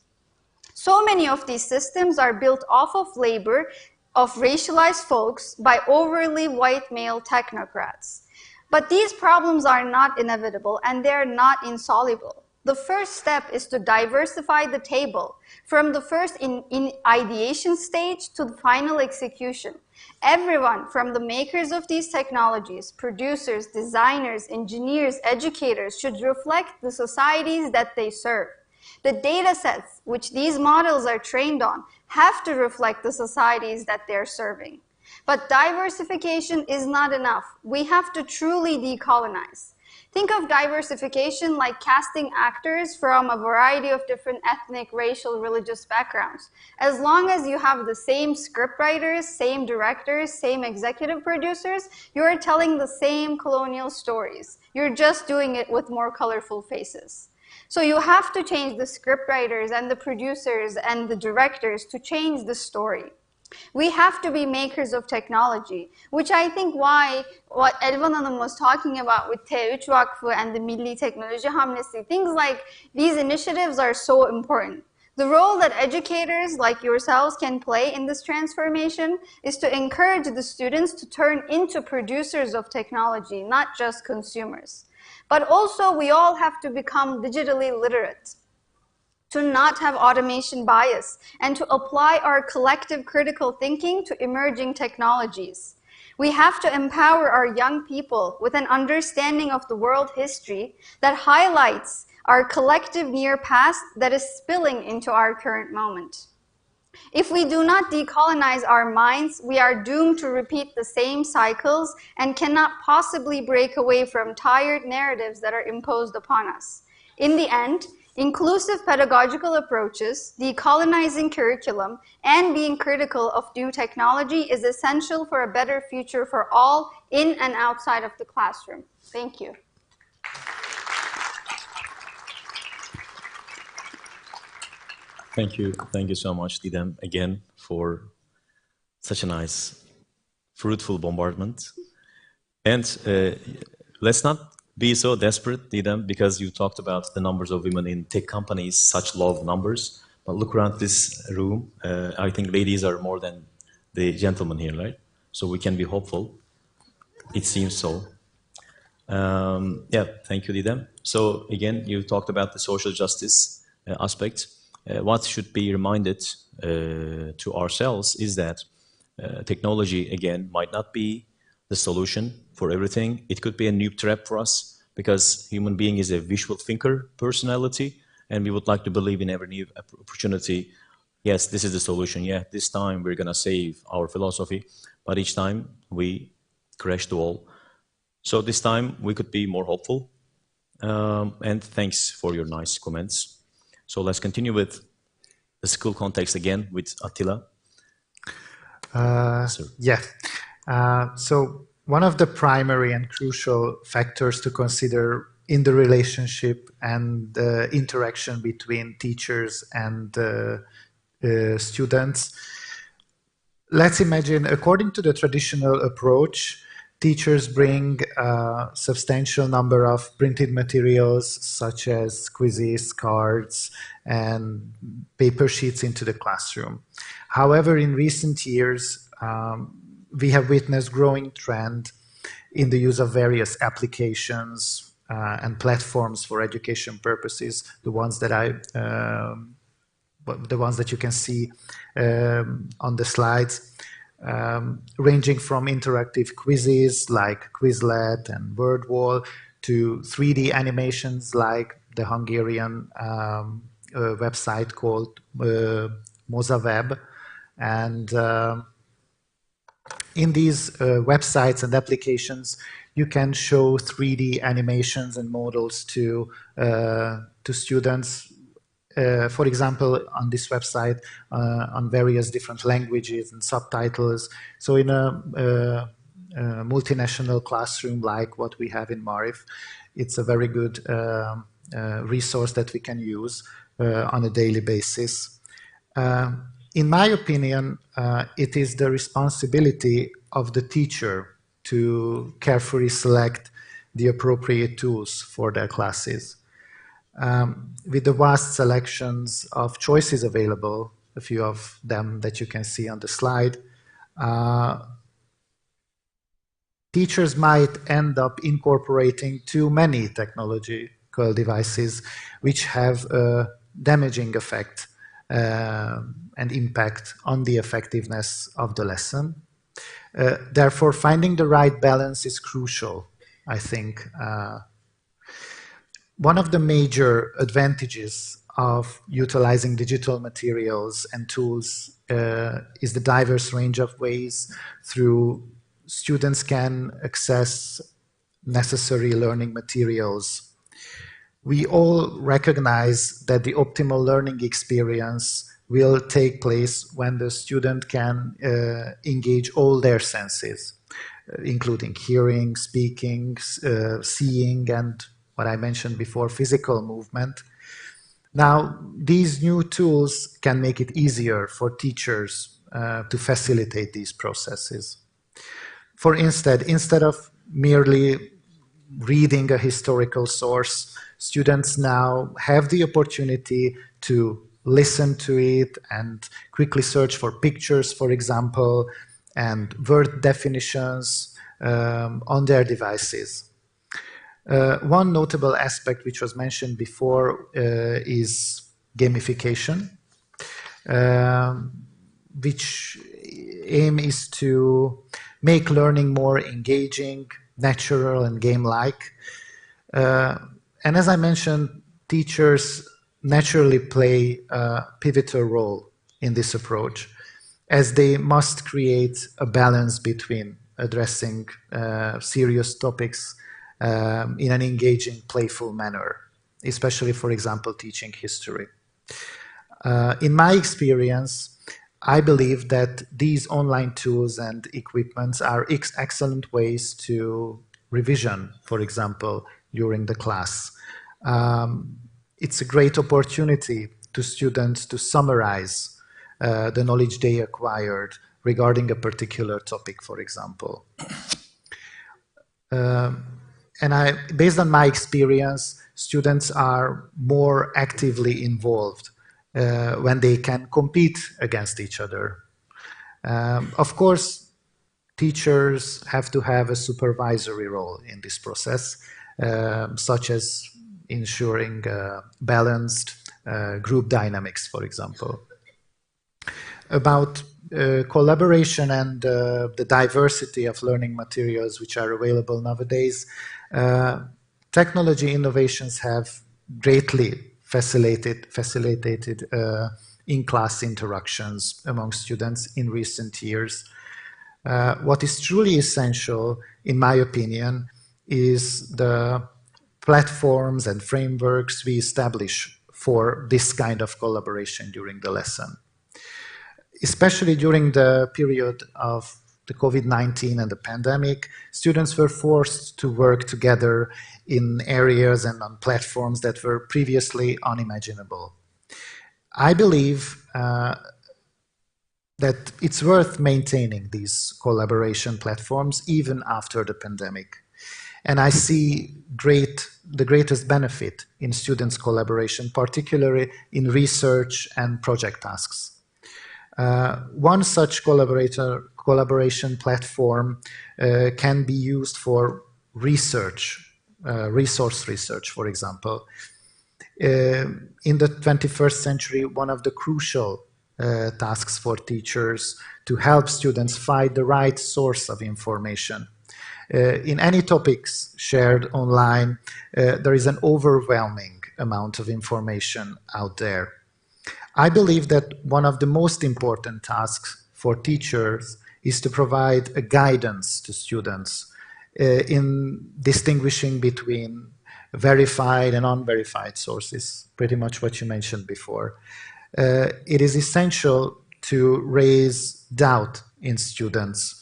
So many of these systems are built off of labor of racialized folks by overly white male technocrats. But these problems are not inevitable and they're not insoluble. The first step is to diversify the table from the first in ideation stage to the final execution. Everyone from the makers of these technologies, producers, designers, engineers, educators should reflect the societies that they serve. The data sets which these models are trained on have to reflect the societies that they're serving. But diversification is not enough. We have to truly decolonize. Think of diversification like casting actors from a variety of different ethnic, racial, religious backgrounds. As long as you have the same scriptwriters, same directors, same executive producers, you are telling the same colonial stories. You're just doing it with more colorful faces. So you have to change the scriptwriters and the producers and the directors to change the story. We have to be makers of technology, which I think why what Elvan Hanım was talking about with T3 Vakfı and the Milli Teknoloji Hamlesi, things like these initiatives are so important. The role that educators like yourselves can play in this transformation is to encourage the students to turn into producers of technology, not just consumers. But also we all have to become digitally literate, to not have automation bias, and to apply our collective critical thinking to emerging technologies. We have to empower our young people with an understanding of the world history that highlights our collective near past that is spilling into our current moment. If we do not decolonize our minds, we are doomed to repeat the same cycles and cannot possibly break away from tired narratives that are imposed upon us. In the end, inclusive pedagogical approaches, decolonizing curriculum, and being critical of new technology is essential for a better future for all in and outside of the classroom. Thank you. Thank you so much, Didem, again for such a nice, fruitful bombardment. And let's not be so desperate, Didem, because you talked about the numbers of women in tech companies, such low numbers. But look around this room. I think ladies are more than the gentlemen here, right? So we can be hopeful. It seems so. Yeah, thank you, Didem. So again, you talked about the social justice aspect. What should be reminded to ourselves is that technology, again, might not be the solution for everything. It could be a new trap for us because human being is a visual thinker personality, and we would like to believe in every new opportunity. Yes, this is the solution. Yeah, this time we're going to save our philosophy, but each time we crash the wall. So this time we could be more hopeful. And thanks for your nice comments. So let's continue with the school context again with Attila. Yeah. So one of the primary and crucial factors to consider in the relationship and the interaction between teachers and students, let's imagine, according to the traditional approach, teachers bring a substantial number of printed materials such as quizzes, cards, and paper sheets into the classroom. However, in recent years, we have witnessed growing trend in the use of various applications and platforms for education purposes, the ones that you can see on the slides. Ranging from interactive quizzes like Quizlet and WordWall to 3D animations like the Hungarian website called Mozaweb. And in these websites and applications, you can show 3D animations and models to students. For example, on this website, on various different languages and subtitles. So in a multinational classroom like what we have in Marif, it's a very good resource that we can use on a daily basis. In my opinion, it is the responsibility of the teacher to carefully select the appropriate tools for their classes. With the vast selections of choices available, a few of them that you can see on the slide, teachers might end up incorporating too many technological devices which have a damaging effect and impact on the effectiveness of the lesson. Therefore, finding the right balance is crucial, I think. One of the major advantages of utilizing digital materials and tools is the diverse range of ways through students can access necessary learning materials. We all recognize that the optimal learning experience will take place when the student can engage all their senses, including hearing, speaking, seeing, and what I mentioned before, physical movement. Now, these new tools can make it easier for teachers to facilitate these processes. For instance, instead of merely reading a historical source, students now have the opportunity to listen to it and quickly search for pictures, for example, and word definitions on their devices. One notable aspect which was mentioned before is gamification, which aim is to make learning more engaging, natural, and game-like. And as I mentioned, teachers naturally play a pivotal role in this approach, as they must create a balance between addressing serious topics in an engaging, playful manner, especially, for example, teaching history. In my experience, I believe that these online tools and equipments are excellent ways to revision, for example, during the class. It's a great opportunity to students to summarize the knowledge they acquired regarding a particular topic, for example. And based on my experience, students are more actively involved when they can compete against each other. Of course, teachers have to have a supervisory role in this process, such as ensuring balanced group dynamics, for example. About collaboration and the diversity of learning materials which are available nowadays, technology innovations have greatly facilitated in-class interactions among students in recent years. What is truly essential, in my opinion, is the platforms and frameworks we establish for this kind of collaboration during the lesson. Especially during the period of the COVID-19 and the pandemic, students were forced to work together in areas and on platforms that were previously unimaginable. I believe that it's worth maintaining these collaboration platforms even after the pandemic. And I see the greatest benefit in students' collaboration, particularly in research and project tasks. One such collaboration platform can be used for research, resource research, for example. In the 21st century, one of the crucial tasks for teachers to help students find the right source of information. In any topics shared online, there is an overwhelming amount of information out there. I believe that one of the most important tasks for teachers is to provide a guidance to students in distinguishing between verified and unverified sources, pretty much what you mentioned before. It is essential to raise doubt in students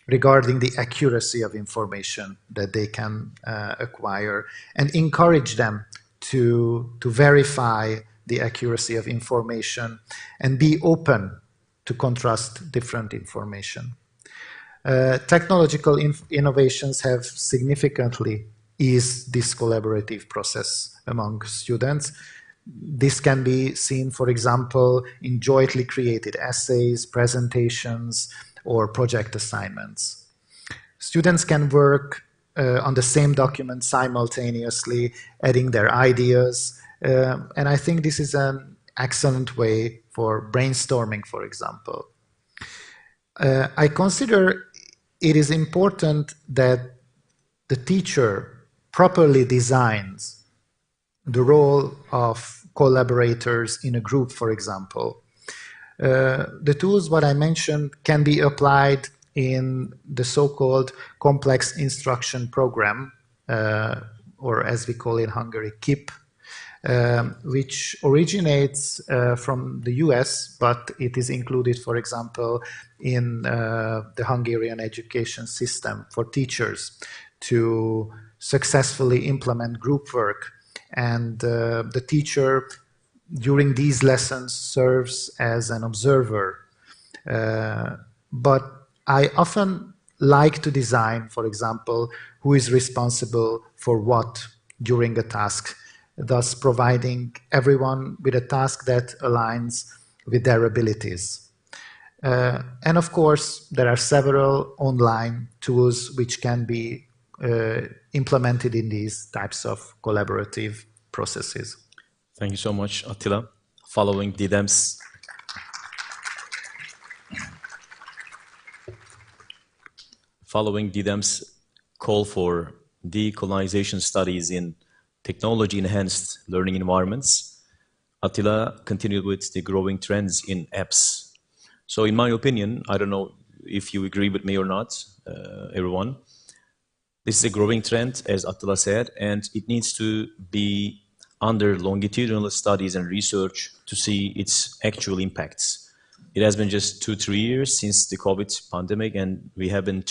regarding the accuracy of information that they can acquire and encourage them to verify the accuracy of information and be open to contrast different information. Technological innovations have significantly eased this collaborative process among students. This can be seen, for example, in jointly created essays, presentations, or project assignments. Students can work on the same document simultaneously, adding their ideas, and I think this is an excellent way for brainstorming, for example. I consider it is important that the teacher properly designs the role of collaborators in a group, for example. The tools, what I mentioned, can be applied in the so-called complex instruction program, or as we call it in Hungary, KIP, which originates from the US, but it is included, for example, in the Hungarian education system for teachers to successfully implement group work. And the teacher, during these lessons, serves as an observer. But I often like to design, for example, who is responsible for what during a task, thus providing everyone with a task that aligns with their abilities. And of course, there are several online tools which can be implemented in these types of collaborative processes. Thank you so much, Attila. Following Didem's call for decolonization studies in technology-enhanced learning environments, Attila continued with the growing trends in apps. So in my opinion, I don't know if you agree with me or not, everyone, this is a growing trend, as Attila said, and it needs to be under longitudinal studies and research to see its actual impacts. It has been just 2-3 years since the COVID pandemic, and we have been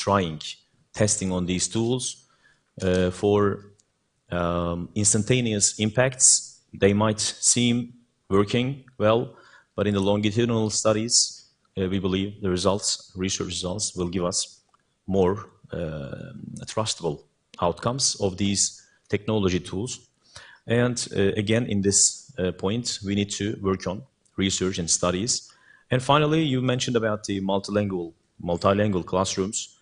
testing on these tools for instantaneous impacts. They might seem working well, but in the longitudinal studies, we believe the research results will give us more trustable outcomes of these technology tools. And again, in this point, we need to work on research and studies. And finally, you mentioned about the multilingual classrooms.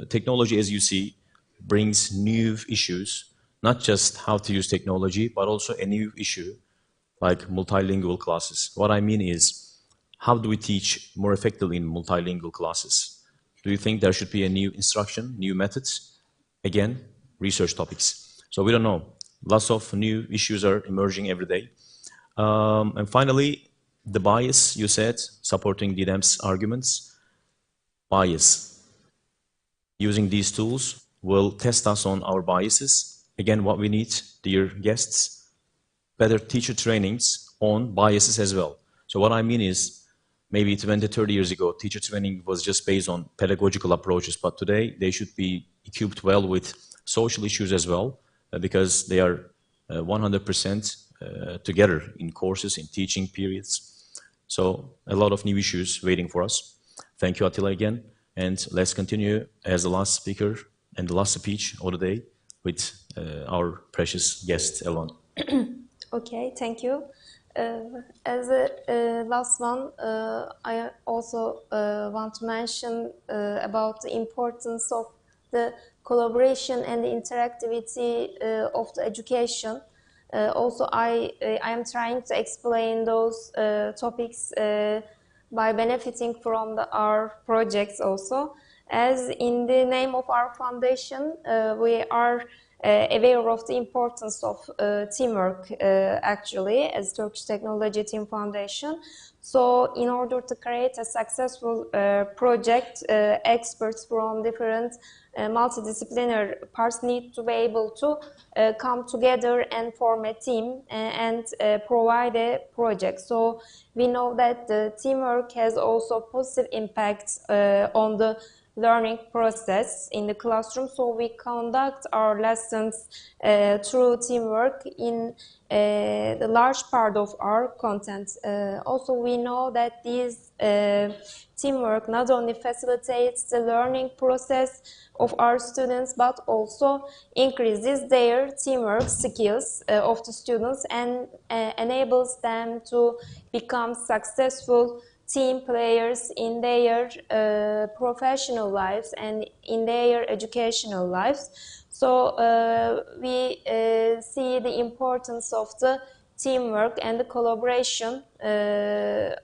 Technology, as you see, brings new issues, not just how to use technology, but also a new issue like multilingual classes. What I mean is, how do we teach more effectively in multilingual classes? Do you think there should be a new instruction, new methods? Again, research topics. So we don't know. Lots of new issues are emerging every day. And finally, the bias, you said, supporting Didem's arguments. Bias. Using these tools will test us on our biases. Again, what we need, dear guests, better teacher trainings on biases as well. So what I mean is, maybe 20, 30 years ago, teacher training was just based on pedagogical approaches, but today they should be equipped well with social issues as well, because they are 100% together in courses, in teaching periods. So a lot of new issues waiting for us. Thank you, Attila, again. And let's continue as the last speaker and the last speech of the day with our precious guest, Elon. Okay, thank you. As a last one, I also want to mention about the importance of the collaboration and the interactivity of the education. Also, I am trying to explain those topics by benefiting from our projects also. As in the name of our foundation, we are aware of the importance of teamwork actually as Turkish Technology Team Foundation. So in order to create a successful project, experts from different multidisciplinary parts need to be able to come together and form a team and provide a project. So we know that the teamwork has also positive impacts on the learning process in the classroom. So we conduct our lessons through teamwork in the large part of our content. Also, we know that this teamwork not only facilitates the learning process of our students, but also increases their teamwork skills of the students and enables them to become successful team players in their professional lives and in their educational lives. So we see the importance of the teamwork and the collaboration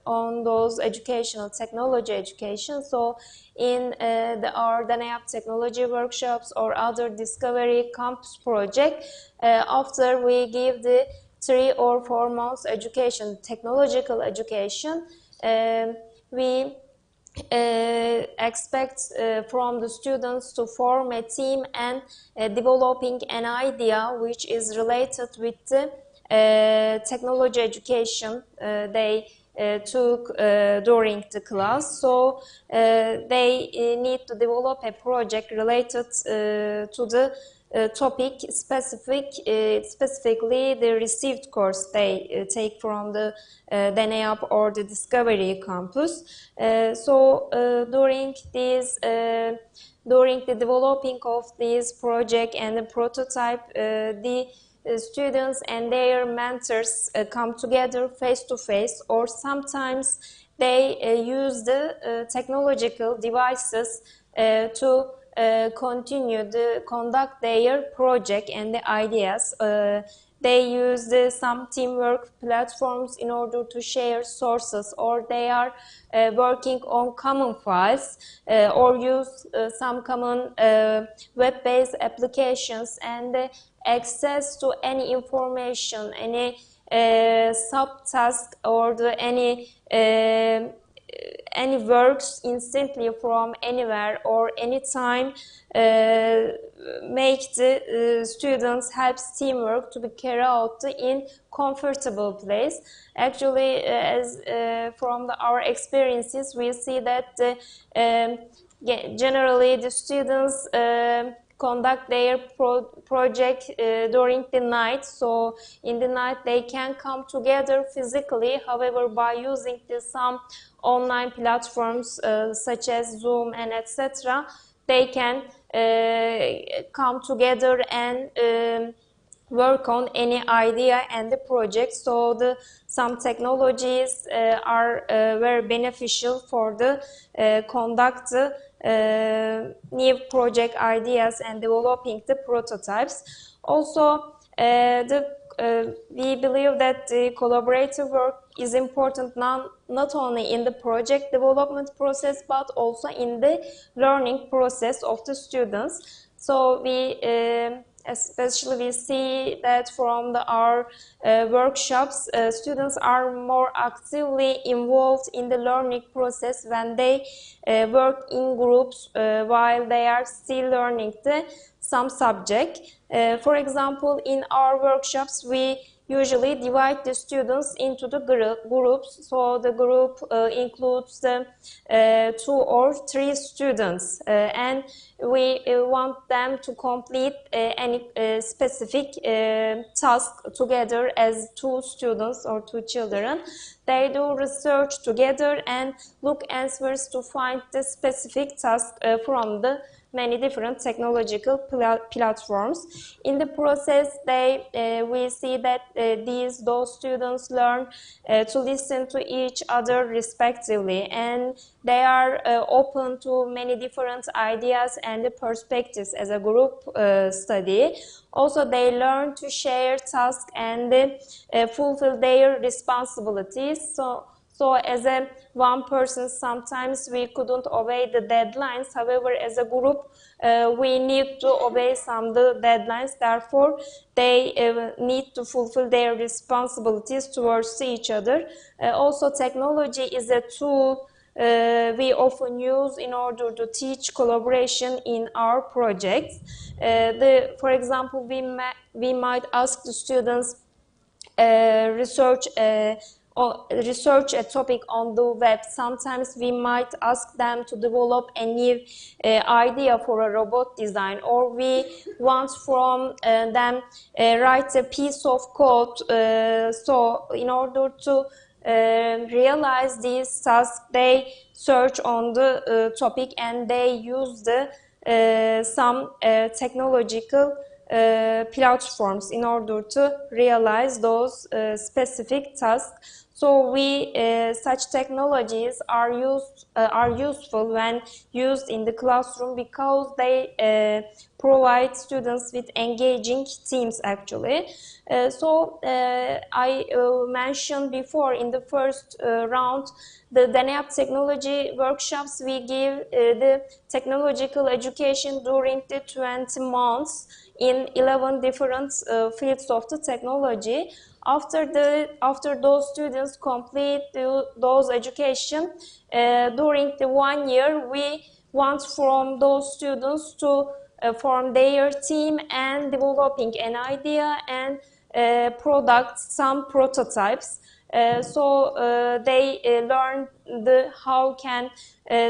on those educational technology education. So in our DANEAP technology workshops or other Discovery Campus project, after we give the 3 or 4 months education, technological education, we expect from the students to form a team and developing an idea which is related with the technology education they took during the class. So they need to develop a project related to the topic specifically the received course they take from the DENEAP or the Discovery Campus. During the developing of this project and the prototype, the students and their mentors come together face to face, or sometimes they use the technological devices to continue to conduct their project and the ideas. They use some teamwork platforms in order to share sources, or they are working on common files, or use some common web-based applications, and access to any information, any subtask, or any works instantly from anywhere or anytime, make the students helps teamwork to be carried out in comfortable place. Actually, as from our experiences, we see that generally the students conduct their project during the night. So in the night they can come together physically. However, by using some online platforms such as Zoom and etc., they can come together and work on any idea and the project. So some technologies are very beneficial for the conduct new project ideas and developing the prototypes. Also, we believe that the collaborative work is important not only in the project development process, but also in the learning process of the students. So especially we see that from our workshops, students are more actively involved in the learning process when they work in groups while they are still learning some subject. For example, in our workshops, we usually divide the students into the groups. So the group includes 2 or 3 students, and we want them to complete any specific task together as 2 students or 2 children. They do research together and look answers to find the specific task from the many different technological platforms. In the process, we see that those students learn to listen to each other respectively, and they are open to many different ideas and perspectives as a group study. Also, they learn to share tasks and fulfill their responsibilities. So as one person, sometimes we couldn't obey the deadlines. However, as a group, we need to obey some of the deadlines. Therefore, they need to fulfill their responsibilities towards each other. Also, technology is a tool we often use in order to teach collaboration in our projects. For example, we might ask the students research a topic on the web. Sometimes we might ask them to develop a new idea for a robot design, or we want from them write a piece of code. So in order to realize this task, they search on the topic and they use some technological platforms in order to realize those specific tasks. So such technologies are useful when used in the classroom, because they provide students with engaging teams actually. I mentioned before in the first round, the DENEAP technology workshops, we give the technological education during the 20 months in 11 different fields of the technology. After those students complete those education, during the 1 year, we want from those students to form their team and developing an idea and product, some prototypes. So they learn how can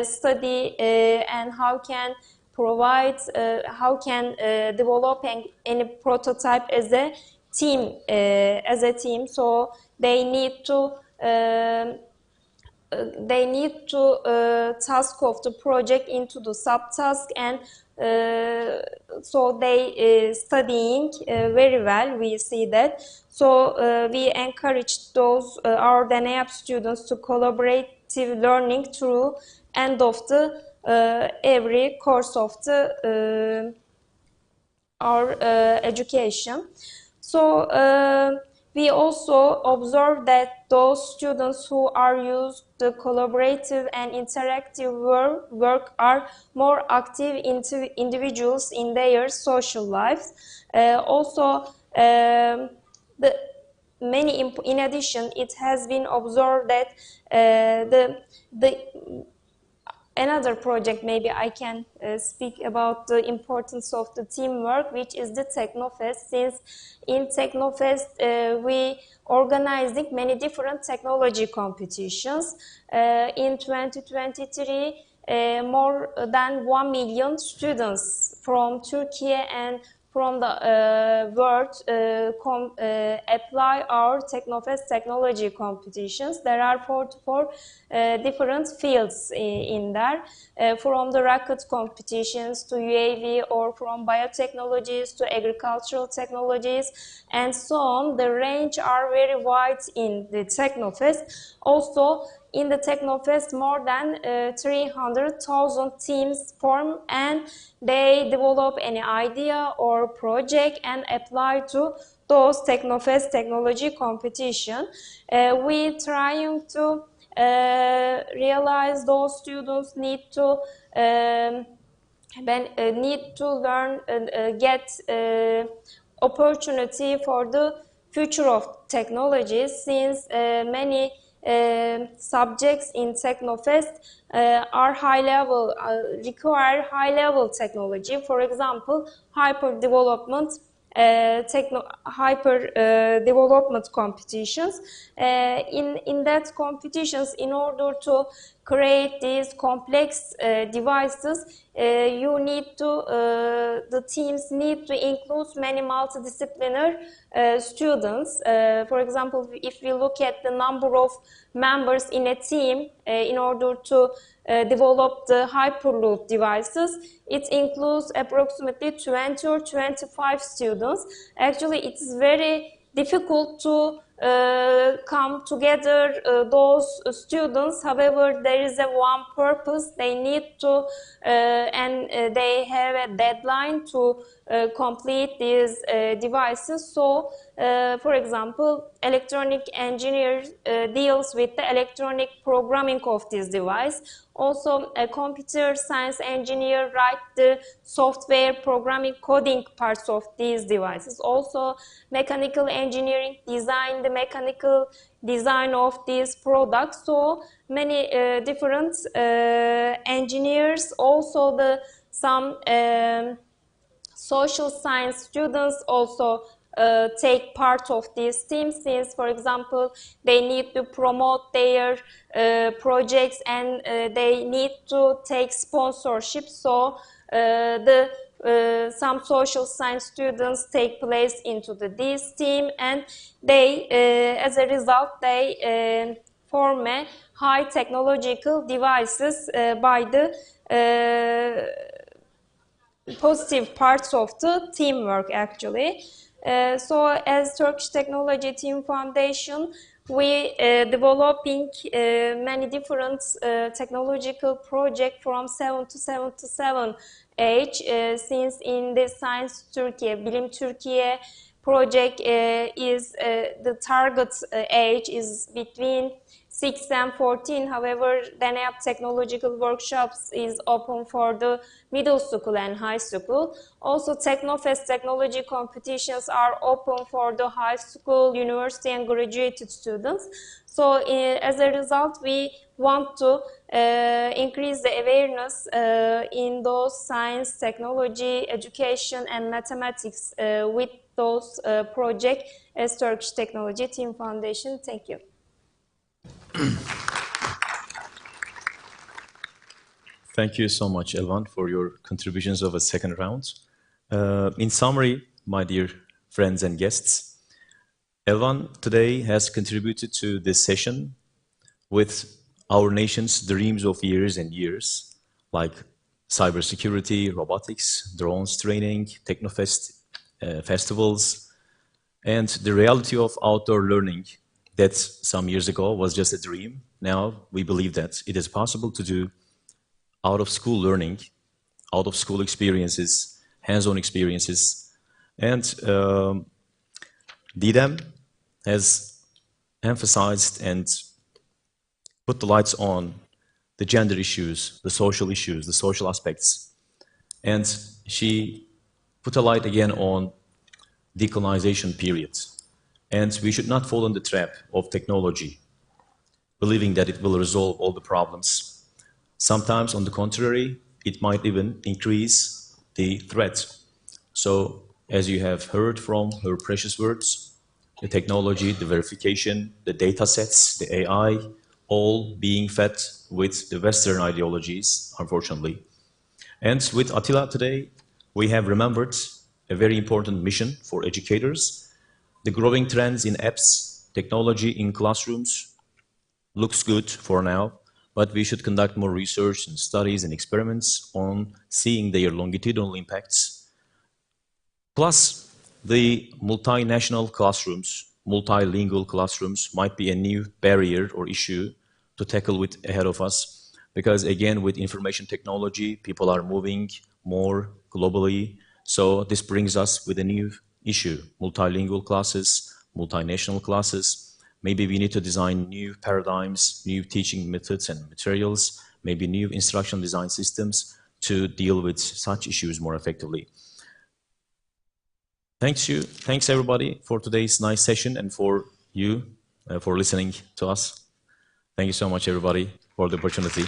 study and how can provide, how can develop any prototype as a team. So they need to task of the project into the subtask, and so they studying very well. We see that. So we encourage those our DNAP students to collaborative learning through end of the every course of the our education. So we also observe that those students who are used to collaborative and interactive work are more active individuals in their social lives. Also, in addition, it has been observed that another project, maybe I can speak about the importance of the teamwork, which is the Technofest. Since in Technofest we organizing many different technology competitions. In 2023, more than 1 million students from Turkey and from the world apply our Technofest technology competitions. There are 44 different fields in there, from the rocket competitions to UAV, or from biotechnologies to agricultural technologies, and so on. The range are very wide in the Technofest. Also, in the Technofest, more than 300,000 teams form, and they develop any idea or project and apply to those Technofest technology competition. We trying to realize those students need to learn and get opportunity for the future of technology, since many subjects in Technofest are high level, require high level technology. For example, hyper development competitions. In that competitions, in order to create these complex devices, you need to the teams need to include many multidisciplinary students. For example, if we look at the number of members in a team, in order to develop the Hyperloop devices, it includes approximately 20 or 25 students. Actually, it's very difficult to come together those students. However, there is a one purpose. They need to and they have a deadline to complete these devices. So, for example, electronic engineer deals with the electronic programming of this device. Also, a computer science engineer write the software programming coding parts of these devices. Also, mechanical engineering design the mechanical design of these products. So many different engineers. Also, some social science students also take part of these teams, since, for example, they need to promote their projects and they need to take sponsorship. So some social science students take place into this team, and they, as a result, they form a high technological devices by the positive parts of the teamwork, actually. So as Turkish Technology Team Foundation, we developing many different technological projects from 7 to 77 age, since in the Science Turkey, Bilim Türkiye project is the target age is between 6 and 14. However, DENEAP technological workshops is open for the middle school and high school. Also, Technofest technology competitions are open for the high school, university, and graduated students. So, as a result, we want to increase the awareness in those science, technology, education, and mathematics with those projects as Turkish Technology Team Foundation. Thank you. Thank you so much, Elvan, for your contributions of a second round. In summary, my dear friends and guests, Elvan today has contributed to this session with our nation's dreams of years and years, like cybersecurity, robotics, drones training, Technofest festivals, and the reality of outdoor learning that some years ago was just a dream. Now we believe that it is possible to do out-of-school learning, out-of-school experiences, hands-on experiences. And DDEM has emphasized and put the lights on the gender issues, the social aspects. And she put a light again on decolonization period. And we should not fall in the trap of technology, believing that it will resolve all the problems. Sometimes, on the contrary, it might even increase the threat. So, as you have heard from her precious words, the technology, the verification, the data sets, the AI, all being fed with the Western ideologies, unfortunately. And with Attila today, we have remembered a very important mission for educators. The growing trends in apps, technology in classrooms looks good for now, but we should conduct more research and studies and experiments on seeing their longitudinal impacts. Plus, the multinational classrooms, multilingual classrooms might be a new barrier or issue to tackle with ahead of us, because again, with information technology, people are moving more globally. So this brings us with a new issue, multilingual classes, multinational classes. Maybe we need to design new paradigms, new teaching methods and materials, maybe new instruction design systems to deal with such issues more effectively. Thanks everybody for today's nice session and for you for listening to us. Thank you so much everybody for the opportunity.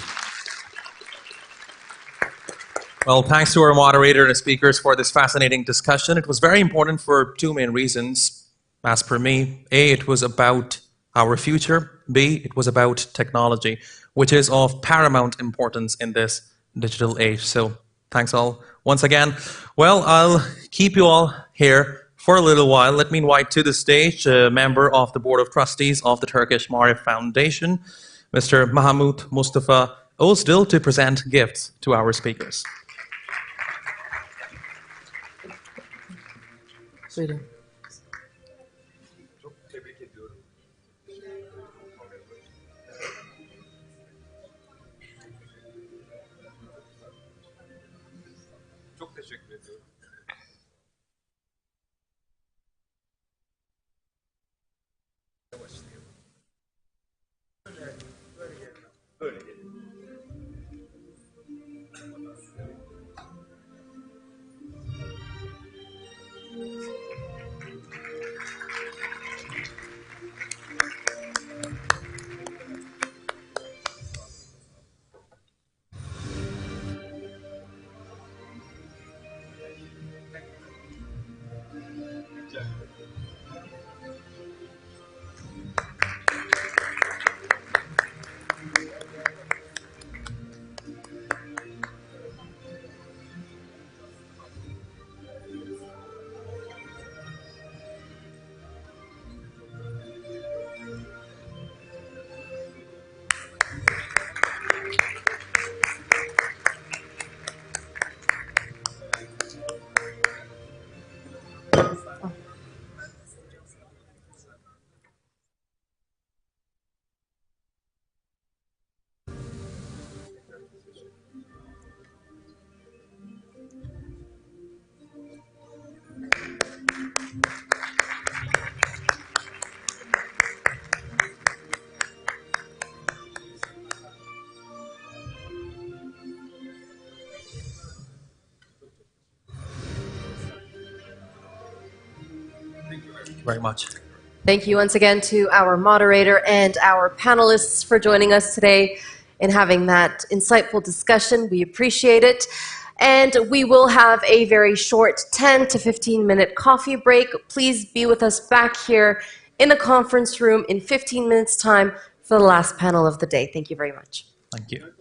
Well, thanks to our moderator and speakers for this fascinating discussion. It was very important for two main reasons, as per me. A, it was about our future. B, it was about technology, which is of paramount importance in this digital age. So thanks all once again. Well, I'll keep you all here for a little while. Let me invite to the stage a member of the Board of Trustees of the Turkish Marif Foundation, Mr. Mahmut Mustafa Ozdil, to present gifts to our speakers. Çok teşekkür ediyorum. Böyle gelin. very much. Thank you once again to our moderator and our panelists for joining us today and having that insightful discussion. We appreciate it. And we will have a very short 10 to 15-minute coffee break. Please be with us back here in the conference room in 15 minutes' time for the last panel of the day. Thank you very much. Thank you.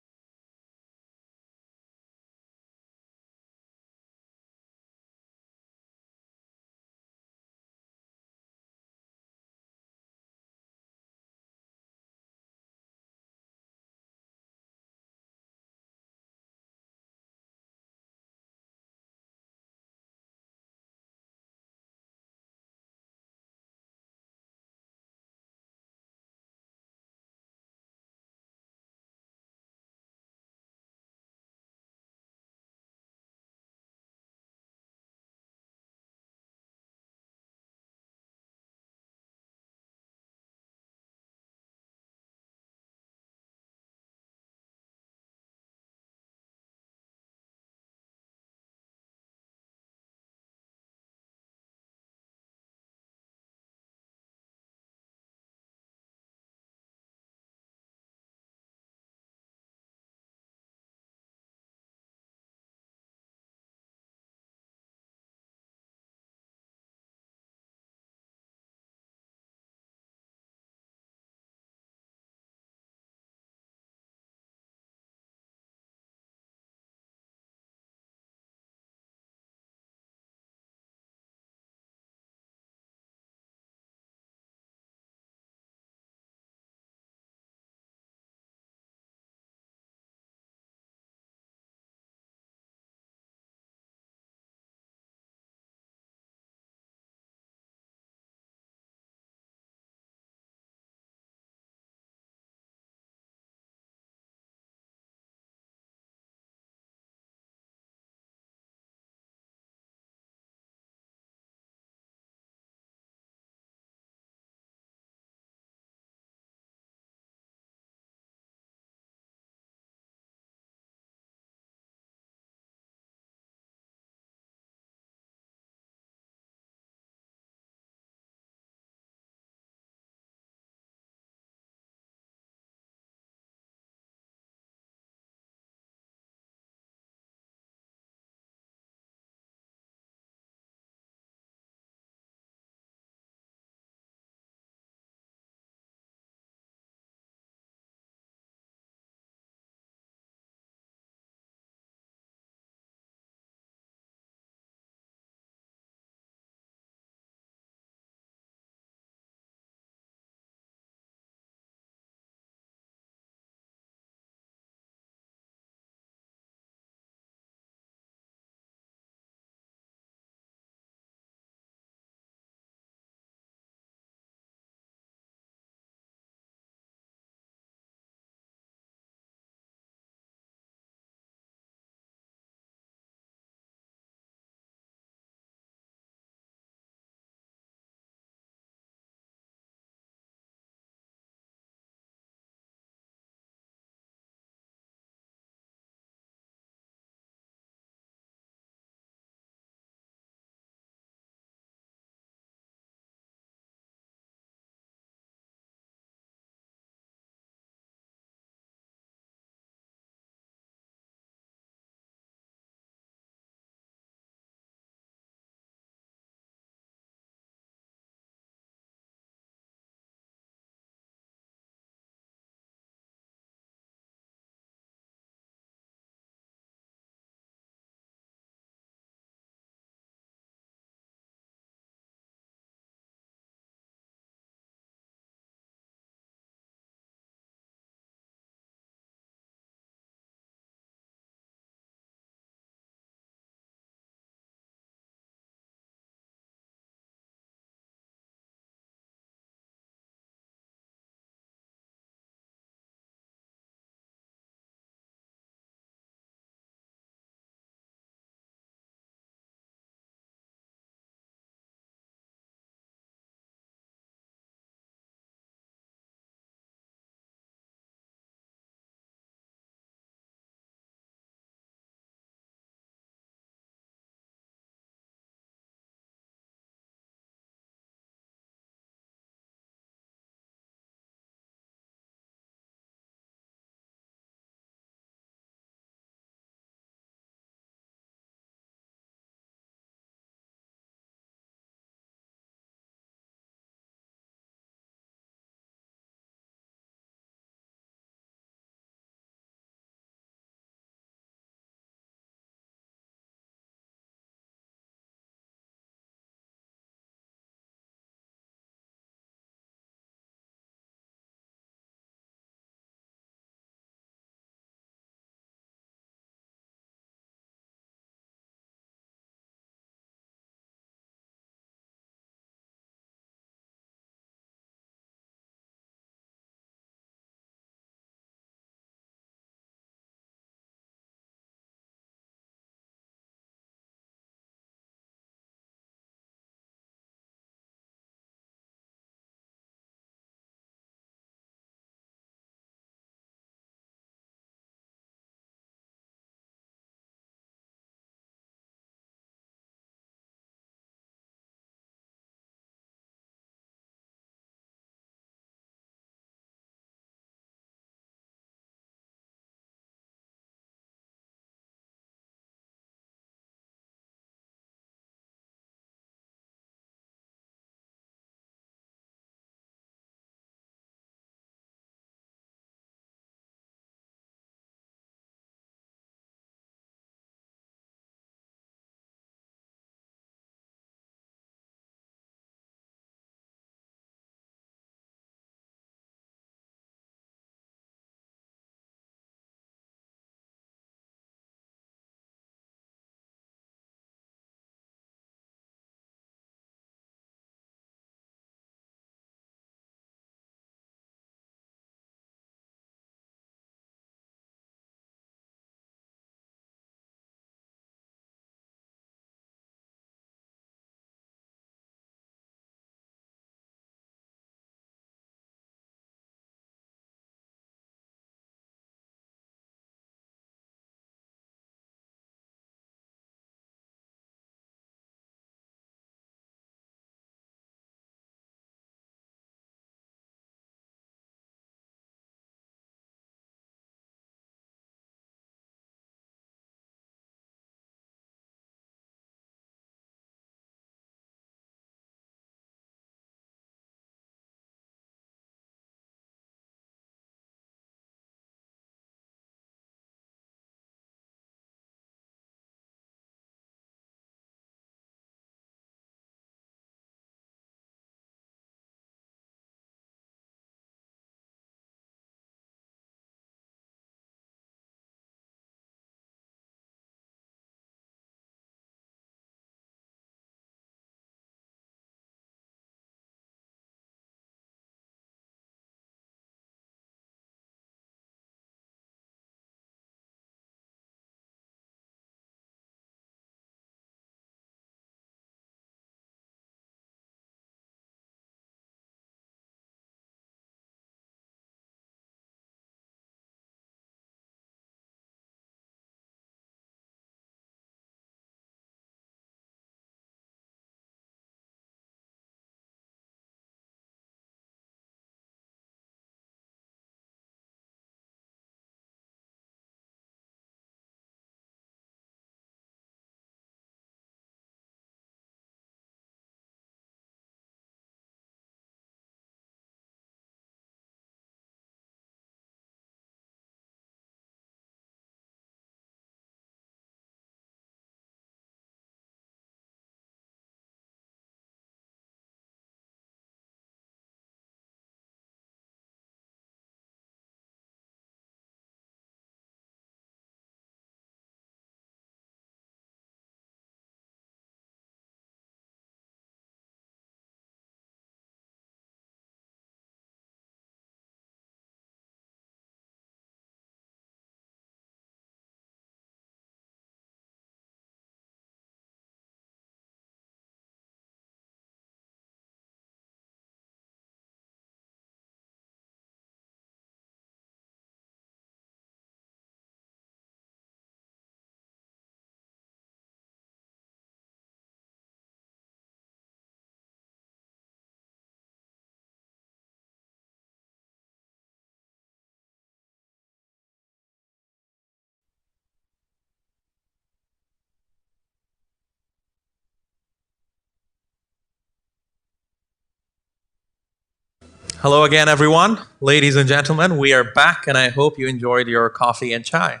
Hello again, everyone. Ladies and gentlemen, we are back, and I hope you enjoyed your coffee and chai.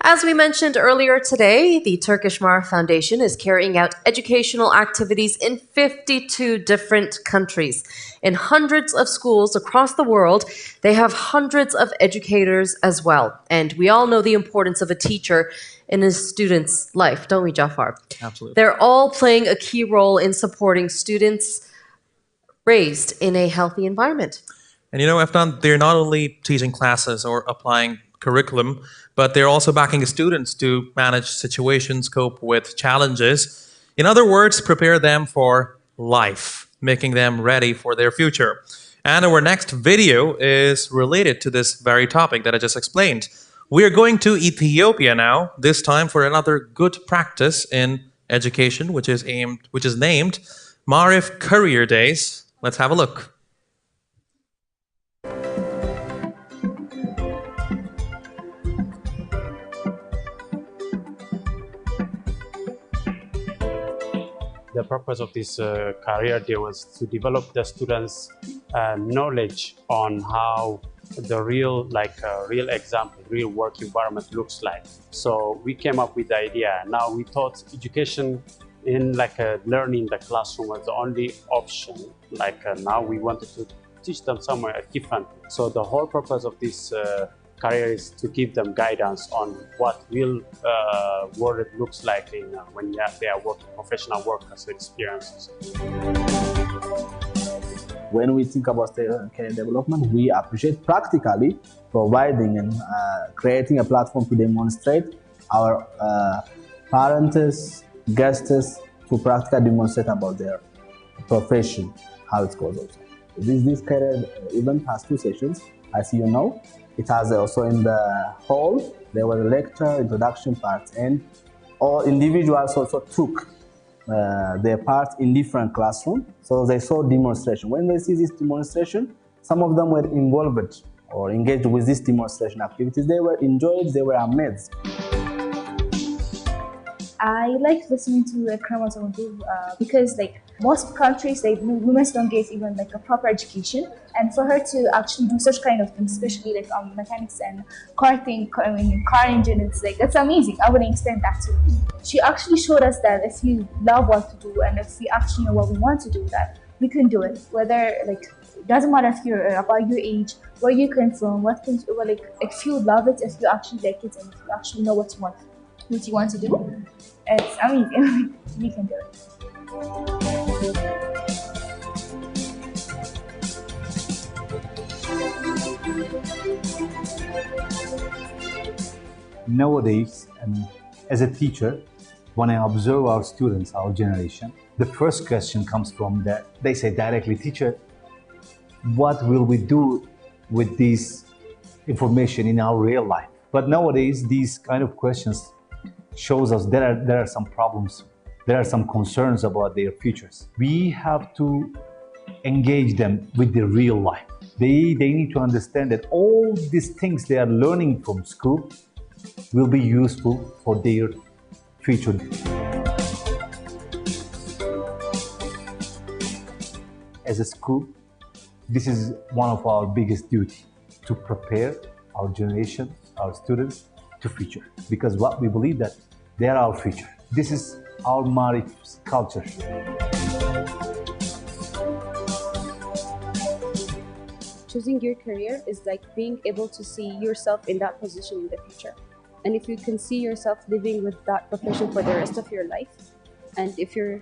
As we mentioned earlier today, the Turkish Mar Foundation is carrying out educational activities in 52 different countries. In hundreds of schools across the world, they have hundreds of educators as well. And we all know the importance of a teacher in a student's life, don't we, Jafar? Absolutely. They're all playing a key role in supporting students raised in a healthy environment. And you know, Efnan, they're not only teaching classes or applying curriculum, but they're also backing students to manage situations, cope with challenges. In other words, prepare them for life, making them ready for their future. And our next video is related to this very topic that I just explained. We are going to Ethiopia now, this time for another good practice in education, which is named Marif Career Days. Let's have a look. The purpose of this career day was to develop the students' knowledge on how the real example, real work environment looks like. So we came up with the idea. Now we thought education in learning in the classroom was the only option. Now we wanted to teach them somewhere different. So the whole purpose of this career is to give them guidance on what real world looks like when they are working, professional workers experiences. When we think about career development, we appreciate practically providing and creating a platform to demonstrate our parents, guests to practically demonstrate about their profession, how it goes also. This career event has two sessions, as you know. It has also in the hall, there was a lecture, introduction part, and all individuals also took their part in different classrooms. So they saw demonstration. When they see this demonstration, some of them were involved or engaged with this demonstration activities. They were enjoyed, they were amazed. I like listening to Ekrem Ataoglu because most countries, women don't get even a proper education, and for her to actually do such kind of things, especially mechanics and car engine, it's amazing. I wouldn't extend that to. She actually showed us that if you love what to do and if we actually know what we want to do, that we can do it. Whether it doesn't matter if you're about your age, where you come from, if you love it, if you actually like it, and if you actually know what you want to do, it's amazing. We can do it. Nowadays, as a teacher, when I observe our students, our generation, the first question comes from they say directly, teacher, what will we do with this information in our real life? But nowadays, these kind of questions shows us there are some problems, there are some concerns about their futures. We have to engage them with the real life. They need to understand that all these things they are learning from school will be useful for their future. As a school, this is one of our biggest duty, to prepare our generation, our students to future. Because what we believe that they are our future. This is our Marif's culture. Choosing your career is like being able to see yourself in that position in the future. And if you can see yourself living with that profession for the rest of your life, and if you're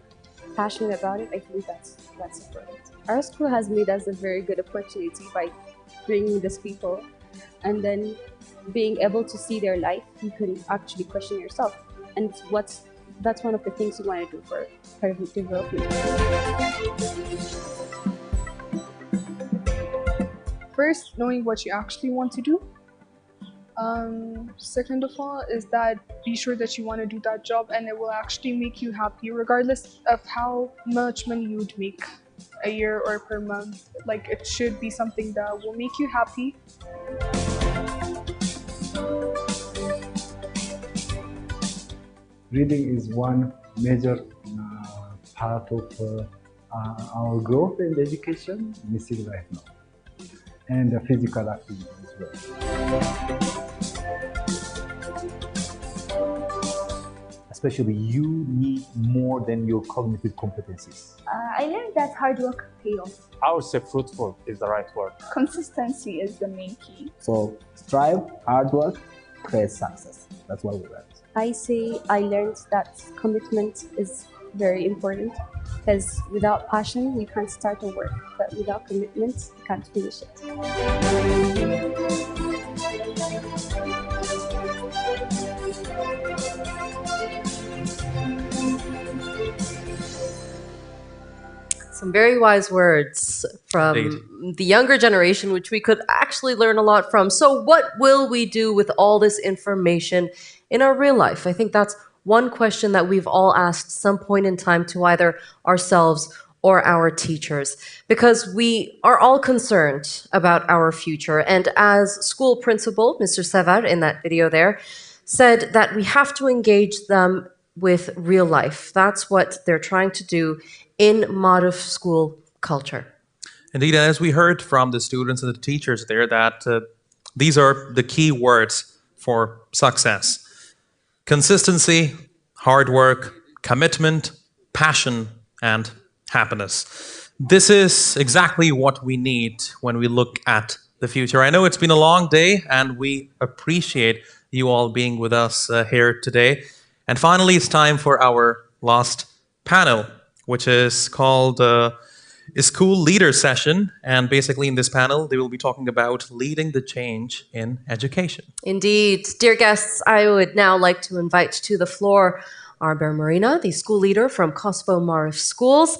passionate about it, I think that's important. Our school has made us a very good opportunity by bringing these people, and then being able to see their life, you can actually question yourself. And that's one of the things you want to do for career development. First, knowing what you actually want to do. Second of all is that be sure that you want to do that job and it will actually make you happy regardless of how much money you would make a year or per month. It should be something that will make you happy. Reading is one major part of our growth in education missing right now, and the physical activity as well. Especially, you need more than your cognitive competencies. I learned that hard work pays off. I would say fruitful is the right word. Consistency is the main key. So strive, hard work, creates success. That's what we learned. I say I learned that commitment is very important, because without passion, you can't start a work, but without commitment, you can't finish it. Some very wise words from Indeed. the younger generation, which we could actually learn a lot from. So what will we do with all this information in our real life? I think that's one question that we've all asked some point in time to either ourselves or our teachers, because we are all concerned about our future. And as school principal, Mr. Sevar, in that video there, said that we have to engage them with real life. That's what they're trying to do in Marif school culture. Indeed, and as we heard from the students and the teachers there, that these are the key words for success. Consistency, hard work, commitment, passion, and happiness. This is exactly what we need when we look at the future. I know it's been a long day, and we appreciate you all being with us here today. And finally, it's time for our last panel, which is called a School Leader Session. And basically in this panel, they will be talking about leading the change in education. Indeed. Dear guests, I would now like to invite to the floor Arber Marina, the school leader from Kosovo Marif Schools.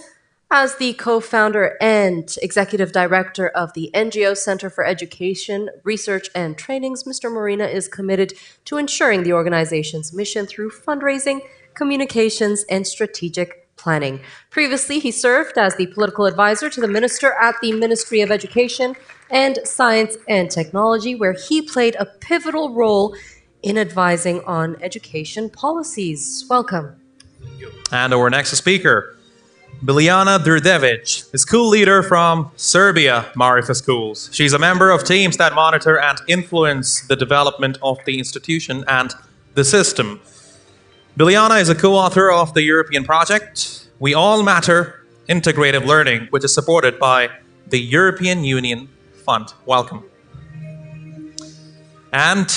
As the co-founder and executive director of the NGO Center for Education, Research and Trainings, Mr. Marina is committed to ensuring the organization's mission through fundraising, communications, and strategic planning. Previously, he served as the political advisor to the minister at the Ministry of Education and Science and Technology, where he played a pivotal role in advising on education policies. Welcome. And our next speaker, Biljana Đurđević, a school leader from Serbia Marifa Schools. She's a member of teams that monitor and influence the development of the institution and the system. Biljana is a co-author of the European project We All Matter Integrative Learning, which is supported by the European Union Fund. Welcome. And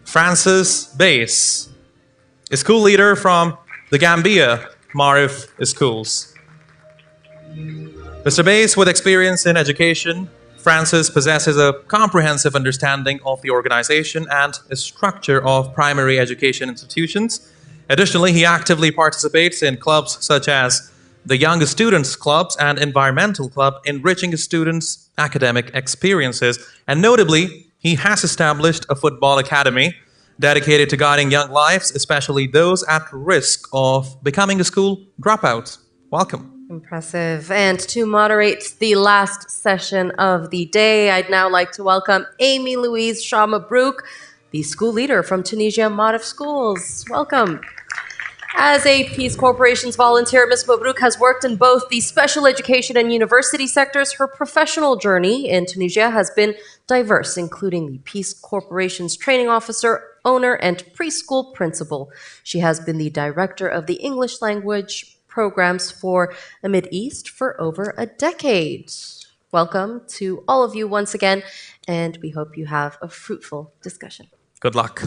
Francis Bass, a school leader from the Gambia Marif Schools. Mr. Bass, with experience in education, Francis possesses a comprehensive understanding of the organization and a structure of primary education institutions. Additionally, he actively participates in clubs such as the Young Students Clubs and Environmental Club, enriching students' academic experiences. And notably, he has established a football academy dedicated to guiding young lives, especially those at risk of becoming a school dropout. Welcome. Impressive. And to moderate the last session of the day, I'd now like to welcome Amy Louise Shah-Mabrouk, the school leader from Tunisia Marif Schools. Welcome. As a Peace Corporation's volunteer, Ms. Mabrouk has worked in both the special education and university sectors. Her professional journey in Tunisia has been diverse, including the Peace Corporation's training officer, owner, and preschool principal. She has been the director of the English language programs for the Mideast for over a decade. Welcome to all of you once again, and we hope you have a fruitful discussion. Good luck.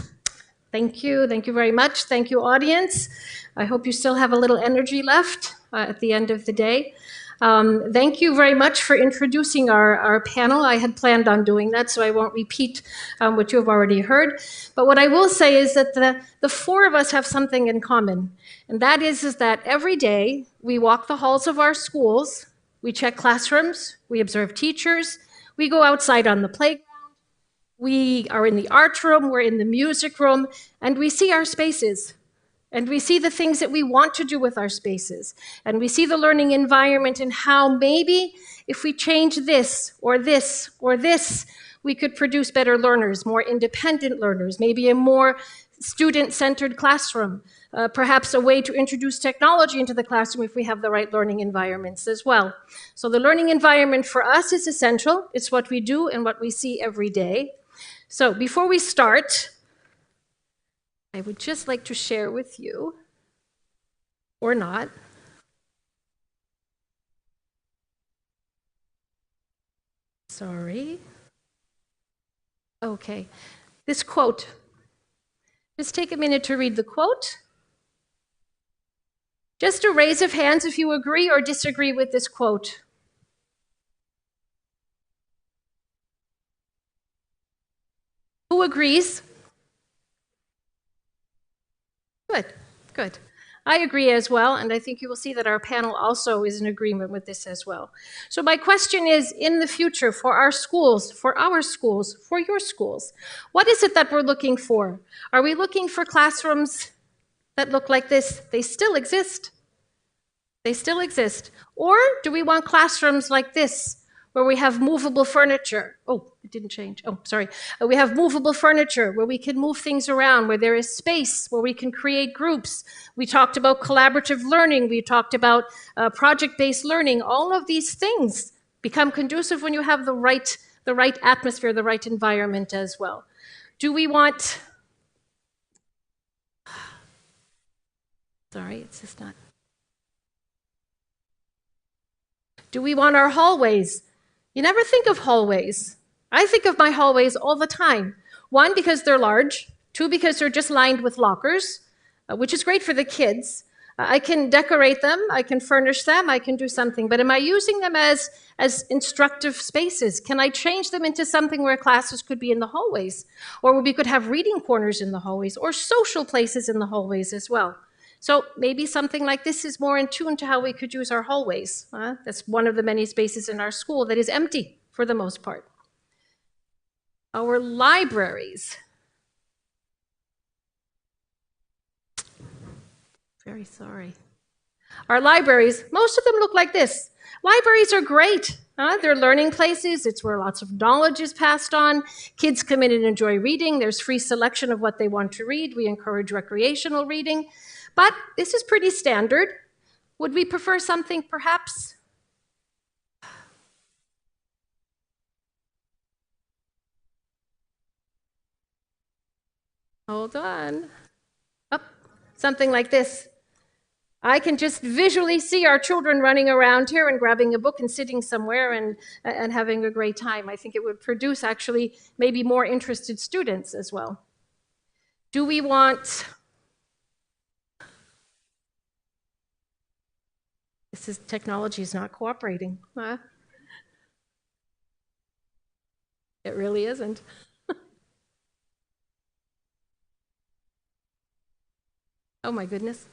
Thank you. Thank you very much. Thank you, audience. I hope you still have a little energy left at the end of the day. Thank you very much for introducing our panel. I had planned on doing that, so I won't repeat what you have already heard. But what I will say is that the four of us have something in common, and that is that every day we walk the halls of our schools, we check classrooms, we observe teachers, we go outside on the playground, we are in the art room, we're in the music room, and we see our spaces. And we see the things that we want to do with our spaces. And we see the learning environment and how maybe if we change this or this or this, we could produce better learners, more independent learners, maybe a more student-centered classroom, perhaps a way to introduce technology into the classroom if we have the right learning environments as well. So the learning environment for us is essential. It's what we do and what we see every day. So before we start, I would just like to share with you, or not, sorry. Okay, this quote. Just take a minute to read the quote. Just a raise of hands if you agree or disagree with this quote. Who agrees? Good, good. I agree as well, and I think you will see that our panel also is in agreement with this as well. So my question is, in the future, for our schools, for your schools, what is it that we're looking for? Are we looking for classrooms that look like this? They still exist. They still exist. Or do we want classrooms like this, where we have movable furniture? Oh, it didn't change. Oh, sorry. We have movable furniture where we can move things around, where there is space, where we can create groups. We talked about collaborative learning. We talked about project-based learning. All of these things become conducive when you have the right atmosphere, the right environment as well. Do we want... Sorry, it's just not... Do we want our hallways? You never think of hallways. I think of my hallways all the time. One, because they're large. Two, because they're just lined with lockers, which is great for the kids. I can decorate them, I can furnish them, I can do something, but am I using them as instructive spaces? Can I change them into something where classes could be in the hallways? Or where we could have reading corners in the hallways, or social places in the hallways as well? So maybe something like this is more in tune to how we could use our hallways. That's one of the many spaces in our school that is empty for the most part. Our libraries. Very sorry. Our libraries, most of them look like this. Libraries are great. They're learning places. It's where lots of knowledge is passed on. Kids come in and enjoy reading. There's free selection of what they want to read. We encourage recreational reading. But this is pretty standard. Would we prefer something perhaps? Hold on. Oh, something like this. I can just visually see our children running around here and grabbing a book and sitting somewhere and having a great time. I think it would produce actually maybe more interested students as well. Do we want... Technology is not cooperating. It really isn't. Oh my goodness.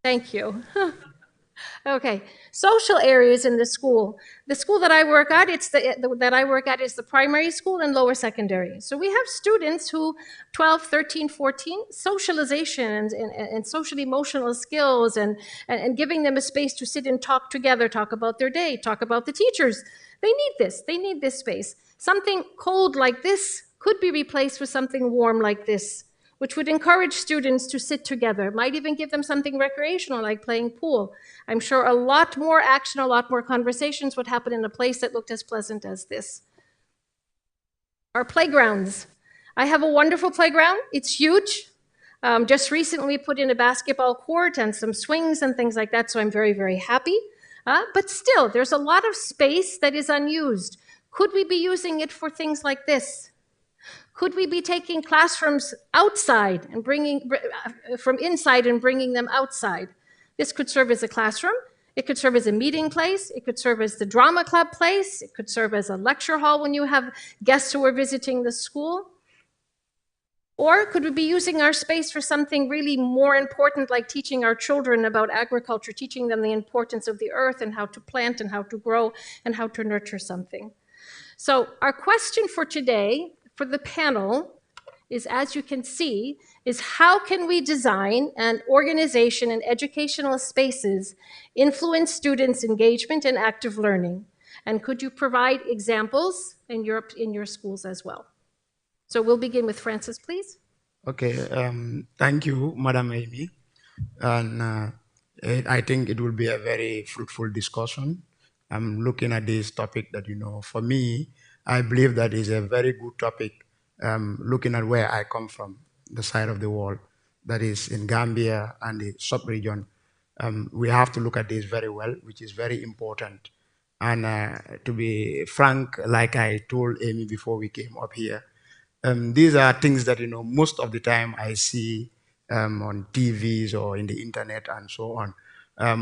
Thank you. Okay, social areas in the school. The school that I work at, is the primary school and lower secondary. So we have students who, 12, 13, 14, socialization and social emotional skills and giving them a space to sit and talk together, talk about their day, talk about the teachers. They need this space. Something cold like this could be replaced with something warm like this, which would encourage students to sit together. It might even give them something recreational, like playing pool. I'm sure a lot more action, a lot more conversations would happen in a place that looked as pleasant as this. Our playgrounds. I have a wonderful playground. It's huge. Just recently put in a basketball court and some swings and things like that, so I'm very, very happy. But still, there's a lot of space that is unused. Could we be using it for things like this? Could we be taking classrooms outside and from inside and bringing them outside? This could serve as a classroom. It could serve as a meeting place. It could serve as the drama club place. It could serve as a lecture hall when you have guests who are visiting the school. Or could we be using our space for something really more important, like teaching our children about agriculture, teaching them the importance of the earth and how to plant and how to grow and how to nurture something? So our question for today, for the panel, is, as you can see, is how can we design an organization and educational spaces influence students' engagement and active learning? And could you provide examples in your schools as well? So we'll begin with Francis, please. Okay, thank you, Madam Amy. And I think it will be a very fruitful discussion. I'm looking at this topic that, for me, I believe that is a very good topic, looking at where I come from, the side of the world, that is in Gambia and the sub-region. We have to look at this very well, which is very important. And to be frank, like I told Amy before we came up here, these are things that, most of the time I see on TVs or in the internet and so on.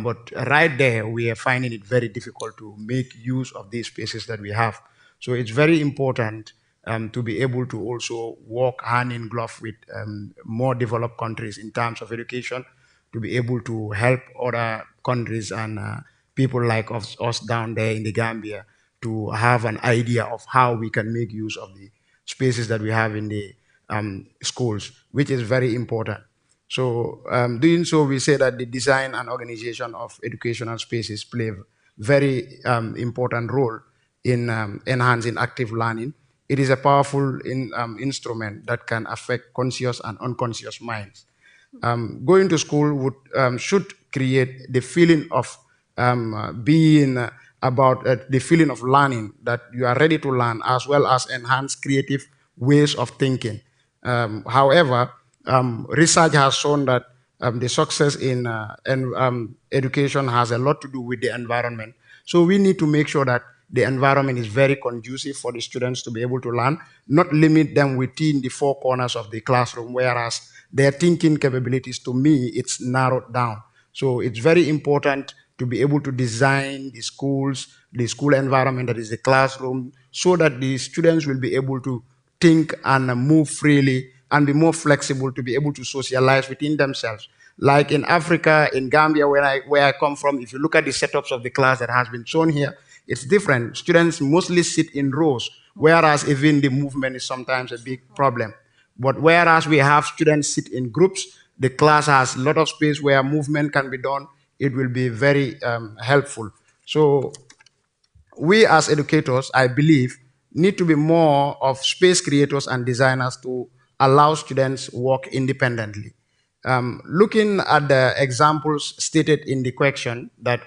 But right there, we are finding it very difficult to make use of these spaces that we have. So it's very important to be able to also work hand in glove with more developed countries in terms of education, to be able to help other countries and people like us down there in the Gambia to have an idea of how we can make use of the spaces that we have in the schools, which is very important. So doing so, we say that the design and organization of educational spaces play a very important role in enhancing active learning. It is a powerful instrument that can affect conscious and unconscious minds. Going to school should create the feeling of being about the feeling of learning, that you are ready to learn, as well as enhance creative ways of thinking. However, research has shown that the success in education has a lot to do with the environment. So we need to make sure that the environment is very conducive for the students to be able to learn, not limit them within the four corners of the classroom, whereas their thinking capabilities, to me, it's narrowed down. So it's very important to be able to design the schools, the school environment that is the classroom, so that the students will be able to think and move freely and be more flexible to be able to socialize within themselves. Like in Africa, in Gambia, where I come from, if you look at the setups of the class that has been shown here, it's different. Students mostly sit in rows, whereas even the movement is sometimes a big problem. But whereas we have students sit in groups, the class has a lot of space where movement can be done. It will be very helpful. So we as educators, I believe, need to be more of space creators and designers to allow students work independently. Looking at the examples stated in the question that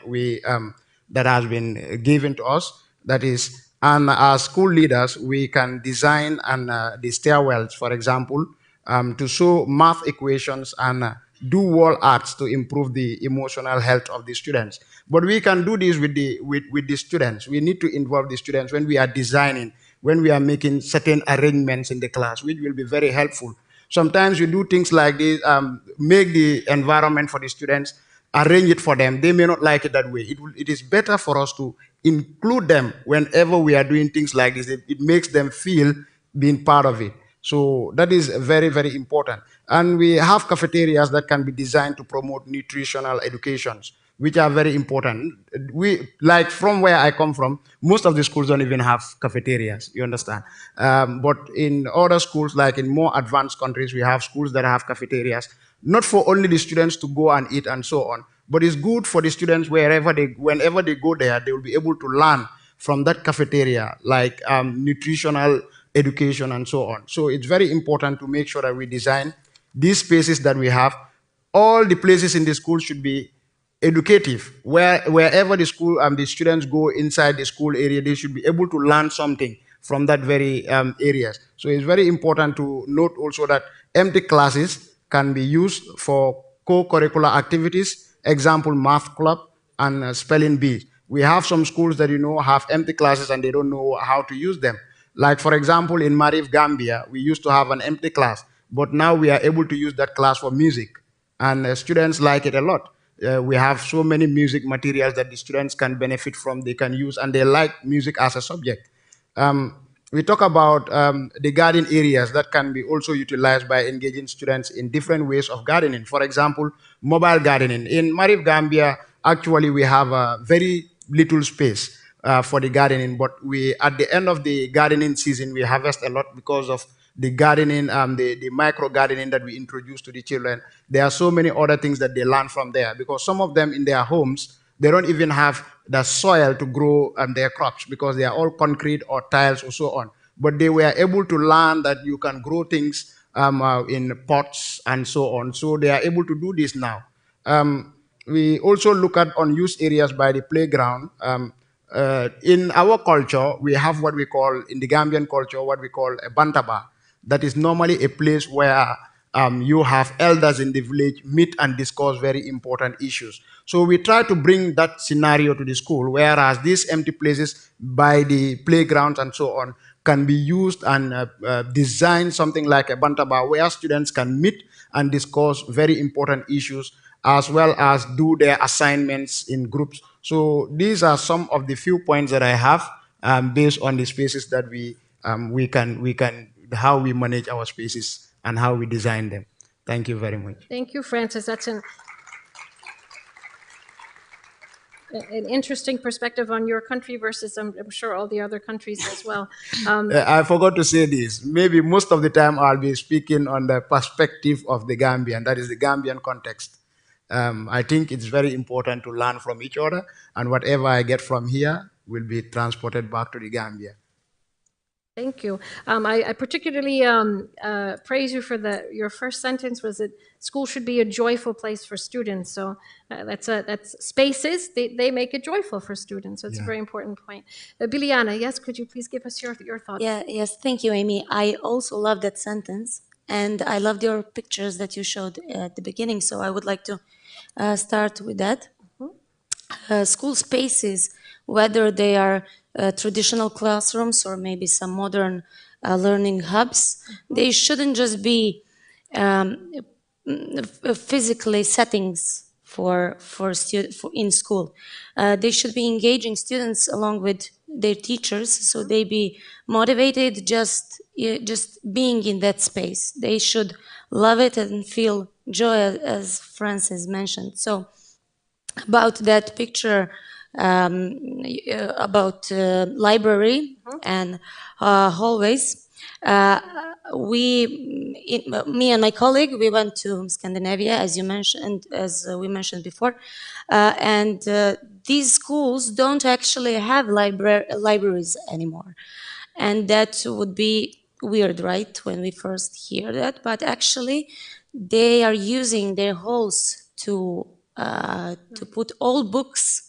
that has been given to us, that is, and as school leaders, we can design the stairwells, for example, to show math equations and do wall arts to improve the emotional health of the students. But we can do this with the students. We need to involve the students when we are designing, when we are making certain arrangements in the class, which will be very helpful. Sometimes we do things like this, make the environment for the students, arrange it for them. They may not like it that way. It is better for us to include them whenever we are doing things like this. It makes them feel being part of it. So that is very, very important. And we have cafeterias that can be designed to promote nutritional educations, which are very important. We, like from where I come from, most of the schools don't even have cafeterias, you understand? But in other schools, like in more advanced countries, we have schools that have cafeterias, not for only the students to go and eat and so on, but it's good for the students whenever they go there, they will be able to learn from that cafeteria, like nutritional education and so on. So it's very important to make sure that we design these spaces that we have. All the places in the school should be educative. Wherever the school the students go inside the school area, they should be able to learn something from that very areas. So it's very important to note also that empty classes can be used for co-curricular activities, example, math club and spelling bees. We have some schools that have empty classes and they don't know how to use them. Like, for example, in Marif, Gambia, we used to have an empty class, but now we are able to use that class for music, and students like it a lot. We have so many music materials that the students can benefit from, they can use, and they like music as a subject. We talk about the garden areas that can be also utilized by engaging students in different ways of gardening. For example, mobile gardening. In Marif, Gambia, actually we have a very little space for the gardening, but we, at the end of the gardening season, we harvest a lot because of the gardening, the micro gardening that we introduce to the children. There are so many other things that they learn from there, because some of them in their homes, they don't even have the soil to grow their crops because they are all concrete or tiles or so on. but they were able to learn that you can grow things in pots and so on. So they are able to do this now. We also look at unused areas by the playground. In our culture, we have what we call, in the Gambian culture, what we call a bantaba. That is normally a place where you have elders in the village meet and discuss very important issues. So we try to bring that scenario to the school, whereas these empty places by the playgrounds and so on can be used and design something like a bantaba where students can meet and discuss very important issues as well as do their assignments in groups. So these are some of the few points that I have based on the spaces that we can how we manage our spaces and how we design them. Thank you very much. Thank you, Francis. That's an interesting perspective on your country versus, I'm sure, all the other countries as well. I forgot to say this. Maybe most of the time I'll be speaking on the perspective of the Gambian, that is the Gambian context. I think it's very important to learn from each other, and whatever I get from here will be transported back to the Gambia. Thank you. I particularly praise you for your first sentence was that school should be a joyful place for students. So that's spaces, they make it joyful for students. So it's a very important point. Biliana, yes, could you please give us your thoughts? Yes, thank you, Amy. I also love that sentence, and I loved your pictures that you showed at the beginning. So I would like to start with that. School spaces, whether they are traditional classrooms or maybe some modern learning hubs, they shouldn't just be physically settings for in school. They should be engaging students along with their teachers, so they be motivated just being in that space. They should love it and feel joy, as Francis mentioned. So about that picture, about library and hallways, me and my colleague, we went to Scandinavia, as you mentioned, as we mentioned before, and these schools don't actually have libraries anymore, and that would be weird, right, when we first hear that, but actually they are using their halls to put all books.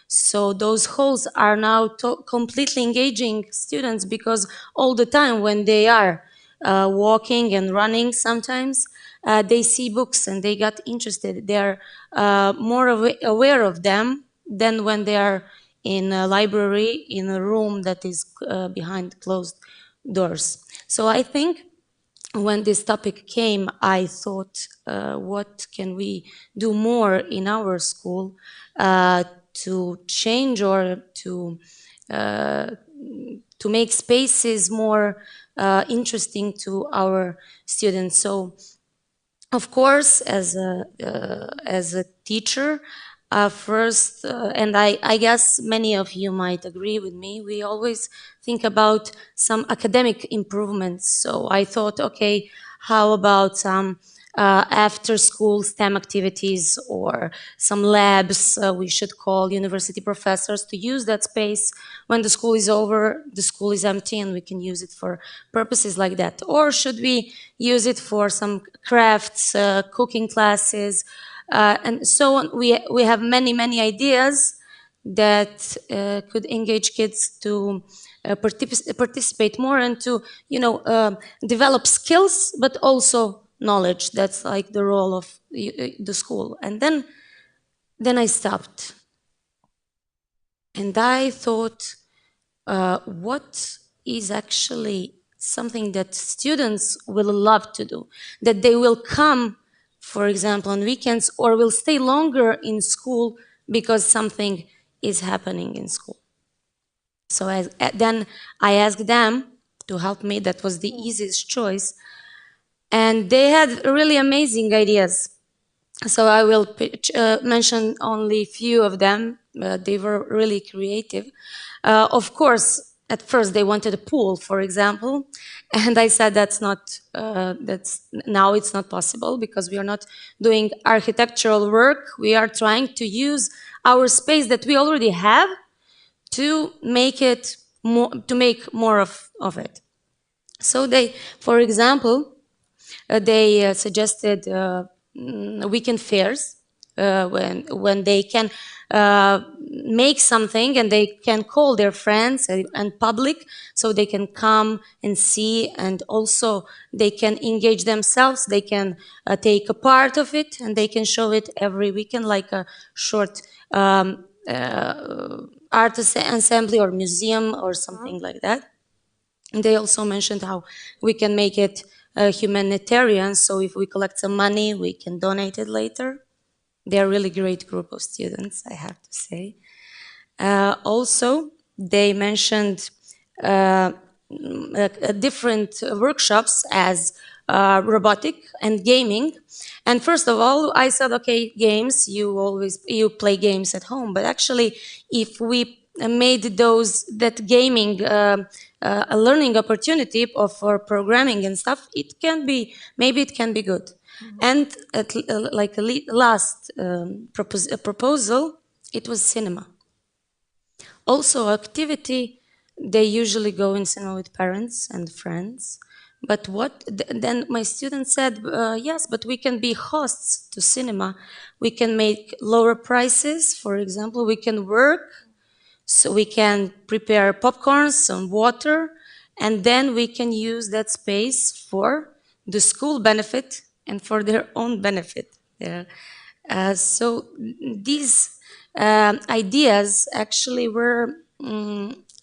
So those halls are now completely engaging students, because all the time when they are walking and running, sometimes they see books and they got interested. They are more aware of them than when they are in a library in a room that is behind closed doors. So I think when this topic came, I thought, what can we do more in our school to change or to make spaces more interesting to our students? So, of course, as a teacher, first, and I guess many of you might agree with me, we always think about some academic improvements. So I thought, okay, how about some after-school STEM activities or some labs? We should call university professors to use that space. When the school is over, the school is empty, and we can use it for purposes like that. Or should we use it for some crafts, cooking classes, and so on? We have many ideas that could engage kids to participate more and to develop skills, but also knowledge. That's like the role of the school. And then I stopped, and I thought, what is actually something that students will love to do, that they will come, for example, on weekends, or will stay longer in school because something is happening in school. So then I asked them to help me. That was the easiest choice. And they had really amazing ideas. So I will mention only a few of them. They were really creative. Of course, at first they wanted a pool, for example. And I said now it's not possible, because we are not doing architectural work. We are trying to use our space that we already have to make it more, to make more of it. So they, for example, they suggested weekend fairs when they can make something and they can call their friends and public so they can come and see, and also they can engage themselves. They can take a part of it and they can show it every weekend, like a short art assembly or museum or something like that. And they also mentioned how we can make it humanitarian, so if we collect some money, we can donate it later. They're a really great group of students, I have to say. Also, they mentioned different workshops as robotic and gaming. And first of all, I said, okay, games, you play games at home, but actually, if we made that gaming a learning opportunity for programming and stuff, maybe it can be good. And like a last proposal, it was cinema. Also, activity, they usually go in cinema with parents and friends. But then my student said, yes, but we can be hosts to cinema. We can make lower prices, for example. We can work, so we can prepare popcorn, some water, and then we can use that space for the school benefit and for their own benefit. Yeah. So these ideas actually were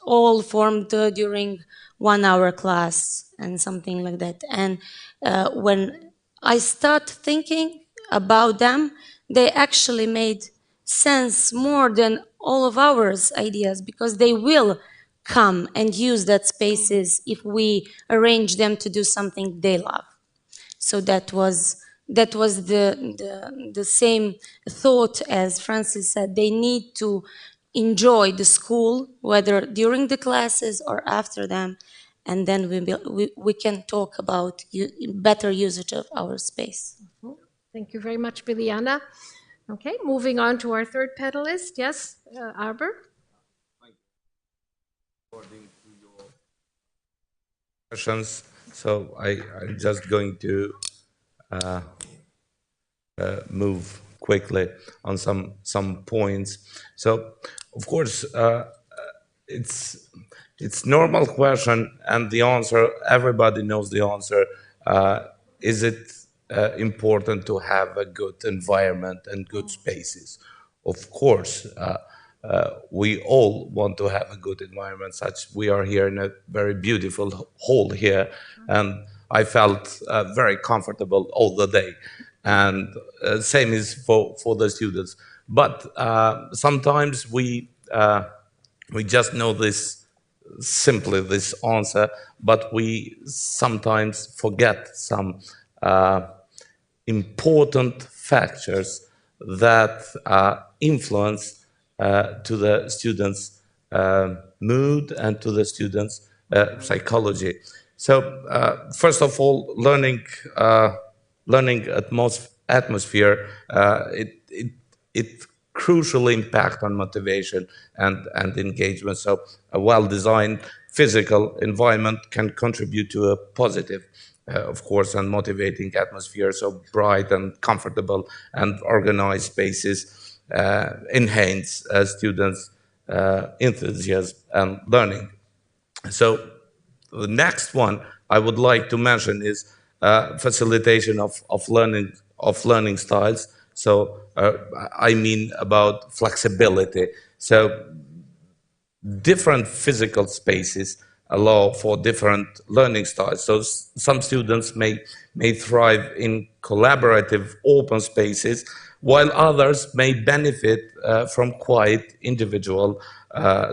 all formed during 1 hour class and something like that. And when I start thinking about them, they actually made sense more than all of our ideas, because they will come and use that spaces if we arrange them to do something they love. So that was the same thought as Francis said. They need to enjoy the school, whether during the classes or after them, and then we can talk about better usage of our space. Thank you very much, Biliana. Okay, moving on to our third panelist. Yes, Arber. Questions. So I'm just going to move quickly on some points. So, of course, it's normal question, and the answer, everybody knows the answer. Is it important to have a good environment and good spaces? Of course, we all want to have a good environment. Such we are here in a very beautiful hall here, and I felt very comfortable all the day. And same is for the students. But sometimes we just know this answer, but we sometimes forget some important factors that influence to the students' mood and to the students' psychology. So first of all, learning atmosphere, it crucially impact on motivation and engagement. So a well-designed physical environment can contribute to a positive, of course, and motivating atmosphere. So bright and comfortable and organized spaces enhance students' enthusiasm and learning. So the next one I would like to mention is facilitation of learning styles. So I mean about flexibility. So different physical spaces allow for different learning styles. So some students may thrive in collaborative open spaces, while others may benefit from quiet individual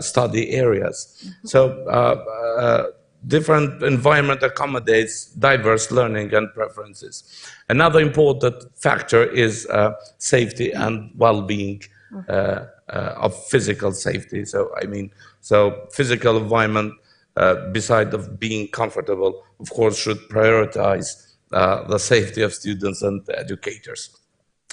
study areas. So different environment accommodates diverse learning and preferences. Another important factor is safety and well-being of physical safety. So physical environment, beside of being comfortable, of course, should prioritize the safety of students and educators.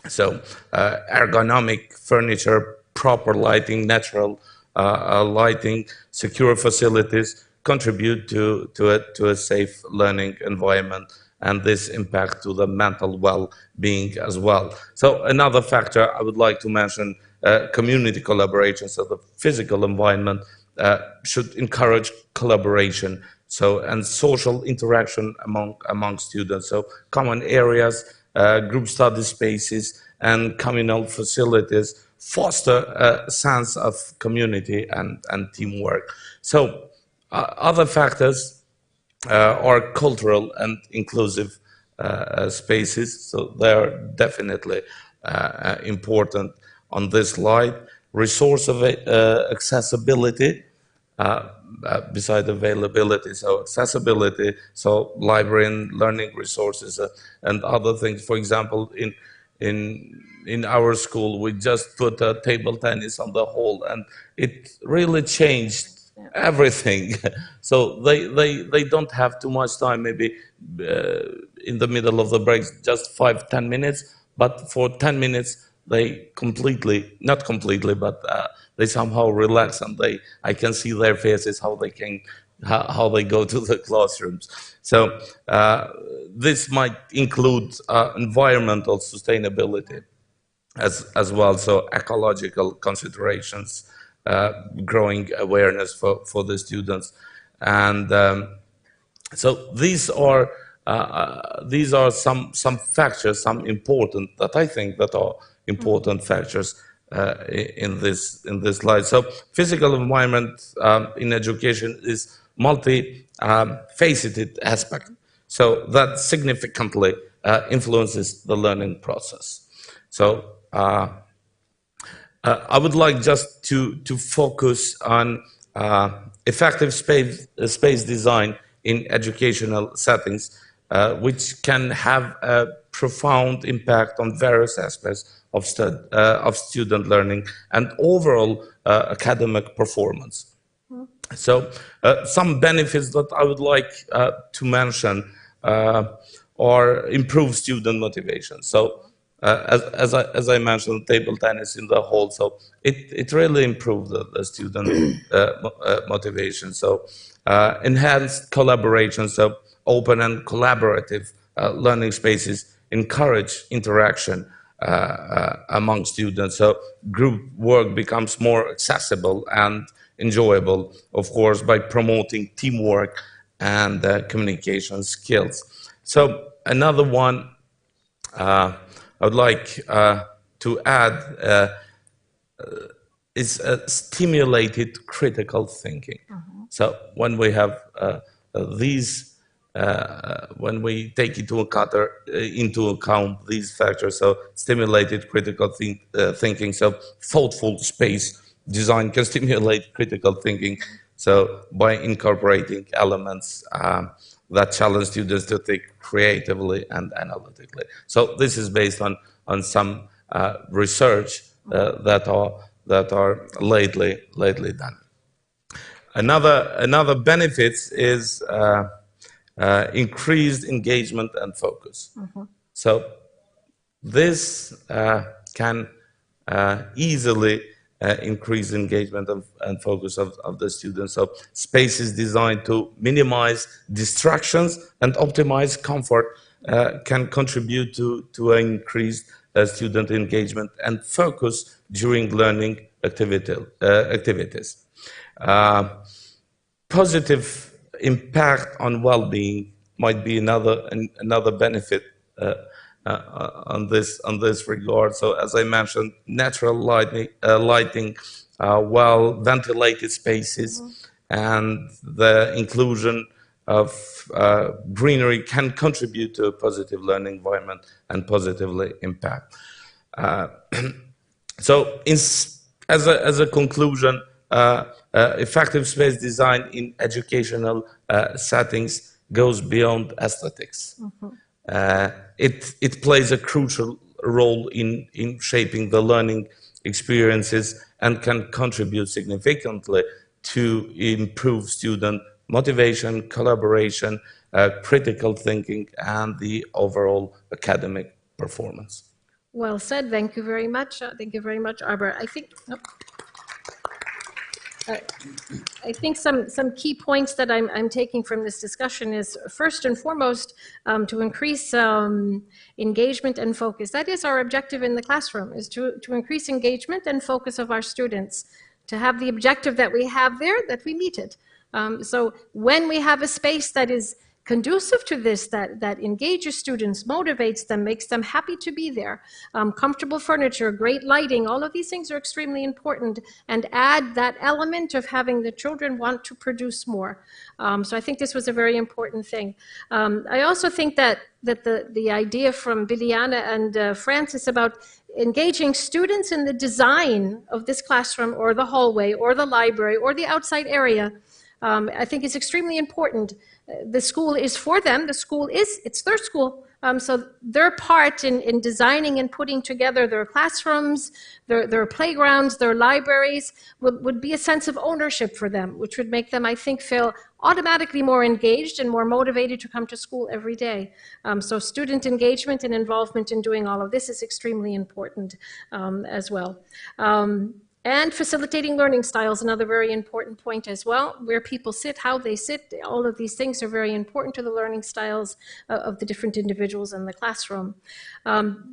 So ergonomic furniture, proper lighting, natural lighting, secure facilities contribute to a safe learning environment, and this impact to the mental well-being as well. So another factor I would like to mention, community collaboration. So the physical environment should encourage collaboration, and social interaction among students. So common areas, group study spaces, and communal facilities foster a sense of community and teamwork. So other factors are cultural and inclusive spaces. So they are definitely important on this slide. Resource accessibility, beside availability, so accessibility, so library and learning resources and other things. For example, in our school, we just put table tennis on the hall, and it really changed everything. So they don't have too much time, maybe in the middle of the breaks, just 5-10 minutes, but for 10 minutes they completely, not completely, but they somehow relax, and I can see their faces how they go to the classrooms. So this might include environmental sustainability as well, so ecological considerations, growing awareness for the students, and so these are some factors, some important that I think that are important factors in this slide. So physical environment in education is multi-faceted aspect, so that significantly influences the learning process. So I would like just to focus on effective space design in educational settings, which can have a profound impact on various aspects of student learning and overall academic performance. So some benefits that I would like to mention are improved student motivation. So as I mentioned, table tennis in the hall, so it really improved the student motivation. So enhanced collaboration, so open and collaborative learning spaces encourage interaction among students. So group work becomes more accessible and enjoyable, of course, by promoting teamwork and communication skills. So another one I would like to add is stimulated critical thinking. So when we have when we take into account these factors, so stimulated critical thinking, so thoughtful space design can stimulate critical thinking, so by incorporating elements that challenge students to think creatively and analytically. So this is based on some research that are lately done. Another benefit is increased engagement and focus. So this can easily increase engagement and focus of the students. So space is designed to minimize distractions and optimize comfort, can contribute to increased student engagement and focus during learning activities. Positive impact on well-being might be another benefit on this regard. So as I mentioned, natural lighting, well-ventilated spaces, and the inclusion of greenery can contribute to a positive learning environment and positively impact. So as a conclusion, effective space design in educational settings goes beyond aesthetics. It plays a crucial role in shaping the learning experiences and can contribute significantly to improve student motivation, collaboration, critical thinking, and the overall academic performance. Well said. Thank you very much. Thank you very much, Arbor. I think. I think some key points that I'm taking from this discussion is, first and foremost, to increase engagement and focus. That is our objective in the classroom, is to increase engagement and focus of our students, to have the objective that we have there, that we meet it. So when we have a space that is conducive to this, that engages students, motivates them, makes them happy to be there, comfortable furniture, great lighting, all of these things are extremely important, and add that element of having the children want to produce more. So I think this was a very important thing. I also think that the idea from Biliana and Francis about engaging students in the design of this classroom or the hallway or the library or the outside area, I think is extremely important. The school is for them. The school it's their school. So their part in designing and putting together their classrooms, their playgrounds, their libraries would be a sense of ownership for them, which would make them, I think, feel automatically more engaged and more motivated to come to school every day. So student engagement and involvement in doing all of this is extremely important as well. And facilitating learning styles, another very important point as well. Where people sit, how they sit, all of these things are very important to the learning styles of the different individuals in the classroom.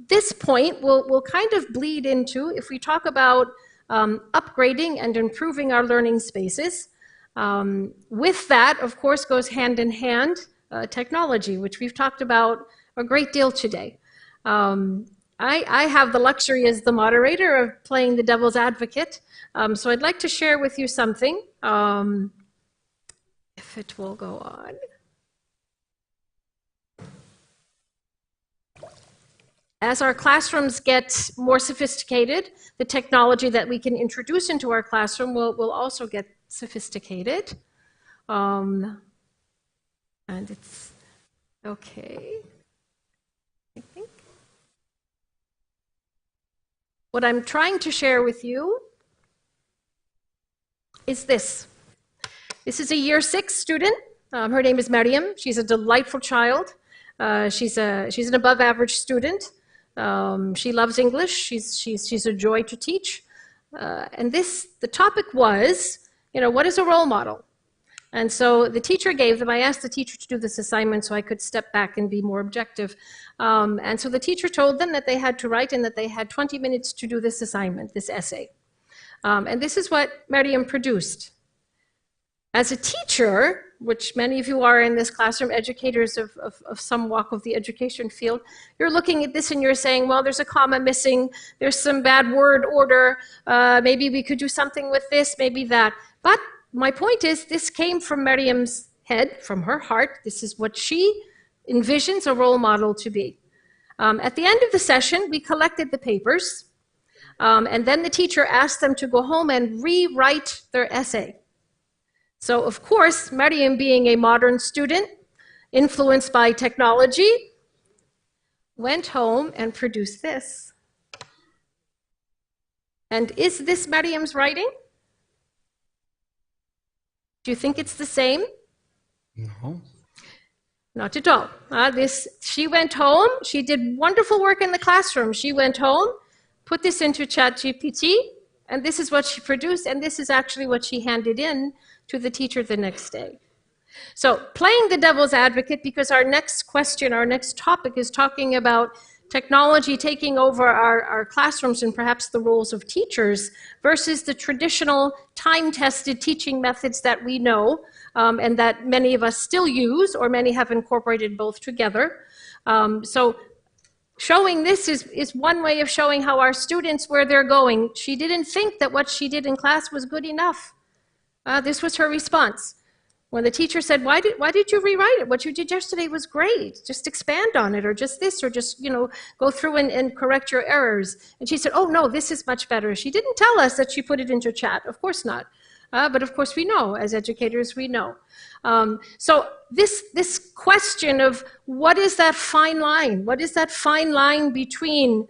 This point will kind of bleed into, if we talk about upgrading and improving our learning spaces. With that, of course, goes hand in hand technology, which we've talked about a great deal today. I have the luxury as the moderator of playing the devil's advocate. So I'd like to share with you something, if it will go on. As our classrooms get more sophisticated, the technology that we can introduce into our classroom will also get sophisticated. And it's okay, I think. What I'm trying to share with you is this. This is a year 6 student. Her name is Mariam. She's a delightful child. She's an above average student. She loves English. She's a joy to teach. And the topic was, what is a role model? And so the teacher gave them, I asked the teacher to do this assignment so I could step back and be more objective. And so the teacher told them that they had to write and that they had 20 minutes to do this assignment, this essay. And this is what Mariam produced. As a teacher, which many of you are in this classroom, educators of some walk of the education field, you're looking at this and you're saying, well, there's a comma missing, there's some bad word order, maybe we could do something with this, maybe that. But my point is, this came from Mariam's head, from her heart. This is what she envisions a role model to be. At the end of the session, we collected the papers, and then the teacher asked them to go home and rewrite their essay. So, of course, Mariam, being a modern student, influenced by technology, went home and produced this. And is this Mariam's writing? Do you think it's the same? No. Not at all. She went home, she did wonderful work in the classroom. She went home, put this into ChatGPT, and this is what she produced, and this is actually what she handed in to the teacher the next day. So playing the devil's advocate, because our next question, our next topic is talking about technology taking over our classrooms and perhaps the roles of teachers versus the traditional time-tested teaching methods that we know and that many of us still use, or many have incorporated both together. So showing this is one way of showing how our students, where they're going. She didn't think that what she did in class was good enough. This was her response. When the teacher said, why did you rewrite it? What you did yesterday was great. Just expand on it, or just this, or just, go through and correct your errors. And she said, oh no, this is much better. She didn't tell us that she put it into chat. Of course not. But of course we know, as educators, we know. So this question of what is that fine line? What is that fine line between,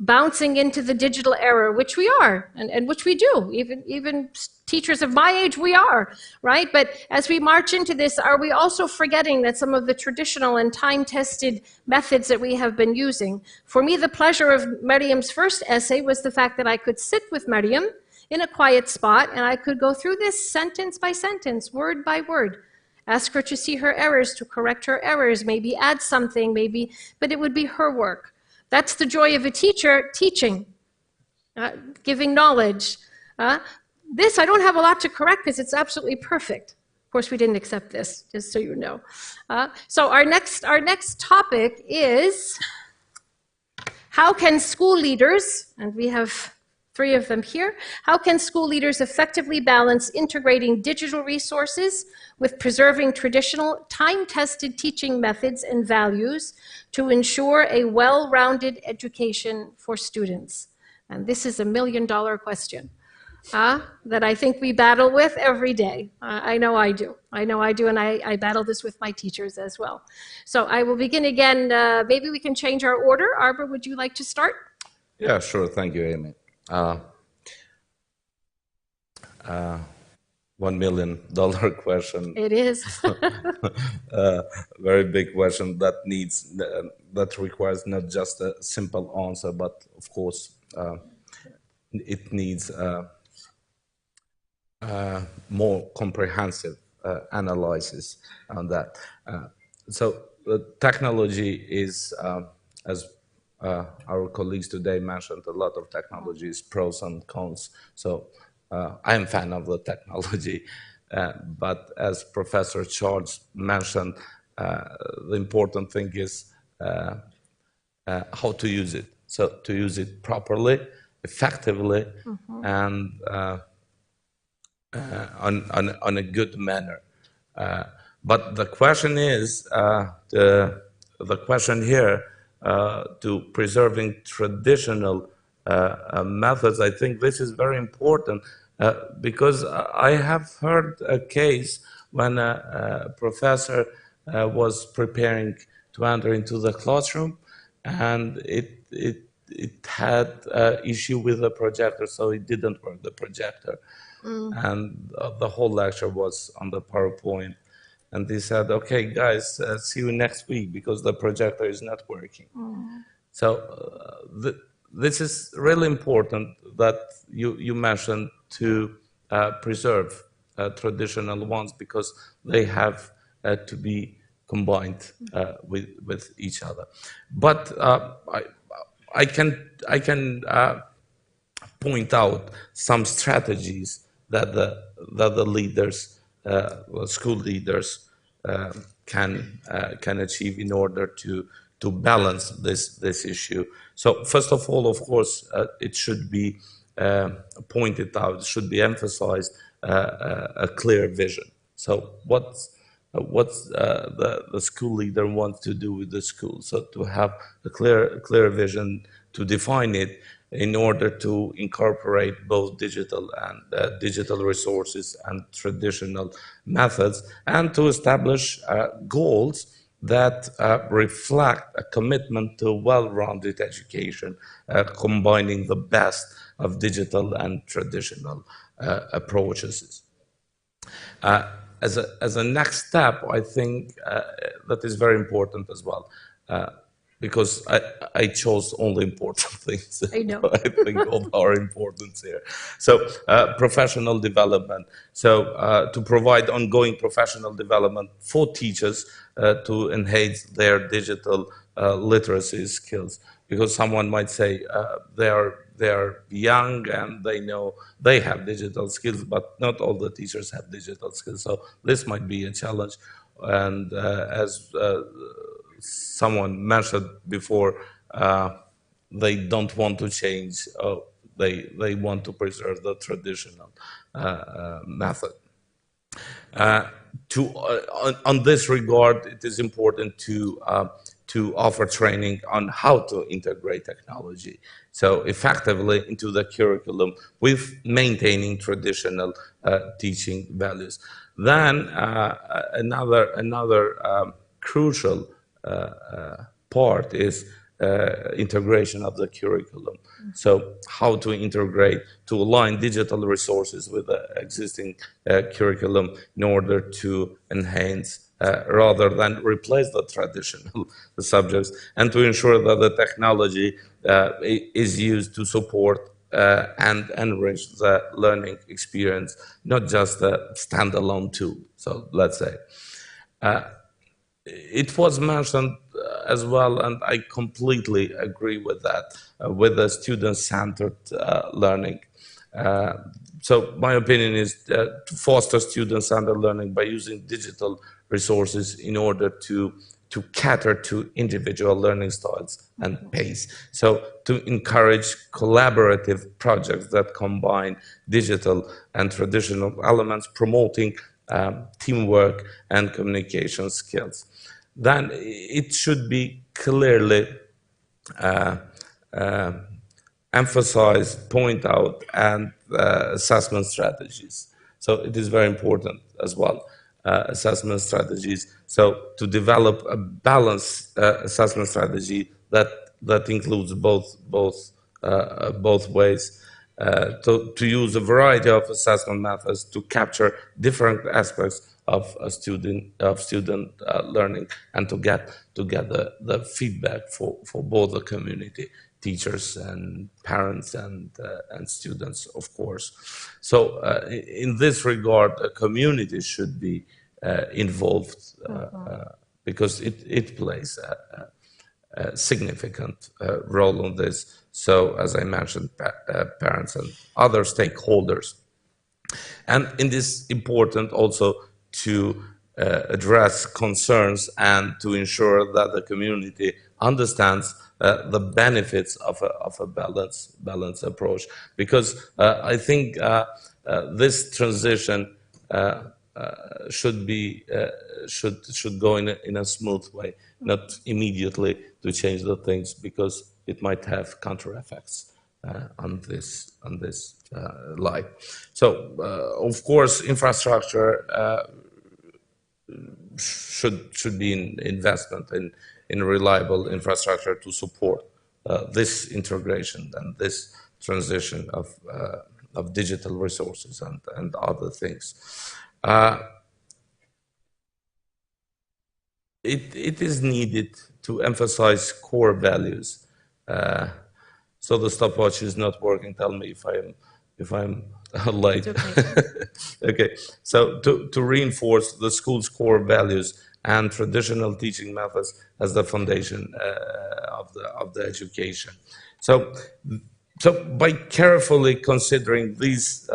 bouncing into the digital era, which we are, and which we do, even teachers of my age, we are, right? But as we march into this, are we also forgetting that some of the traditional and time-tested methods that we have been using? For me, the pleasure of Mariam's first essay was the fact that I could sit with Mariam in a quiet spot, and I could go through this sentence by sentence, word by word. Ask her to see her errors, to correct her errors, maybe add something, maybe, but it would be her work. That's the joy of a teacher, teaching, giving knowledge. This, I don't have a lot to correct because it's absolutely perfect. Of course, we didn't accept this, just so you know. So our next topic is how can school leaders, and we have 3 of them here, how can school leaders effectively balance integrating digital resources with preserving traditional, time-tested teaching methods and values to ensure a well-rounded education for students? And this is a $1 million question that I think we battle with every day. I know I do. I know I do, and I battle this with my teachers as well. So I will begin again. Maybe we can change our order. Arbor, would you like to start? Yeah, sure. Thank you, Amy. $1 million question. It is. Very big question that that requires not just a simple answer, but of course it needs more comprehensive analysis on that. So technology is, as our colleagues today mentioned, a lot of technologies, pros and cons. So I am a fan of the technology, but as Professor Charles mentioned, the important thing is how to use it. So to use it properly, effectively, and on a good manner. But the question is, the question here, to preserving traditional methods, I think this is very important because I have heard a case when a professor was preparing to enter into the classroom, and it had an issue with the projector, so it didn't work, the projector. And the whole lecture was on the PowerPoint. And they said, okay, guys, see you next week because the projector is not working. So this is really important that you mentioned to preserve traditional ones because they have to be combined with each other. But I can point out some strategies that the leaders, school leaders, can achieve in order to balance this issue. So first of all, of course, it should be pointed out, should be emphasized a clear vision. So what's the school leader wants to do with the school? So to have a clear vision, to define it in order to incorporate both digital and digital resources and traditional methods, and to establish goals that reflect a commitment to well-rounded education, combining the best of digital and traditional approaches. As a next step, I think that is very important as well, because I chose only important things. I know. I think all are important here. So professional development. So to provide ongoing professional development for teachers to enhance their digital literacy skills. Because someone might say they are young and they know they have digital skills, but not all the teachers have digital skills. So this might be a challenge. And as someone mentioned before, they don't want to change. They want to preserve the traditional method. On this regard, it is important to offer training on how to integrate technology so effectively into the curriculum with maintaining traditional teaching values. Then another crucial part is integration of the curriculum. So how to integrate, to align digital resources with the existing curriculum in order to enhance rather than replace the traditional subjects, and to ensure that the technology is used to support and enrich the learning experience, not just a standalone tool. So let's say. It was mentioned as well, and I completely agree with that, with the student-centered learning. So my opinion is to foster student-centered learning by using digital resources in order to cater to individual learning styles and pace. So to encourage collaborative projects that combine digital and traditional elements, promoting teamwork and communication skills. Then it should be clearly emphasized, point out, and assessment strategies. So it is very important as well, assessment strategies. So to develop a balanced assessment strategy that includes both ways. To use a variety of assessment methods to capture different aspects of student learning, and to get the feedback for both the community, teachers and parents and students, of course. So in this regard, a community should be involved because it plays a significant role on this. So, as I mentioned, parents and other stakeholders. And it is important also to address concerns and to ensure that the community understands the benefits of a balanced approach. Because I think this transition should go in a smooth way, not immediately to change the things, because it might have counter effects on this life. So, of course, infrastructure should be in investment in reliable infrastructure to support this integration and this transition of digital resources and other things. It is needed to emphasize core values. So the stopwatch is not working. Tell me if I'm late. Okay. Okay. So to reinforce the school's core values and traditional teaching methods as the foundation of the education. So by carefully considering these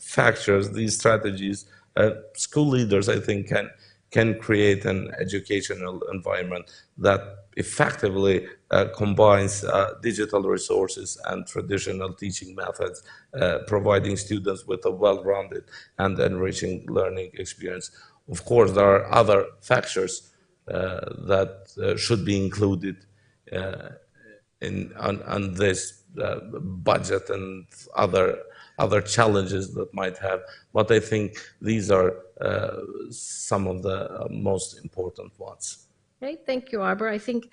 factors, these strategies, school leaders, I think, can create an educational environment that effectively combines digital resources and traditional teaching methods, providing students with a well-rounded and enriching learning experience. Of course, there are other factors that should be included on this budget and other challenges that might have, but I think these are some of the most important ones. Okay, thank you, Arbor. I think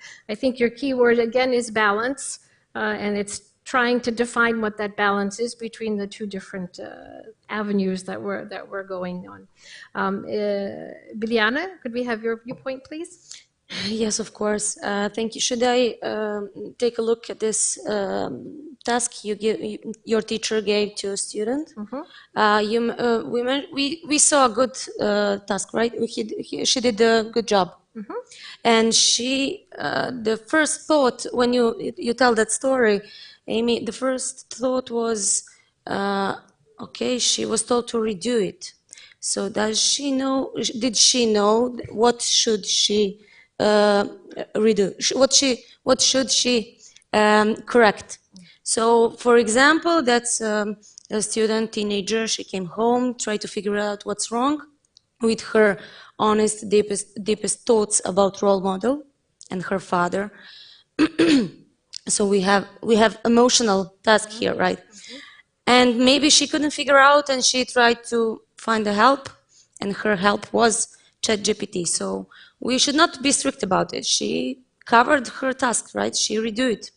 your key word again is balance, and it's trying to define what that balance is between the two different avenues that we're going on. Biliana, could we have your viewpoint, please? Yes, of course. Thank you. Should I take a look at this task your teacher gave to a student? We saw a good task, right? She did a good job. And she, the first thought when you tell that story, Amy, the first thought was, okay, she was told to redo it. So does she know? Did she know what should she redo? What should she correct? So, for example, that's a student, teenager. She came home, tried to figure out what's wrong with her honest, deepest thoughts about role model and her father. So we have emotional task here, right? And maybe she couldn't figure out, and she tried to find the help, and her help was ChatGPT. So we should not be strict about it. She covered her task, right? She redo it.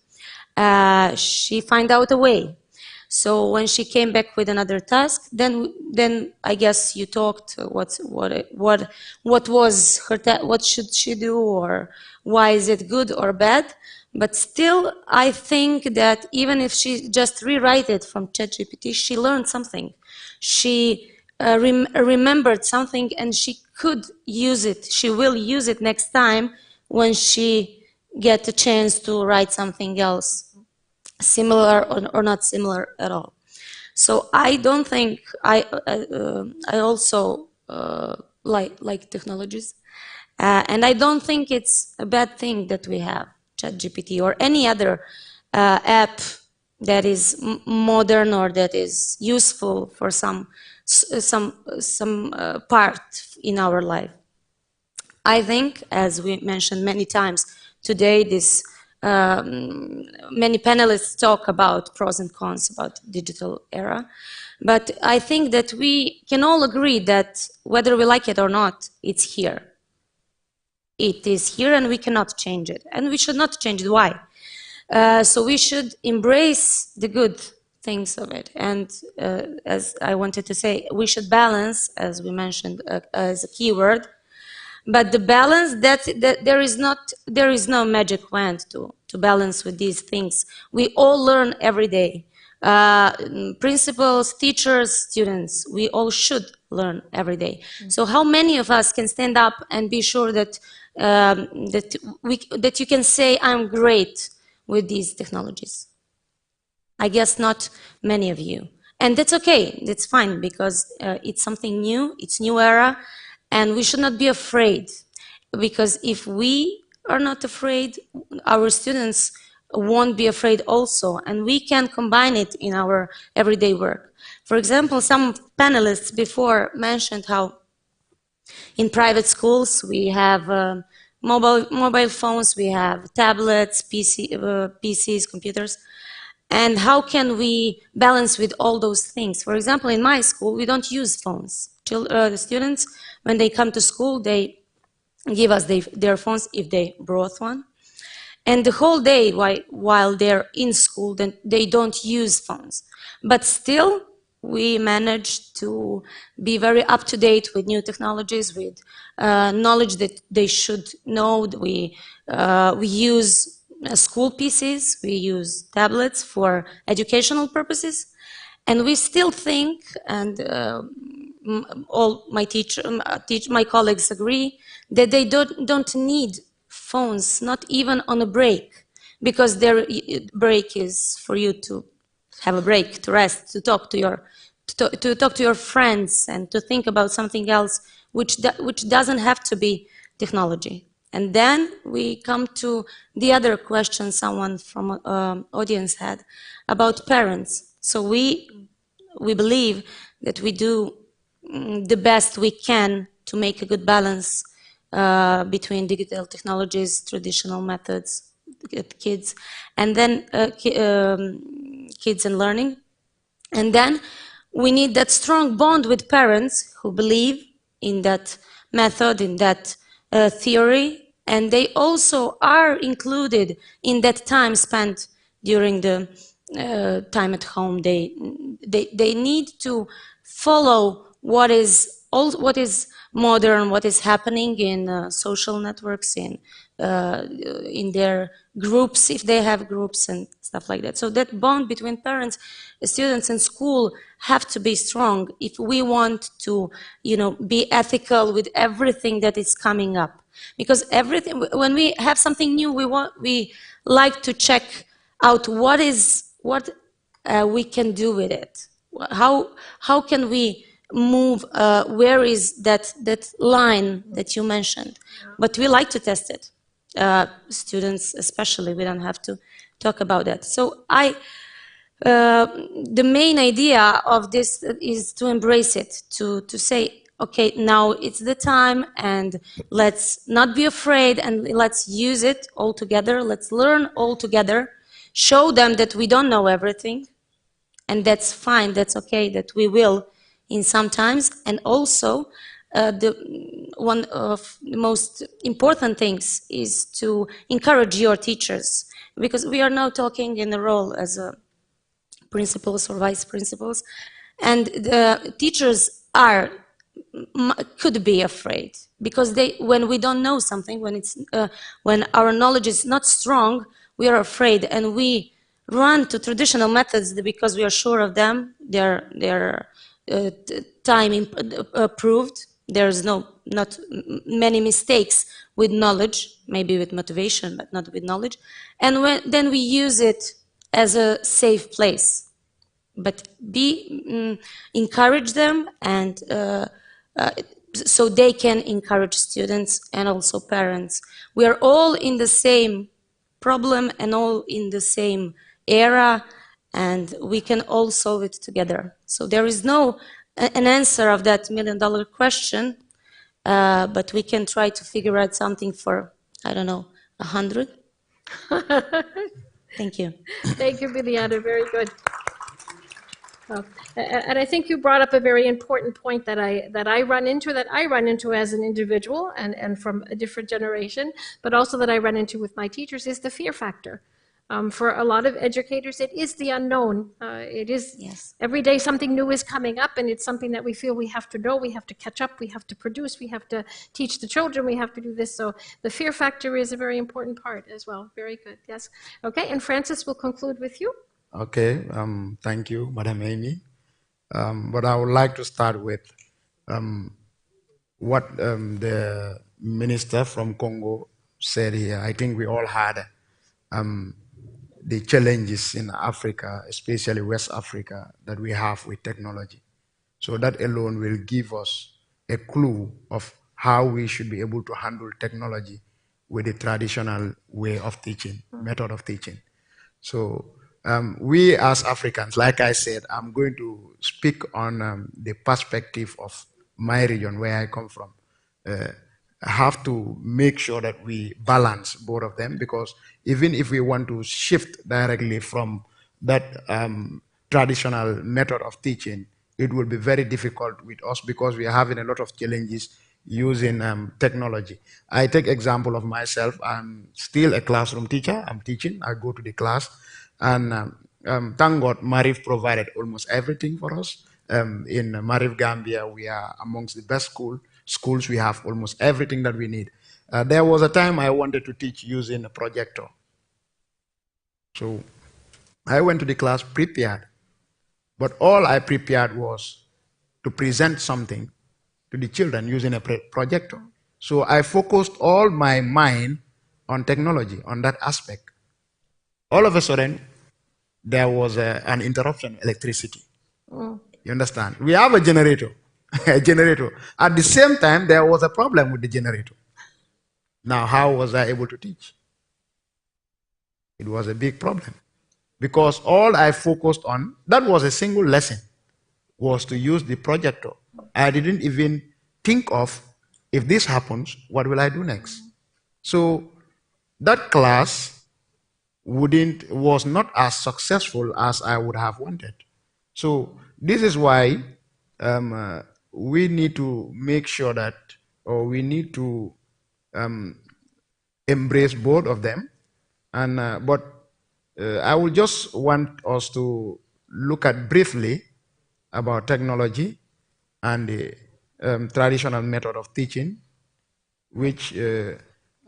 She find out a way. So when she came back with another task, then I guess you talked what was her what should she do, or why is it good or bad. But still, I think that even if she just rewrite it from ChatGPT, she learned something. She remembered something, and she could use it. She will use it next time when she get a chance to write something else, similar or not similar at all. So I don't think I also like technologies, and I don't think it's a bad thing that we have ChatGPT or any other app that is modern or that is useful for some part in our life. I think, as we mentioned many times today, many panelists talk about pros and cons about digital era, but I think that we can all agree that whether we like it or not, it's here. It is here and we cannot change it, and we should not change it. Why? So we should embrace the good things of it, and as I wanted to say, we should balance, as we mentioned as a keyword. But the balance, that there is no magic wand to balance with these things. We all learn every day. Principals, teachers, students, we all should learn every day. So how many of us can stand up and be sure that that you can say, I'm great with these technologies? I guess not many of you. And that's okay, that's fine, because it's something new, it's new era, and we should not be afraid, because if we are not afraid, our students won't be afraid also, and we can combine it in our everyday work. For example, some panelists before mentioned how in private schools we have mobile phones, we have tablets, PCs, computers, and how can we balance with all those things? For example, in my school, we don't use phones. The students, when they come to school, they give us their phones if they brought one. And the whole day while they're in school, then they don't use phones. But still, we manage to be very up to date with new technologies, with knowledge that they should know. We use school PCs, we use tablets for educational purposes, and we still think, and all my colleagues agree, that they don't need phones, not even on a break, because their break is for you to have a break, to rest, to talk to your friends, and to think about something else, which doesn't have to be technology. And then we come to the other question someone from audience had about parents. So we believe that we do the best we can to make a good balance between digital technologies, traditional methods, kids, and then kids and learning. And then we need that strong bond with parents who believe in that method, in that theory, and they also are included in that time spent during the time at home. They need to follow what is modern, what is happening in social networks, in their groups, if they have groups and stuff like that. So that bond between parents, students, and school have to be strong if we want to, be ethical with everything that is coming up. Because when we have something new, we like to check out what we can do with it. How can we move? Where is that line that you mentioned? But we like to test it. Students, especially, we don't have to talk about that. So the main idea of this is to embrace it, to say, okay, now it's the time, and let's not be afraid, and let's use it all together. Let's learn all together. Show them that we don't know everything, and that's fine, that's okay, that we will in some times. And also, one of the most important things is to encourage your teachers, because we are now talking in a role as a principals or vice principals, and the teachers are could be afraid because when we don't know something, when our knowledge is not strong, we are afraid and we run to traditional methods because we are sure of them. They're time approved. There's not many mistakes with knowledge, maybe with motivation, but not with knowledge. And then we use it as a safe place. But encourage them, and so they can encourage students and also parents. We are all in the same problem and all in the same era, and we can all solve it together. So there is no an answer of that million-dollar question, but we can try to figure out something for, I don't know, 100. Thank you. Thank you, Biliana. Very good. And I think you brought up a very important point that I run into as an individual and from a different generation, but also that I run into with my teachers, is the fear factor. For a lot of educators, it is the unknown. It is every day something new is coming up, and it's something that we feel we have to know, we have to catch up, we have to produce, we have to teach the children, we have to do this. So the fear factor is a very important part as well. Very good. Yes. Okay. And Francis will conclude with you. Okay. Thank you, Madam Amy. But I would like to start with what the minister from Congo said here. I think we all had the challenges in Africa, especially West Africa, that we have with technology. So that alone will give us a clue of how we should be able to handle technology with the traditional way of teaching, method of teaching. So we as Africans, like I said, I'm going to speak on the perspective of my region, where I come from. Have to make sure that we balance both of them, because even if we want to shift directly from that traditional method of teaching, it will be very difficult with us because we are having a lot of challenges using technology. I take example of myself. I'm still a classroom teacher. I'm teaching. I go to the class, and thank God Marif provided almost everything for us. In Marif, Gambia, we are amongst the best schools. We have almost everything that we need. There was a time I wanted to teach using a projector. So I went to the class prepared, but all I prepared was to present something to the children using a projector. So I focused all my mind on technology, on that aspect. All of a sudden, there was an interruption of electricity. You understand? We have a generator. A generator. At the same time, there was a problem with the generator. Now, how was I able to teach? It was a big problem, because all I focused on, that was a single lesson, was to use the projector. I didn't even think of, if this happens, what will I do next? So that class was not as successful as I would have wanted. So this is why we need to make sure that, or we need to embrace both of them. And but I would just want us to look at briefly about technology and the traditional method of teaching, which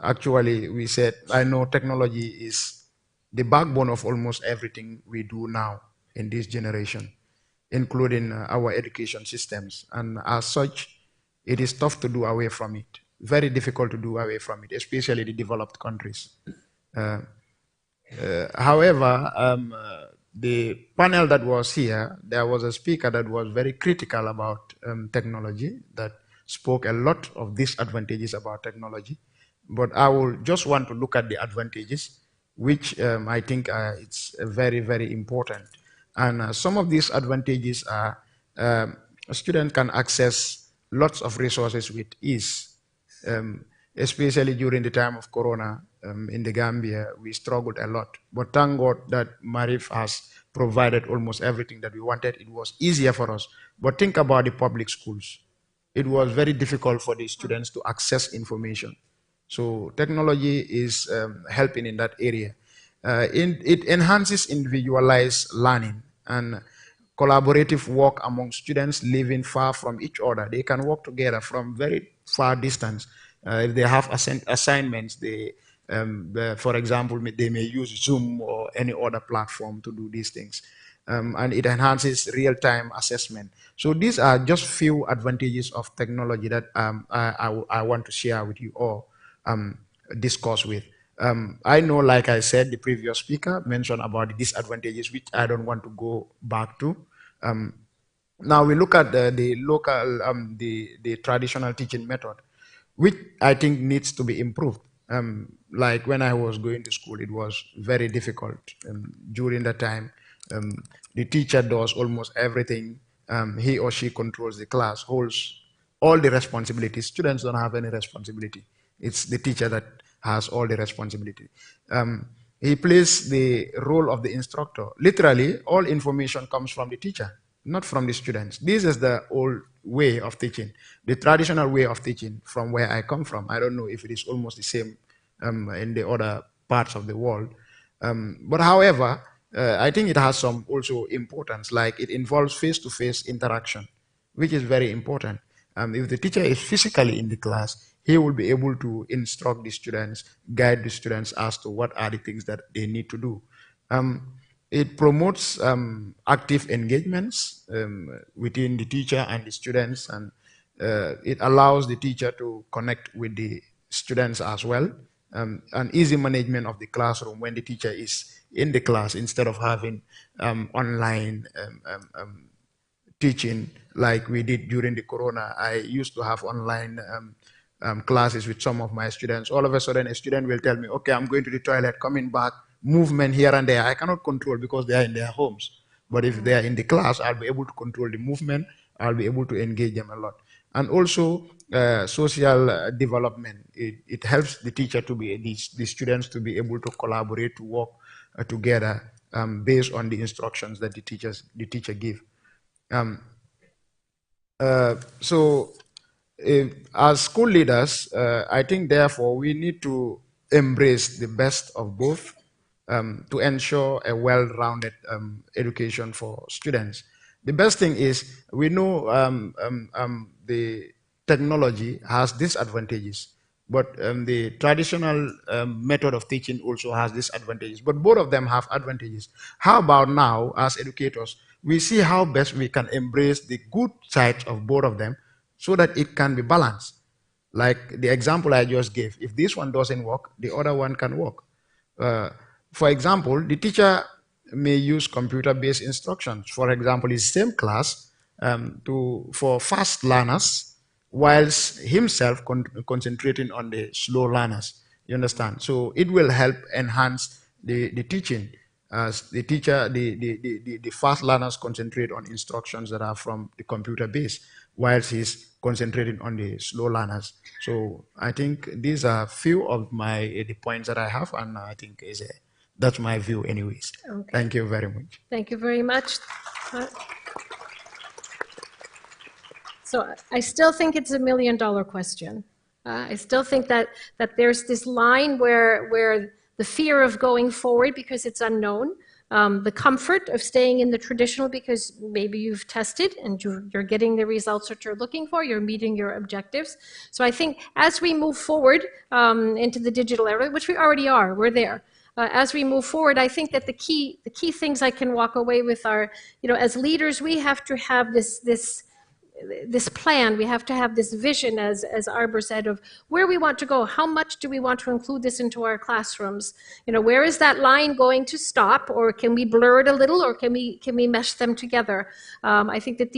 actually we said, I know technology is the backbone of almost everything we do now in this generation, including our education systems. And as such, it is tough to do away from it. Very difficult to do away from it, especially the developed countries. However, the panel that was here, there was a speaker that was very critical about technology, that spoke a lot of disadvantages about technology. But I will just want to look at the advantages, which I think it's very, very important. And some of these advantages are a student can access lots of resources with ease, especially during the time of Corona. In the Gambia, we struggled a lot. But thank God that Marif has provided almost everything that we wanted. It was easier for us. But think about the public schools. It was very difficult for the students to access information. So technology is helping in that area. It enhances individualized learning and collaborative work among students living far from each other. They can work together from very far distance. If they have assignments, for example, they may use Zoom or any other platform to do these things. And it enhances real-time assessment. So these are just few advantages of technology that I want to share with you all, discuss with. I know, like I said, the previous speaker mentioned about the disadvantages, which I don't want to go back to. Now we look at the local, the traditional teaching method, which I think needs to be improved. Like when I was going to school, it was very difficult. During that time, the teacher does almost everything. He or she controls the class, holds all the responsibilities. Students don't have any responsibility. It's the teacher that has all the responsibility. He plays the role of the instructor. Literally, all information comes from the teacher, not from the students. This is the old way of teaching, the traditional way of teaching from where I come from. I don't know if it is almost the same in the other parts of the world. But however, I think it has some also importance, like it involves face-to-face interaction, which is very important. If the teacher is physically in the class, he will be able to instruct the students, guide the students as to what are the things that they need to do. It promotes active engagements within the teacher and the students, and it allows the teacher to connect with the students as well. An easy management of the classroom when the teacher is in the class instead of having online teaching like we did during the corona. I used to have online classes with some of my students. All of a sudden, a student will tell me, okay, I'm going to the toilet, coming back, movement here and there. I cannot control because they are in their homes. But if they are in the class, I'll be able to control the movement. I'll be able to engage them a lot. And also social development. It helps the teacher to be, the students to be able to collaborate, to work together based on the instructions that the teacher give. So as school leaders, I think therefore we need to embrace the best of both to ensure a well-rounded education for students. The best thing is we know the technology has disadvantages, but the traditional method of teaching also has disadvantages, but both of them have advantages. How about now, as educators, we see how best we can embrace the good sides of both of them so that it can be balanced. Like the example I just gave, if this one doesn't work, the other one can work. For example, the teacher may use computer-based instructions. For example, his same class for fast learners, whilst himself concentrating on the slow learners. You understand? So it will help enhance the teaching. As the teacher, the fast learners concentrate on instructions that are from the computer base, whilst he's concentrating on the slow learners. So I think these are few of the points that I have, and I think that's my view anyways. Okay. Thank you very much. Thank you very much. So I still think it's $1 million question. I still think that there's this line where the fear of going forward because it's unknown, the comfort of staying in the traditional because maybe you've tested and you're getting the results that you're looking for, you're meeting your objectives. So I think as we move forward into the digital era, which we already are, we're there. As we move forward, I think that the key things I can walk away with are, as leaders, we have to have this plan, we have to have this vision, as Arbor said, of where we want to go. How much do we want to include this into our classrooms? Where is that line going to stop, or can we blur it a little, or can we mesh them together? I think that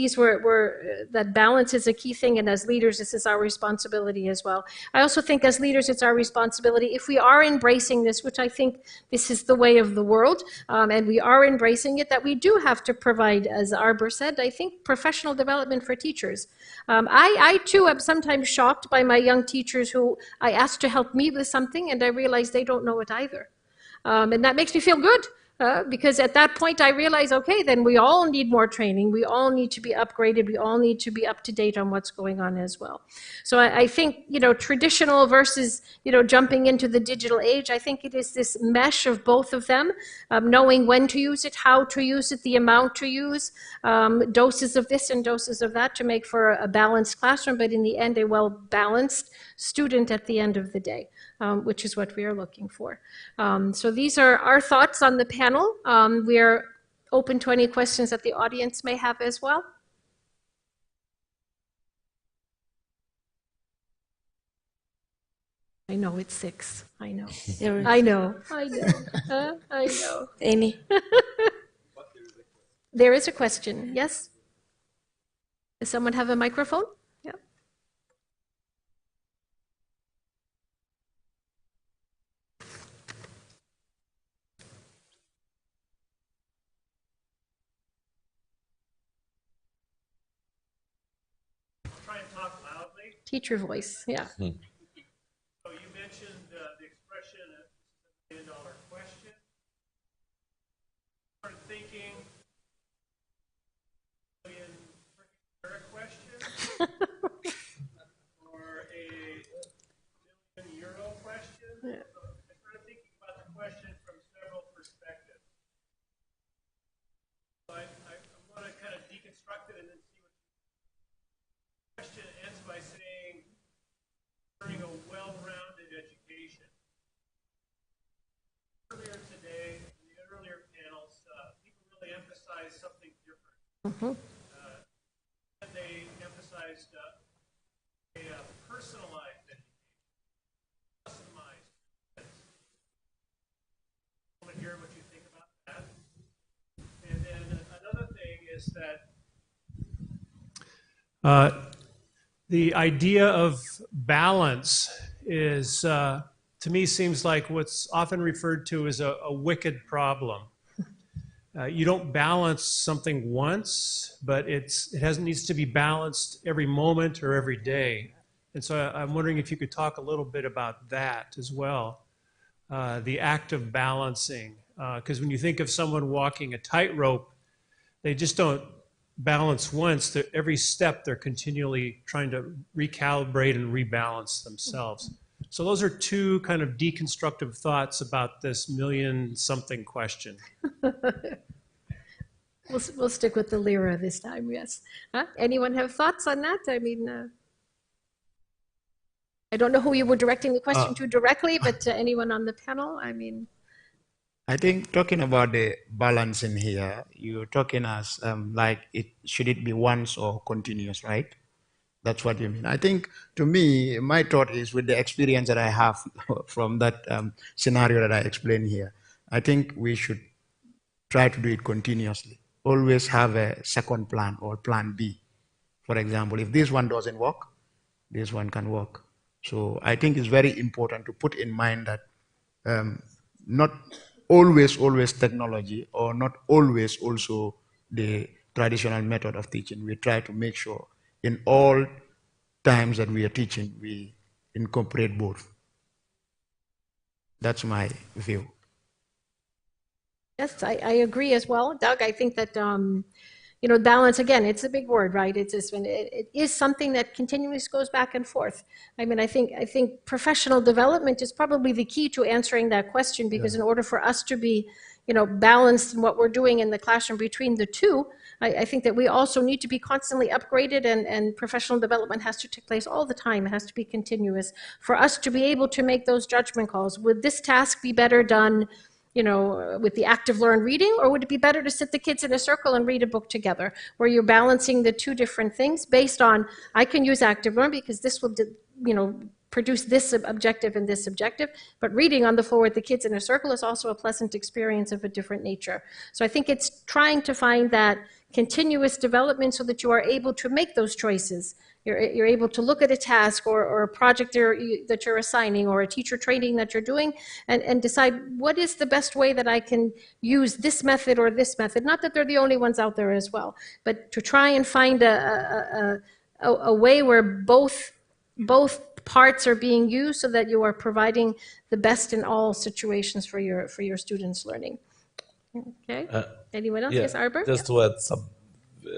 that balance is a key thing, and as leaders, this is our responsibility as well. I also think as leaders, it's our responsibility, if we are embracing this, which I think this is the way of the world, and we are embracing it, that we do have to provide, as Arbor said, I think professional development for teachers. I too am sometimes shocked by my young teachers who I ask to help me with something and I realize they don't know it either. And that makes me feel good Because at that point I realized, okay, then we all need more training. We all need to be upgraded. We all need to be up to date on what's going on as well. So I think, traditional versus, jumping into the digital age, I think it is this mesh of both of them, knowing when to use it, how to use it, the amount to use, doses of this and doses of that to make for a balanced classroom, but in the end, a well-balanced student at the end of the day, which is what we are looking for. So these are our thoughts on the panel. We are open to any questions that the audience may have as well. I know it's 6. I know. I know. I know. I know. Amy. There is a question. Yes? Does someone have a microphone? Yeah. Try and talk loudly. Teacher voice. Yeah. So you mentioned the expression $1 million question. I started thinking $1 million question or a €1 million question. Yeah. So I started thinking about the question from several perspectives. So I'm going to kind of deconstruct it and then see what the question ends by saying, during a well-rounded education. Earlier today, in the earlier panels, people really emphasized something different. Mm-hmm. They emphasized a personalized education, customized. I want to hear what you think about that. And then another thing is that the idea of balance is, to me, seems like what's often referred to as a wicked problem. You don't balance something once, but it needs to be balanced every moment or every day. And so I'm wondering if you could talk a little bit about that as well, the act of balancing. Because when you think of someone walking a tightrope, they just don't balance once. Every step, they're continually trying to recalibrate and rebalance themselves. So those are two kind of deconstructive thoughts about this million-something question. We'll stick with the lira this time, yes. Anyone have thoughts on that? I mean, I don't know who you were directing the question to directly, but anyone on the panel, I mean. I think talking about the balance in here, you're talking as like should it be once or continuous, right? That's what you mean. I think, to me, my thought is with the experience that I have from that scenario that I explained here, I think we should try to do it continuously. Always have a second plan or plan B. For example, if this one doesn't work, this one can work. So I think it's very important to put in mind that not always technology, or not always also the traditional method of teaching. We try to make sure in all times that we are teaching, we incorporate both. That's my view. Yes, I agree as well, Doug. I think that balance, again, it's a big word, right? It is something that continuously goes back and forth. I mean, I think professional development is probably the key to answering that question, because in order for us to be, balanced in what we're doing in the classroom between the two, I think that we also need to be constantly upgraded, and professional development has to take place all the time. It has to be continuous for us to be able to make those judgment calls. Would this task be better done with the active learn reading, or would it be better to sit the kids in a circle and read a book together, where you're balancing the two different things based on, I can use active learn because this will, produce this objective and this objective, but reading on the floor with the kids in a circle is also a pleasant experience of a different nature. So I think it's trying to find that continuous development so that you are able to make those choices. You're able to look at a task or a project that you're assigning, or a teacher training that you're doing, and decide what is the best way that I can use this method or this method. Not that they're the only ones out there as well, but to try and find a way where both parts are being used so that you are providing the best in all situations for your students' learning. Okay. Anyone else? Yeah, Yes, Arbor? just to add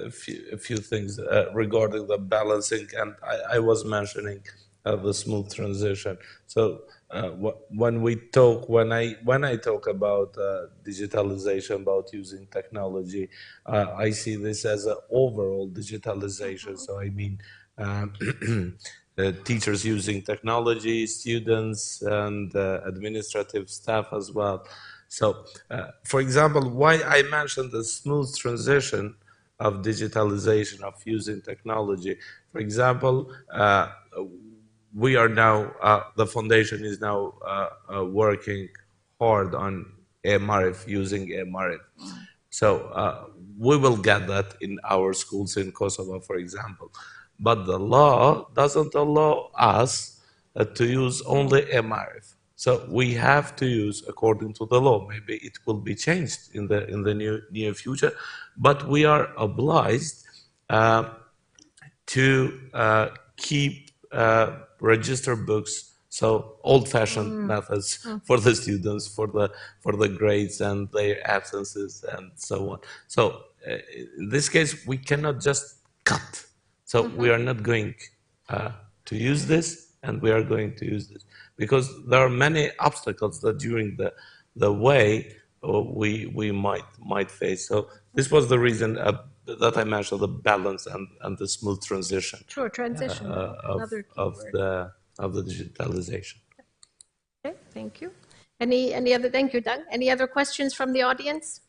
a few things regarding the balancing, and I was mentioning the smooth transition. So when I talk about digitalization, about using technology, I see this as an overall digitalization. So I mean. Um, teachers using technology, students, and administrative staff as well. So, for example, why I mentioned the smooth transition of digitalization, of using technology. For example, we are now, the foundation is now working hard on AMRF, using AMRF. So we will get that in our schools in Kosovo, for example. But the law doesn't allow us to use only MRF. So we have to use according to the law. Maybe it will be changed in the near future, but we are obliged to keep register books, so old-fashioned methods for the students, for the grades and their absences and so on. So in this case, we cannot just cut. So we are not going to use this, and we are going to use this because there are many obstacles that during the way we might face. So this was the reason that I mentioned the balance and the smooth transition. Sure, transition. Another key word. Of the digitalization. Okay, thank you. Any other? Thank you, Doug. Any other questions from the audience?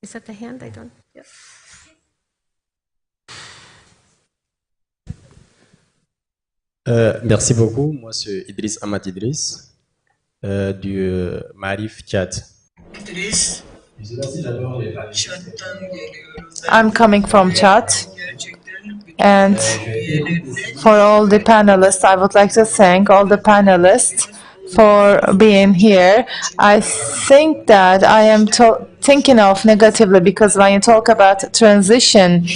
Is that the hand? I don't. Yeah. Merci beaucoup. Moi, c'est Idriss Ahmad Idriss du Marif 4. I'm coming from Chat. And for all the panelists, I would like to thank all the panelists for being here. I think that I am thinking of negatively because when you talk about transition,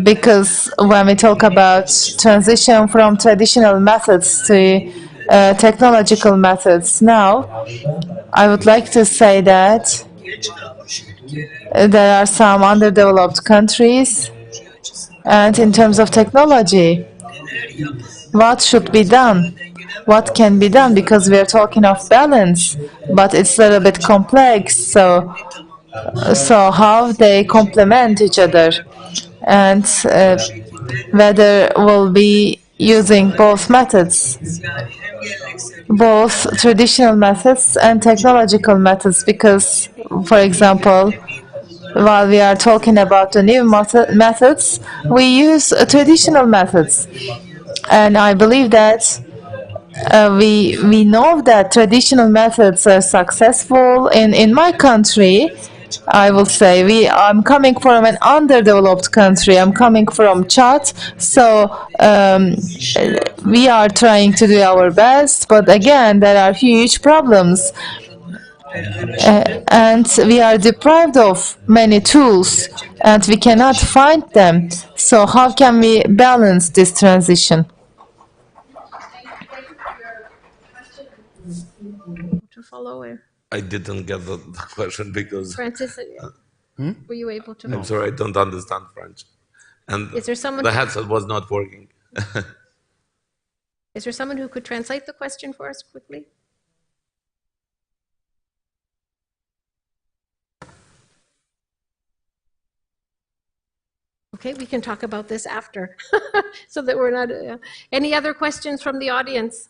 because when we talk about transition from traditional methods to technological methods now, I would like to say that there are some underdeveloped countries, and in terms of technology, what should be done? What can be done? Because we are talking of balance, but it's a little bit complex. So how they complement each other, and whether we'll be using both methods, both traditional methods and technological methods. Because, for example, while we are talking about the new methods, we use traditional methods. And I believe that we know that traditional methods are successful. In my country, I will say, I'm coming from an underdeveloped country. I'm coming from Chad, so we are trying to do our best. But again, there are huge problems. And we are deprived of many tools, and we cannot find them. So how can we balance this transition? To follow it. I didn't get the question because Francis, were you able to? I'm sorry, I don't understand French, and is there someone the headset was not working. Is there someone who could translate the question for us quickly? Okay, we can talk about this after, so that we're not. Any other questions from the audience?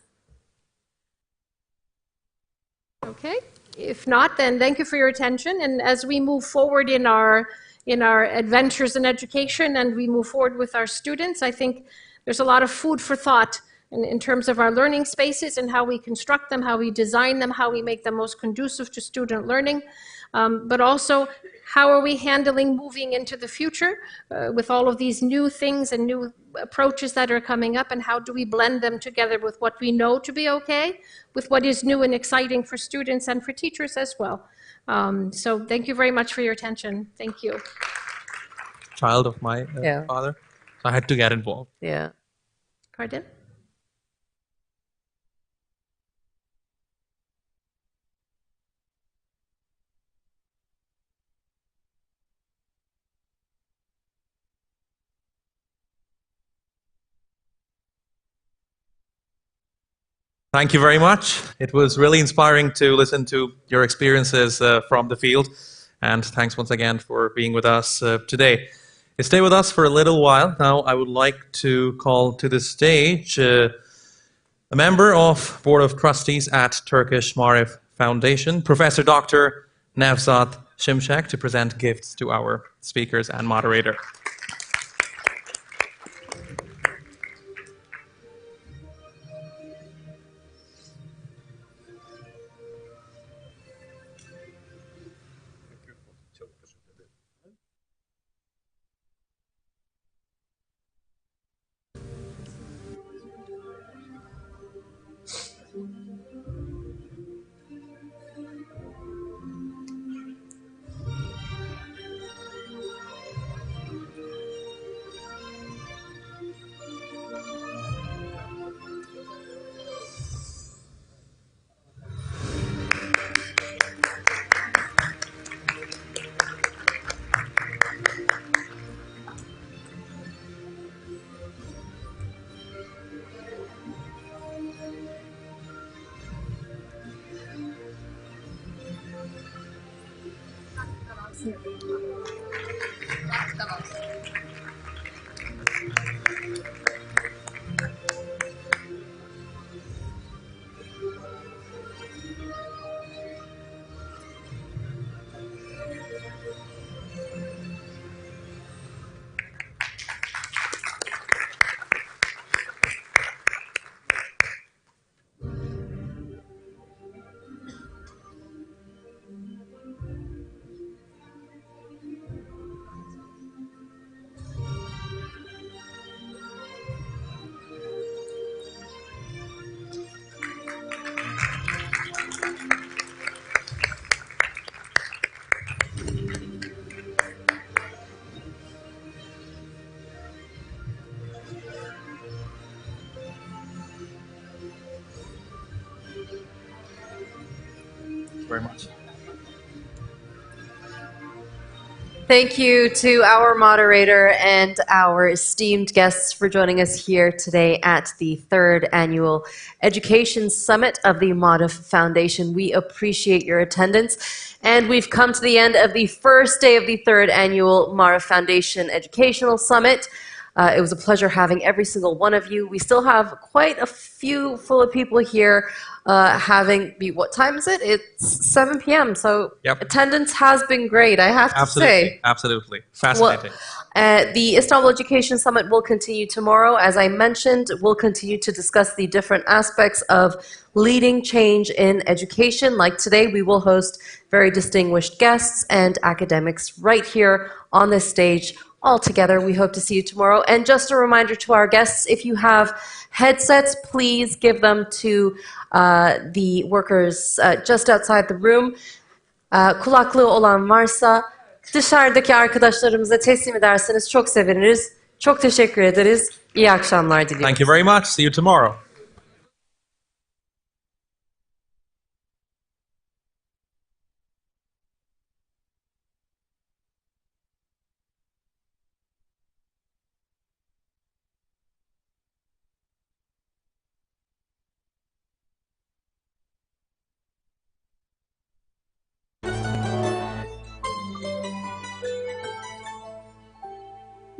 Okay, if not, then thank you for your attention. And as we move forward in our adventures in education, and we move forward with our students, I think there's a lot of food for thought in terms of our learning spaces and how we construct them, how we design them, how we make them most conducive to student learning, but also how are we handling moving into the future with all of these new things and new approaches that are coming up, and how do we blend them together with what we know to be okay, with what is new and exciting for students and for teachers as well. So thank you very much for your attention. Thank you. Child of my father, so I had to get involved. Yeah. Pardon? Thank you very much. It was really inspiring to listen to your experiences from the field. And thanks once again for being with us today. Stay with us for a little while. Now I would like to call to the stage a member of Board of Trustees at Turkish Marif Foundation, Professor Dr. Nevzat Şimşek, to present gifts to our speakers and moderator. Very much. Thank you to our moderator and our esteemed guests for joining us here today at the third annual Education Summit of the Marif Foundation. We appreciate your attendance. And we've come to the end of the first day of the third annual Marif Foundation Educational Summit. It was a pleasure having every single one of you. We still have quite a few full of people here what time is it? It's 7 p.m. So attendance has been great, I have to say. Absolutely. Fascinating. The Istanbul Education Summit will continue tomorrow. As I mentioned, we'll continue to discuss the different aspects of leading change in education. Like today, we will host very distinguished guests and academics right here on this stage. All together, we hope to see you tomorrow. And just a reminder to our guests, if you have headsets, please give them to the workers just outside the room. Kulaklığı olan varsa dışarıdaki arkadaşlarımıza teslim ederseniz çok seviniriz. Çok teşekkür ederiz. İyi akşamlar diliyoruz. Thank you very much. See you tomorrow.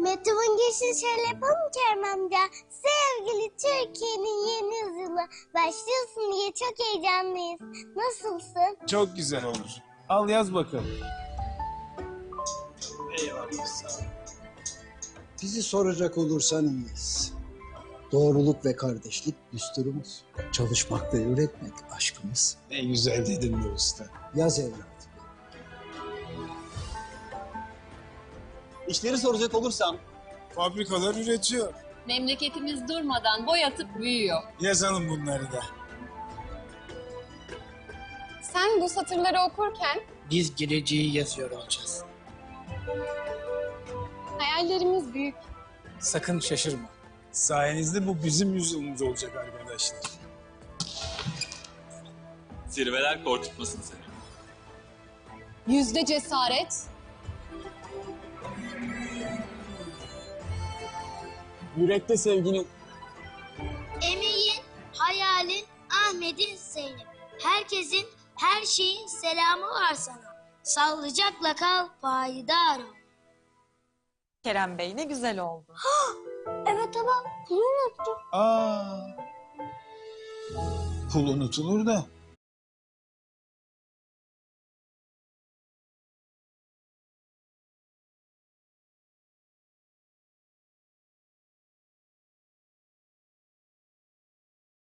Mektubun girişini şöyle yapalım Kerem amca. Sevgili Türkiye'nin yeni yüzyılı başlıyorsun diye çok heyecanlıyız. Nasılsın? Çok güzel olur. Al yaz bakalım. Eyvallah sağ ol. Bizi soracak olursan iyiyiz. Doğruluk ve kardeşlik düsturumuz. Çalışmak ve üretmek aşkımız. Ne güzel dedin be usta. Yaz evladım. İşleri soracak olursam fabrikalar üretiyor. Memleketimiz durmadan boy atıp büyüyor. Yazalım bunları da. Sen bu satırları okurken Biz geleceği yazıyor olacağız. hayallerimiz büyük. Sakın şaşırma. Sayenizde bu bizim yüzyılımız olacak arkadaşlar. Zirveler korkutmasın seni. Yüzde cesaret, Yürekte sevginin. Emeğin, hayalin, Ahmet'in Zeynep. Herkesin, her şeyin selamı var sana. Sağlıcakla kal, payidar ol. Kerem Bey ne güzel oldu. Evet ama bunu unuttum. Pul unutulur da